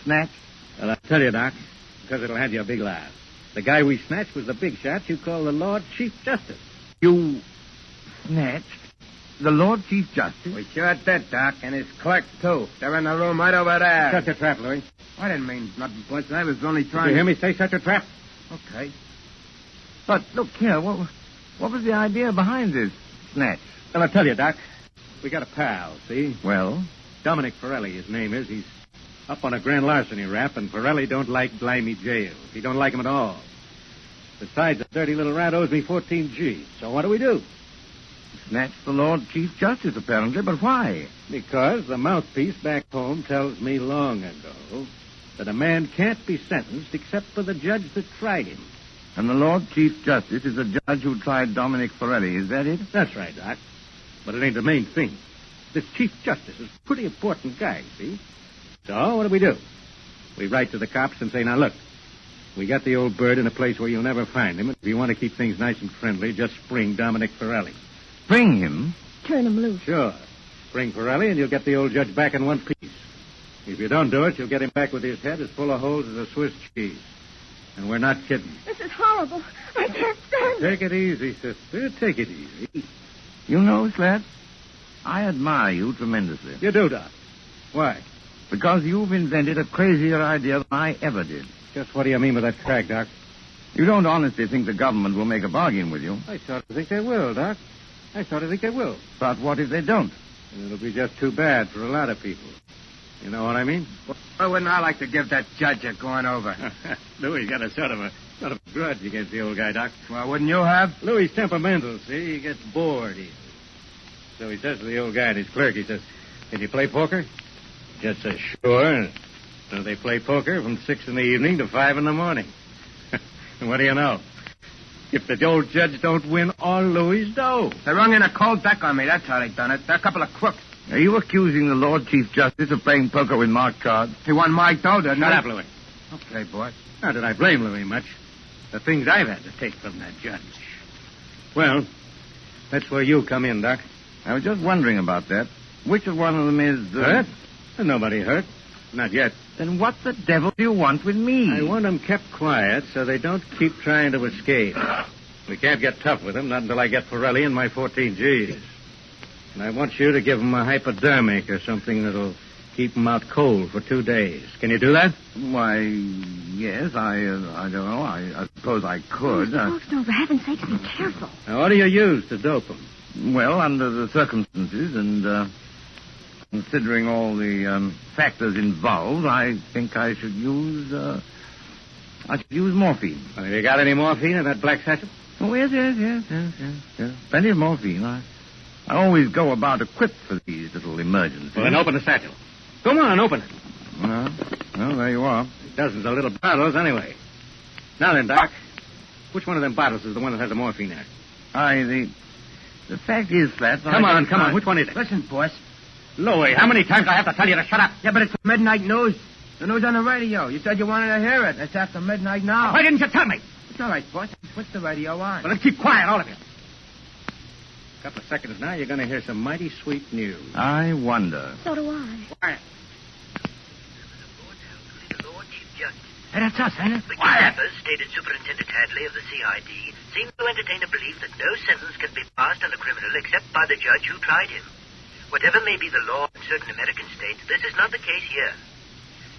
snatched? Well, I'll tell you, Doc, because it'll have you a big laugh. The guy we snatched was the big shot you call the Lord Chief Justice. You snatched the Lord Chief Justice? We sure did, Doc, and his clerk, too. They're in the room right over there. Such a trap, Louis. I didn't mean nothing, boys. I was only trying Did you hear me say such a trap? Okay. But, look here, what was the idea behind this snatch? Well, I'll tell you, Doc. We got a pal, see? Well? Dominic Pirelli, his name is. He's up on a grand larceny rap, and Pirelli don't like Blimey jail. He don't like him at all. Besides, the dirty little rat owes me 14 G's. So what do? Snatch the Lord Chief Justice, apparently, but why? Because the mouthpiece back home tells me long ago that a man can't be sentenced except for the judge that tried him. And the Lord Chief Justice is the judge who tried Dominic Pirelli, is that it? That's right, Doc. But it ain't the main thing. This Chief Justice is a pretty important guy, see? So, what do? We write to the cops and say, now, look, we got the old bird in a place where you'll never find him. If you want to keep things nice and friendly, just spring Dominic Pirelli. Spring him? Turn him loose. Sure. Spring Pirelli, and you'll get the old judge back in one piece. If you don't do it, you'll get him back with his head as full of holes as a Swiss cheese. And we're not kidding. This is horrible. I can't stand it. Take it easy, sister. Take it easy. You know, Slat, I admire you tremendously. You do, Doc. Why? Because you've invented a crazier idea than I ever did. Just what do you mean by that crack, Doc? You don't honestly think the government will make a bargain with you. I sort of think they will, Doc. I sort of think they will. But what if they don't? It'll be just too bad for a lot of people. You know what I mean? Why wouldn't I like to give that judge a going over? Louis got a sort of a grudge against the old guy, Doc. Well, wouldn't you have? Louis is temperamental, see? He gets bored easily. So he says to the old guy and his clerk, he says, can you play poker? Just says, sure. So they play poker from 6 in the evening to 5 in the morning. And what do you know? If the old judge don't win all Louis' dough. They rung in a cold deck on me. That's how they done it. They're a couple of crooks. Are you accusing the Lord Chief Justice of playing poker with marked cards? He won my dough, didn't he? Shut up, Louis. Okay, boy. Not that I blame Louis much. The things I've had to take from that judge. Well, that's where you come in, Doc. I was just wondering about that. Which of one of them is... Hurt? Nobody hurt. Not yet. Then what the devil do you want with me? I want them kept quiet so they don't keep trying to escape. We can't get tough with them, not until I get Pirelli and my 14 G's. And I want you to give them a hypodermic or something that'll keep them out cold for 2 days. Can you do that? Why, yes, I don't know. I suppose I could. Oh, no, for heaven's sake, be careful. Now, what do you use to dope them? Well, under the circumstances and considering all the factors involved, I think I should use morphine. Have you got any morphine in that black satchel? Oh, yes. Plenty of morphine. I always go about equipped for these little emergencies. Well, then open the satchel. Come on, open it. Well, there you are. Dozens of little bottles, anyway. Now then, Doc, which one of them bottles is the one that has the morphine in it? The fact is, Flat... Come on. Which one is it? Listen, boss. Louis, how many times do I have to tell you to shut up? Yeah, but it's midnight news. The news on the radio. You said you wanted to hear it. It's after midnight now. Why didn't you tell me? It's all right, boss. Switch the radio on. Well, then keep quiet, all of you. A couple of seconds now, you're going to hear some mighty sweet news. I wonder. So do I. Quiet. That's us, ain't it? The kidnappers, stated Superintendent Hadley of the CID, seem to entertain a belief that no sentence can be passed on a criminal except by the judge who tried him. Whatever may be the law in certain American states, this is not the case here.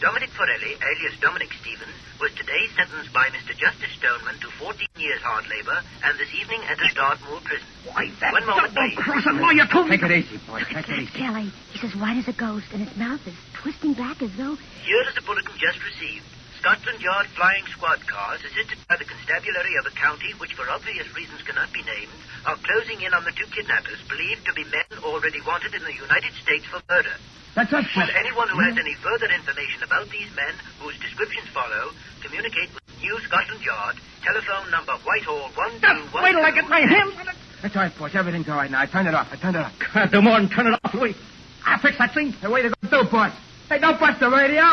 Dominic Pirelli, alias Dominic Stevens, was today sentenced by Mr. Justice Stoneman to 14 years hard labor, and this evening entered Dartmoor prison. Why, that One moment, please. crossing lawyer told me... Take it easy, boy. Take it easy. Kelly, he's as white as a ghost, and his mouth is twisting back as though... Here is the bulletin just received. Scotland Yard flying squad cars, assisted by the constabulary of the county, which for obvious reasons cannot be named, are closing in on the two kidnappers, believed to be men already wanted in the United States for murder. That's us, Should anyone who has any further information about these men, whose descriptions follow, communicate with New Scotland Yard, telephone number Whitehall 1212... Wait till I get my hands on it. That's all right, boss. Everything's all right now. I turned it off. God, do more than turn it off, Louis. I'll fix that thing. Hey, way to go, do, boss. Hey, don't bust the radio.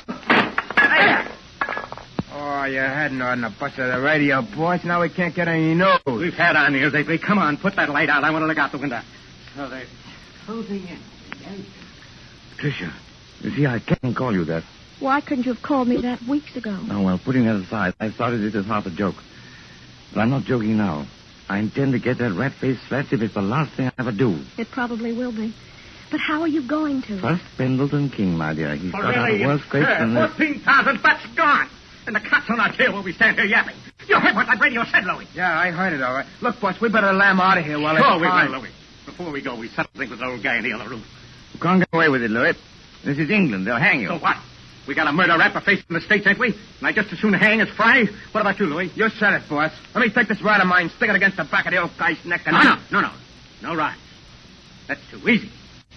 Hey. Oh, you hadn't on the bus of the radio, boys. Now we can't get any news. We've had our news lately. Come on, put that light out. I want to look out the window. So they're closing in. Patricia, you see, I can't call you that. Why couldn't you have called me that weeks ago? Oh, well, putting that aside, I started it as half a joke. But I'm not joking now. I intend to get that rat-faced Slats if it's the last thing I ever do. It probably will be. But how are you going to? First, Pendleton King, my dear. He's got out of worse scrapes than this. 14,000 bucks gone. And the cat's on our tail while we stand here yapping. You heard what that radio said, Louie. Yeah, I heard it all right. Look, boss, we better lamb out of here while Sure it's we time. will, Louie. Before we go, we settle things with the old guy in the other room. You can't get away with it, Louis. This is England. They'll hang you. So what? We got a murder rap for facing the States, ain't we? And I just as soon hang as fry. What about you, Louis? You said it, boss. Let me take this rod of mine, stick it against the back of the old guy's neck, and... No rods. That's too easy.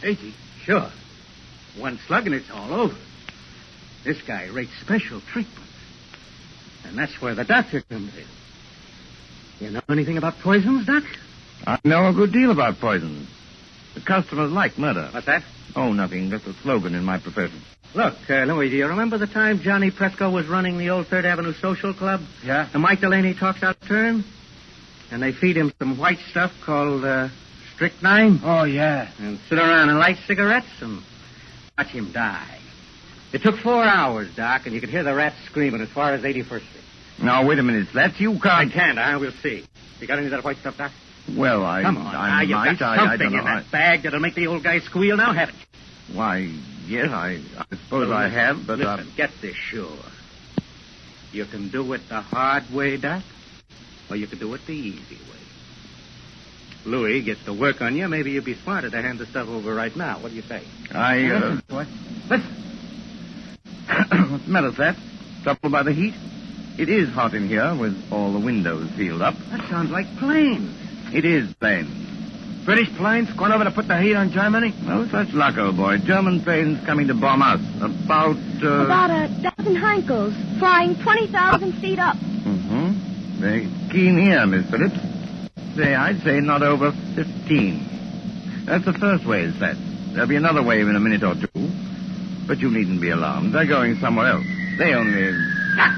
Easy? Sure. One slug and it's all over. This guy rates special treatment. And that's where the doctor comes in. You know anything about poisons, Doc? I know a good deal about poisons. The customers like murder. What's that? Oh, nothing. Just a slogan in my profession. Look, Louis, do you remember the time Johnny Presco was running the old Third Avenue Social Club? Yeah. And Mike Delaney talks out of turn? And they feed him some white stuff called strychnine? Oh, yeah. And sit around and light cigarettes and watch him die. It took 4 hours, Doc, and you could hear the rats screaming as far as 81st Street. Now, wait a minute, Slats. You can't... I can't, huh? We'll see. You got any of that white stuff, Doc? Well, Come on, I you've might. got I something don't know. in that bag that'll make the old guy squeal now, haven't you? Why, yes, I suppose I have, but... Listen, get this sure. You can do it the hard way, Doc, or you can do it the easy way. Louis gets to work on you. Maybe you'd be smarter to hand the stuff over right now. What do you say? Listen. What's the matter, Slats? Troubled by the heat? It is hot in here with all the windows sealed up. That sounds like planes. It is planes. British planes going over to put the heat on Germany? No such luck, old boy. German planes coming to bomb us. About a dozen Heinkels, flying 20,000 feet up. Mm-hmm. Very keen ear, Miss Phillips. I'd say not over 15. That's the first wave, Slats. There'll be another wave in a minute or two. But you needn't be alarmed. They're going somewhere else. They only...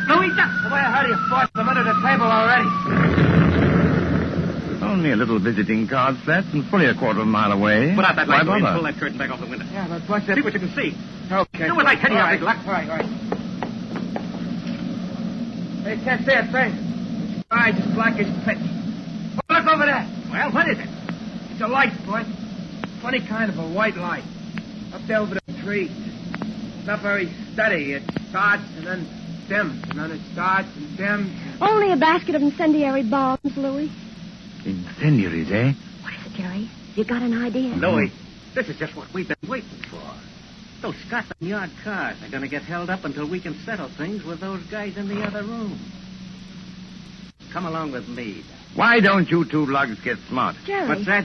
Louis, the way I heard you forced them under the table already. Only a little visiting card, Slats, and fully a quarter of a mile away. Put out that light, Why Louis, and bother? pull that curtain back off the window. Yeah, but what's that? See what you can see. Okay. Do what I tell you, All right, big luck. All right. Hey, can't see a thing. The sky's as black as pitch. Oh, look over there. Well, what is it? It's a light, boy. Funny kind of a white light. Up there over the trees. It's not very steady. It starts and then dims, and then it starts and dims. Only a basket of incendiary bombs, Louis. Incendiaries, eh? What is it, Jerry? You got an idea? Louis, this is just what we've been waiting for. Those Scotland Yard cars are going to get held up until we can settle things with those guys in the other room. Come along with me. Why don't you two lugs get smart? Jerry. What's that?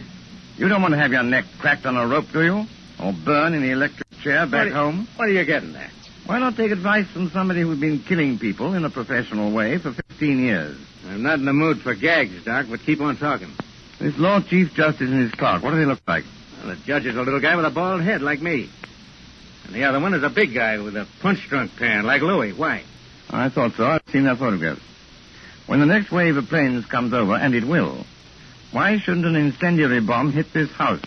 You don't want to have your neck cracked on a rope, do you? Or burn in the electric chair back home? What are you getting at? Why not take advice from somebody who's been killing people in a professional way for 15 years? I'm not in the mood for gags, Doc, but keep on talking. This Lord Chief Justice and his clerk, what do they look like? Well, the judge is a little guy with a bald head like me. And the other one is a big guy with a punch-drunk pan like Louis. Why? I thought so. I've seen their photographs. When the next wave of planes comes over, and it will, why shouldn't an incendiary bomb hit this house?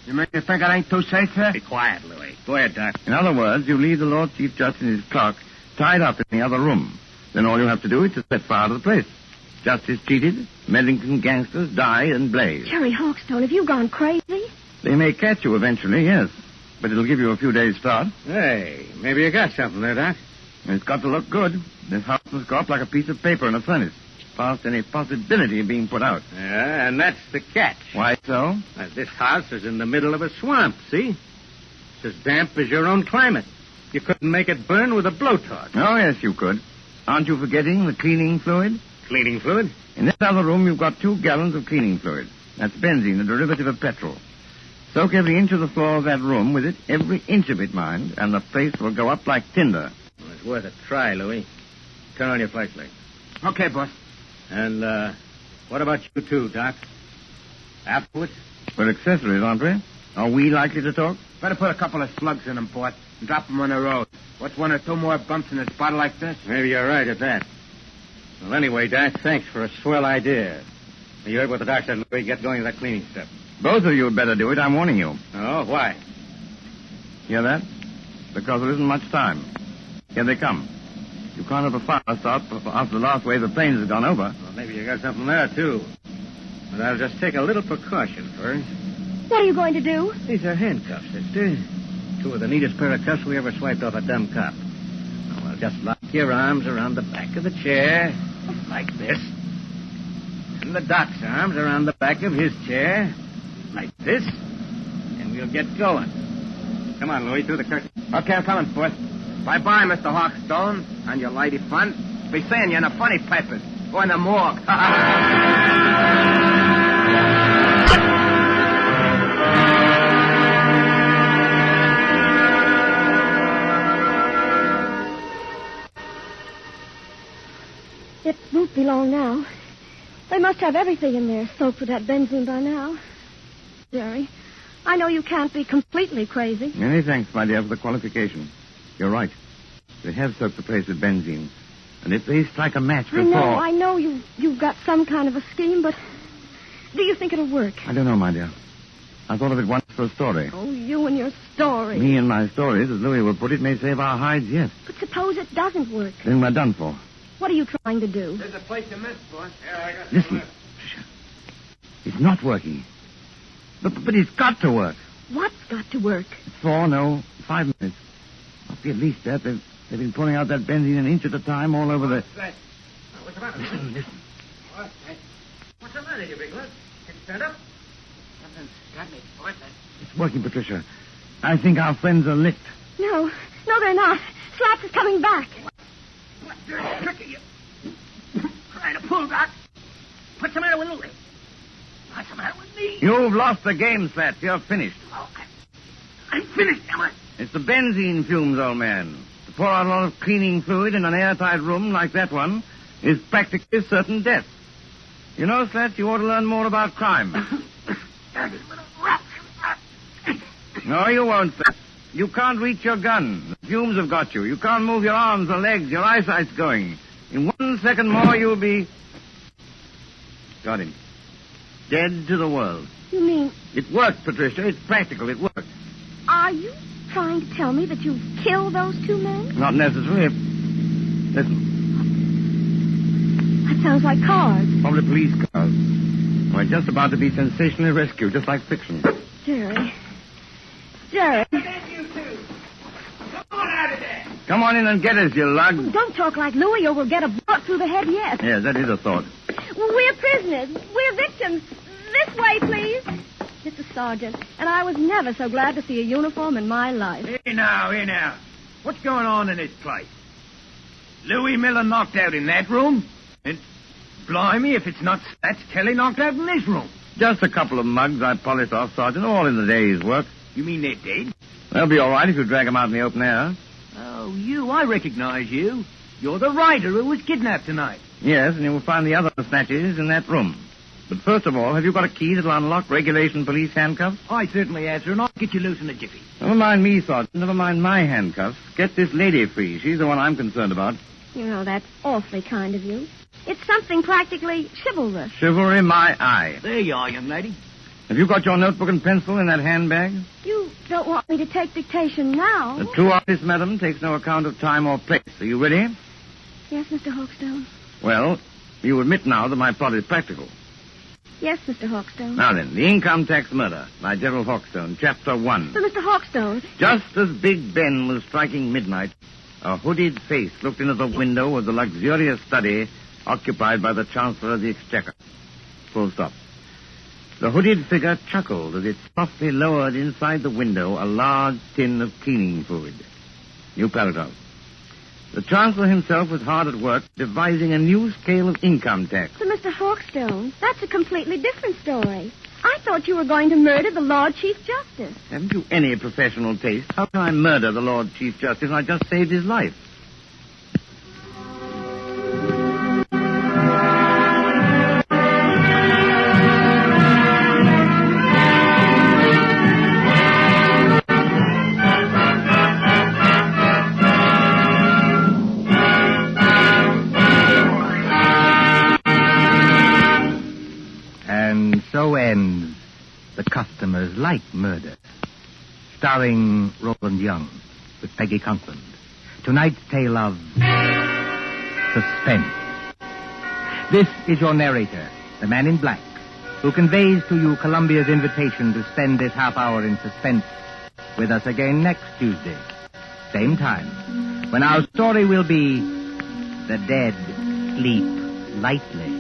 You mean you think it ain't too safe here? Be quiet, Louis. Go ahead, Doc. In other words, you leave the Lord Chief Justice and his clerk tied up in the other room. Then all you have to do is to set fire to the place. Justice cheated, Medlington gangsters die and blaze. Jerry Hawkstone, have you gone crazy? They may catch you eventually, yes. But it'll give you a few days' start. Hey, maybe you got something there, Doc. It's got to look good. This house must go up like a piece of paper in a furnace, past any possibility of being put out. Yeah, and that's the catch. Why so? This house is in the middle of a swamp, see? It's as damp as your own climate. You couldn't make it burn with a blowtorch. Oh, yes, you could. Aren't you forgetting the cleaning fluid? Cleaning fluid? In this other room, you've got 2 gallons of cleaning fluid. That's benzene, a derivative of petrol. Soak every inch of the floor of that room with it, every inch of it, mind, and the place will go up like tinder. Well, it's worth a try, Louis. Turn on your flashlight. Okay, boss. And, what about you two, Doc? Afterwards? We're accessories, aren't we? Are we likely to talk? Better put a couple of slugs in them, Port, and drop them on the road. What's one or two more bumps in a spot like this? Maybe you're right at that. Well, anyway, Doc, thanks for a swell idea. You heard what the doc said, Louis. Get going to that cleaning stuff. Both of you had better do it. I'm warning you. Oh, why? Hear that? Because there isn't much time. Here they come. You can't have a fire start after the last wave of planes has gone over. Well, maybe you got something there, too. But I'll just take a little precaution first. What are you going to do? These are handcuffs, sister. Two of the neatest pair of cuffs we ever swiped off a dumb cop. Now, I'll just lock your arms around the back of the chair, like this. And the doc's arms around the back of his chair, like this. And we'll get going. Come on, Louis, through the curtain. Okay, I'm coming, Sport. Bye-bye, Mr. Hawkstone, and your lady friend. Be seeing you in the funny papers. Go in the morgue. It won't be long now. They must have everything in there soaked with that benzene by now. Jerry, I know you can't be completely crazy. Many thanks, my dear, for the qualification. You're right. They have soaked the place with benzene. And if they strike a match before... I know you've got some kind of a scheme, but do you think it'll work? I don't know, my dear. I thought of it once for a story. Oh, you and your story. Me and my stories, as Louis will put it, may save our hides yet. But suppose it doesn't work. Then we're done for. What are you trying to do? There's a place you missed, Sport. Listen. It's not working. But it's got to work. What's got to work? 5 minutes. Must be at least that. They've been pouring out that benzene an inch at a time all over the... What's the matter? Listen. What's the matter, you big lad? Can you stand up? Something's got me, Sport. It's working, Patricia. I think our friends are licked. No, they're not. Slaps is coming back. What dirty trick are you trying to pull, Doc? What's the matter with Louis? What's the matter with me? You've lost the game, Slats. You're finished. Oh, I'm finished, am I? It's the benzene fumes, old man. To pour out a lot of cleaning fluid in an airtight room like that one is practically certain death. You know, Slats, you ought to learn more about crime. No, you won't, Slats. You can't reach your gun. The fumes have got you. You can't move your arms or legs. Your eyesight's going. In 1 second more, you'll be... Got him. Dead to the world. You mean... It worked, Patricia. It's practical. It worked. Are you trying to tell me that you've killed those 2 men? Not necessarily. Listen. That sounds like cars. Probably police cars. We're just about to be sensationally rescued, just like fiction. Jerry. Come on in and get us, you lug. Oh, don't talk like Louis or we'll get a bullet through the head yet. Yes, that is a thought. Well, we're prisoners. We're victims. This way, please. It's a sergeant, and I was never so glad to see a uniform in my life. Here now. What's going on in this place? Louis Miller knocked out in that room? And blimey, if it's not Slats Kelly knocked out in this room. Just a couple of mugs I polished off, Sergeant, all in the day's work. You mean they're dead? They'll be all right if you drag them out in the open air. Oh, I recognize you. You're the writer who was kidnapped tonight. Yes, and you will find the other snatches in that room. But first of all, have you got a key that'll unlock regulation police handcuffs? I certainly have, sir, and I'll get you loose in a jiffy. Never mind me, Sergeant. Never mind my handcuffs. Get this lady free. She's the one I'm concerned about. You know, that's awfully kind of you. It's something practically chivalrous. Chivalry, my eye. There you are, young lady. Have you got your notebook and pencil in that handbag? You don't want me to take dictation now? The true artist, madam, takes no account of time or place. Are you ready? Yes, Mr. Hawkstone. Well, you admit now that my plot is practical. Yes, Mr. Hawkstone. Now then, The Income Tax Murder by Gerald Hawkstone, Chapter 1. But, Mr. Hawkstone... Just as Big Ben was striking midnight, a hooded face looked in at the window of the luxurious study occupied by the Chancellor of the Exchequer. Full stop. The hooded figure chuckled as it softly lowered inside the window a large tin of cleaning fluid. New paragraph. The Chancellor himself was hard at work devising a new scale of income tax. But, Mr. Hawkstone, that's a completely different story. I thought you were going to murder the Lord Chief Justice. Haven't you any professional taste? How can I murder the Lord Chief Justice? I just saved his life. like murder. Starring Roland Young with Peggy Conklin. Tonight's tale of suspense. This is your narrator, the man in black, who conveys to you Columbia's invitation to spend this half hour in suspense with us again next Tuesday. Same time, when our story will be The Dead Sleep Lightly.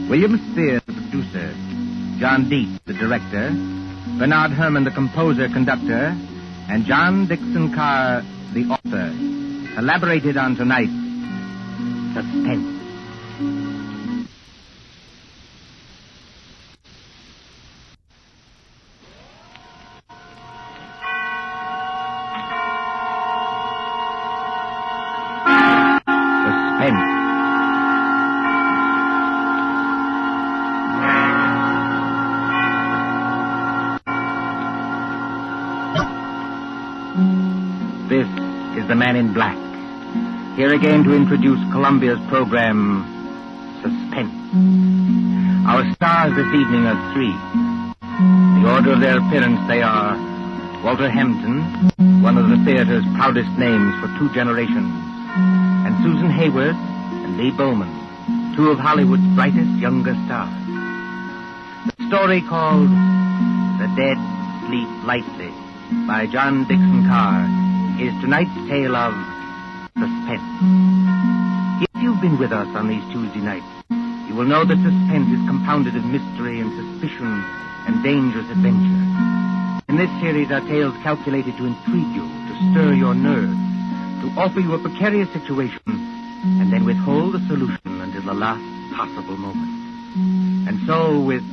William Spear, the producer, John Dietz, the director, Bernard Herrmann, the composer-conductor, and John Dixon Carr, the author, collaborated on tonight's Suspense. This is the Man in Black, here again to introduce Columbia's program, Suspense. Our stars this evening are three. The order of their appearance, they are Walter Hampton, one of the theater's proudest names for 2 generations, and Susan Hayward and Lee Bowman, 2 of Hollywood's brightest younger stars. The story called The Dead Sleep Lightly by John Dixon Carr is tonight's tale of suspense. If you've been with us on these Tuesday nights, you will know that suspense is compounded of mystery and suspicion and dangerous adventure. In this series are tales calculated to intrigue you, to stir your nerves, to offer you a precarious situation, and then withhold the solution until the last possible moment. And so with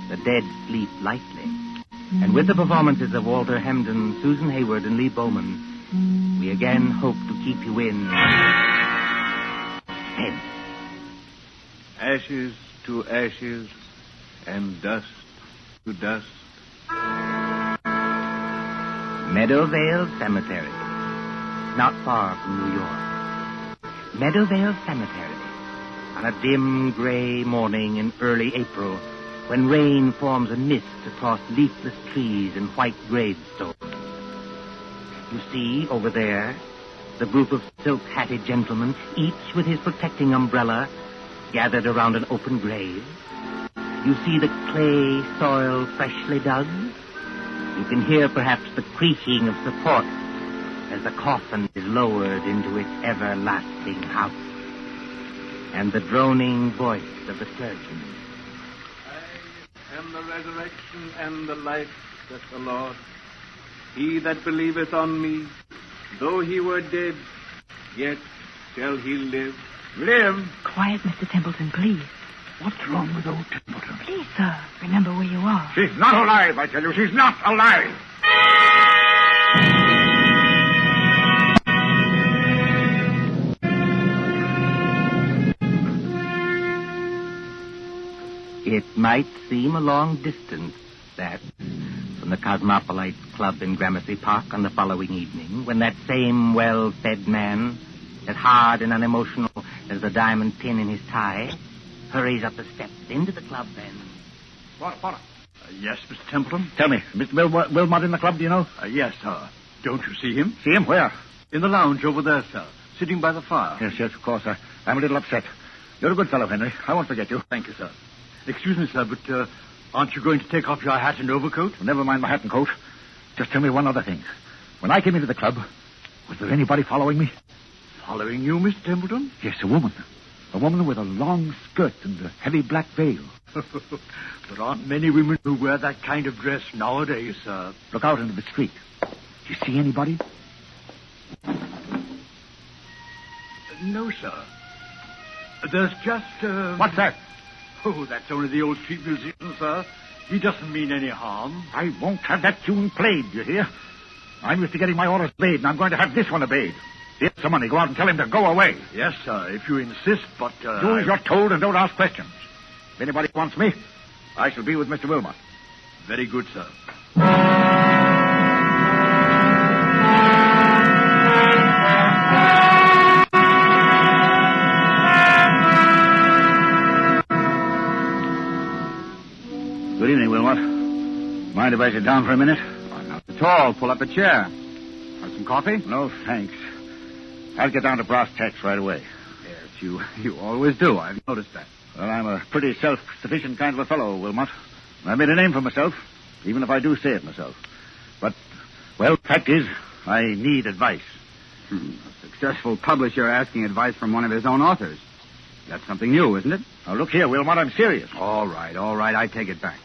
The Dead Sleep Lightly, and with the performances of Walter Hampden, Susan Hayward, and Lee Bowman, we again hope to keep you in suspense. Ashes to ashes, and dust to dust. Meadowvale Cemetery, not far from New York. Meadowvale Cemetery, on a dim gray morning in early April, when rain forms a mist across leafless trees and white gravestones. You see, over there, the group of silk-hatted gentlemen, each with his protecting umbrella, gathered around an open grave. You see the clay soil freshly dug. You can hear perhaps the creaking of support as the coffin is lowered into its everlasting house. And the droning voice of the clergyman. I am the resurrection and the life, saith the Lord. He that believeth on me, though he were dead, yet shall he live. Live? Quiet, Mr. Templeton, please. What's wrong with old Templeton? Please, sir, remember where you are. She's not alive, I tell you. She's not alive. It might seem a long distance, that, from the Cosmopolite Club in Gramercy Park on the following evening, when that same well-fed man, as hard and unemotional as the diamond pin in his tie, hurries up the steps into the club and... What? Yes, Mr. Templeton? Tell me, Mr. Wilmot in the club, do you know? Yes, sir. Don't you see him? See him? Where? In the lounge over there, sir. Sitting by the fire. Yes, of course. I'm a little upset. You're a good fellow, Henry. I won't forget you. Thank you, sir. Excuse me, sir, but aren't you going to take off your hat and overcoat? Well, never mind my hat and coat. Just tell me one other thing. When I came into the club, was there anybody following me? Following you, Mr. Templeton? Yes, a woman. A woman with a long skirt and a heavy black veil. There aren't many women who wear that kind of dress nowadays, sir. Look out into the street. Do you see anybody? No, sir. There's just, What's that? Oh, that's only the old street musician, sir. He doesn't mean any harm. I won't have that tune played, you hear? I'm used to getting my orders obeyed, and I'm going to have this one obeyed. Here's some money. Go out and tell him to go away. Yes, sir, if you insist, but... Do as you're told and don't ask questions. If anybody wants me, I shall be with Mr. Wilmot. Very good, sir. Good evening, Wilmot. Mind if I sit down for a minute? Not at all. Pull up a chair. Want some coffee? No, thanks. I'll get down to brass tacks right away. Yes, you always do. I've noticed that. Well, I'm a pretty self-sufficient kind of a fellow, Wilmot. I made a name for myself, even if I do say it myself. But, well, fact is, I need advice. A successful publisher asking advice from one of his own authors. That's something new, isn't it? Now, look here, Wilmot, I'm serious. All right. I take it back.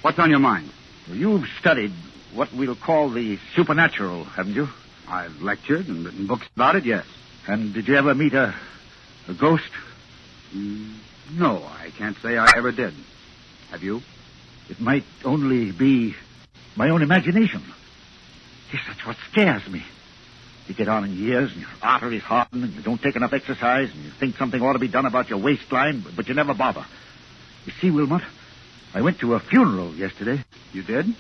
What's on your mind? Well, you've studied what we'll call the supernatural, haven't you? I've lectured and written books about it, yes. And did you ever meet a ghost? No, I can't say I ever did. Have you? It might only be my own imagination. Yes, that's what scares me. You get on in years, and your arteries harden, and you don't take enough exercise, and you think something ought to be done about your waistline, but you never bother. You see, Wilmot, I went to a funeral yesterday. You did?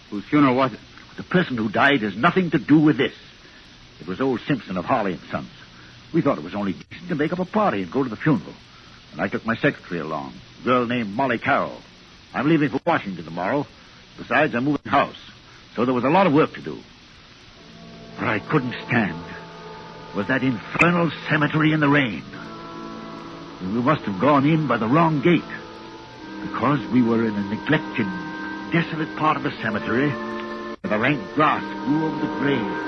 Whose funeral was it? The person who died has nothing to do with this. It was old Simpson of Harley and Sons. We thought it was only decent to make up a party and go to the funeral. And I took my secretary along, a girl named Molly Carroll. I'm leaving for Washington tomorrow. Besides, I'm moving house. So there was a lot of work to do. What I couldn't stand was that infernal cemetery in the rain. We must have gone in by the wrong gate, because we were in a neglected, desolate part of the cemetery where the rank grass grew over the grave.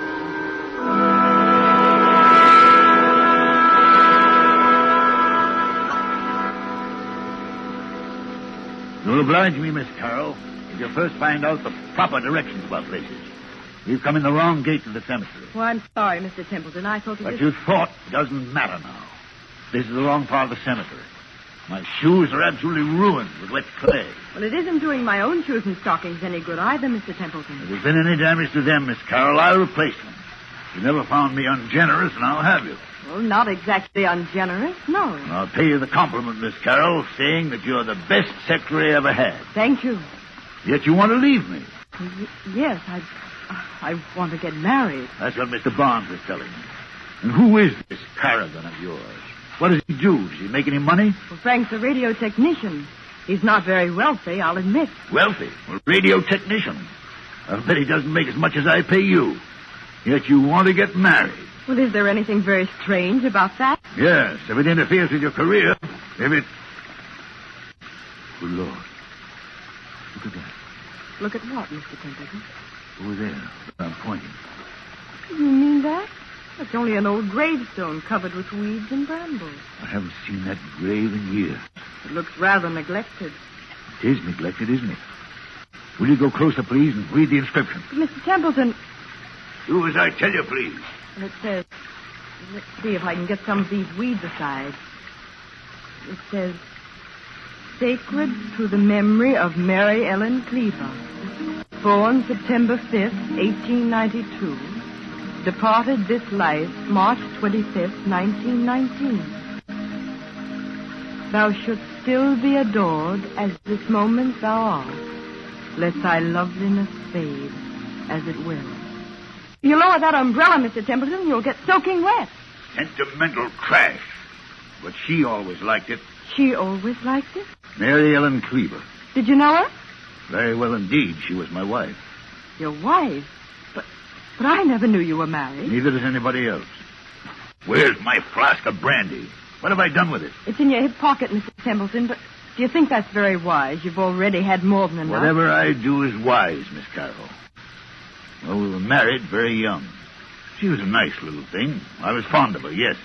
You'll oblige me, Miss Carroll, if you first find out the proper directions about places. We've come in the wrong gate to the cemetery. Well, I'm sorry, Mr. Templeton. I thought What you thought doesn't matter now. This is the wrong part of the cemetery. My shoes are absolutely ruined with wet clay. Well, it isn't doing my own shoes and stockings any good either, Mr. Templeton. If there's been any damage to them, Miss Carroll, I'll replace them. You never found me ungenerous, now have you? Well, not exactly ungenerous, no. I'll pay you the compliment, Miss Carroll, saying that you're the best secretary I ever had. Thank you. Yet you want to leave me. Yes, I want to get married. That's what Mr. Barnes was telling me. And who is this paragon of yours? What does he do? Does he make any money? Well, Frank's a radio technician. He's not very wealthy, I'll admit. Wealthy? Well, radio technician. I'll bet he doesn't make as much as I pay you. Yet you want to get married. Well, is there anything very strange about that? Yes, if it interferes with your career. If it... Good Lord. Look at that. Look at what, Mr. Templeton? Over there, where I'm pointing. You mean that? That's only an old gravestone covered with weeds and brambles. I haven't seen that grave in years. It looks rather neglected. It is neglected, isn't it? Will you go closer, please, and read the inscription? But Mr. Templeton... Do as I tell you, please. And it says... Let's see if I can get some of these weeds aside. It says... Sacred to the memory of Mary Ellen Cleaver. Born September 5th, 1892. Departed this life March 25th, 1919. Thou shouldst still be adored as this moment thou art, let thy loveliness fade as it will. You lower that umbrella, Mr. Templeton, you'll get soaking wet. Sentimental trash. But she always liked it. She always liked it? Mary Ellen Cleaver. Did you know her? Very well indeed. She was my wife. Your wife? But I never knew you were married. Neither does anybody else. Where's my flask of brandy? What have I done with it? It's in your hip pocket, Mr. Templeton, but do you think that's very wise? You've already had more than enough. Whatever I do is wise, Miss Carroll. Well, we were married very young. She was a nice little thing. I was fond of her, yes.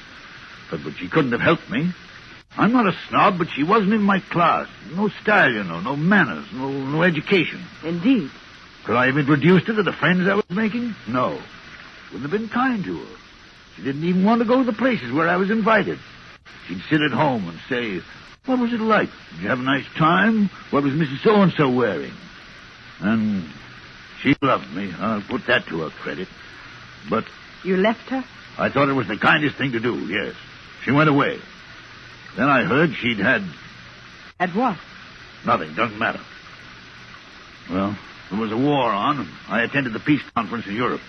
But she couldn't have helped me. I'm not a snob, but she wasn't in my class. No style, you know, no manners, no education. Indeed. Could I have introduced her to the friends I was making? No. Wouldn't have been kind to her. She didn't even want to go to the places where I was invited. She'd sit at home and say, what was it like? Did you have a nice time? What was Mrs. So-and-so wearing? And she loved me. I'll put that to her credit. But... You left her? I thought it was the kindest thing to do, yes. She went away. Then I heard she'd had... Had what? Nothing, doesn't matter. Well, there was a war on, and I attended the peace conference in Europe.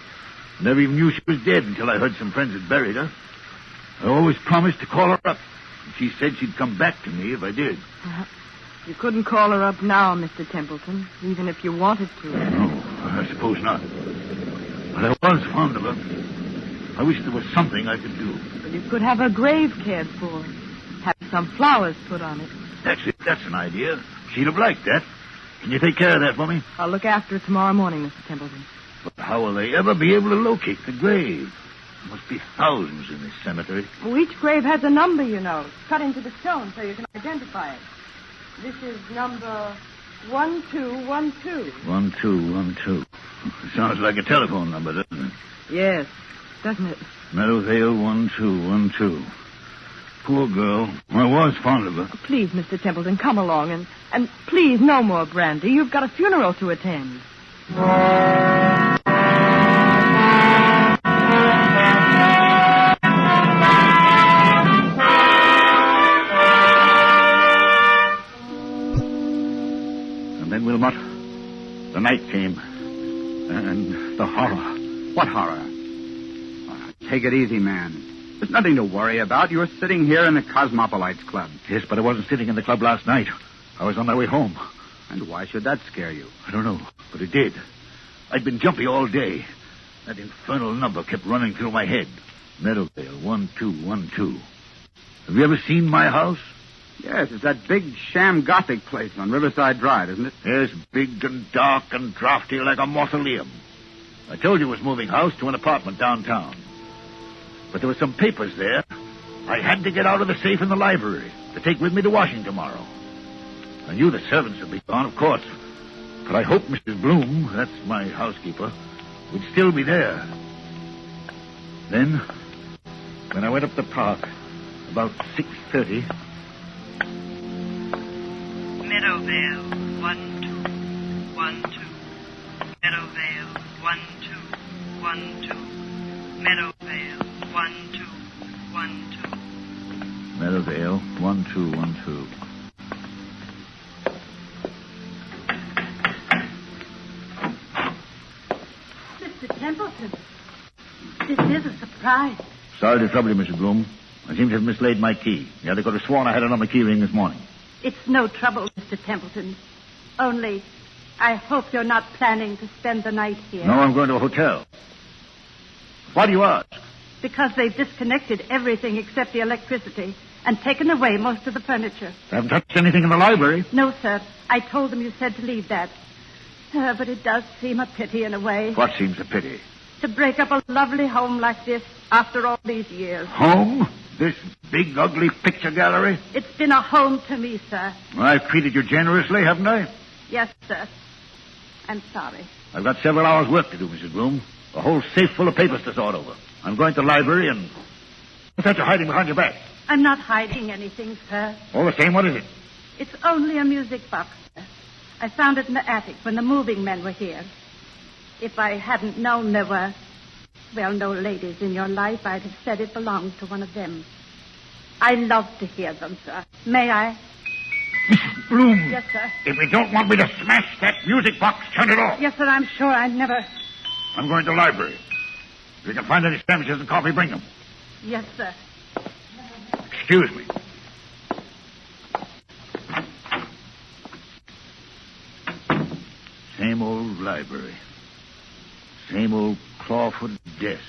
Never even knew she was dead until I heard some friends had buried her. I always promised to call her up. And she said she'd come back to me if I did. You couldn't call her up now, Mr. Templeton, even if you wanted to. No, I suppose not. But I was fond of her. I wish there was something I could do. But you could have her grave cared for. Have some flowers put on it. That's it. That's an idea. She'd have liked that. Can you take care of that for me? I'll look after it tomorrow morning, Mr. Templeton. But how will they ever be able to locate the grave? There must be thousands in this cemetery. Well, each grave has a number, you know, cut into the stone so you can identify it. This is number 1212. 1212. Sounds like a telephone number, doesn't it? Yes, doesn't it? Meadowvale 1212. Poor girl. I was fond of her. Please, Mr. Templeton, come along and please, no more brandy. You've got a funeral to attend. And then, Wilmot, the night came. And the horror. What horror? Take it easy, man. There's nothing to worry about. You're sitting here in the Cosmopolites Club. Yes, but I wasn't sitting in the club last night. I was on my way home. And why should that scare you? I don't know, but it did. I'd been jumpy all day. That infernal number kept running through my head. Meadowvale 1212. Have you ever seen my house? Yes, it's that big sham Gothic place on Riverside Drive, isn't it? Yes, big and dark and drafty like a mausoleum. I told you it was moving house to an apartment downtown. But there were some papers there. I had to get out of the safe in the library to take with me to Washington tomorrow. I knew the servants would be gone, of course. But I hoped Mrs. Bloom, that's my housekeeper, would still be there. Then, when I went up the park, about 6:30... Meadowvale 1212. Meadowvale 1212. Meadowvale 1212. Meadowvale 1212. Mr. Templeton, this is a surprise. Sorry to trouble you, Mrs. Bloom. I seem to have mislaid my key. The other could have sworn I had it on my key ring this morning. It's no trouble, Mr. Templeton. Only, I hope you're not planning to spend the night here. No, I'm going to a hotel. Why do you ask? Because they've disconnected everything except the electricity and taken away most of the furniture. I haven't touched anything in the library. No, sir. I told them you said to leave that. But it does seem a pity in a way. What seems a pity? To break up a lovely home like this after all these years. Home? This big, ugly picture gallery? It's been a home to me, sir. I've treated you generously, haven't I? Yes, sir. I'm sorry. I've got several hours' work to do, Mrs. Bloom. A whole safe full of papers to sort over. I'm going to the library and... What's that you're hiding behind your back? I'm not hiding anything, sir. All the same, what is it? It's only a music box, sir. I found it in the attic when the moving men were here. If I hadn't known there were, well, no ladies in your life, I'd have said it belonged to one of them. I love to hear them, sir. May I? Mrs. Bloom! Yes, sir. If you don't want me to smash that music box, turn it off. Yes, sir, I'm sure I never... I'm going to the library. If you can find any sandwiches and coffee, bring them. Yes, sir. Excuse me. Same old library. Same old clawfoot desk.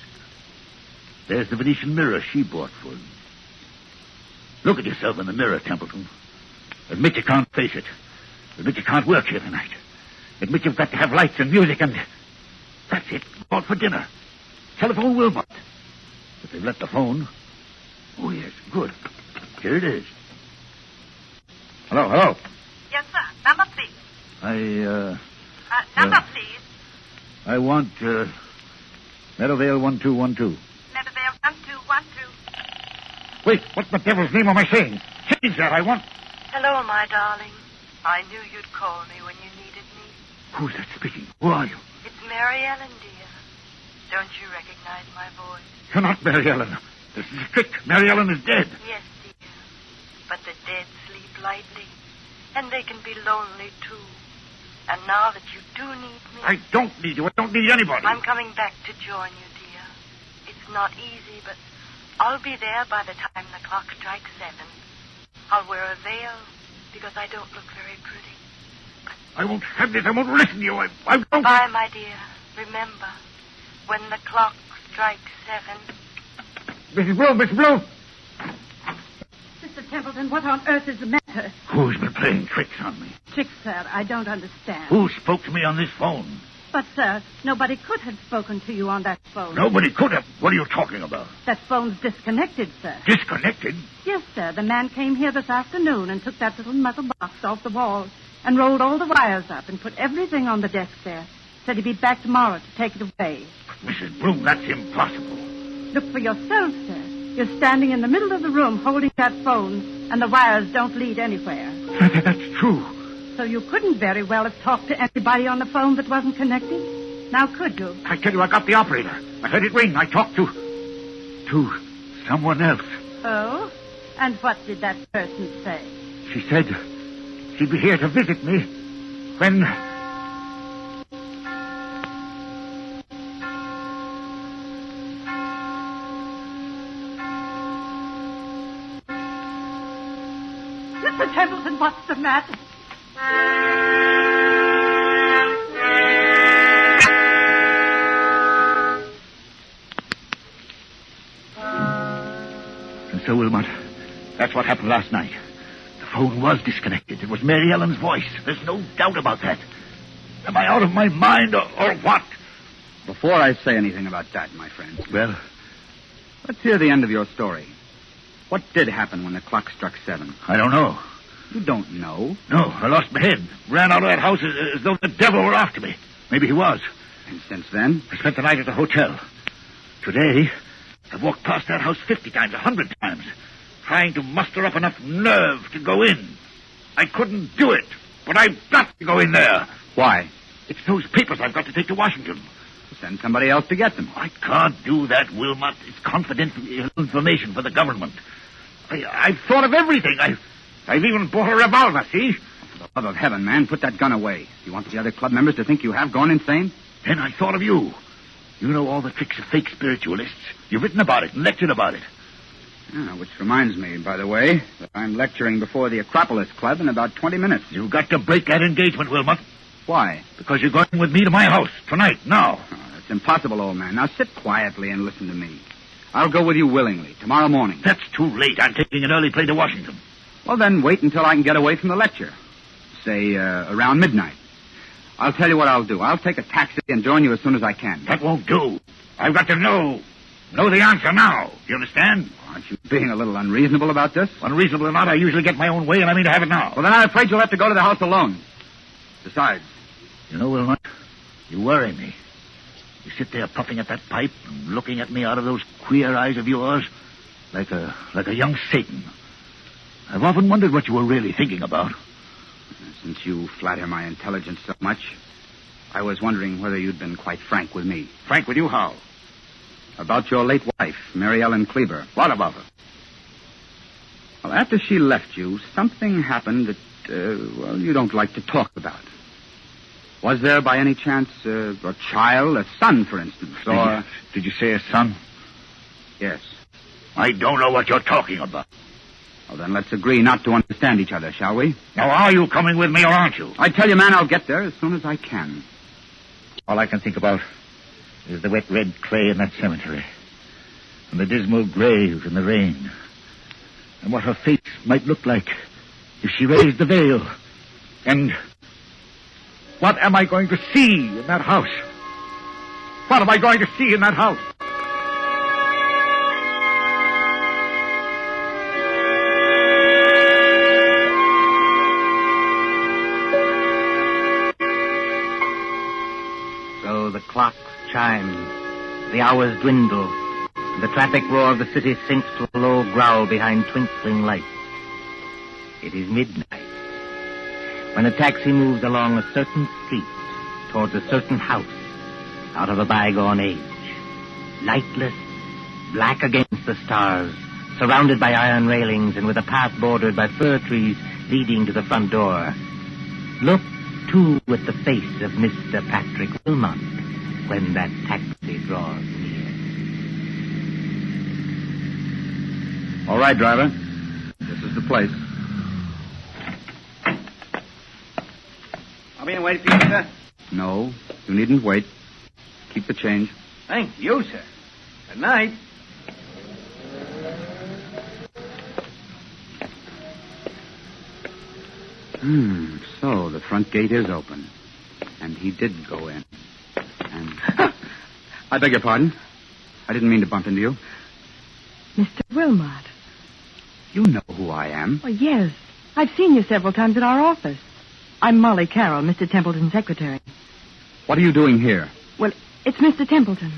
There's the Venetian mirror she bought for him. Look at yourself in the mirror, Templeton. Admit you can't face it. Admit you can't work here tonight. Admit you've got to have lights and music and... That's it. Go out for dinner. Telephone Wilmot. If they've left the phone... Oh, yes, good. Here it is. Hello. Yes, sir. Number, please. Number, please. I want, Meadowvale 1212. Meadowvale 1212. Wait, what the devil's name am I saying? Change that, I want... Hello, my darling. I knew you'd call me when you needed me. Who's that speaking? Who are you? It's Mary Ellen, dear. Don't you recognize my voice? You're not Mary Ellen. This is a trick. Mary Ellen is dead. Yes, dear. But the dead sleep lightly, and they can be lonely, too. And now that you do need me... I don't need you. I don't need anybody. I'm coming back to join you, dear. It's not easy, but I'll be there by the time the clock strikes 7. I'll wear a veil because I don't look very pretty. I won't have this. I won't listen to you. I won't. Goodbye, my dear. Remember, when the clock strikes 7... Mrs. Bloom, Mrs. Bloom! Mr. Templeton, what on earth is the matter? Who's been playing tricks on me? Tricks, sir, I don't understand. Who spoke to me on this phone? But, sir, nobody could have spoken to you on that phone. Nobody could have. What are you talking about? That phone's disconnected, sir. Disconnected? Yes, sir. The man came here this afternoon and took that little metal box off the wall and rolled all the wires up and put everything on the desk there. Said he'd be back tomorrow to take it away. Mrs. Bloom, that's impossible. Look for yourself, sir. You're standing in the middle of the room holding that phone, and the wires don't lead anywhere. That's true. So you couldn't very well have talked to anybody on the phone that wasn't connected? Now, could you? I tell you, I got the operator. I heard it ring. I talked to someone else. Oh? And what did that person say? She said she'd be here to visit me when... Mr. Templeton, what's the matter? And so, Wilmot, that's what happened last night. The phone was disconnected. It was Mary Ellen's voice. There's no doubt about that. Am I out of my mind or what? Before I say anything about that, my friend. Well? Let's hear the end of your story. What did happen when the clock struck 7? I don't know. You don't know? No, I lost my head. Ran out of that house as though the devil were after me. Maybe he was. And since then? I spent the night at the hotel. Today, I've walked past that house 50 times, 100 times, trying to muster up enough nerve to go in. I couldn't do it, but I've got to go in there. Why? It's those papers I've got to take to Washington. Send somebody else to get them. I can't do that, Wilmot. It's confidential information for the government. I've thought of everything. I've even bought a revolver, see? For the love of heaven, man, put that gun away. You want the other club members to think you have gone insane? Then I thought of you. You know all the tricks of fake spiritualists. You've written about it and lectured about it. Which reminds me, by the way, that I'm lecturing before the Acropolis Club in about 20 minutes. You've got to break that engagement, Wilmot. Why? Because you're going with me to my house tonight, now. Oh, that's impossible, old man. Now sit quietly and listen to me. I'll go with you willingly, tomorrow morning. That's too late. I'm taking an early plane to Washington. Well, then wait until I can get away from the lecture. Say, around midnight. I'll tell you what I'll do. I'll take a taxi and join you as soon as I can. That won't do. I've got to know the answer now. You understand? Aren't you being a little unreasonable about this? Unreasonable or not, I usually get my own way, and I mean to have it now. Well, then I'm afraid you'll have to go to the house alone. Besides... You know, Wilmot, you worry me. You sit there puffing at that pipe and looking at me out of those queer eyes of yours like a young Satan. I've often wondered what you were really thinking about. Since you flatter my intelligence so much, I was wondering whether you'd been quite frank with me. Frank with you how? About your late wife, Mary Ellen Kleber. What about her? Well, after she left you, something happened that, you don't like to talk about. Was there, by any chance, a child, a son, for instance, or... Did you say a son? Yes. I don't know what you're talking about. Well, then let's agree not to understand each other, shall we? Now, are you coming with me or aren't you? I tell you, man, I'll get there as soon as I can. All I can think about is the wet red clay in that cemetery, and the dismal graves in the rain, and what her face might look like if she raised the veil, and what am I going to see in that house? What am I going to see in that house? So the clocks chime, the hours dwindle, and the traffic roar of the city sinks to a low growl behind twinkling lights. It is midnight, when a taxi moves along a certain street towards a certain house out of a bygone age. Lightless, black against the stars, surrounded by iron railings and with a path bordered by fir trees leading to the front door. Look, too, at the face of Mr. Patrick Wilmot when that taxi draws near. All right, driver. This is the place. Come in and wait for you, sir? No, you needn't wait. Keep the change. Thank you, sir. Good night. So the front gate is open. And he did go in. And... I beg your pardon. I didn't mean to bump into you. Mr. Wilmot. You know who I am. Oh, yes. I've seen you several times at our office. I'm Molly Carroll, Mr. Templeton's secretary. What are you doing here? Well, it's Mr. Templeton.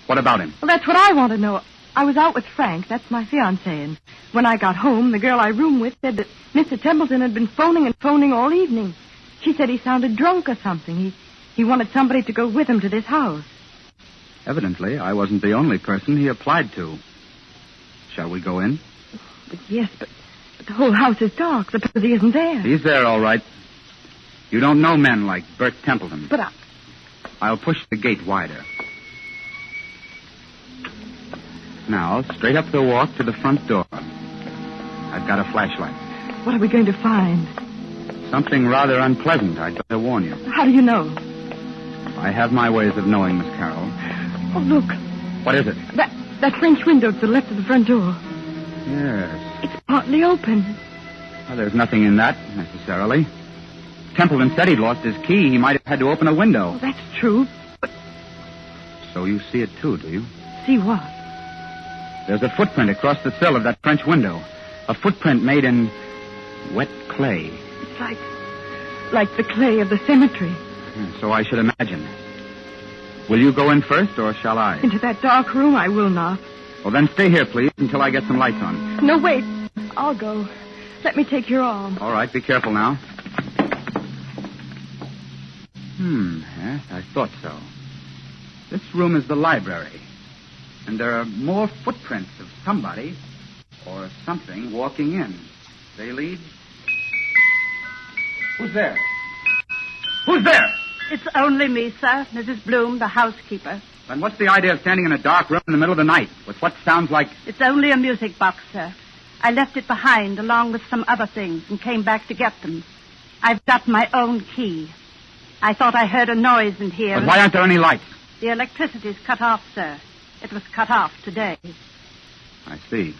What about him? Well, that's what I want to know. I was out with Frank, that's my fiancé, and when I got home, the girl I room with said that Mr. Templeton had been phoning all evening. She said he sounded drunk or something. He wanted somebody to go with him to this house. Evidently, I wasn't the only person he applied to. Shall we go in? But yes, but the whole house is dark. Suppose he isn't there. He's there, all right. You don't know men like Bert Templeton. But I'll push the gate wider. Now, straight up the walk to the front door. I've got a flashlight. What are we going to find? Something rather unpleasant, I'd better warn you. How do you know? I have my ways of knowing, Miss Carroll. Oh, look. What is it? That French window to the left of the front door. Yes. It's partly open. Well, there's nothing in that, necessarily. Templeton said he'd lost his key. He might have had to open a window. Oh, that's true, but... So you see it, too, do you? See what? There's a footprint across the sill of that French window. A footprint made in wet clay. It's like the clay of the cemetery. So I should imagine. Will you go in first, or shall I? Into that dark room, I will not. Well, then stay here, please, until I get some lights on. No, wait. I'll go. Let me take your arm. All right, be careful now. Yes, I thought so. This room is the library. And there are more footprints of somebody or something walking in. They lead... Who's there? Who's there? It's only me, sir. Mrs. Bloom, the housekeeper. Then what's the idea of standing in a dark room in the middle of the night with what sounds like... It's only a music box, sir. I left it behind along with some other things and came back to get them. I've got my own key. I thought I heard a noise in here. But why aren't there any lights? The electricity's cut off, sir. It was cut off today. I see.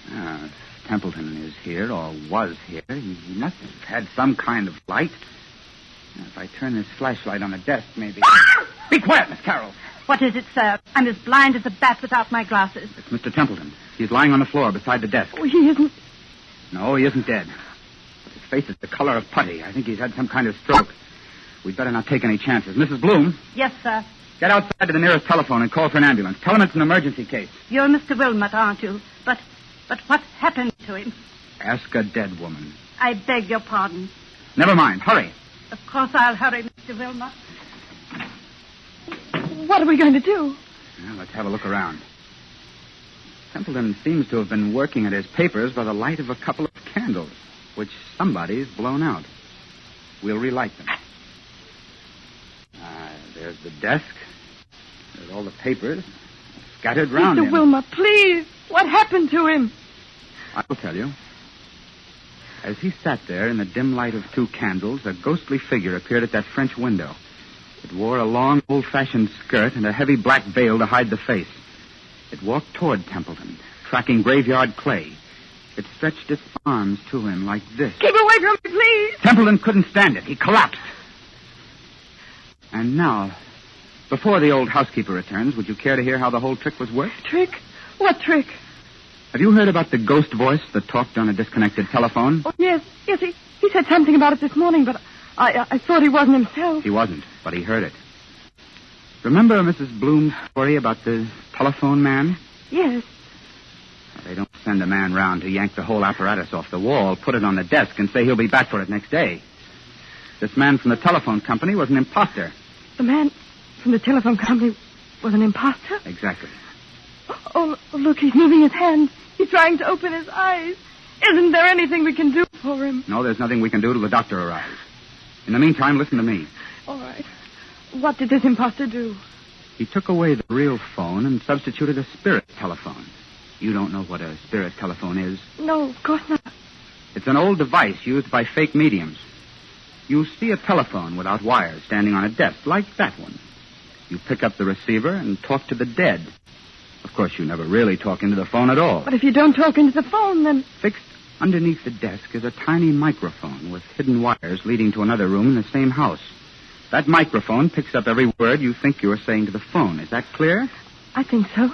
If Templeton is here, or was here, he must have had some kind of light. If I turn this flashlight on the desk, maybe... Be quiet, Miss Carroll. What is it, sir? I'm as blind as a bat without my glasses. It's Mr. Templeton. He's lying on the floor beside the desk. Oh, he isn't... No, he isn't dead. His face is the color of putty. I think he's had some kind of stroke. We'd better not take any chances. Mrs. Bloom? Yes, sir. Get outside to the nearest telephone and call for an ambulance. Tell him it's an emergency case. You're Mr. Wilmot, aren't you? But what happened to him? Ask a dead woman. I beg your pardon. Never mind. Hurry. Of course I'll hurry, Mr. Wilmot. What are we going to do? Well, let's have a look around. Templeton seems to have been working at his papers by the light of a couple of candles, which somebody's blown out. We'll relight them. There's the desk. There's all the papers scattered round him. Mr. Wilmot, please. What happened to him? I'll tell you. As he sat there in the dim light of two candles, a ghostly figure appeared at that French window. It wore a long, old-fashioned skirt and a heavy black veil to hide the face. It walked toward Templeton, tracking graveyard clay. It stretched its arms to him like this. Keep away from me, please. Templeton couldn't stand it. He collapsed. And now, before the old housekeeper returns, would you care to hear how the whole trick was worked? Trick? What trick? Have you heard about the ghost voice that talked on a disconnected telephone? Oh, yes. He said something about it this morning, but I thought he wasn't himself. He wasn't, but he heard it. Remember Mrs. Bloom's story about the telephone man? Yes. They don't send a man round to yank the whole apparatus off the wall, put it on the desk, and say he'll be back for it next day. This man from the telephone company was an imposter. The man from the telephone company was an imposter? Exactly. Oh, look, he's moving his hands. He's trying to open his eyes. Isn't there anything we can do for him? No, there's nothing we can do till the doctor arrives. In the meantime, listen to me. All right. What did this imposter do? He took away the real phone and substituted a spirit telephone. You don't know what a spirit telephone is? No, of course not. It's an old device used by fake mediums. You see a telephone without wires standing on a desk, like that one. You pick up the receiver and talk to the dead. Of course, you never really talk into the phone at all. But if you don't talk into the phone, then... Fixed underneath the desk is a tiny microphone with hidden wires leading to another room in the same house. That microphone picks up every word you think you are saying to the phone. Is that clear? I think so.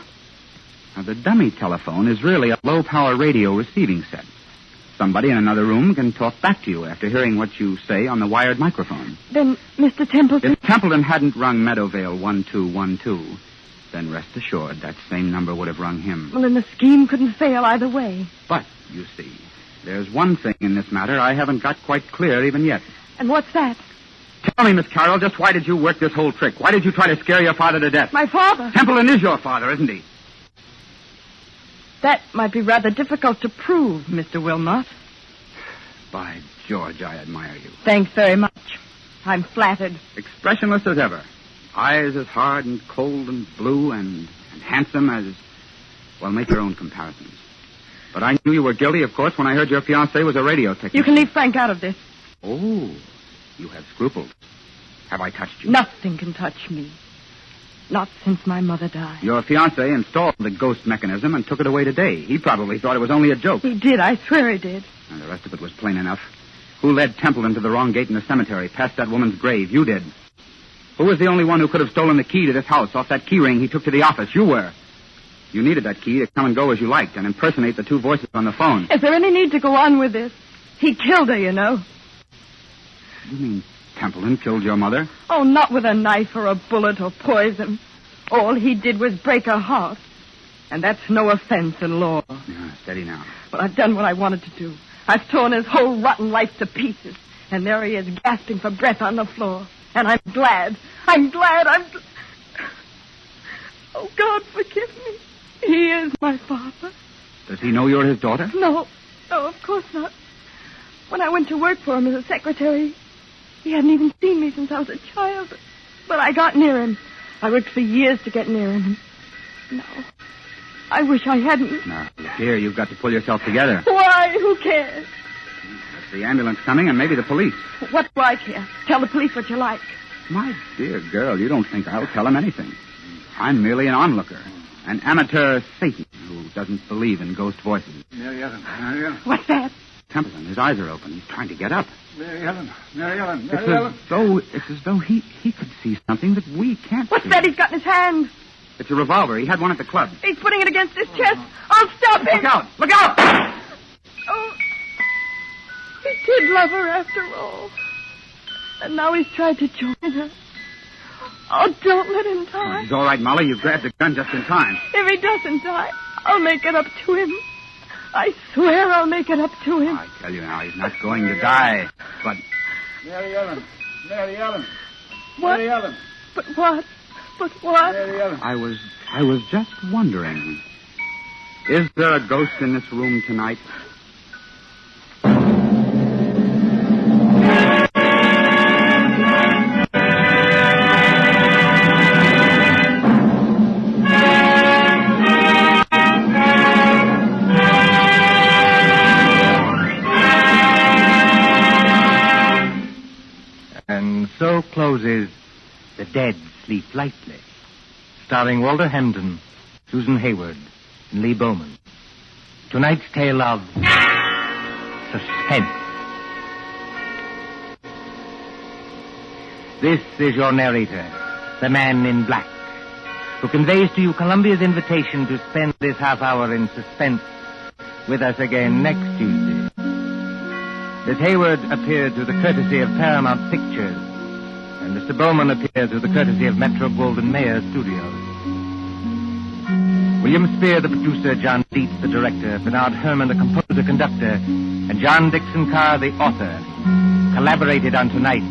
Now, the dummy telephone is really a low-power radio receiving set. Somebody in another room can talk back to you after hearing what you say on the wired microphone. Then, Mr. Templeton... If Templeton hadn't rung Meadowvale 1212, then rest assured that same number would have rung him. Well, then the scheme couldn't fail either way. But, you see, there's one thing in this matter I haven't got quite clear even yet. And what's that? Tell me, Miss Carroll, just why did you work this whole trick? Why did you try to scare your father to death? My father? Templeton is your father, isn't he? That might be rather difficult to prove, Mr. Wilmot. By George, I admire you. Thanks very much. I'm flattered. Expressionless as ever. Eyes as hard and cold and blue and handsome as... Well, make your own comparisons. But I knew you were guilty, of course, when I heard your fiancé was a radio technician. You can leave Frank out of this. Oh, you have scruples. Have I touched you? Nothing can touch me. Not since my mother died. Your fiancé installed the ghost mechanism and took it away today. He probably thought it was only a joke. He did. I swear he did. And the rest of it was plain enough. Who led Templeton to the wrong gate in the cemetery, past that woman's grave? You did. Who was the only one who could have stolen the key to this house off that key ring he took to the office? You were. You needed that key to come and go as you liked and impersonate the two voices on the phone. Is there any need to go on with this? He killed her, you know. You mean Templeton killed your mother? Oh, not with a knife or a bullet or poison. All he did was break her heart. And that's no offense in law. Yeah, steady now. Well, I've done what I wanted to do. I've torn his whole rotten life to pieces. And there he is, gasping for breath on the floor. And I'm glad. Oh, God, forgive me. He is my father. Does he know you're his daughter? No, of course not. When I went to work for him as a secretary, he hadn't even seen me since I was a child. But I got near him. I worked for years to get near him. No, I wish I hadn't. Now, dear, you've got to pull yourself together. Why? Who cares? That's the ambulance coming and maybe the police. What do I care? Tell the police what you like. My dear girl, you don't think I'll tell them anything. I'm merely an onlooker. An amateur Satan who doesn't believe in ghost voices. Mary Ellen. What's that? Templeton, his eyes are open. He's trying to get up. Mary Ellen. It's as though he could see something that we can't What's see. that he's got in his hand? It's a revolver. He had one at the club. He's putting it against his chest. I'll stop him. Look out! Look out! Oh, he did love her after all. And now he's tried to join her. Oh, don't let him die. He's all right, Molly. You grabbed the gun just in time. If he doesn't die, I'll make it up to him. I swear I'll make it up to him. I tell you now, he's not going to die. But... Mary Ellen. What? Mary Ellen. But what? Mary Ellen. I was just wondering. Is there a ghost in this room tonight? And so closes The Dead Sleep Lightly, starring Walter Hampden, Susan Hayward, and Lee Bowman. Tonight's tale of suspense. This is your narrator, the man in black, who conveys to you Columbia's invitation to spend this half hour in suspense with us again next Tuesday. Miss Hayward appeared through the courtesy of Paramount Pictures, and Mr. Bowman appeared through the courtesy of Metro-Goldwyn-Mayer Studios. William Spear, the producer, John Dietz, the director, Bernard Herrmann, the composer-conductor, and John Dixon Carr, the author, collaborated on tonight's